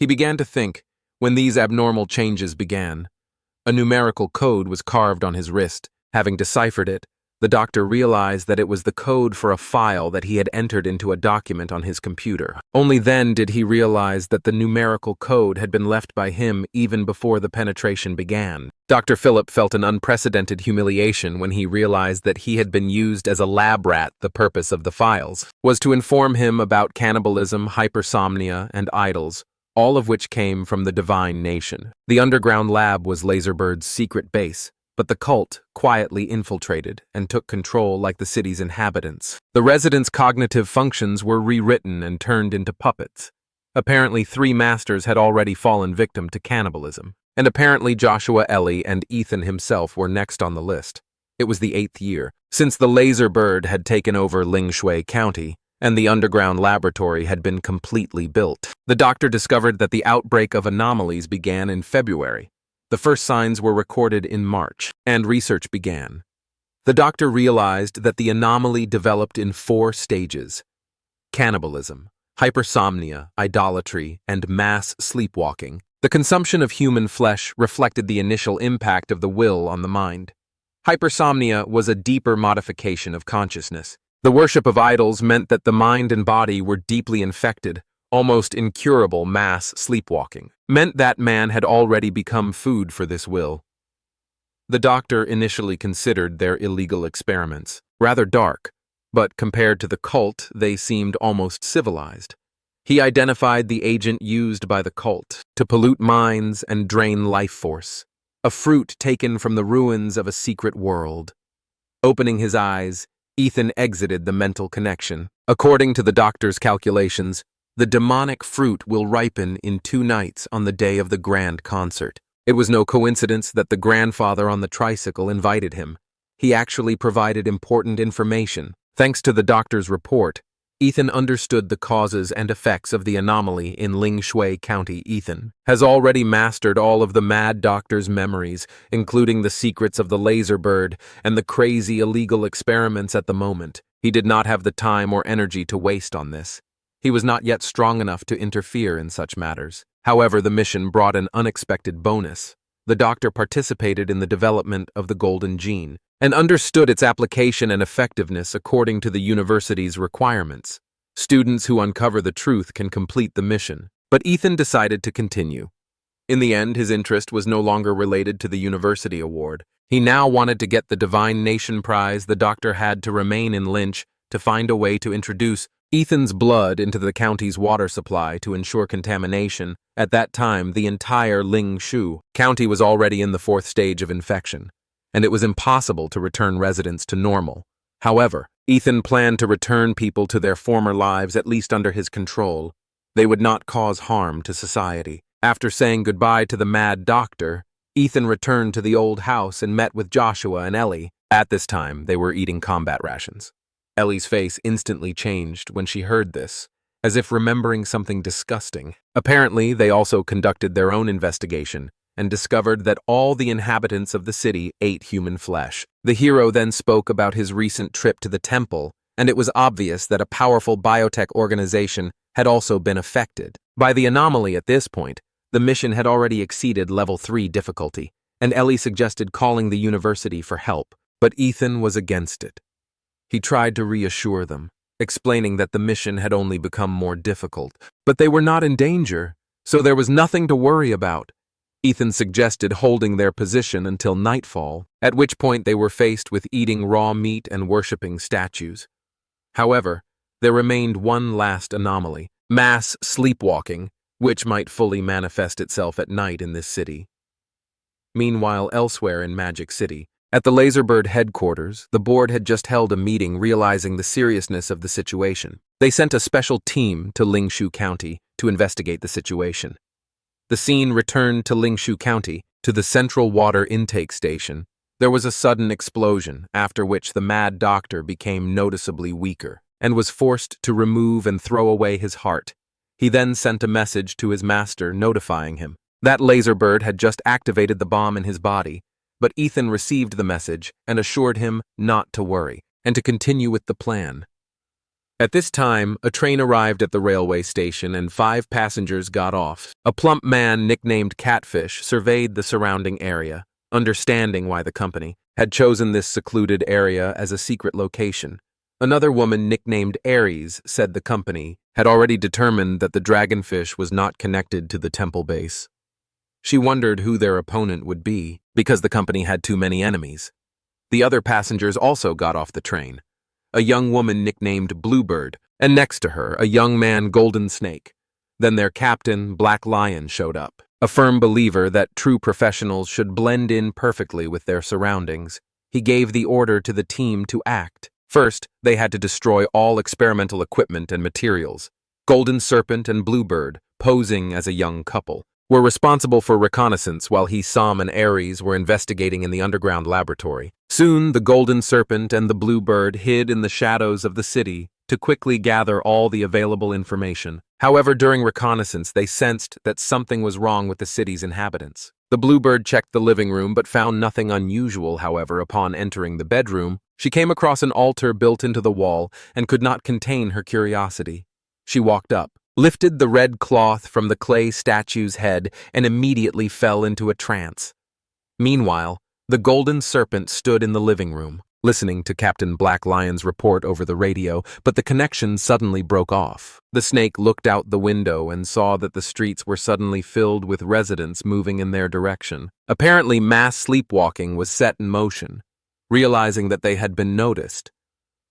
He began to think, when these abnormal changes began, a numerical code was carved on his wrist. Having deciphered it, the doctor realized that it was the code for a file that he had entered into a document on his computer. Only then did he realize that the numerical code had been left by him even before the penetration began. Dr. Philip felt an unprecedented humiliation when he realized that he had been used as a lab rat. The purpose of the files was to inform him about cannibalism, hypersomnia, and idols, all of which came from the divine nation. The underground lab was Laserbird's secret base, but the cult quietly infiltrated and took control like the city's inhabitants. The residents' cognitive functions were rewritten and turned into puppets. Apparently 3 masters had already fallen victim to cannibalism, and apparently Joshua, Ellie, and Ethan himself were next on the list. It was the 8th year since the Laserbird had taken over Lingshui County, and the underground laboratory had been completely built. The doctor discovered that the outbreak of anomalies began in February. The first signs were recorded in March, and research began. The doctor realized that the anomaly developed in 4 stages: cannibalism, hypersomnia, idolatry, and mass sleepwalking. The consumption of human flesh reflected the initial impact of the will on the mind. Hypersomnia was a deeper modification of consciousness. The worship of idols meant that the mind and body were deeply infected. Almost incurable mass sleepwalking meant that man had already become food for this will. The doctor initially considered their illegal experiments rather dark, but compared to the cult, they seemed almost civilized. He identified the agent used by the cult to pollute minds and drain life force, a fruit taken from the ruins of a secret world. Opening his eyes, Ethan exited the mental connection. According to the doctor's calculations, the demonic fruit will ripen in 2 nights on the day of the grand concert. It was no coincidence that the grandfather on the tricycle invited him. He actually provided important information. Thanks to the doctor's report, Ethan understood the causes and effects of the anomaly in Lingshui County. Ethan has already mastered all of the Mad Doctor's memories, including the secrets of the Laserbird and the crazy illegal experiments at the moment. He did not have the time or energy to waste on this. He was not yet strong enough to interfere in such matters. However, the mission brought an unexpected bonus. The doctor participated in the development of the golden gene and understood its application and effectiveness according to the university's requirements. Students who uncover the truth can complete the mission, but Ethan decided to continue. In the end, his interest was no longer related to the university award. He now wanted to get the Divine Nation prize. The doctor had to remain in Lynch to find a way to introduce Ethan's blood into the county's water supply to ensure contamination. At that time, the entire Lingshui County was already in the 4th stage of infection, and it was impossible to return residents to normal. However, Ethan planned to return people to their former lives, at least under his control. They would not cause harm to society. After saying goodbye to the Mad Doctor, Ethan returned to the old house and met with Joshua and Ellie. At this time, they were eating combat rations. Ellie's face instantly changed when she heard this, as if remembering something disgusting. Apparently, they also conducted their own investigation and discovered that all the inhabitants of the city ate human flesh. The hero then spoke about his recent trip to the temple, and it was obvious that a powerful biotech organization had also been affected. By the anomaly at this point, the mission had already exceeded level 3 difficulty, and Ellie suggested calling the university for help, but Ethan was against it. He tried to reassure them, explaining that the mission had only become more difficult, but they were not in danger, so there was nothing to worry about. Ethan suggested holding their position until nightfall, at which point they were faced with eating raw meat and worshipping statues. However, there remained one last anomaly: mass sleepwalking, which might fully manifest itself at night in this city. Meanwhile, elsewhere in Magic City, at the Laserbird headquarters, the board had just held a meeting realizing the seriousness of the situation. They sent a special team to Lingshu County to investigate the situation. The scene returned to Lingshu County, to the central water intake station. There was a sudden explosion, after which the mad doctor became noticeably weaker and was forced to remove and throw away his heart. He then sent a message to his master notifying him that Laserbird had just activated the bomb in his body, but Ethan received the message and assured him not to worry and to continue with the plan. At this time, a train arrived at the railway station and 5 passengers got off. A plump man nicknamed Catfish surveyed the surrounding area, understanding why the company had chosen this secluded area as a secret location. Another woman nicknamed Aries said the company had already determined that the dragonfish was not connected to the temple base. She wondered who their opponent would be, because the company had too many enemies. The other passengers also got off the train. A young woman nicknamed Bluebird, and next to her, a young man, Golden Snake. Then their captain, Black Lion, showed up, a firm believer that true professionals should blend in perfectly with their surroundings. He gave the order to the team to act. First, they had to destroy all experimental equipment and materials. Golden Serpent and Bluebird, posing as a young couple, were responsible for reconnaissance while Sam and Aries were investigating in the underground laboratory. Soon, the Golden Serpent and the Bluebird hid in the shadows of the city to quickly gather all the available information. However, during reconnaissance, they sensed that something was wrong with the city's inhabitants. The Bluebird checked the living room but found nothing unusual. However, upon entering the bedroom, she came across an altar built into the wall and could not contain her curiosity. She walked up, lifted the red cloth from the clay statue's head, and immediately fell into a trance. Meanwhile, the Golden Serpent stood in the living room, listening to Captain Black Lion's report over the radio, but the connection suddenly broke off. The snake looked out the window and saw that the streets were suddenly filled with residents moving in their direction. Apparently, mass sleepwalking was set in motion. Realizing that they had been noticed,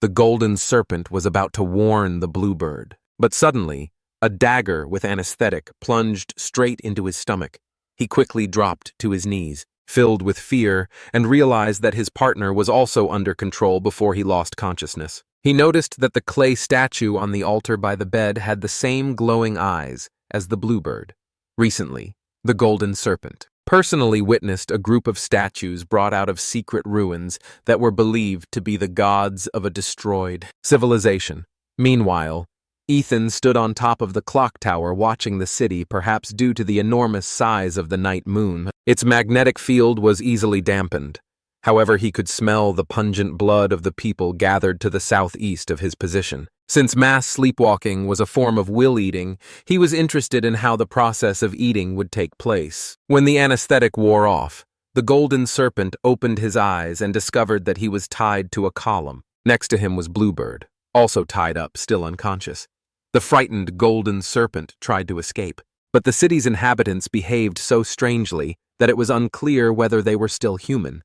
the Golden Serpent was about to warn the Bluebird. But suddenly, a dagger with anesthetic plunged straight into his stomach. He quickly dropped to his knees, filled with fear, and realized that his partner was also under control before he lost consciousness. He noticed that the clay statue on the altar by the bed had the same glowing eyes as the Bluebird. Recently, the Golden Serpent personally witnessed a group of statues brought out of secret ruins that were believed to be the gods of a destroyed civilization. Meanwhile, Ethan stood on top of the clock tower watching the city, perhaps due to the enormous size of the night moon. Its magnetic field was easily dampened. However, he could smell the pungent blood of the people gathered to the southeast of his position. Since mass sleepwalking was a form of will-eating, he was interested in how the process of eating would take place. When the anesthetic wore off, the Golden Serpent opened his eyes and discovered that he was tied to a column. Next to him was Bluebird, also tied up, still unconscious. The frightened Golden Serpent tried to escape, but the city's inhabitants behaved so strangely that it was unclear whether they were still human.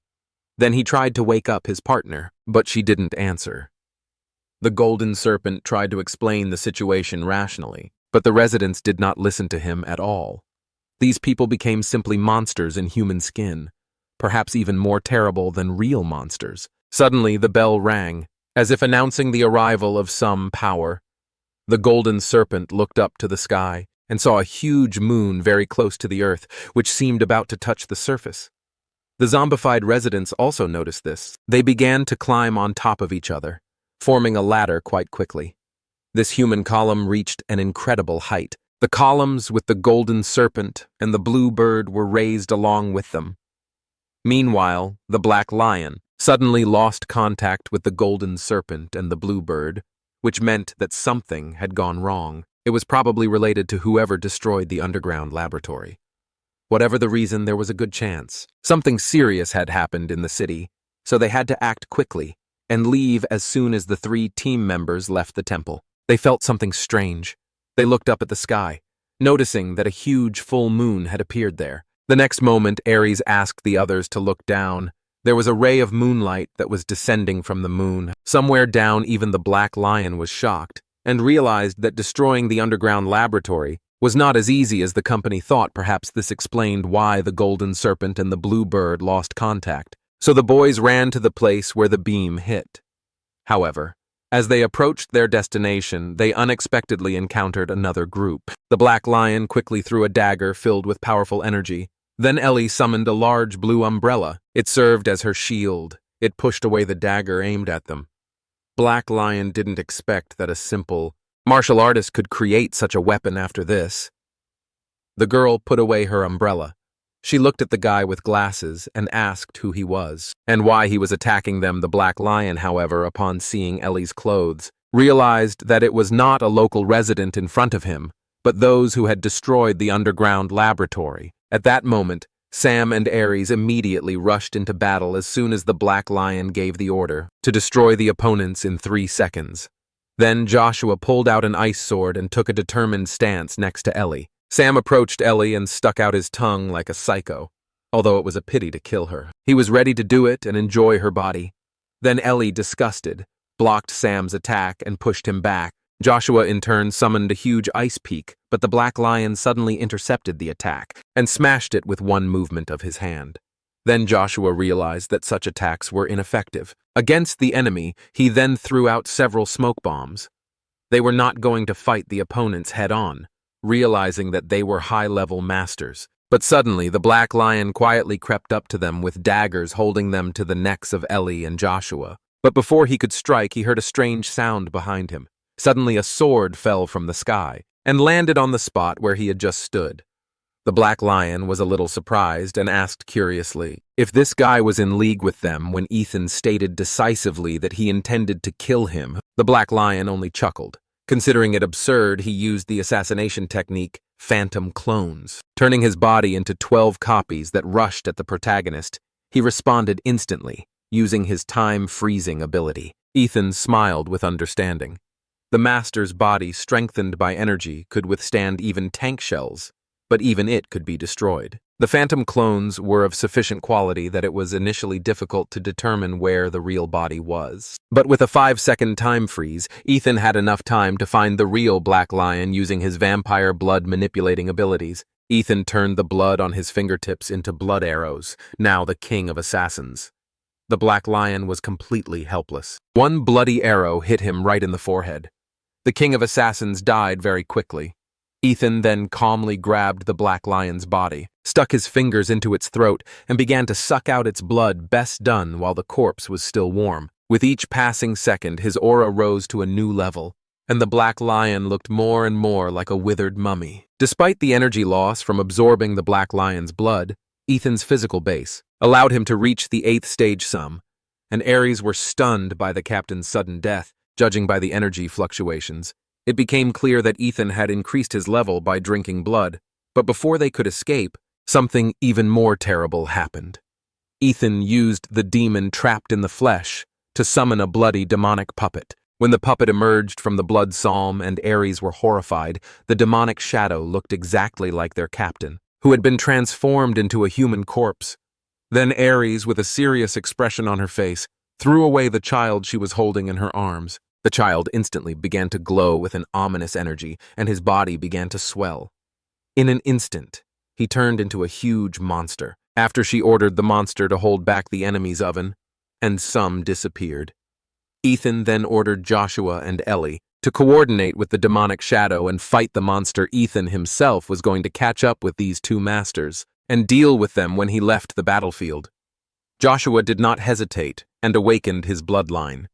Then he tried to wake up his partner, but she didn't answer. The Golden Serpent tried to explain the situation rationally, but the residents did not listen to him at all. These people became simply monsters in human skin, perhaps even more terrible than real monsters. Suddenly, the bell rang, as if announcing the arrival of some power. The Golden Serpent looked up to the sky and saw a huge moon very close to the earth, which seemed about to touch the surface. The zombified residents also noticed this. They began to climb on top of each other, forming a ladder quite quickly. This human column reached an incredible height. The The columns with the golden serpent and the blue bird were raised along with them. Meanwhile, the black lion suddenly lost contact with the golden serpent and the blue bird, which meant that something had gone wrong. It was probably related to whoever destroyed the underground laboratory. Whatever the reason, there was a good chance something serious had happened in the city, so they had to act quickly and leave as soon as the 3 team members left the temple. They felt something strange. They looked up at the sky, noticing that a huge full moon had appeared there. The next moment, Ares asked the others to look down. There was a ray of moonlight that was descending from the moon. Somewhere down, even the black lion was shocked and realized that destroying the underground laboratory was not as easy as the company thought. Perhaps this explained why the golden serpent and the blue bird lost contact. So the boys ran to the place where the beam hit. However, as they approached their destination, they unexpectedly encountered another group. The black lion quickly threw a dagger filled with powerful energy. Then Ellie summoned a large blue umbrella. It served as her shield. It pushed away the dagger aimed at them. Black Lion didn't expect that a simple martial artist could create such a weapon after this. The girl put away her umbrella. She looked at the guy with glasses and asked who he was and why he was attacking them. The black lion, however, upon seeing Ellie's clothes, realized that it was not a local resident in front of him, but those who had destroyed the underground laboratory. At that moment, Sam and Ares immediately rushed into battle as soon as the black lion gave the order to destroy the opponents in 3 seconds. Then Joshua pulled out an ice sword and took a determined stance next to Ellie. Sam approached Ellie and stuck out his tongue like a psycho, although it was a pity to kill her. He was ready to do it and enjoy her body. Then Ellie, disgusted, blocked Sam's attack and pushed him back. Joshua in turn summoned a huge ice peak, but the black lion suddenly intercepted the attack and smashed it with one movement of his hand. Then Joshua realized that such attacks were ineffective. Against the enemy, he then threw out several smoke bombs. They were not going to fight the opponents head-on, realizing that they were high-level masters. But suddenly, the black lion quietly crept up to them with daggers holding them to the necks of Ellie and Joshua. But before he could strike, he heard a strange sound behind him. Suddenly, a sword fell from the sky and landed on the spot where he had just stood. The black lion was a little surprised and asked curiously if this guy was in league with them when Ethan stated decisively that he intended to kill him. The black lion only chuckled. Considering it absurd, he used the assassination technique, phantom clones. Turning his body into 12 copies that rushed at the protagonist, he responded instantly, using his time-freezing ability. Ethan smiled with understanding. The master's body, strengthened by energy, could withstand even tank shells, but even it could be destroyed. The phantom clones were of sufficient quality that it was initially difficult to determine where the real body was. But with a 5-second time freeze, Ethan had enough time to find the real black lion using his vampire blood manipulating abilities. Ethan turned the blood on his fingertips into blood arrows, now the king of assassins. The black lion was completely helpless. One bloody arrow hit him right in the forehead. The king of assassins died very quickly. Ethan then calmly grabbed the black lion's body, stuck his fingers into its throat, and began to suck out its blood, best done while the corpse was still warm. With each passing second, his aura rose to a new level, and the black lion looked more and more like a withered mummy. Despite the energy loss from absorbing the black lion's blood, Ethan's physical base allowed him to reach the 8th stage sum, and Ares were stunned by the captain's sudden death. Judging by the energy fluctuations, it became clear that Ethan had increased his level by drinking blood, but before they could escape, something even more terrible happened. Ethan used the demon trapped in the flesh to summon a bloody demonic puppet. When the puppet emerged from the blood psalm and Ares were horrified, the demonic shadow looked exactly like their captain, who had been transformed into a human corpse. Then Ares, with a serious expression on her face, threw away the child she was holding in her arms. The child instantly began to glow with an ominous energy, and his body began to swell. In an instant, he turned into a huge monster, after she ordered the monster to hold back the enemy's oven, and some disappeared. Ethan then ordered Joshua and Ellie to coordinate with the demonic shadow and fight the monster. Ethan himself was going to catch up with these 2 masters and deal with them when he left the battlefield. Joshua did not hesitate and awakened his bloodline,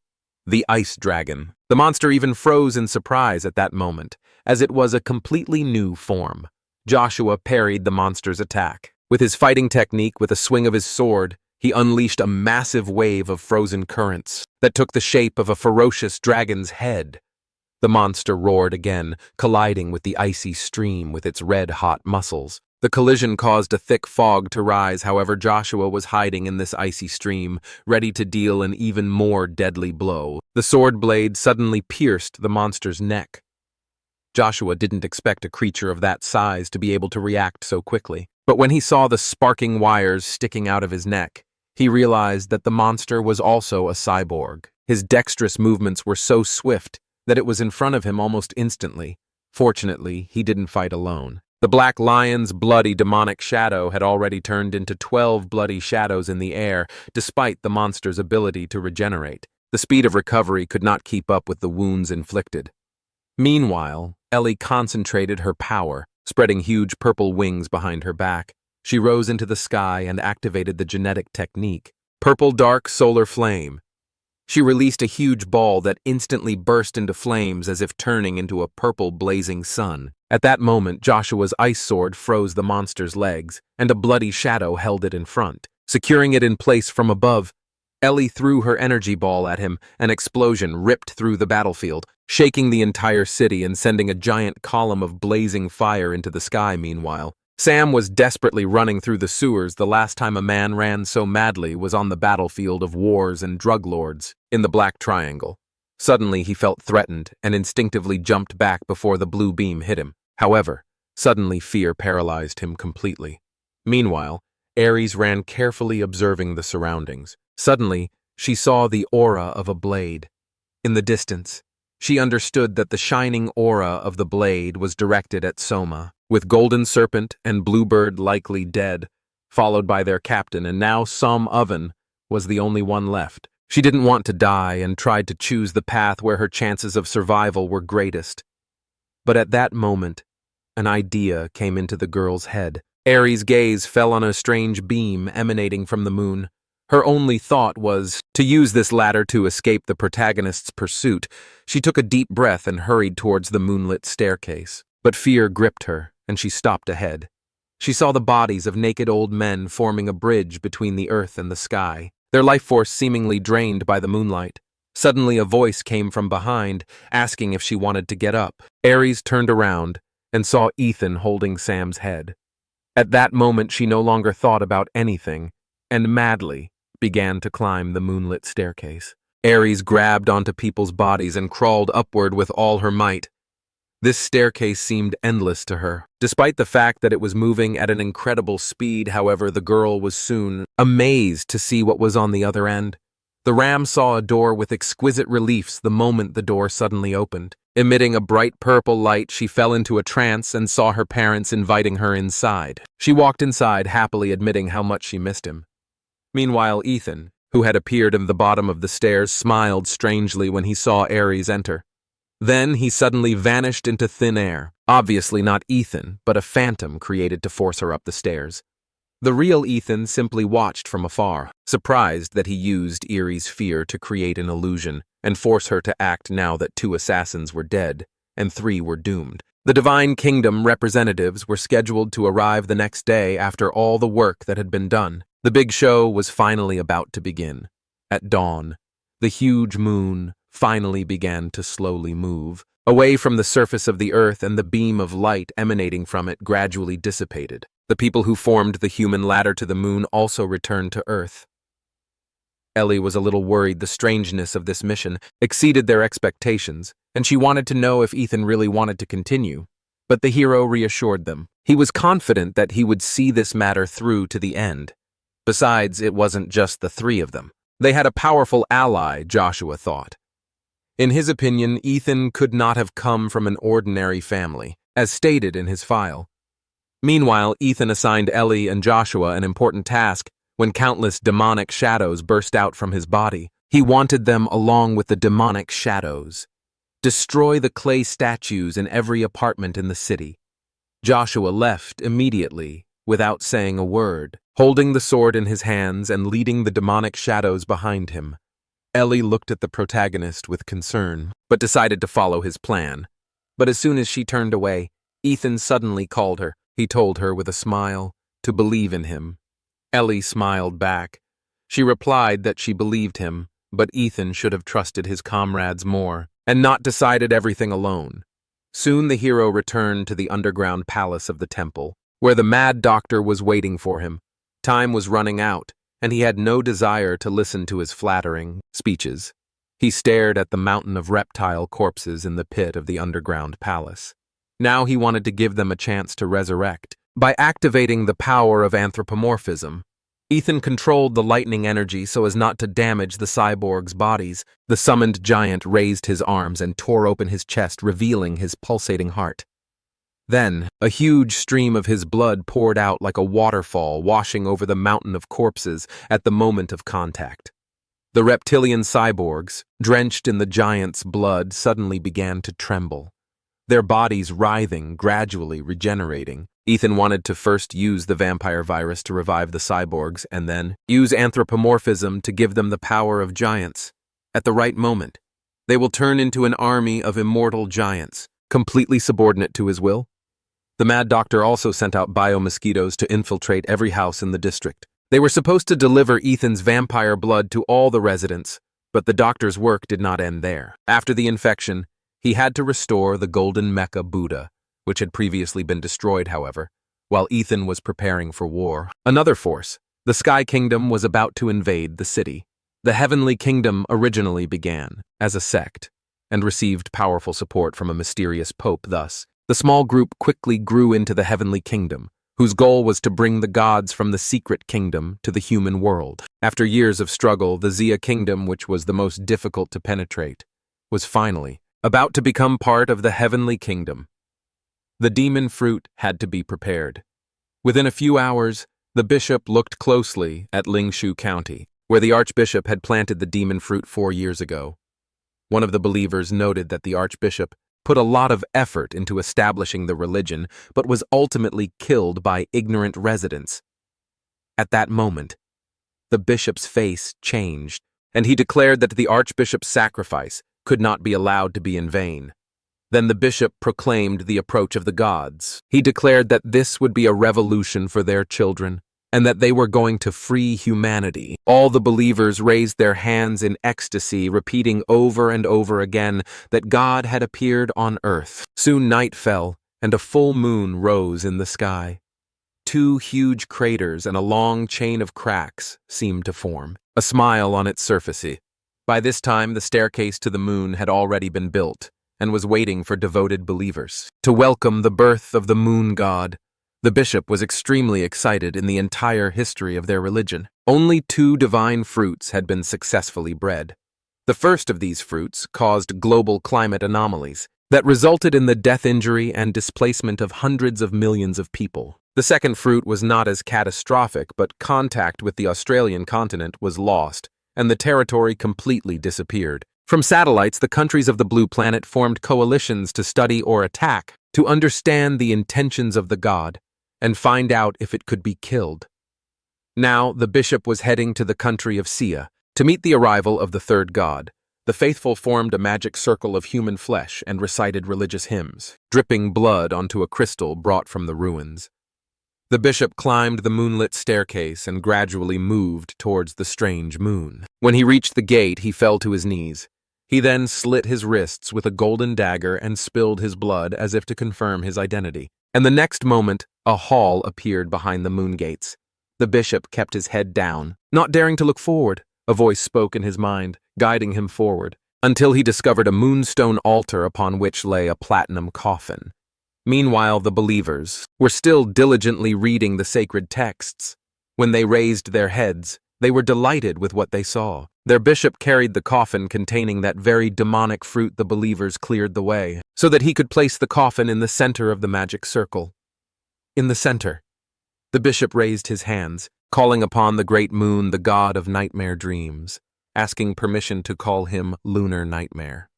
the Ice Dragon. The The monster even froze in surprise at that moment, as it was a completely new form. Joshua parried the monster's attack. With his fighting technique, with a swing of his sword, he unleashed a massive wave of frozen currents that took the shape of a ferocious dragon's head. The monster roared again, colliding with the icy stream with its red-hot muscles. The collision caused a thick fog to rise, however Joshua was hiding in this icy stream, ready to deal an even more deadly blow. The sword blade suddenly pierced the monster's neck. Joshua didn't expect a creature of that size to be able to react so quickly, but when he saw the sparking wires sticking out of his neck, he realized that the monster was also a cyborg. His dexterous movements were so swift that it was in front of him almost instantly. Fortunately, he didn't fight alone. The Black Lion's bloody demonic shadow had already turned into 12 bloody shadows in the air, despite the monster's ability to regenerate. The speed of recovery could not keep up with the wounds inflicted. Meanwhile, Ellie concentrated her power, spreading huge purple wings behind her back. She rose into the sky and activated the genetic technique, Purple Dark Solar Flame. She released a huge ball that instantly burst into flames as if turning into a purple blazing sun. At that moment, Joshua's ice sword froze the monster's legs, and a bloody shadow held it in front. Securing it in place from above, Ellie threw her energy ball at him. An explosion ripped through the battlefield, shaking the entire city and sending a giant column of blazing fire into the sky. Meanwhile, Sam was desperately running through the sewers. The last time a man ran so madly was on the battlefield of wars and drug lords in the Black Triangle. Suddenly he felt threatened and instinctively jumped back before the blue beam hit him. However, suddenly fear paralyzed him completely. Meanwhile, Ares ran carefully observing the surroundings. Suddenly, she saw the aura of a blade. In the distance, she understood that the shining aura of the blade was directed at Soma, with Golden Serpent and Bluebird likely dead, followed by their captain, and now Some Oven was the only one left. She didn't want to die and tried to choose the path where her chances of survival were greatest. But at that moment, an idea came into the girl's head. Ares' gaze fell on a strange beam emanating from the moon. Her only thought was to use this ladder to escape the protagonist's pursuit. She took a deep breath and hurried towards the moonlit staircase. But fear gripped her, and she stopped ahead. She saw the bodies of naked old men forming a bridge between the earth and the sky, their life force seemingly drained by the moonlight. Suddenly a voice came from behind, asking if she wanted to get up. Ares turned around and saw Ethan holding Sam's head. At that moment she no longer thought about anything, and madly began to climb the moonlit staircase. Ares grabbed onto people's bodies and crawled upward with all her might. This staircase seemed endless to her. Despite the fact that it was moving at an incredible speed, however, the girl was soon amazed to see what was on the other end. The ram saw a door with exquisite reliefs the moment the door suddenly opened. Emitting a bright purple light, she fell into a trance and saw her parents inviting her inside. She walked inside, happily admitting how much she missed him. Meanwhile, Ethan, who had appeared in the bottom of the stairs, smiled strangely when he saw Ares enter. Then he suddenly vanished into thin air. Obviously not Ethan, but a phantom created to force her up the stairs. The real Ethan simply watched from afar, surprised that he used Erie's fear to create an illusion and force her to act now that 2 assassins were dead and 3 were doomed. The Divine Kingdom representatives were scheduled to arrive the next day after all the work that had been done. The big show was finally about to begin. At dawn, the huge moon finally began to slowly move. Away from the surface of the earth, and the beam of light emanating from it gradually dissipated. The people who formed the human ladder to the moon also returned to Earth. Ellie was a little worried. The strangeness of this mission exceeded their expectations, and she wanted to know if Ethan really wanted to continue. But the hero reassured them. He was confident that he would see this matter through to the end. Besides, it wasn't just the 3 of them. They had a powerful ally, Joshua thought. In his opinion, Ethan could not have come from an ordinary family, as stated in his file. Meanwhile, Ethan assigned Ellie and Joshua an important task when countless demonic shadows burst out from his body. He wanted them along with the demonic shadows. Destroy the clay statues in every apartment in the city. Joshua left immediately, without saying a word, holding the sword in his hands and leading the demonic shadows behind him. Ellie looked at the protagonist with concern, but decided to follow his plan. But as soon as she turned away, Ethan suddenly called her. He told her with a smile to believe in him. Ellie smiled back. She replied that she believed him, but Ethan should have trusted his comrades more and not decided everything alone. Soon the hero returned to the underground palace of the temple, where the mad doctor was waiting for him. Time was running out, and he had no desire to listen to his flattering speeches. He stared at the mountain of reptile corpses in the pit of the underground palace. Now he wanted to give them a chance to resurrect. By activating the power of anthropomorphism, Ethan controlled the lightning energy so as not to damage the cyborgs' bodies. The summoned giant raised his arms and tore open his chest, revealing his pulsating heart. Then, a huge stream of his blood poured out like a waterfall, washing over the mountain of corpses at the moment of contact. The reptilian cyborgs, drenched in the giant's blood, suddenly began to tremble, their bodies writhing, gradually regenerating. Ethan wanted to first use the vampire virus to revive the cyborgs and then use anthropomorphism to give them the power of giants. At the right moment, they will turn into an army of immortal giants, completely subordinate to his will. The Mad Doctor also sent out biomosquitoes to infiltrate every house in the district. They were supposed to deliver Ethan's vampire blood to all the residents, but the doctor's work did not end there. After the infection, he had to restore the golden Mecha Buddha, which had previously been destroyed, however, while Ethan was preparing for war. Another force, the Sky Kingdom, was about to invade the city. The Heavenly Kingdom originally began as a sect and received powerful support from a mysterious pope. Thus, the small group quickly grew into the Heavenly Kingdom, whose goal was to bring the gods from the secret kingdom to the human world. After years of struggle, the Zia Kingdom, which was the most difficult to penetrate, was finally about to become part of the Heavenly Kingdom. The demon fruit had to be prepared. Within a few hours, the bishop looked closely at Lingshu County, where the archbishop had planted the demon fruit 4 years ago. One of the believers noted that the archbishop put a lot of effort into establishing the religion, but was ultimately killed by ignorant residents. At that moment, the bishop's face changed, and he declared that the archbishop's sacrifice could not be allowed to be in vain. Then the bishop proclaimed the approach of the gods. He declared that this would be a revolution for their children, and that they were going to free humanity. All the believers raised their hands in ecstasy, repeating over and over again that God had appeared on earth. Soon night fell, and a full moon rose in the sky. 2 huge craters and a long chain of cracks seemed to form, a smile on its surface. By this time, the staircase to the moon had already been built, and was waiting for devoted believers to welcome the birth of the moon god. The bishop was extremely excited in the entire history of their religion. Only 2 divine fruits had been successfully bred. The first of these fruits caused global climate anomalies that resulted in the death, injury, and displacement of hundreds of millions of people. The second fruit was not as catastrophic, but contact with the Australian continent was lost, and the territory completely disappeared. From satellites, the countries of the Blue Planet formed coalitions to study or attack, to understand the intentions of the god, and find out if it could be killed. Now, the bishop was heading to the country of Sia to meet the arrival of the third god. The faithful formed a magic circle of human flesh and recited religious hymns, dripping blood onto a crystal brought from the ruins. The bishop climbed the moonlit staircase and gradually moved towards the strange moon. When he reached the gate, he fell to his knees. He then slit his wrists with a golden dagger and spilled his blood as if to confirm his identity. And the next moment, a hall appeared behind the moon gates. The bishop kept his head down, not daring to look forward. A voice spoke in his mind, guiding him forward, until he discovered a moonstone altar upon which lay a platinum coffin. Meanwhile, the believers were still diligently reading the sacred texts. When they raised their heads, they were delighted with what they saw. Their bishop carried the coffin containing that very demonic fruit. The believers cleared the way, so that he could place the coffin in the center of the magic circle. In the center, the bishop raised his hands, calling upon the great moon, the god of nightmare dreams, asking permission to call him Lunar Nightmare.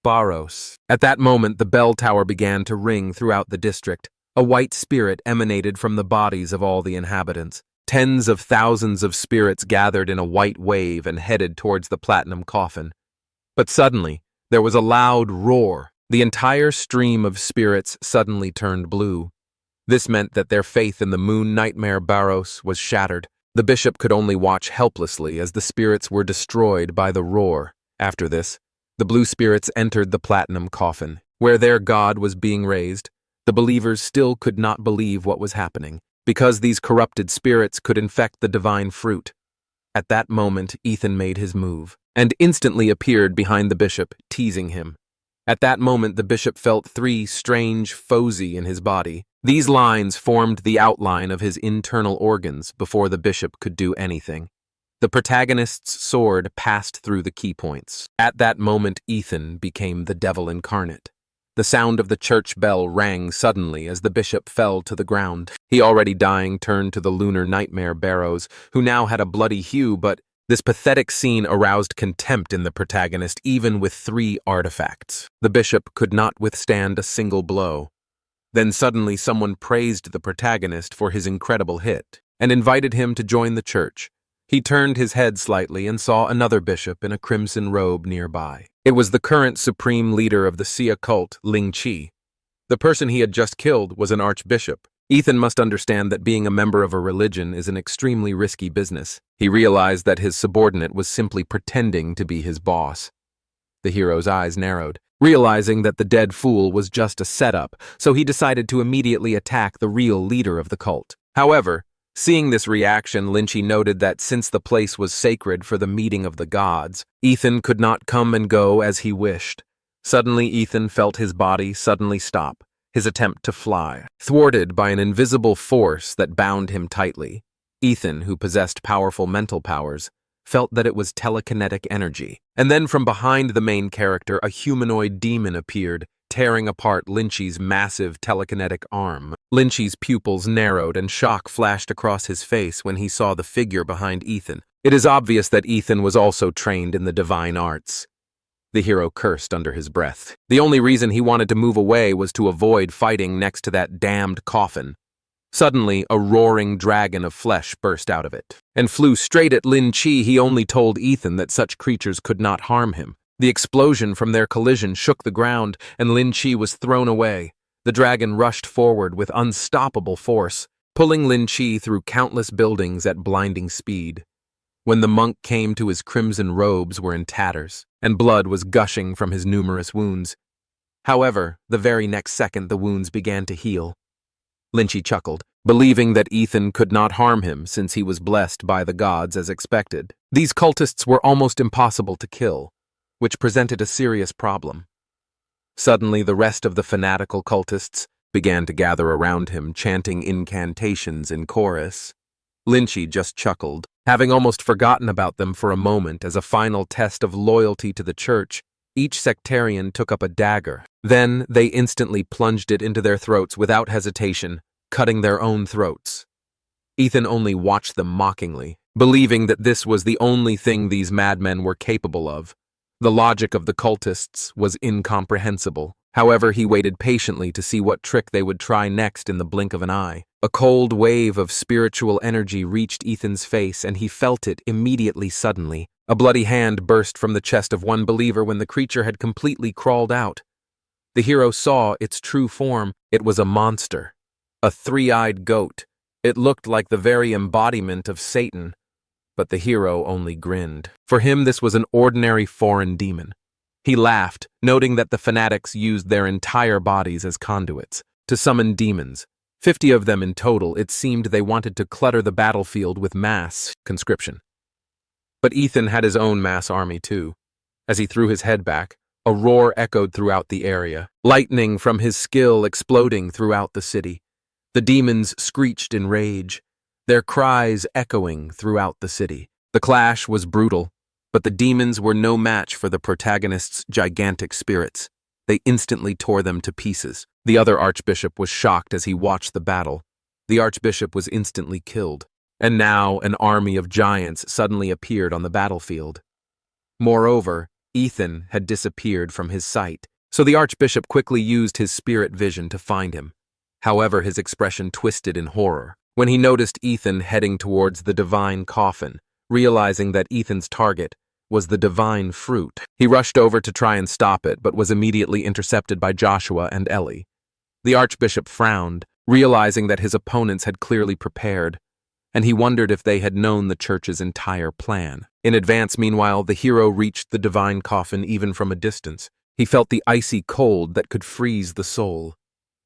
Baros. At that moment, the bell tower began to ring throughout the district. A white spirit emanated from the bodies of all the inhabitants. Tens of thousands of spirits gathered in a white wave and headed towards the platinum coffin. But suddenly, there was a loud roar. The entire stream of spirits suddenly turned blue. This meant that their faith in the moon nightmare Barros was shattered. The bishop could only watch helplessly as the spirits were destroyed by the roar. After this, the blue spirits entered the platinum coffin, where their god was being raised. The believers still could not believe what was happening, because these corrupted spirits could infect the divine fruit. At that moment, Ethan made his move, and instantly appeared behind the bishop, teasing him. At that moment, the bishop felt 3 strange foci in his body. These lines formed the outline of his internal organs before the bishop could do anything. The protagonist's sword passed through the key points. At that moment, Ethan became the devil incarnate. The sound of the church bell rang suddenly as the bishop fell to the ground. He, already dying, turned to the lunar nightmare Barrows, who now had a bloody hue, but this pathetic scene aroused contempt in the protagonist, even with 3 artifacts. The bishop could not withstand a single blow. Then suddenly someone praised the protagonist for his incredible hit and invited him to join the church. He turned his head slightly and saw another bishop in a crimson robe nearby. It was the current supreme leader of the Sia cult, Ling Chi. The person he had just killed was an archbishop. Ethan must understand that being a member of a religion is an extremely risky business. He realized that his subordinate was simply pretending to be his boss. The hero's eyes narrowed, realizing that the dead fool was just a setup, so he decided to immediately attack the real leader of the cult. However, seeing this reaction, Lynchie noted that since the place was sacred for the meeting of the gods, Ethan could not come and go as he wished. Suddenly, Ethan felt his body suddenly stop, his attempt to fly, thwarted by an invisible force that bound him tightly. Ethan, who possessed powerful mental powers, felt that it was telekinetic energy. And then from behind the main character, a humanoid demon appeared, tearing apart Lynchie's massive telekinetic arm. Lynchie's pupils narrowed and shock flashed across his face when he saw the figure behind Ethan. It is obvious that Ethan was also trained in the divine arts. The hero cursed under his breath. The only reason he wanted to move away was to avoid fighting next to that damned coffin. Suddenly, a roaring dragon of flesh burst out of it and flew straight at Lin Chi. He only told Ethan that such creatures could not harm him. The explosion from their collision shook the ground, and Lin Chi was thrown away. The dragon rushed forward with unstoppable force, pulling Lin Chi through countless buildings at blinding speed. When the monk came to, his crimson robes were in tatters, and blood was gushing from his numerous wounds. However, the very next second the wounds began to heal. Lynchie chuckled, believing that Ethan could not harm him since he was blessed by the gods as expected. These cultists were almost impossible to kill, which presented a serious problem. Suddenly, the rest of the fanatical cultists began to gather around him, chanting incantations in chorus. Lynchie just chuckled, having almost forgotten about them for a moment. As a final test of loyalty to the church, each sectarian took up a dagger. Then they instantly plunged it into their throats without hesitation, cutting their own throats. Ethan only watched them mockingly, believing that this was the only thing these madmen were capable of. The logic of the cultists was incomprehensible. However, he waited patiently to see what trick they would try next. In the blink of an eye, a cold wave of spiritual energy reached Ethan's face, and he felt it immediately. Suddenly, a bloody hand burst from the chest of one believer when the creature had completely crawled out. The hero saw its true form. It was a monster, a 3-eyed goat. It looked like the very embodiment of Satan. But the hero only grinned. For him, this was an ordinary foreign demon. He laughed, noting that the fanatics used their entire bodies as conduits to summon demons. 50 of them in total. It seemed they wanted to clutter the battlefield with mass conscription. But Ethan had his own mass army too. As he threw his head back, a roar echoed throughout the area, lightning from his skill exploding throughout the city. The demons screeched in rage, their cries echoing throughout the city. The clash was brutal, but the demons were no match for the protagonist's gigantic spirits. They instantly tore them to pieces. The other archbishop was shocked as he watched the battle. The archbishop was instantly killed, and now an army of giants suddenly appeared on the battlefield. Moreover, Ethan had disappeared from his sight, so the archbishop quickly used his spirit vision to find him. However, his expression twisted in horror when he noticed Ethan heading towards the divine coffin, realizing that Ethan's target was the divine fruit. He rushed over to try and stop it, but was immediately intercepted by Joshua and Ellie. The archbishop frowned, realizing that his opponents had clearly prepared, and he wondered if they had known the church's entire plan. In advance, meanwhile, the hero reached the divine coffin even from a distance. He felt the icy cold that could freeze the soul.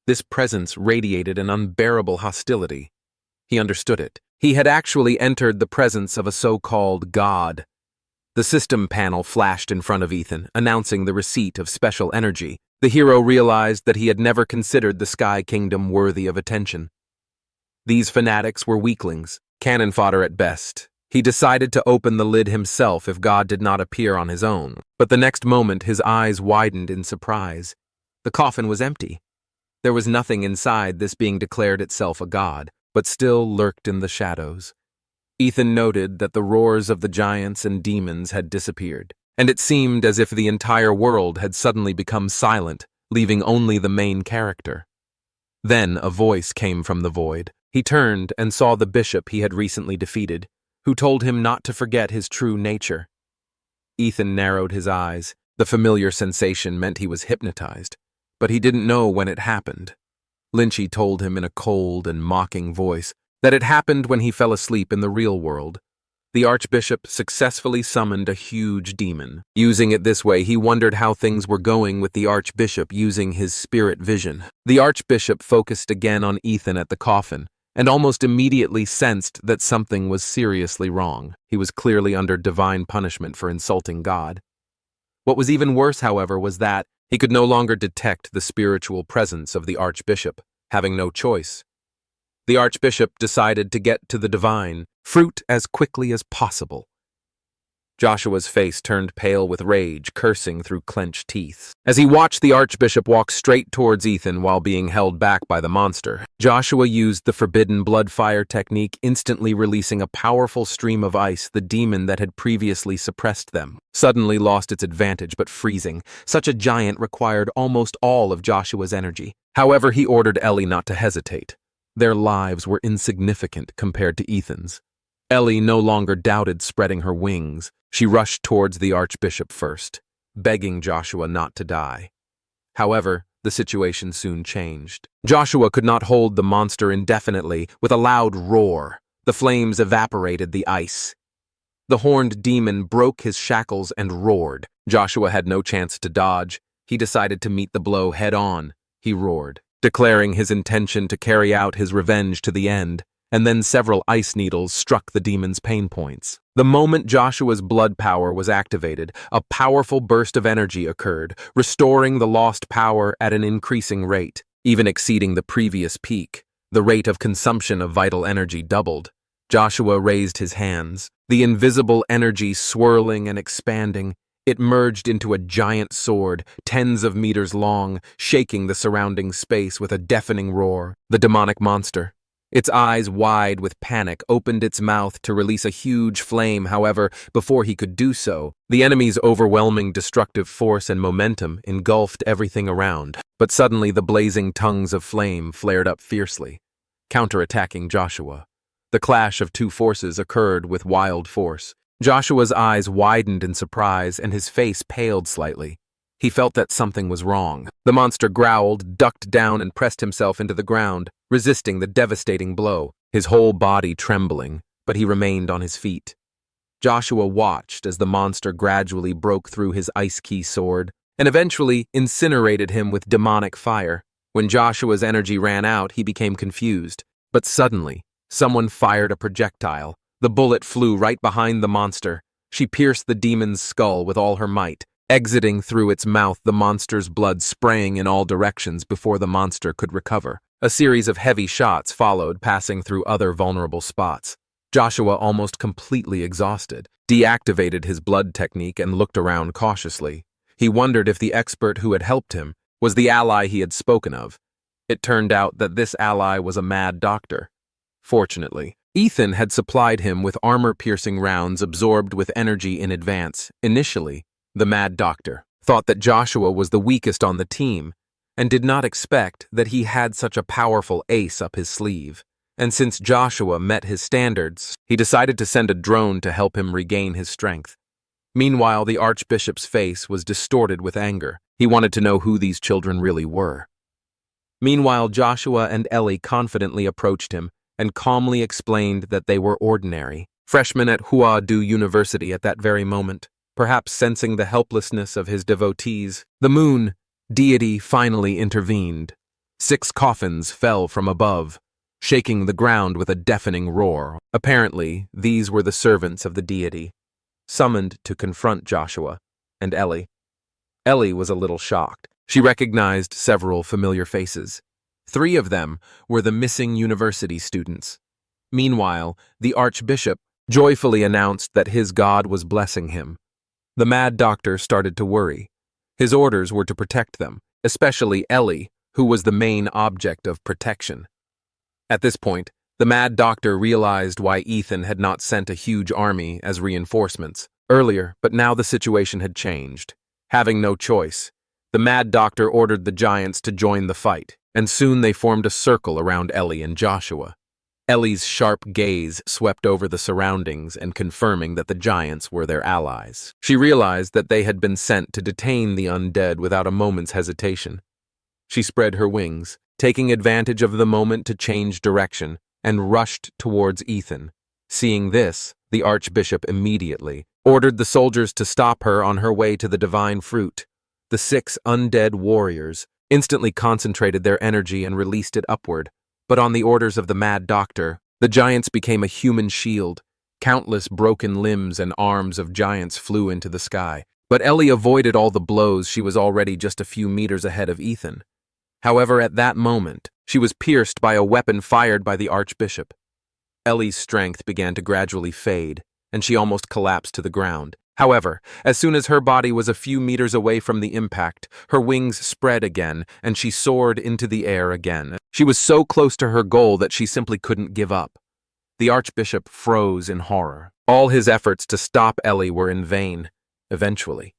This presence radiated an unbearable hostility. He understood it. He had actually entered the presence of a so-called god. The system panel flashed in front of Ethan, announcing the receipt of special energy. The hero realized that he had never considered the Sky Kingdom worthy of attention. These fanatics were weaklings, cannon fodder at best. He decided to open the lid himself if God did not appear on his own. But the next moment his eyes widened in surprise. The coffin was empty. There was nothing inside this being declared itself a god, but still lurked in the shadows. Ethan noted that the roars of the giants and demons had disappeared, and it seemed as if the entire world had suddenly become silent, leaving only the main character. Then a voice came from the void. He turned and saw the bishop he had recently defeated, who told him not to forget his true nature. Ethan narrowed his eyes. The familiar sensation meant he was hypnotized, but he didn't know when it happened. Lynchy told him in a cold and mocking voice that it happened when he fell asleep in the real world. The archbishop successfully summoned a huge demon. Using it this way, he wondered how things were going with the archbishop using his spirit vision. The archbishop focused again on Ethan at the coffin, and almost immediately sensed that something was seriously wrong. He was clearly under divine punishment for insulting God. What was even worse, however, was that he could no longer detect the spiritual presence of the archbishop, having no choice. The archbishop decided to get to the divine fruit as quickly as possible. Joshua's face turned pale with rage, cursing through clenched teeth. As he watched the archbishop walk straight towards Ethan while being held back by the monster, Joshua used the forbidden blood fire technique, instantly releasing a powerful stream of ice. The demon that had previously suppressed them suddenly lost its advantage, but freezing. Such a giant required almost all of Joshua's energy. However, he ordered Ellie not to hesitate. Their lives were insignificant compared to Ethan's. Ellie no longer doubted spreading her wings. She rushed towards the archbishop first, begging Joshua not to die. However, the situation soon changed. Joshua could not hold the monster indefinitely. With a loud roar, the flames evaporated the ice. The horned demon broke his shackles and roared. Joshua had no chance to dodge. He decided to meet the blow head-on. He roared, declaring his intention to carry out his revenge to the end, and then several ice needles struck the demon's pain points. The moment Joshua's blood power was activated, a powerful burst of energy occurred, restoring the lost power at an increasing rate, even exceeding the previous peak. The rate of consumption of vital energy doubled. Joshua raised his hands, the invisible energy swirling and expanding. It merged into a giant sword, tens of meters long, shaking the surrounding space with a deafening roar. The demonic monster, its eyes wide with panic, opened its mouth to release a huge flame. However, before he could do so, the enemy's overwhelming destructive force and momentum engulfed everything around. But suddenly the blazing tongues of flame flared up fiercely, counterattacking Joshua. The clash of two forces occurred with wild force. Joshua's eyes widened in surprise and his face paled slightly. He felt that something was wrong. The monster growled, ducked down, and pressed himself into the ground, resisting the devastating blow, his whole body trembling, but he remained on his feet. Joshua watched as the monster gradually broke through his ice key sword and eventually incinerated him with demonic fire. When Joshua's energy ran out, he became confused. But suddenly, someone fired a projectile. The bullet flew right behind the monster. She pierced the demon's skull with all her might, exiting through its mouth, the monster's blood spraying in all directions before the monster could recover. A series of heavy shots followed, passing through other vulnerable spots. Joshua, almost completely exhausted, deactivated his blood technique and looked around cautiously. He wondered if the expert who had helped him was the ally he had spoken of. It turned out that this ally was a mad doctor. Fortunately, Ethan had supplied him with armor-piercing rounds absorbed with energy in advance. Initially, the mad doctor thought that Joshua was the weakest on the team and did not expect that he had such a powerful ace up his sleeve. And since Joshua met his standards, he decided to send a drone to help him regain his strength. Meanwhile, the archbishop's face was distorted with anger. He wanted to know who these children really were. Meanwhile, Joshua and Ellie confidently approached him and calmly explained that they were ordinary freshmen at Hua-Du University at that very moment. Perhaps sensing the helplessness of his devotees, the moon deity finally intervened. 6 coffins fell from above, shaking the ground with a deafening roar. Apparently, these were the servants of the deity, summoned to confront Joshua and Ellie. Ellie was a little shocked. She recognized several familiar faces. 3 of them were the missing university students. Meanwhile, the archbishop joyfully announced that his god was blessing him. The mad doctor started to worry. His orders were to protect them, especially Ellie, who was the main object of protection. At this point, the mad doctor realized why Ethan had not sent a huge army as reinforcements earlier, but now the situation had changed. Having no choice, the mad doctor ordered the giants to join the fight, and soon they formed a circle around Ellie and Joshua. Ellie's sharp gaze swept over the surroundings and confirming that the giants were their allies. She realized that they had been sent to detain the undead without a moment's hesitation. She spread her wings, taking advantage of the moment to change direction, and rushed towards Ethan. Seeing this, the archbishop immediately ordered the soldiers to stop her on her way to the divine fruit. The 6 undead warriors instantly concentrated their energy and released it upward. But on the orders of the mad doctor, the giants became a human shield. Countless broken limbs and arms of giants flew into the sky. But Ellie avoided all the blows. She was already just a few meters ahead of Ethan. However, at that moment, she was pierced by a weapon fired by the archbishop. Ellie's strength began to gradually fade, and she almost collapsed to the ground. However, as soon as her body was a few meters away from the impact, her wings spread again, and she soared into the air again. She was so close to her goal that she simply couldn't give up. The archbishop froze in horror. All his efforts to stop Ellie were in vain. Eventually,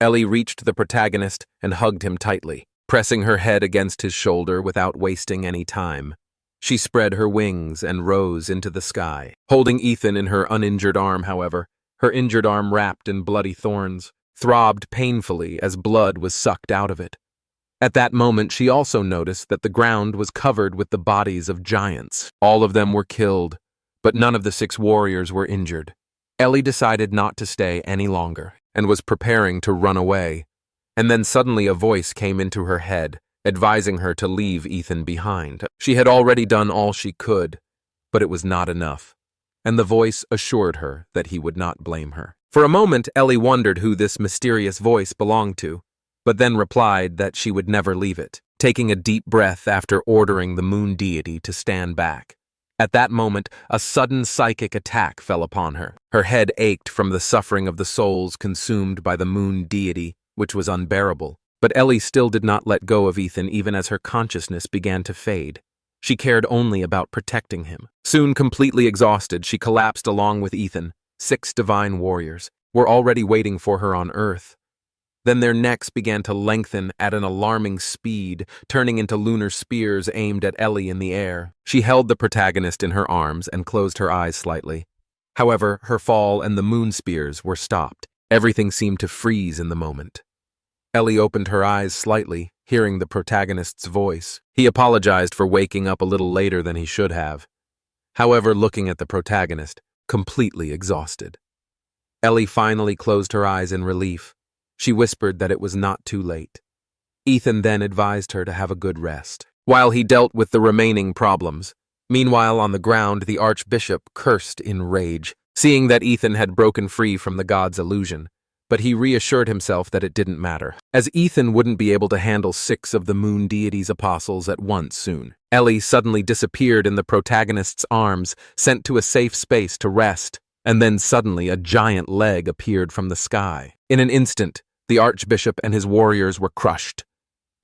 Ellie reached the protagonist and hugged him tightly, pressing her head against his shoulder without wasting any time. She spread her wings and rose into the sky, holding Ethan in her uninjured arm. However, her injured arm, wrapped in bloody thorns, throbbed painfully as blood was sucked out of it. At that moment, she also noticed that the ground was covered with the bodies of giants. All of them were killed, but none of the 6 warriors were injured. Ellie decided not to stay any longer and was preparing to run away. And then suddenly a voice came into her head, advising her to leave Ethan behind. She had already done all she could, but it was not enough. And the voice assured her that he would not blame her. For a moment, Ellie wondered who this mysterious voice belonged to, but then replied that she would never leave it, taking a deep breath after ordering the moon deity to stand back. At that moment, a sudden psychic attack fell upon her. Her head ached from the suffering of the souls consumed by the moon deity, which was unbearable. But Ellie still did not let go of Ethan even as her consciousness began to fade. She cared only about protecting him. Soon completely exhausted, she collapsed along with Ethan. 6 divine warriors were already waiting for her on Earth. Then their necks began to lengthen at an alarming speed, turning into lunar spears aimed at Ellie in the air. She held the protagonist in her arms and closed her eyes slightly. However, her fall and the moon spears were stopped. Everything seemed to freeze in the moment. Ellie opened her eyes slightly, hearing the protagonist's voice. He apologized for waking up a little later than he should have. However, looking at the protagonist, completely exhausted. Ellie finally closed her eyes in relief. She whispered that it was not too late. Ethan then advised her to have a good rest, while he dealt with the remaining problems. Meanwhile, on the ground, the archbishop cursed in rage, seeing that Ethan had broken free from the god's illusion. But he reassured himself that it didn't matter, as Ethan wouldn't be able to handle 6 of the moon deity's apostles at once soon. Ellie suddenly disappeared in the protagonist's arms, sent to a safe space to rest, and then suddenly a giant leg appeared from the sky. In an instant, the archbishop and his warriors were crushed.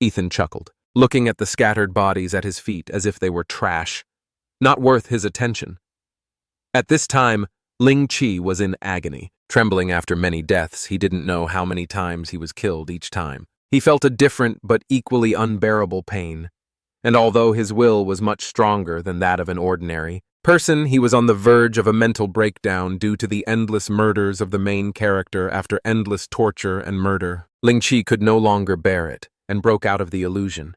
Ethan chuckled, looking at the scattered bodies at his feet as if they were trash, not worth his attention. At this time, Ling Chi was in agony. Trembling after many deaths, he didn't know how many times he was killed each time. He felt a different but equally unbearable pain. and although his will was much stronger than that of an ordinary person, he was on the verge of a mental breakdown due to the endless murders of the main character after endless torture and murder. Ling Chi could no longer bear it, and broke out of the illusion.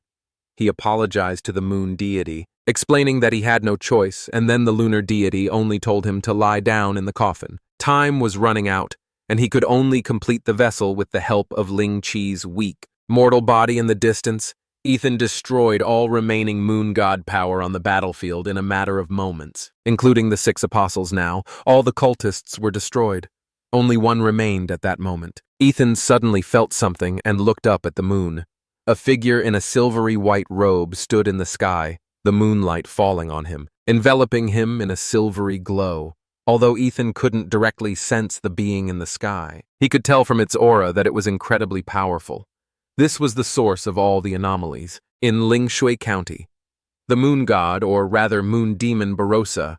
He apologized to the moon deity, explaining that he had no choice, and then the lunar deity only told him to lie down in the coffin. Time was running out, and he could only complete the vessel with the help of Ling Chi's weak, mortal body in the distance. Ethan destroyed all remaining moon god power on the battlefield in a matter of moments, including the 6 apostles now. All the cultists were destroyed. Only one remained at that moment. Ethan suddenly felt something and looked up at the moon. A figure in a silvery white robe stood in the sky, the moonlight falling on him, enveloping him in a silvery glow. Although Ethan couldn't directly sense the being in the sky, he could tell from its aura that it was incredibly powerful. This was the source of all the anomalies. In Lingshui County, the moon god, or rather moon demon Barossa,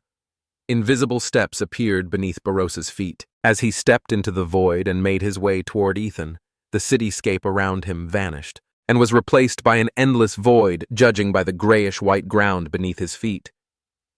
invisible steps appeared beneath Barossa's feet. As he stepped into the void and made his way toward Ethan, the cityscape around him vanished, and was replaced by an endless void, judging by the grayish-white ground beneath his feet.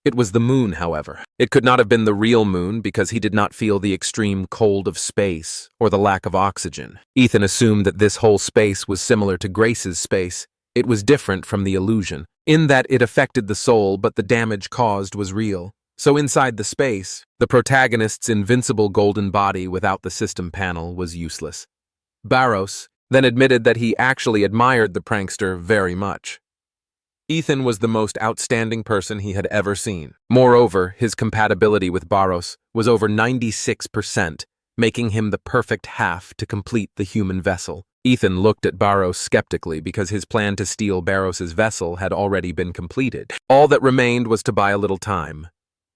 It was the moon, however. It could not have been the real moon because he did not feel the extreme cold of space or the lack of oxygen. Ethan assumed that this whole space was similar to Grace's space. It was different from the illusion, in that it affected the soul, but the damage caused was real. So inside the space, the protagonist's invincible golden body without the system panel was useless. Barros then admitted that he actually admired the prankster very much. Ethan was the most outstanding person he had ever seen. Moreover, his compatibility with Barros was over 96%, making him the perfect half to complete the human vessel. Ethan looked at Barros skeptically because his plan to steal Barros's vessel had already been completed. All that remained was to buy a little time.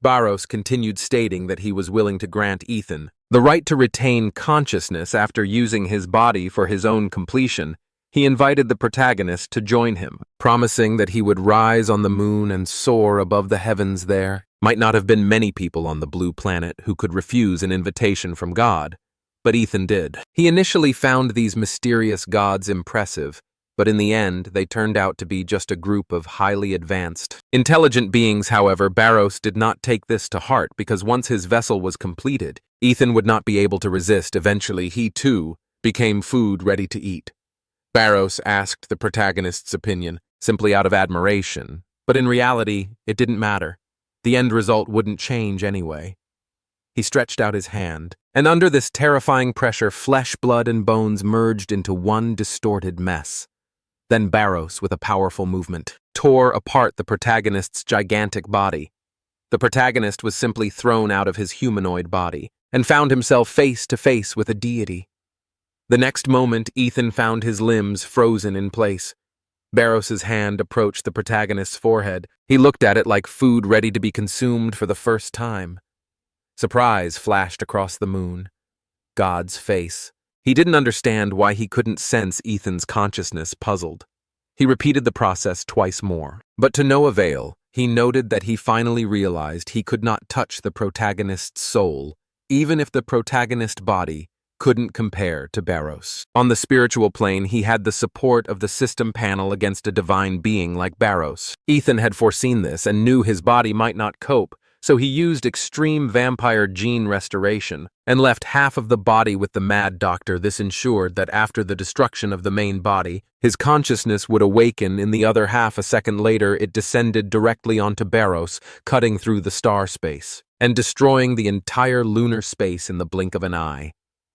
Barros continued stating that he was willing to grant Ethan the right to retain consciousness after using his body for his own completion. He invited the protagonist to join him, promising that he would rise on the moon and soar above the heavens there. Might not have been many people on the blue planet who could refuse an invitation from God, but Ethan did. He initially found these mysterious gods impressive, but in the end, they turned out to be just a group of highly advanced, intelligent beings. However, Barros did not take this to heart because once his vessel was completed, Ethan would not be able to resist. Eventually, he too became food ready to eat. Barros asked the protagonist's opinion, simply out of admiration, but in reality, it didn't matter. The end result wouldn't change anyway. He stretched out his hand, and under this terrifying pressure, flesh, blood, and bones merged into one distorted mess. Then Barros, with a powerful movement, tore apart the protagonist's gigantic body. The protagonist was simply thrown out of his humanoid body and found himself face to face with a deity. The next moment, Ethan found his limbs frozen in place. Barros's hand approached the protagonist's forehead. He looked at it like food ready to be consumed for the first time. Surprise flashed across the moon. God's face. He didn't understand why he couldn't sense Ethan's consciousness, puzzled. He repeated the process twice more, but to no avail. He noted that he finally realized he could not touch the protagonist's soul, even if the protagonist's body couldn't compare to Barros. On the spiritual plane, he had the support of the system panel against a divine being like Barros. Ethan had foreseen this and knew his body might not cope, so he used extreme vampire gene restoration and left half of the body with the mad doctor. This ensured that after the destruction of the main body, his consciousness would awaken in the other half. A second later, it descended directly onto Barros, cutting through the star space and destroying the entire lunar space in the blink of an eye.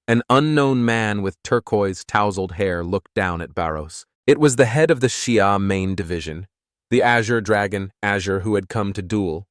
An unknown man with turquoise, tousled hair looked down at Barros. It was the head of the Xia main division, the Azure Dragon, Azure, who had come to duel.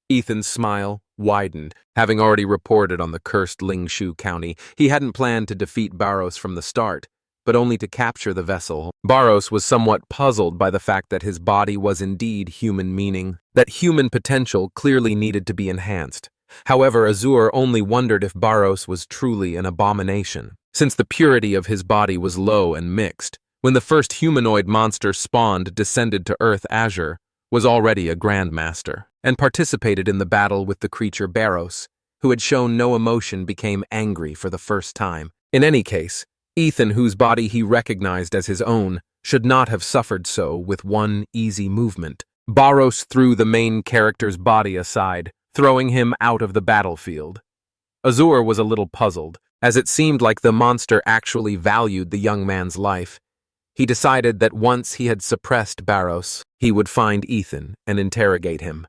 Ethan's smile widened. Having already reported on the cursed Lingshui County, he hadn't planned to defeat Barros from the start, but only to capture the vessel. Barros was somewhat puzzled by the fact that his body was indeed human, meaning that human potential clearly needed to be enhanced. However, Azure only wondered if Barros was truly an abomination, since the purity of his body was low and mixed. When the first humanoid monster spawned descended to Earth, Azure was already a grandmaster and participated in the battle with the creature Barros, who had shown no emotion, became angry for the first time. In any case, Ethan, whose body he recognized as his own, should not have suffered so with one easy movement. Barros threw the main character's body aside, throwing him out of the battlefield. Azur was a little puzzled, as it seemed like the monster actually valued the young man's life. He decided that once he had suppressed Barros, he would find Ethan and interrogate him.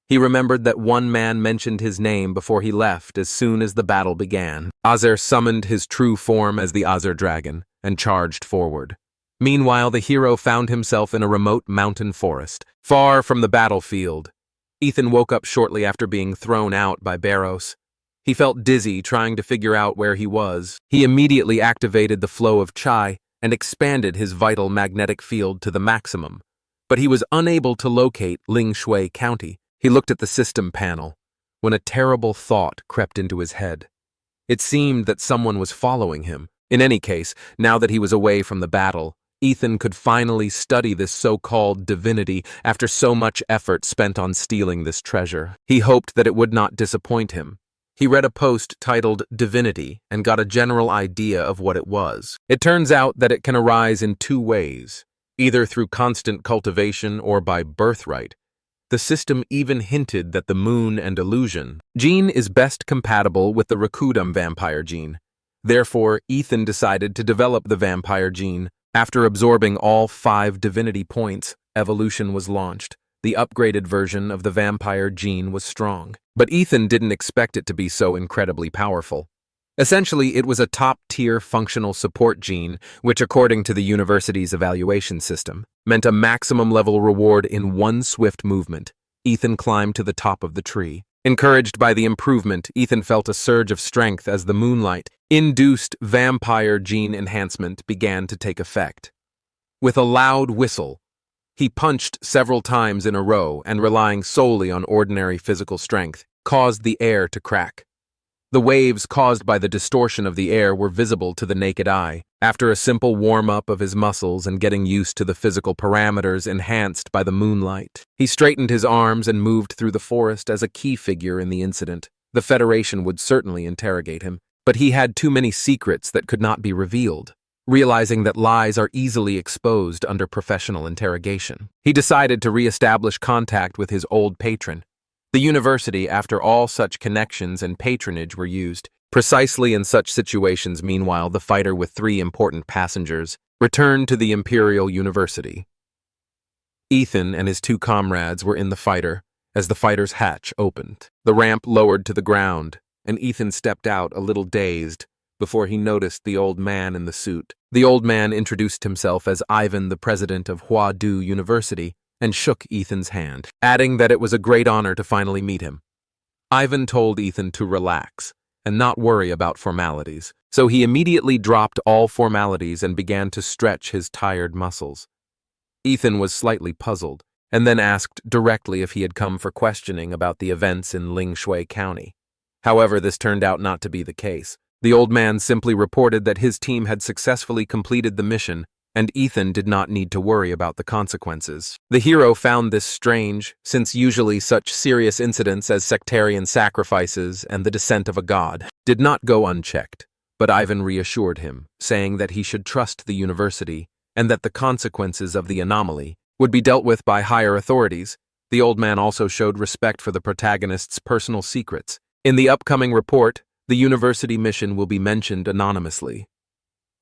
He remembered that one man mentioned his name before he left as soon as the battle began. Azur summoned his true form as the Azur dragon and charged forward. Meanwhile, the hero found himself in a remote mountain forest, far from the battlefield. Ethan woke up shortly after being thrown out by Barros. He felt dizzy trying to figure out where he was. He immediately activated the flow of chai and expanded his vital magnetic field to the maximum. But he was unable to locate Lingshui County. He looked at the system panel when a terrible thought crept into his head. It seemed that someone was following him. In any case, now that he was away from the battle, Ethan could finally study this so-called divinity after so much effort spent on stealing this treasure. He hoped that it would not disappoint him. He read a post titled Divinity and got a general idea of what it was. It turns out that it can arise in two ways, either through constant cultivation or by birthright. The system even hinted that the moon and illusion gene is best compatible with the Rakudam vampire gene. Therefore, Ethan decided to develop the vampire gene. After absorbing all 5 divinity points, evolution was launched. The upgraded version of the vampire gene was strong, but Ethan didn't expect it to be so incredibly powerful. Essentially, it was a top-tier functional support gene, which according to the university's evaluation system, meant a maximum-level reward in one swift movement. Ethan climbed to the top of the tree. Encouraged by the improvement, Ethan felt a surge of strength as the moonlight-induced vampire gene enhancement began to take effect. With a loud whistle, he punched several times in a row and, relying solely on ordinary physical strength, caused the air to crack. The waves caused by the distortion of the air were visible to the naked eye. After a simple warm-up of his muscles and getting used to the physical parameters enhanced by the moonlight, he straightened his arms and moved through the forest as a key figure in the incident. The Federation would certainly interrogate him, but he had too many secrets that could not be revealed. Realizing that lies are easily exposed under professional interrogation, he decided to re-establish contact with his old patron. The university, after all such connections and patronage were used, precisely in such situations. Meanwhile, the fighter with 3 important passengers returned to the Imperial University. Ethan and his 2 comrades were in the fighter as the fighter's hatch opened. The ramp lowered to the ground, and Ethan stepped out a little dazed before he noticed the old man in the suit. The old man introduced himself as Ivan, the president of Huadu University, and shook Ethan's hand, adding that it was a great honor to finally meet him. Ivan told Ethan to relax and not worry about formalities, so he immediately dropped all formalities and began to stretch his tired muscles. Ethan was slightly puzzled, and then asked directly if he had come for questioning about the events in Lingshui County. However, this turned out not to be the case. The old man simply reported that his team had successfully completed the mission, and Ethan did not need to worry about the consequences. The hero found this strange, since usually such serious incidents as sectarian sacrifices and the descent of a god did not go unchecked. But Ivan reassured him, saying that he should trust the university and that the consequences of the anomaly would be dealt with by higher authorities. The old man also showed respect for the protagonist's personal secrets. In the upcoming report, the university mission will be mentioned anonymously.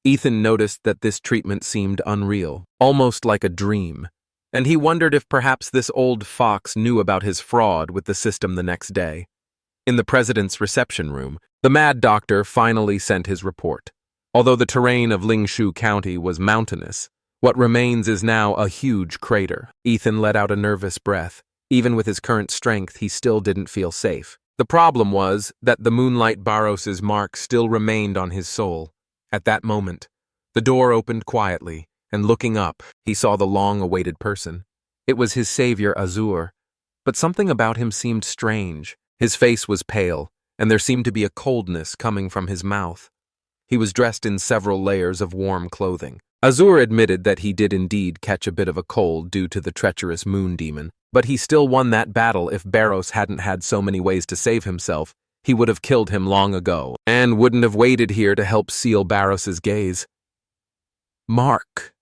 Ethan noticed that this treatment seemed unreal, almost like a dream, and he wondered if perhaps this old fox knew about his fraud with the system the next day. In the president's reception room, the mad doctor finally sent his report. Although the terrain of Lingshui County was mountainous, what remains is now a huge crater. Ethan let out a nervous breath. Even with his current strength, he still didn't feel safe. The problem was that the moonlight Barros's mark still remained on his soul. At that moment, the door opened quietly, and looking up, he saw the long-awaited person. It was his savior, Azur, but something about him seemed strange. His face was pale, and there seemed to be a coldness coming from his mouth. He was dressed in several layers of warm clothing. Azur admitted that he did indeed catch a bit of a cold due to the treacherous moon demon, but he still won that battle. If Barros hadn't had so many ways to save himself, he would have killed him long ago, and wouldn't have waited here to help seal Barros's gaze. Mark.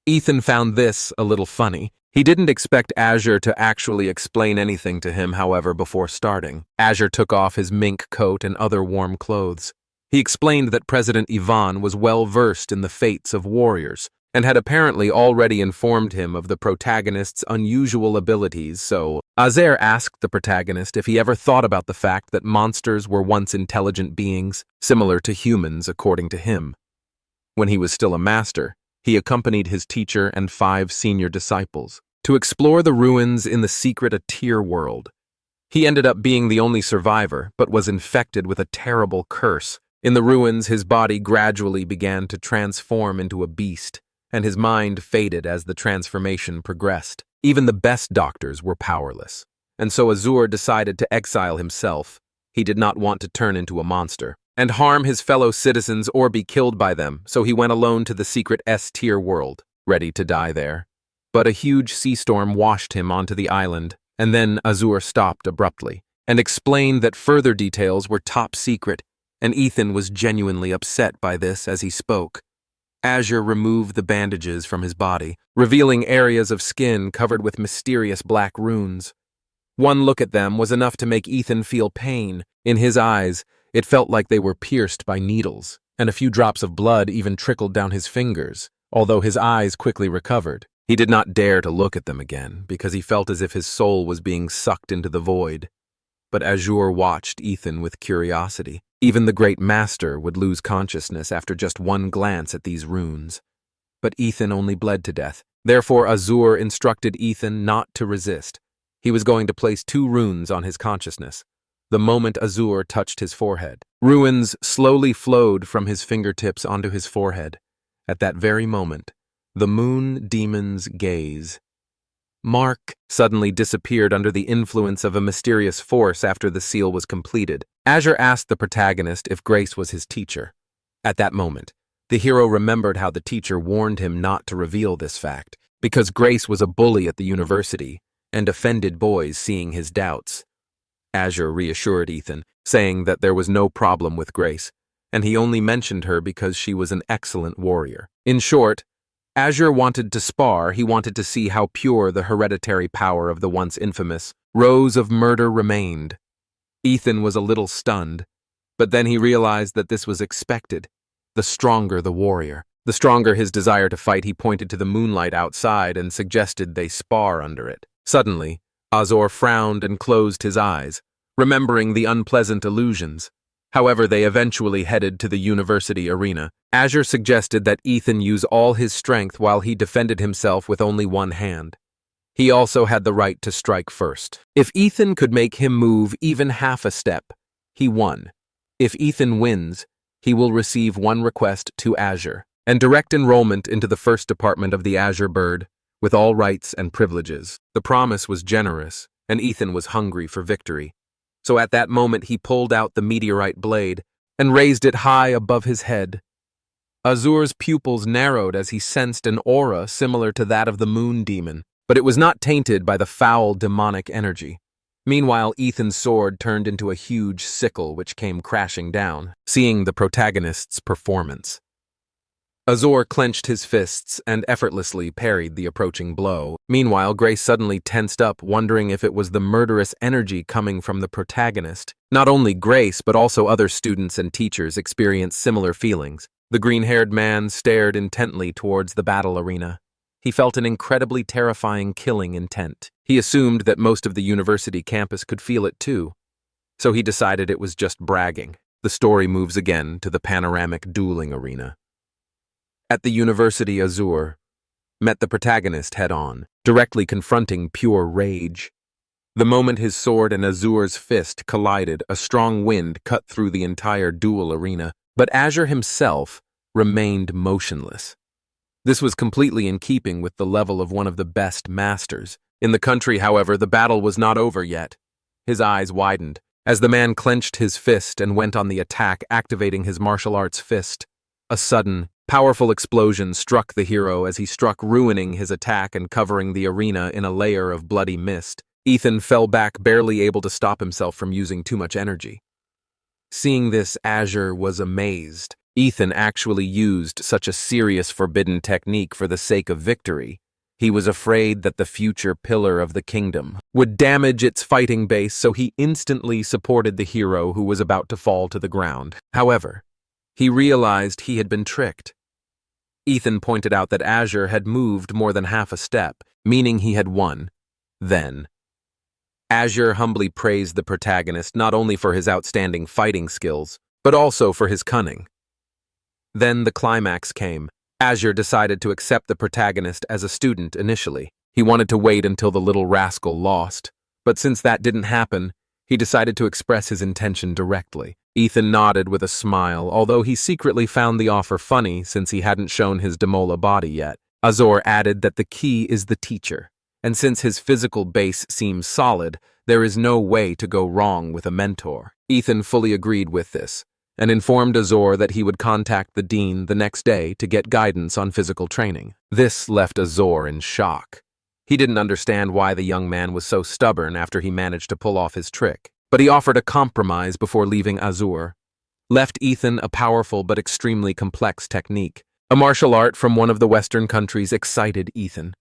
Ethan found this a little funny. He didn't expect Azure to actually explain anything to him, however, before starting. Azure took off his mink coat and other warm clothes. He explained that President Ivan was well versed in the fates of warriors, and had apparently already informed him of the protagonist's unusual abilities, so Azure asked the protagonist if he ever thought about the fact that monsters were once intelligent beings, similar to humans according to him. When he was still a master, he accompanied his teacher and 5 senior disciples to explore the ruins in the secret Atir world. He ended up being the only survivor, but was infected with a terrible curse. In the ruins, his body gradually began to transform into a beast, and his mind faded as the transformation progressed. Even the best doctors were powerless, and so Azure decided to exile himself. He did not want to turn into a monster and harm his fellow citizens or be killed by them, so he went alone to the secret S-tier world, ready to die there. But a huge sea storm washed him onto the island, and then Azure stopped abruptly and explained that further details were top secret, and Ethan was genuinely upset by this as he spoke. Azure removed the bandages from his body, revealing areas of skin covered with mysterious black runes. One look at them was enough to make Ethan feel pain. In his eyes, it felt like they were pierced by needles, and a few drops of blood even trickled down his fingers, although his eyes quickly recovered. He did not dare to look at them again, because he felt as if his soul was being sucked into the void. But Azure watched Ethan with curiosity. Even the great master would lose consciousness after just one glance at these runes. But Ethan only bled to death. Therefore, Azure instructed Ethan not to resist. He was going to place 2 runes on his consciousness. The moment Azure touched his forehead, runes slowly flowed from his fingertips onto his forehead. At that very moment, the moon demon's gaze. Mark suddenly disappeared under the influence of a mysterious force after the seal was completed. Azure asked the protagonist if Grace was his teacher. At that moment, the hero remembered how the teacher warned him not to reveal this fact, because Grace was a bully at the university and offended boys seeing his doubts. Azure reassured Ethan, saying that there was no problem with Grace, and he only mentioned her because she was an excellent warrior. In short, Azure wanted to spar. He wanted to see how pure the hereditary power of the once infamous Rose of Murder remained. Ethan was a little stunned, but then he realized that this was expected. The stronger the warrior, the stronger his desire to fight. He pointed to the moonlight outside and suggested they spar under it. Suddenly, Azure frowned and closed his eyes, remembering the unpleasant illusions. However, they eventually headed to the university arena. Azure suggested that Ethan use all his strength while he defended himself with only one hand. He also had the right to strike first. If Ethan could make him move even half a step, he won. If Ethan wins, he will receive 1 request to Azure and direct enrollment into the first department of the Azure Bird, with all rights and privileges. The promise was generous, and Ethan was hungry for victory. So at that moment he pulled out the meteorite blade and raised it high above his head. Azure's pupils narrowed as he sensed an aura similar to that of the moon demon, but it was not tainted by the foul demonic energy. Meanwhile, Ethan's sword turned into a huge sickle which came crashing down, seeing the protagonist's performance. Azure clenched his fists and effortlessly parried the approaching blow. Meanwhile, Grace suddenly tensed up, wondering if it was the murderous energy coming from the protagonist. Not only Grace, but also other students and teachers experienced similar feelings. The green-haired man stared intently towards the battle arena. He felt an incredibly terrifying killing intent. He assumed that most of the university campus could feel it too, so he decided it was just bragging. The story moves again to the panoramic dueling arena. At the university, Azure met the protagonist head-on, directly confronting pure rage. The moment his sword and Azure's fist collided, a strong wind cut through the entire duel arena, but Azure himself remained motionless. This was completely in keeping with the level of one of the best masters. In the country, however, the battle was not over yet. His eyes widened as the man clenched his fist and went on the attack, activating his martial arts fist. A sudden, powerful explosion struck the hero as he struck, ruining his attack and covering the arena in a layer of bloody mist. Ethan fell back, barely able to stop himself from using too much energy. Seeing this, Azure was amazed. Ethan actually used such a serious forbidden technique for the sake of victory. He was afraid that the future pillar of the kingdom would damage its fighting base, so he instantly supported the hero who was about to fall to the ground. However, he realized he had been tricked. Ethan pointed out that Azure had moved more than half a step, meaning he had won. Then, Azure humbly praised the protagonist not only for his outstanding fighting skills, but also for his cunning. Then the climax came. Azure decided to accept the protagonist as a student initially. He wanted to wait until the little rascal lost, but since that didn't happen, he decided to express his intention directly. Ethan nodded with a smile, although he secretly found the offer funny since he hadn't shown his Demola body yet. Azor added that the key is the teacher, and since his physical base seems solid, there is no way to go wrong with a mentor. Ethan fully agreed with this, and informed Azor that he would contact the dean the next day to get guidance on physical training. This left Azor in shock. He didn't understand why the young man was so stubborn after he managed to pull off his trick, but he offered a compromise before leaving Azor. Left Ethan a powerful but extremely complex technique. A martial art from one of the Western countries excited Ethan.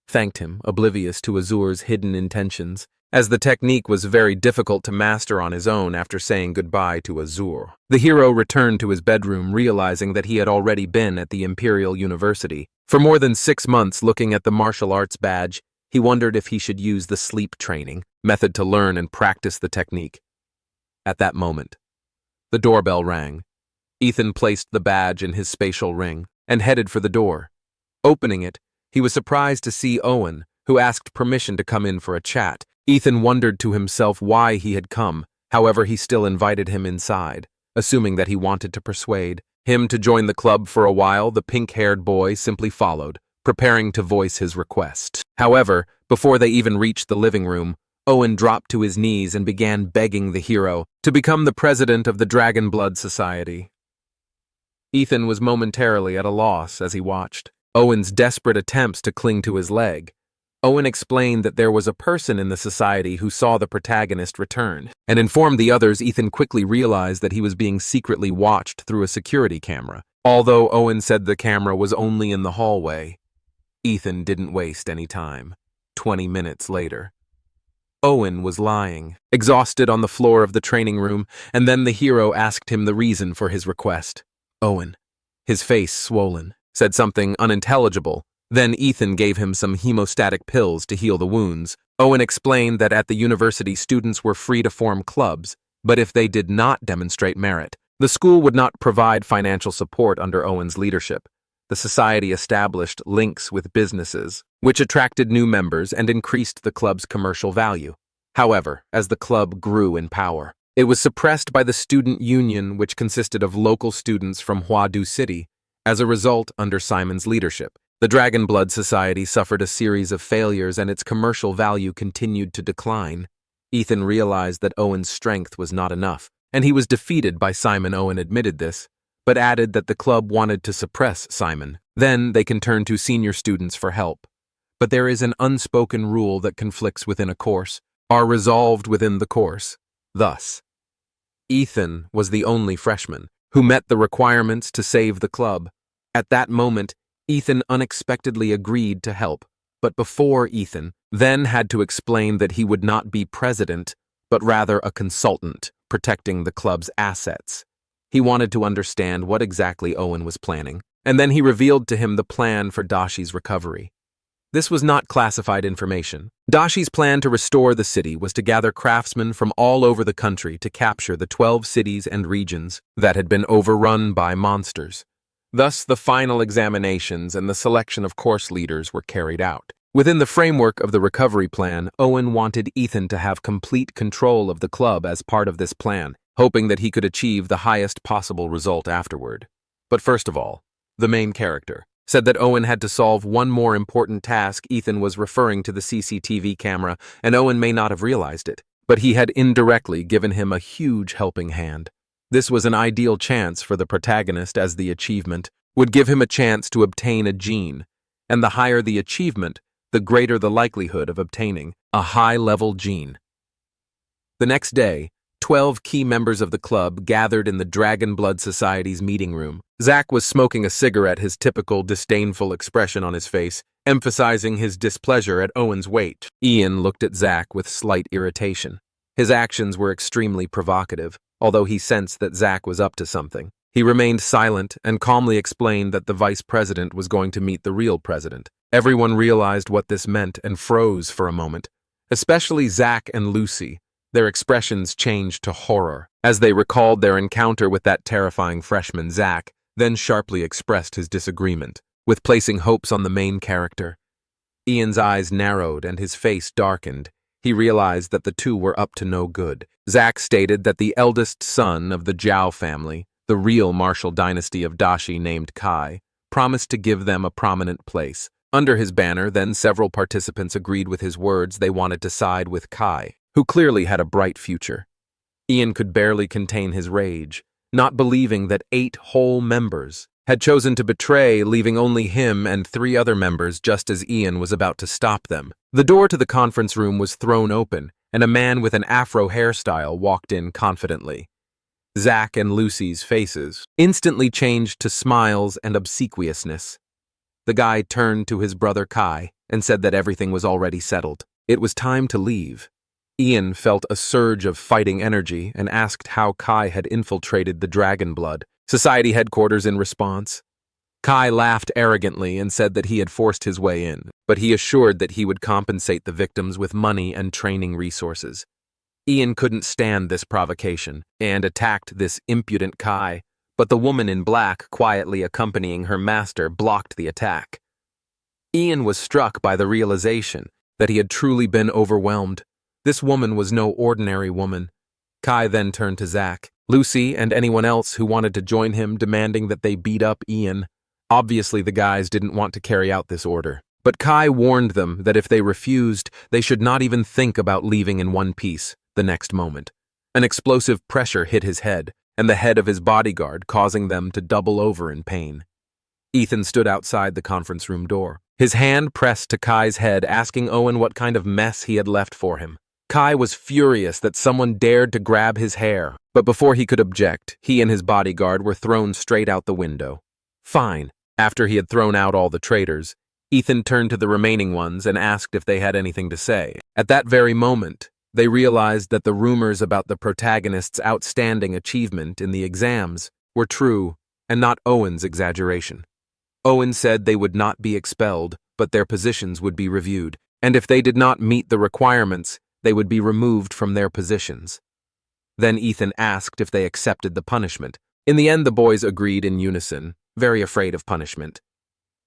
Thanked him, oblivious to Azor's hidden intentions, as the technique was very difficult to master on his own after saying goodbye to Azor. The hero returned to his bedroom, realizing that he had already been at the Imperial University. For more than 6 months looking at the martial arts badge, he wondered if he should use the sleep training method to learn and practice the technique. At that moment, the doorbell rang. Ethan placed the badge in his spatial ring and headed for the door. Opening it, he was surprised to see Owen, who asked permission to come in for a chat. Ethan wondered to himself why he had come. However, he still invited him inside, assuming that he wanted to persuade him to join the club for a while. The pink-haired boy simply followed, preparing to voice his request. However, before they even reached the living room, Owen dropped to his knees and began begging the hero to become the president of the Dragon Blood Society. Ethan was momentarily at a loss as he watched Owen's desperate attempts to cling to his leg. Owen explained that there was a person in the society who saw the protagonist return, and informed the others. Ethan quickly realized that he was being secretly watched through a security camera. Although Owen said the camera was only in the hallway, Ethan didn't waste any time. 20 minutes later, Owen was lying, exhausted on the floor of the training room, and then the hero asked him the reason for his request. Owen, his face swollen, said something unintelligible. Then Ethan gave him some hemostatic pills to heal the wounds. Owen explained that at the university students were free to form clubs, but if they did not demonstrate merit, the school would not provide financial support under Owen's leadership. The society established links with businesses, which attracted new members and increased the club's commercial value. However, as the club grew in power, it was suppressed by the student union, which consisted of local students from Huadu City. As a result, under Simon's leadership, the Dragon Blood Society suffered a series of failures and its commercial value continued to decline. Ethan realized that Owen's strength was not enough, and he was defeated by Simon. Owen admitted this, but added that the club wanted to suppress Simon. Then they can turn to senior students for help. But there is an unspoken rule that conflicts within a course, are resolved within the course. Thus, Ethan was the only freshman who met the requirements to save the club. At that moment, Ethan unexpectedly agreed to help, but before Ethan then had to explain that he would not be president, but rather a consultant, protecting the club's assets. He wanted to understand what exactly Owen was planning, and then he revealed to him the plan for Dashi's recovery. This was not classified information. Dashi's plan to restore the city was to gather craftsmen from all over the country to capture the 12 cities and regions that had been overrun by monsters. Thus, the final examinations and the selection of course leaders were carried out. Within the framework of the recovery plan, Owen wanted Ethan to have complete control of the club as part of this plan, hoping that he could achieve the highest possible result afterward. But first of all, the main character said that Owen had to solve one more important task. Ethan was referring to the CCTV camera, and Owen may not have realized it, but he had indirectly given him a huge helping hand. This was an ideal chance for the protagonist, as the achievement would give him a chance to obtain a gene, and the higher the achievement, the greater the likelihood of obtaining a high-level gene. The next day, 12 key members of the club gathered in the Dragon Blood Society's meeting room. Zack was smoking a cigarette, his typical disdainful expression on his face, emphasizing his displeasure at Owen's weight. Ian looked at Zack with slight irritation. His actions were extremely provocative, although he sensed that Zack was up to something. He remained silent and calmly explained that the vice president was going to meet the real president. Everyone realized what this meant and froze for a moment, especially Zack and Lucy. Their expressions changed to horror as they recalled their encounter with that terrifying freshman. Zack then sharply expressed his disagreement with placing hopes on the main character. Ian's eyes narrowed and his face darkened. He realized that the two were up to no good. Zack stated that the eldest son of the Zhao family, the real martial dynasty of Dashi named Kai, promised to give them a prominent place. Under his banner, then several participants agreed with his words. They wanted to side with Kai, who clearly had a bright future. Ian could barely contain his rage, not believing that 8 whole members had chosen to betray, leaving only him and 3 other members just as Ian was about to stop them. The door to the conference room was thrown open, and a man with an afro hairstyle walked in confidently. Zack and Lucy's faces instantly changed to smiles and obsequiousness. The guy turned to his brother Kai and said that everything was already settled. It was time to leave. Ian felt a surge of fighting energy and asked how Kai had infiltrated the Dragon Blood Society headquarters in response. Kai laughed arrogantly and said that he had forced his way in, but he assured that he would compensate the victims with money and training resources. Ian couldn't stand this provocation and attacked this impudent Kai, but the woman in black, quietly accompanying her master, blocked the attack. Ian was struck by the realization that he had truly been overwhelmed. This woman was no ordinary woman. Kai then turned to Zack, Lucy, and anyone else who wanted to join him, demanding that they beat up Ian. Obviously, the guys didn't want to carry out this order, but Kai warned them that if they refused, they should not even think about leaving in one piece the next moment. An explosive pressure hit his head and the head of his bodyguard, causing them to double over in pain. Ethan stood outside the conference room door, his hand pressed to Kai's head, asking Owen what kind of mess he had left for him. Kai was furious that someone dared to grab his hair, but before he could object, he and his bodyguard were thrown straight out the window. Fine. After he had thrown out all the traitors, Ethan turned to the remaining ones and asked if they had anything to say. At that very moment, they realized that the rumors about the protagonist's outstanding achievement in the exams were true and not Owen's exaggeration. Owen said they would not be expelled, but their positions would be reviewed, and if they did not meet the requirements, they would be removed from their positions. Then Ethan asked if they accepted the punishment. In the end, the boys agreed in unison, very afraid of punishment.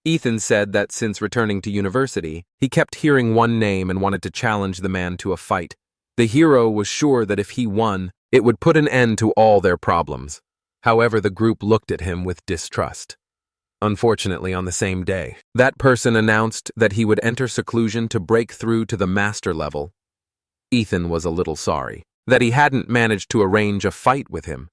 Ethan said that since returning to university, he kept hearing one name and wanted to challenge the man to a fight. The hero was sure that if he won, it would put an end to all their problems. However, the group looked at him with distrust. Unfortunately, on the same day, that person announced that he would enter seclusion to break through to the master level. Ethan was a little sorry that he hadn't managed to arrange a fight with him.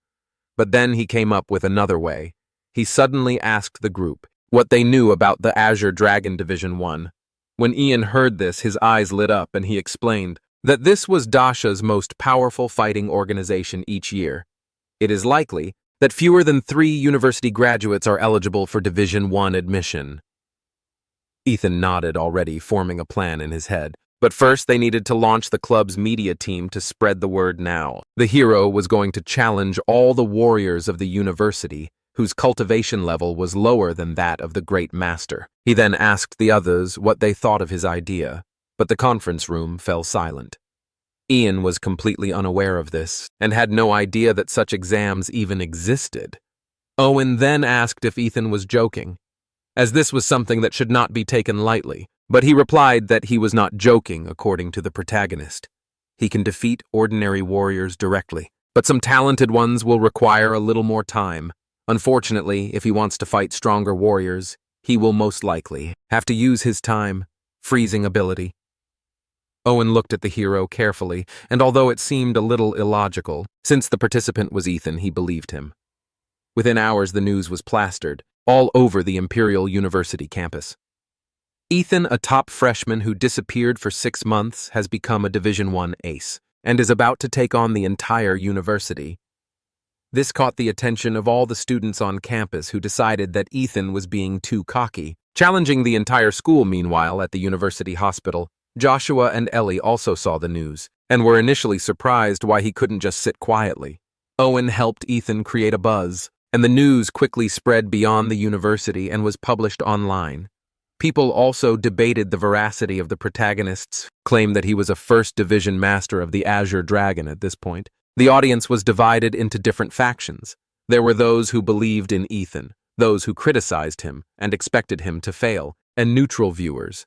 But then he came up with another way. He suddenly asked the group what they knew about the Azure Dragon Division 1. When Ian heard this, his eyes lit up and he explained that this was Dasha's most powerful fighting organization each year. It is likely that fewer than 3 university graduates are eligible for Division 1 admission. Ethan nodded, already forming a plan in his head. But first, they needed to launch the club's media team to spread the word now. The hero was going to challenge all the warriors of the university, whose cultivation level was lower than that of the great master. He then asked the others what they thought of his idea, but the conference room fell silent. Ian was completely unaware of this, and had no idea that such exams even existed. Owen then asked if Ethan was joking, as this was something that should not be taken lightly. But he replied that he was not joking, according to the protagonist. He can defeat ordinary warriors directly, but some talented ones will require a little more time. Unfortunately, if he wants to fight stronger warriors, he will most likely have to use his time, freezing ability. Owen looked at the hero carefully, and although it seemed a little illogical, since the participant was Ethan, he believed him. Within hours, the news was plastered all over the Imperial University campus. Ethan, a top freshman who disappeared for 6 months, has become a Division 1 ace. and is about to take on the entire university. This caught the attention of all the students on campus who decided that Ethan was being too cocky. Challenging the entire school, meanwhile, at the university hospital, Joshua and Ellie also saw the news, and were initially surprised why he couldn't just sit quietly. Owen helped Ethan create a buzz, and the news quickly spread beyond the university and was published online. People also debated the veracity of the protagonist's claim that he was a first division master of the Azure Dragon at this point. The audience was divided into different factions. There were those who believed in Ethan, those who criticized him and expected him to fail, and neutral viewers.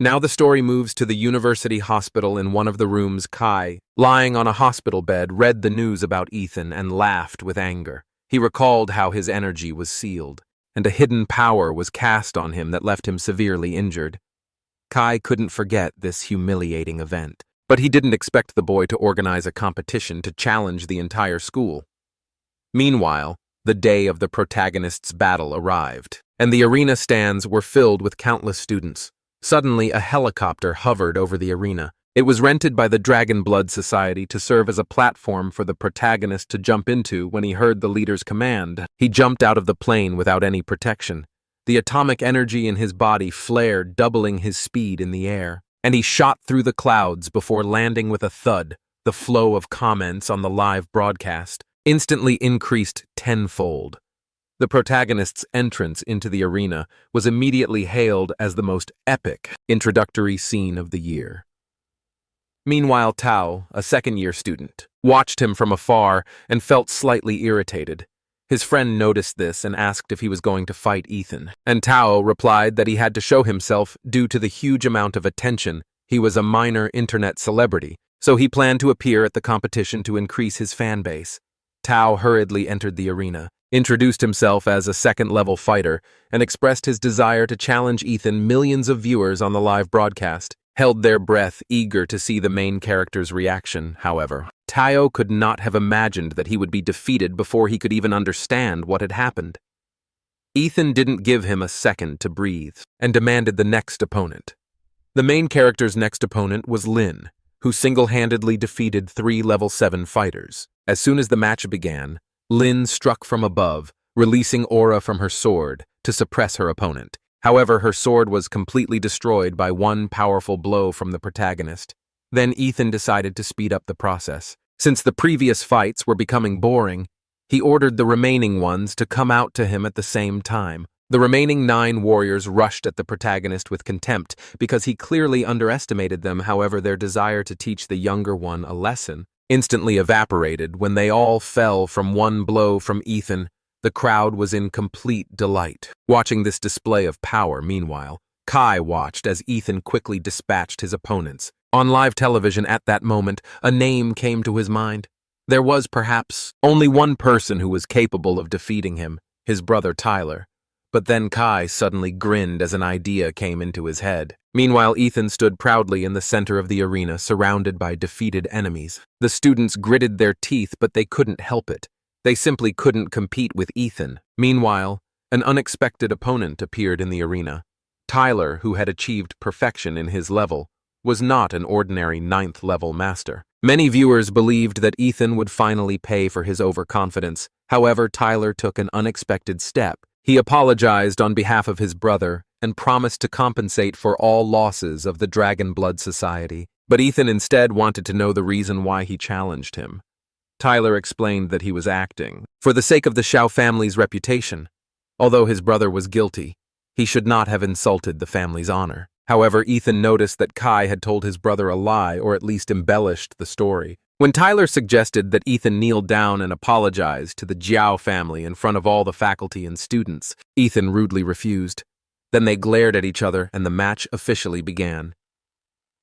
Now the story moves to the university hospital. In one of the rooms, Kai, lying on a hospital bed, read the news about Ethan and laughed with anger. He recalled how his energy was sealed, and a hidden power was cast on him that left him severely injured. Kai couldn't forget this humiliating event, but he didn't expect the boy to organize a competition to challenge the entire school. Meanwhile, the day of the protagonist's battle arrived, and the arena stands were filled with countless students. Suddenly, a helicopter hovered over the arena. It was rented by the Dragon Blood Society to serve as a platform for the protagonist to jump into when he heard the leader's command. He jumped out of the plane without any protection. The atomic energy in his body flared, doubling his speed in the air, and he shot through the clouds before landing with a thud. The flow of comments on the live broadcast instantly increased tenfold. The protagonist's entrance into the arena was immediately hailed as the most epic introductory scene of the year. Meanwhile, Tao, a second-year student, watched him from afar and felt slightly irritated. His friend noticed this and asked if he was going to fight Ethan, and Tao replied that he had to show himself due to the huge amount of attention. He was a minor internet celebrity, so he planned to appear at the competition to increase his fan base. Tao hurriedly entered the arena, introduced himself as a second-level fighter, and expressed his desire to challenge Ethan. Millions of viewers on the live broadcast held their breath, eager to see the main character's reaction. However, Tao could not have imagined that he would be defeated before he could even understand what had happened. Ethan didn't give him a second to breathe and demanded the next opponent. The main character's next opponent was Lin, who single-handedly defeated 3 level 7 fighters. As soon as the match began, Lin struck from above, releasing aura from her sword to suppress her opponent. However, her sword was completely destroyed by one powerful blow from the protagonist. Then Ethan decided to speed up the process. Since the previous fights were becoming boring, he ordered the remaining ones to come out to him at the same time. The remaining 9 warriors rushed at the protagonist with contempt because he clearly underestimated them. However, their desire to teach the younger one a lesson instantly evaporated when they all fell from one blow from Ethan. The crowd was in complete delight. Watching this display of power, meanwhile, Kai watched as Ethan quickly dispatched his opponents. On live television at that moment, a name came to his mind. There was perhaps only one person who was capable of defeating him, his brother Tyler. But then Kai suddenly grinned as an idea came into his head. Meanwhile, Ethan stood proudly in the center of the arena, surrounded by defeated enemies. The students gritted their teeth, but they couldn't help it. They simply couldn't compete with Ethan. Meanwhile, an unexpected opponent appeared in the arena. Tyler, who had achieved perfection in his level, was not an ordinary 9th level master. Many viewers believed that Ethan would finally pay for his overconfidence. However, Tyler took an unexpected step. He apologized on behalf of his brother and promised to compensate for all losses of the Dragon Blood Society. But Ethan instead wanted to know the reason why he challenged him. Tyler explained that he was acting for the sake of the Shao family's reputation. Although his brother was guilty, he should not have insulted the family's honor. However, Ethan noticed that Kai had told his brother a lie, or at least embellished the story. When Tyler suggested that Ethan kneel down and apologize to the Jiao family in front of all the faculty and students, Ethan rudely refused. Then they glared at each other and the match officially began.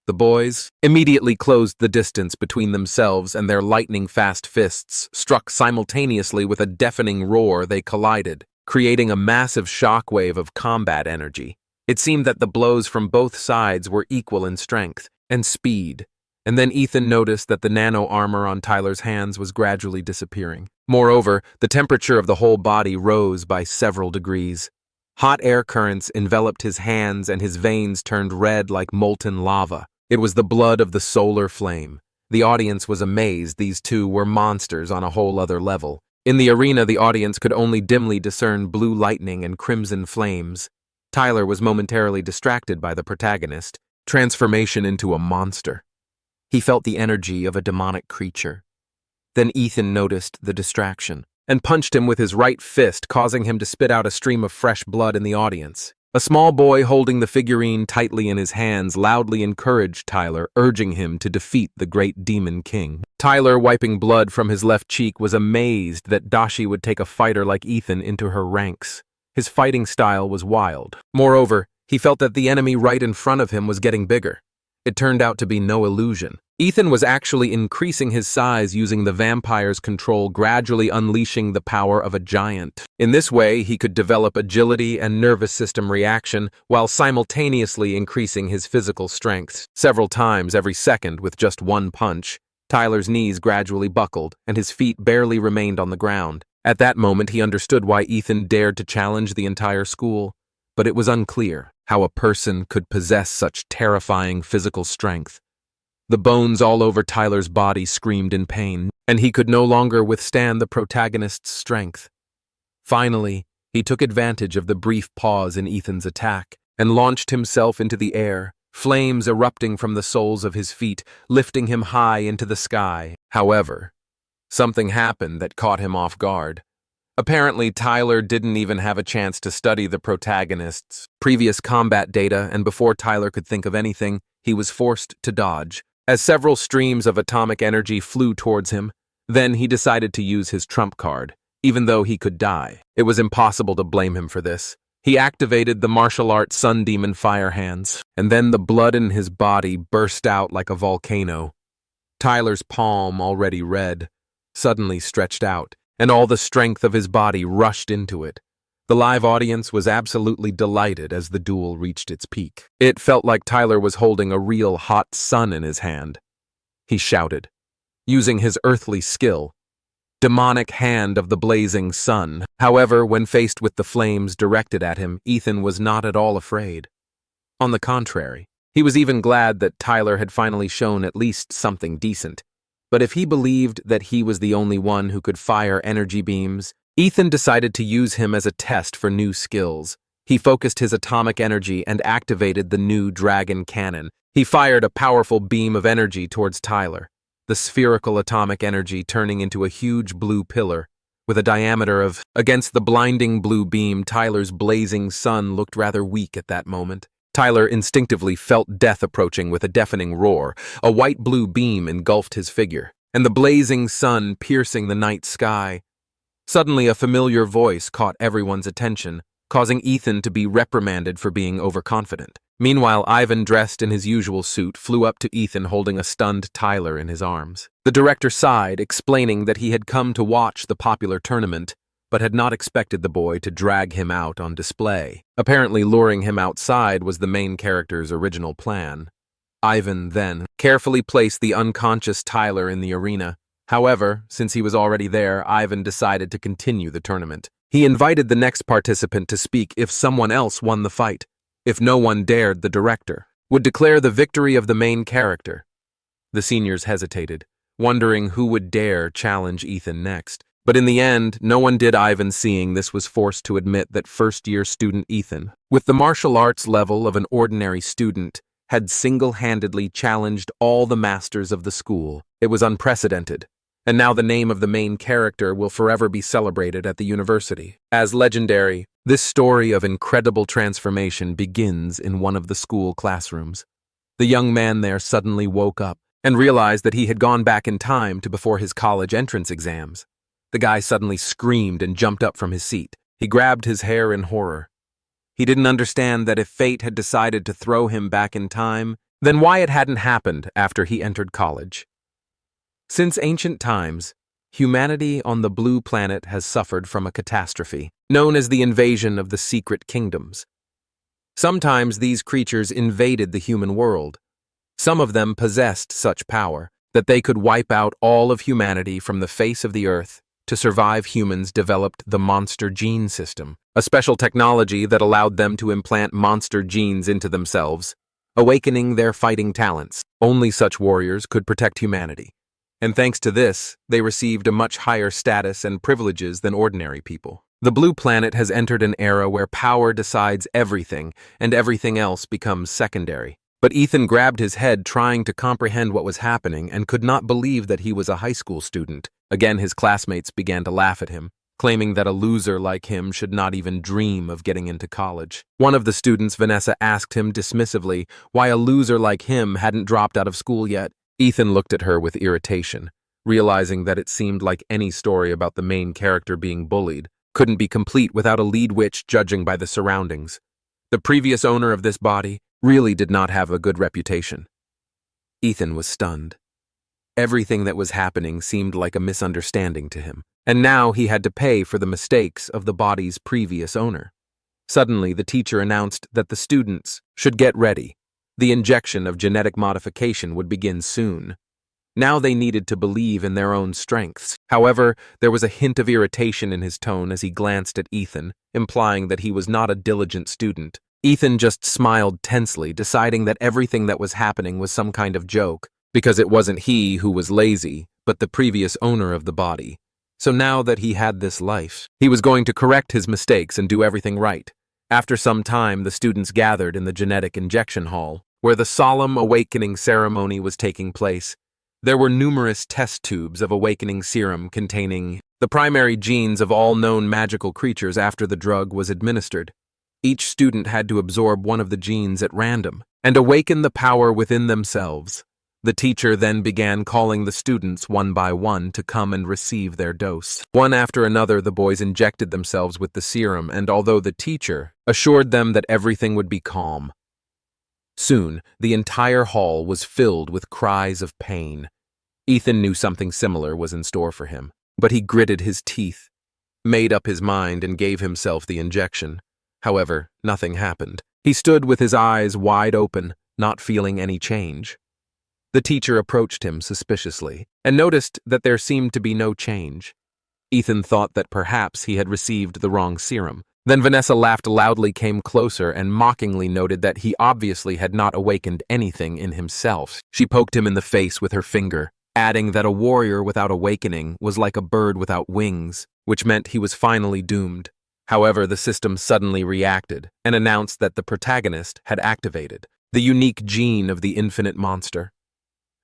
The boys immediately closed the distance between themselves, and their lightning-fast fists struck simultaneously. With a deafening roar, they collided, creating a massive shockwave of combat energy. It seemed that the blows from both sides were equal in strength and speed, and then Ethan noticed that the nano armor on Tyler's hands was gradually disappearing. Moreover, the temperature of the whole body rose by several degrees. Hot air currents enveloped his hands and his veins turned red like molten lava. It was the blood of the solar flame, The audience was amazed. These two were monsters on a whole other level. In the arena, the audience could only dimly discern blue lightning and crimson flames. Tyler was momentarily distracted by the protagonist, transformation into a monster. He felt the energy of a demonic creature. Then Ethan noticed the distraction and punched him with his right fist, causing him to spit out a stream of fresh blood in the audience. A small boy holding the figurine tightly in his hands loudly encouraged Tyler, urging him to defeat the great demon king. Tyler, wiping blood from his left cheek, was amazed that Dashi would take a fighter like Ethan into her ranks. His fighting style was wild. Moreover, he felt that the enemy right in front of him was getting bigger. It turned out to be no illusion. Ethan was actually increasing his size using the vampire's control, gradually unleashing the power of a giant. In this way, he could develop agility and nervous system reaction while simultaneously increasing his physical strength. Several times every second with just one punch, Tyler's knees gradually buckled and his feet barely remained on the ground. At that moment, he understood why Ethan dared to challenge the entire school, but it was unclear how a person could possess such terrifying physical strength. The bones all over Tyler's body screamed in pain, and he could no longer withstand the protagonist's strength. Finally, he took advantage of the brief pause in Ethan's attack and launched himself into the air, flames erupting from the soles of his feet, lifting him high into the sky. However, something happened that caught him off guard. Apparently, Tyler didn't even have a chance to study the protagonist's previous combat data, and before Tyler could think of anything, he was forced to dodge. As several streams of atomic energy flew towards him, then he decided to use his trump card, even though he could die. It was impossible to blame him for this. He activated the martial arts Sun Demon Fire Hands, and then the blood in his body burst out like a volcano. Tyler's palm, already red, suddenly stretched out, and all the strength of his body rushed into it. The live audience was absolutely delighted as the duel reached its peak. It felt like Tyler was holding a real hot sun in his hand. He shouted, using his earthly skill, demonic hand of the blazing sun. However, when faced with the flames directed at him, Ethan was not at all afraid. On the contrary, he was even glad that Tyler had finally shown at least something decent. But if he believed that he was the only one who could fire energy beams, Ethan decided to use him as a test for new skills. He focused his atomic energy and activated the new dragon cannon. He fired a powerful beam of energy towards Tyler, the spherical atomic energy turning into a huge blue pillar with a diameter of... Against the blinding blue beam, Tyler's blazing sun looked rather weak at that moment. Tyler instinctively felt death approaching with a deafening roar. A white-blue beam engulfed his figure, and the blazing sun piercing the night sky. Suddenly, a familiar voice caught everyone's attention, causing Ethan to be reprimanded for being overconfident. Meanwhile, Ivan, dressed in his usual suit, flew up to Ethan holding a stunned Tyler in his arms. The director sighed, explaining that he had come to watch the popular tournament, but had not expected the boy to drag him out on display. Apparently, luring him outside was the main character's original plan. Ivan then carefully placed the unconscious Tyler in the arena. However, since he was already there, Ivan decided to continue the tournament. He invited the next participant to speak if someone else won the fight. If no one dared, the director would declare the victory of the main character. The seniors hesitated, wondering who would dare challenge Ethan next. But in the end, no one did. Ivan, seeing this, was forced to admit that first-year student Ethan, with the martial arts level of an ordinary student, had single-handedly challenged all the masters of the school. It was unprecedented. And now the name of the main character will forever be celebrated at the university as legendary. This story of incredible transformation begins in one of the school classrooms. The young man there suddenly woke up and realized that he had gone back in time to before his college entrance exams. The guy suddenly screamed and jumped up from his seat. He grabbed his hair in horror. He didn't understand that if fate had decided to throw him back in time, then why it hadn't happened after he entered college. Since ancient times, humanity on the blue planet has suffered from a catastrophe, known as the invasion of the secret kingdoms. Sometimes these creatures invaded the human world. Some of them possessed such power that they could wipe out all of humanity from the face of the earth. To survive, humans developed the monster gene system, a special technology that allowed them to implant monster genes into themselves. awakening their fighting talents. Only such warriors could protect humanity. And thanks to this, they received a much higher status and privileges than ordinary people. The blue planet has entered an era where power decides everything, and everything else becomes secondary. But Ethan grabbed his head trying to comprehend what was happening and could not believe that he was a high school student. Again, his classmates began to laugh at him, claiming that a loser like him should not even dream of getting into college. One of the students, Vanessa, asked him dismissively why a loser like him hadn't dropped out of school yet. Ethan looked at her with irritation, realizing that it seemed like any story about the main character being bullied couldn't be complete without a lead witch judging by the surroundings. The previous owner of this body really did not have a good reputation. Ethan was stunned. Everything that was happening seemed like a misunderstanding to him, and now he had to pay for the mistakes of the body's previous owner. Suddenly, the teacher announced that the students should get ready. The injection of genetic modification would begin soon. Now they needed to believe in their own strengths. However, there was a hint of irritation in his tone as he glanced at Ethan, implying that he was not a diligent student. Ethan just smiled tensely, deciding that everything that was happening was some kind of joke, because it wasn't he who was lazy, but the previous owner of the body. So now that he had this life, he was going to correct his mistakes and do everything right. After some time, the students gathered in the genetic injection hall, where the solemn awakening ceremony was taking place. There were numerous test tubes of awakening serum containing the primary genes of all known magical creatures after the drug was administered. Each student had to absorb one of the genes at random and awaken the power within themselves. The teacher then began calling the students one by one to come and receive their dose. One after another, the boys injected themselves with the serum, and although the teacher assured them that everything would be calm, soon the entire hall was filled with cries of pain. Ethan knew something similar was in store for him, but he gritted his teeth, made up his mind, and gave himself the injection. However, nothing happened. He stood with his eyes wide open, not feeling any change. The teacher approached him suspiciously and noticed that there seemed to be no change. Ethan thought that perhaps he had received the wrong serum. Then Vanessa laughed loudly, came closer, and mockingly noted that he obviously had not awakened anything in himself. She poked him in the face with her finger, adding that a warrior without awakening was like a bird without wings, which meant he was finally doomed. However, the system suddenly reacted and announced that the protagonist had activated the unique gene of the infinite monster.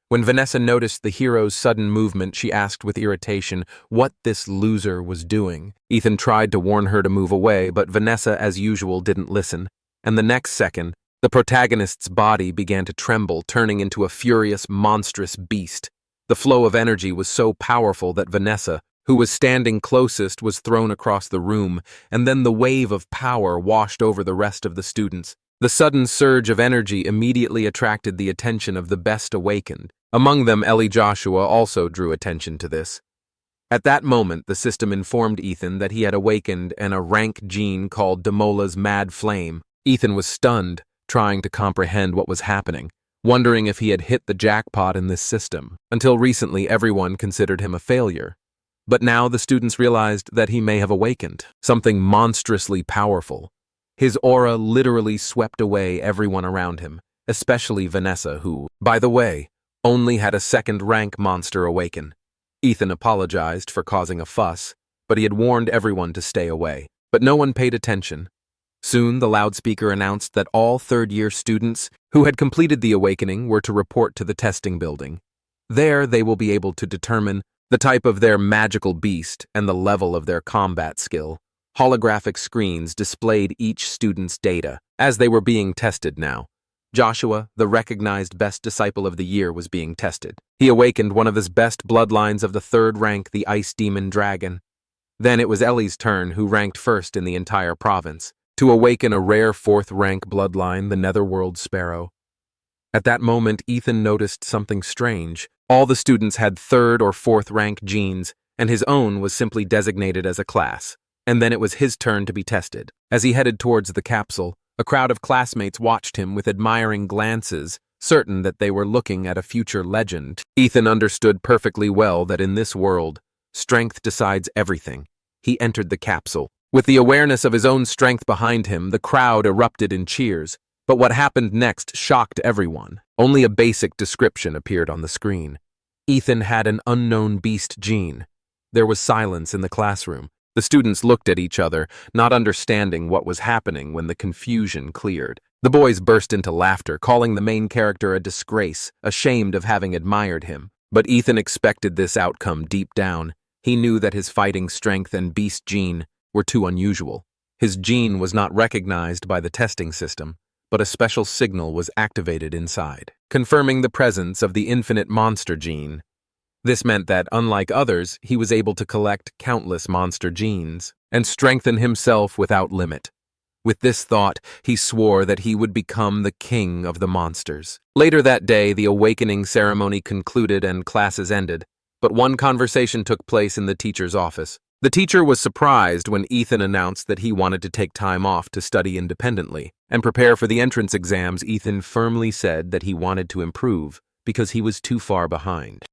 When Vanessa noticed the hero's sudden movement, she asked with irritation what this loser was doing. Ethan tried to warn her to move away, but Vanessa, as usual, didn't listen, and the next second, the protagonist's body began to tremble, turning into a furious, monstrous beast. The flow of energy was so powerful that Vanessa, who was standing closest, was thrown across the room, and then the wave of power washed over the rest of the students. The sudden surge of energy immediately attracted the attention of the best awakened. Among them, Ellie Joshua also drew attention to this. At that moment, the system informed Ethan that he had awakened a rank gene called Demola's Mad Flame. Ethan was stunned, trying to comprehend what was happening, wondering if he had hit the jackpot in this system. Until recently, everyone considered him a failure. But now the students realized that he may have awakened something monstrously powerful. His aura literally swept away everyone around him, especially Vanessa, who, by the way, only had a second-rank monster awaken. Ethan apologized for causing a fuss, but he had warned everyone to stay away. But no one paid attention. Soon, the loudspeaker announced that all third-year students who had completed the awakening were to report to the testing building. There, they will be able to determine the type of their magical beast and the level of their combat skill. Holographic screens displayed each student's data as they were being tested now. Joshua, the recognized best disciple of the year, was being tested. He awakened one of his best bloodlines of the third rank, the Ice Demon Dragon. Then it was Ellie's turn, who ranked first in the entire province, to awaken a rare fourth-rank bloodline, the Netherworld Sparrow. At that moment, Ethan noticed something strange. All the students had third or fourth-rank genes, and his own was simply designated as a class. And then it was his turn to be tested. As he headed towards the capsule, a crowd of classmates watched him with admiring glances, certain that they were looking at a future legend. Ethan understood perfectly well that in this world, strength decides everything. He entered the capsule. With the awareness of his own strength behind him, the crowd erupted in cheers. But what happened next shocked everyone. Only a basic description appeared on the screen. Ethan had an unknown beast gene. There was silence in the classroom. The students looked at each other, not understanding what was happening when the confusion cleared. The boys burst into laughter, calling the main character a disgrace, ashamed of having admired him. But Ethan expected this outcome deep down. He knew that his fighting strength and beast gene were too unusual. His gene was not recognized by the testing system, but a special signal was activated inside, confirming the presence of the infinite monster gene. This meant that, unlike others, he was able to collect countless monster genes and strengthen himself without limit. With this thought, he swore that he would become the king of the monsters. Later that day, the awakening ceremony concluded and classes ended, but one conversation took place in the teacher's office. The teacher was surprised when Ethan announced that he wanted to take time off to study independently and prepare for the entrance exams. Ethan firmly said that he wanted to improve because he was too far behind.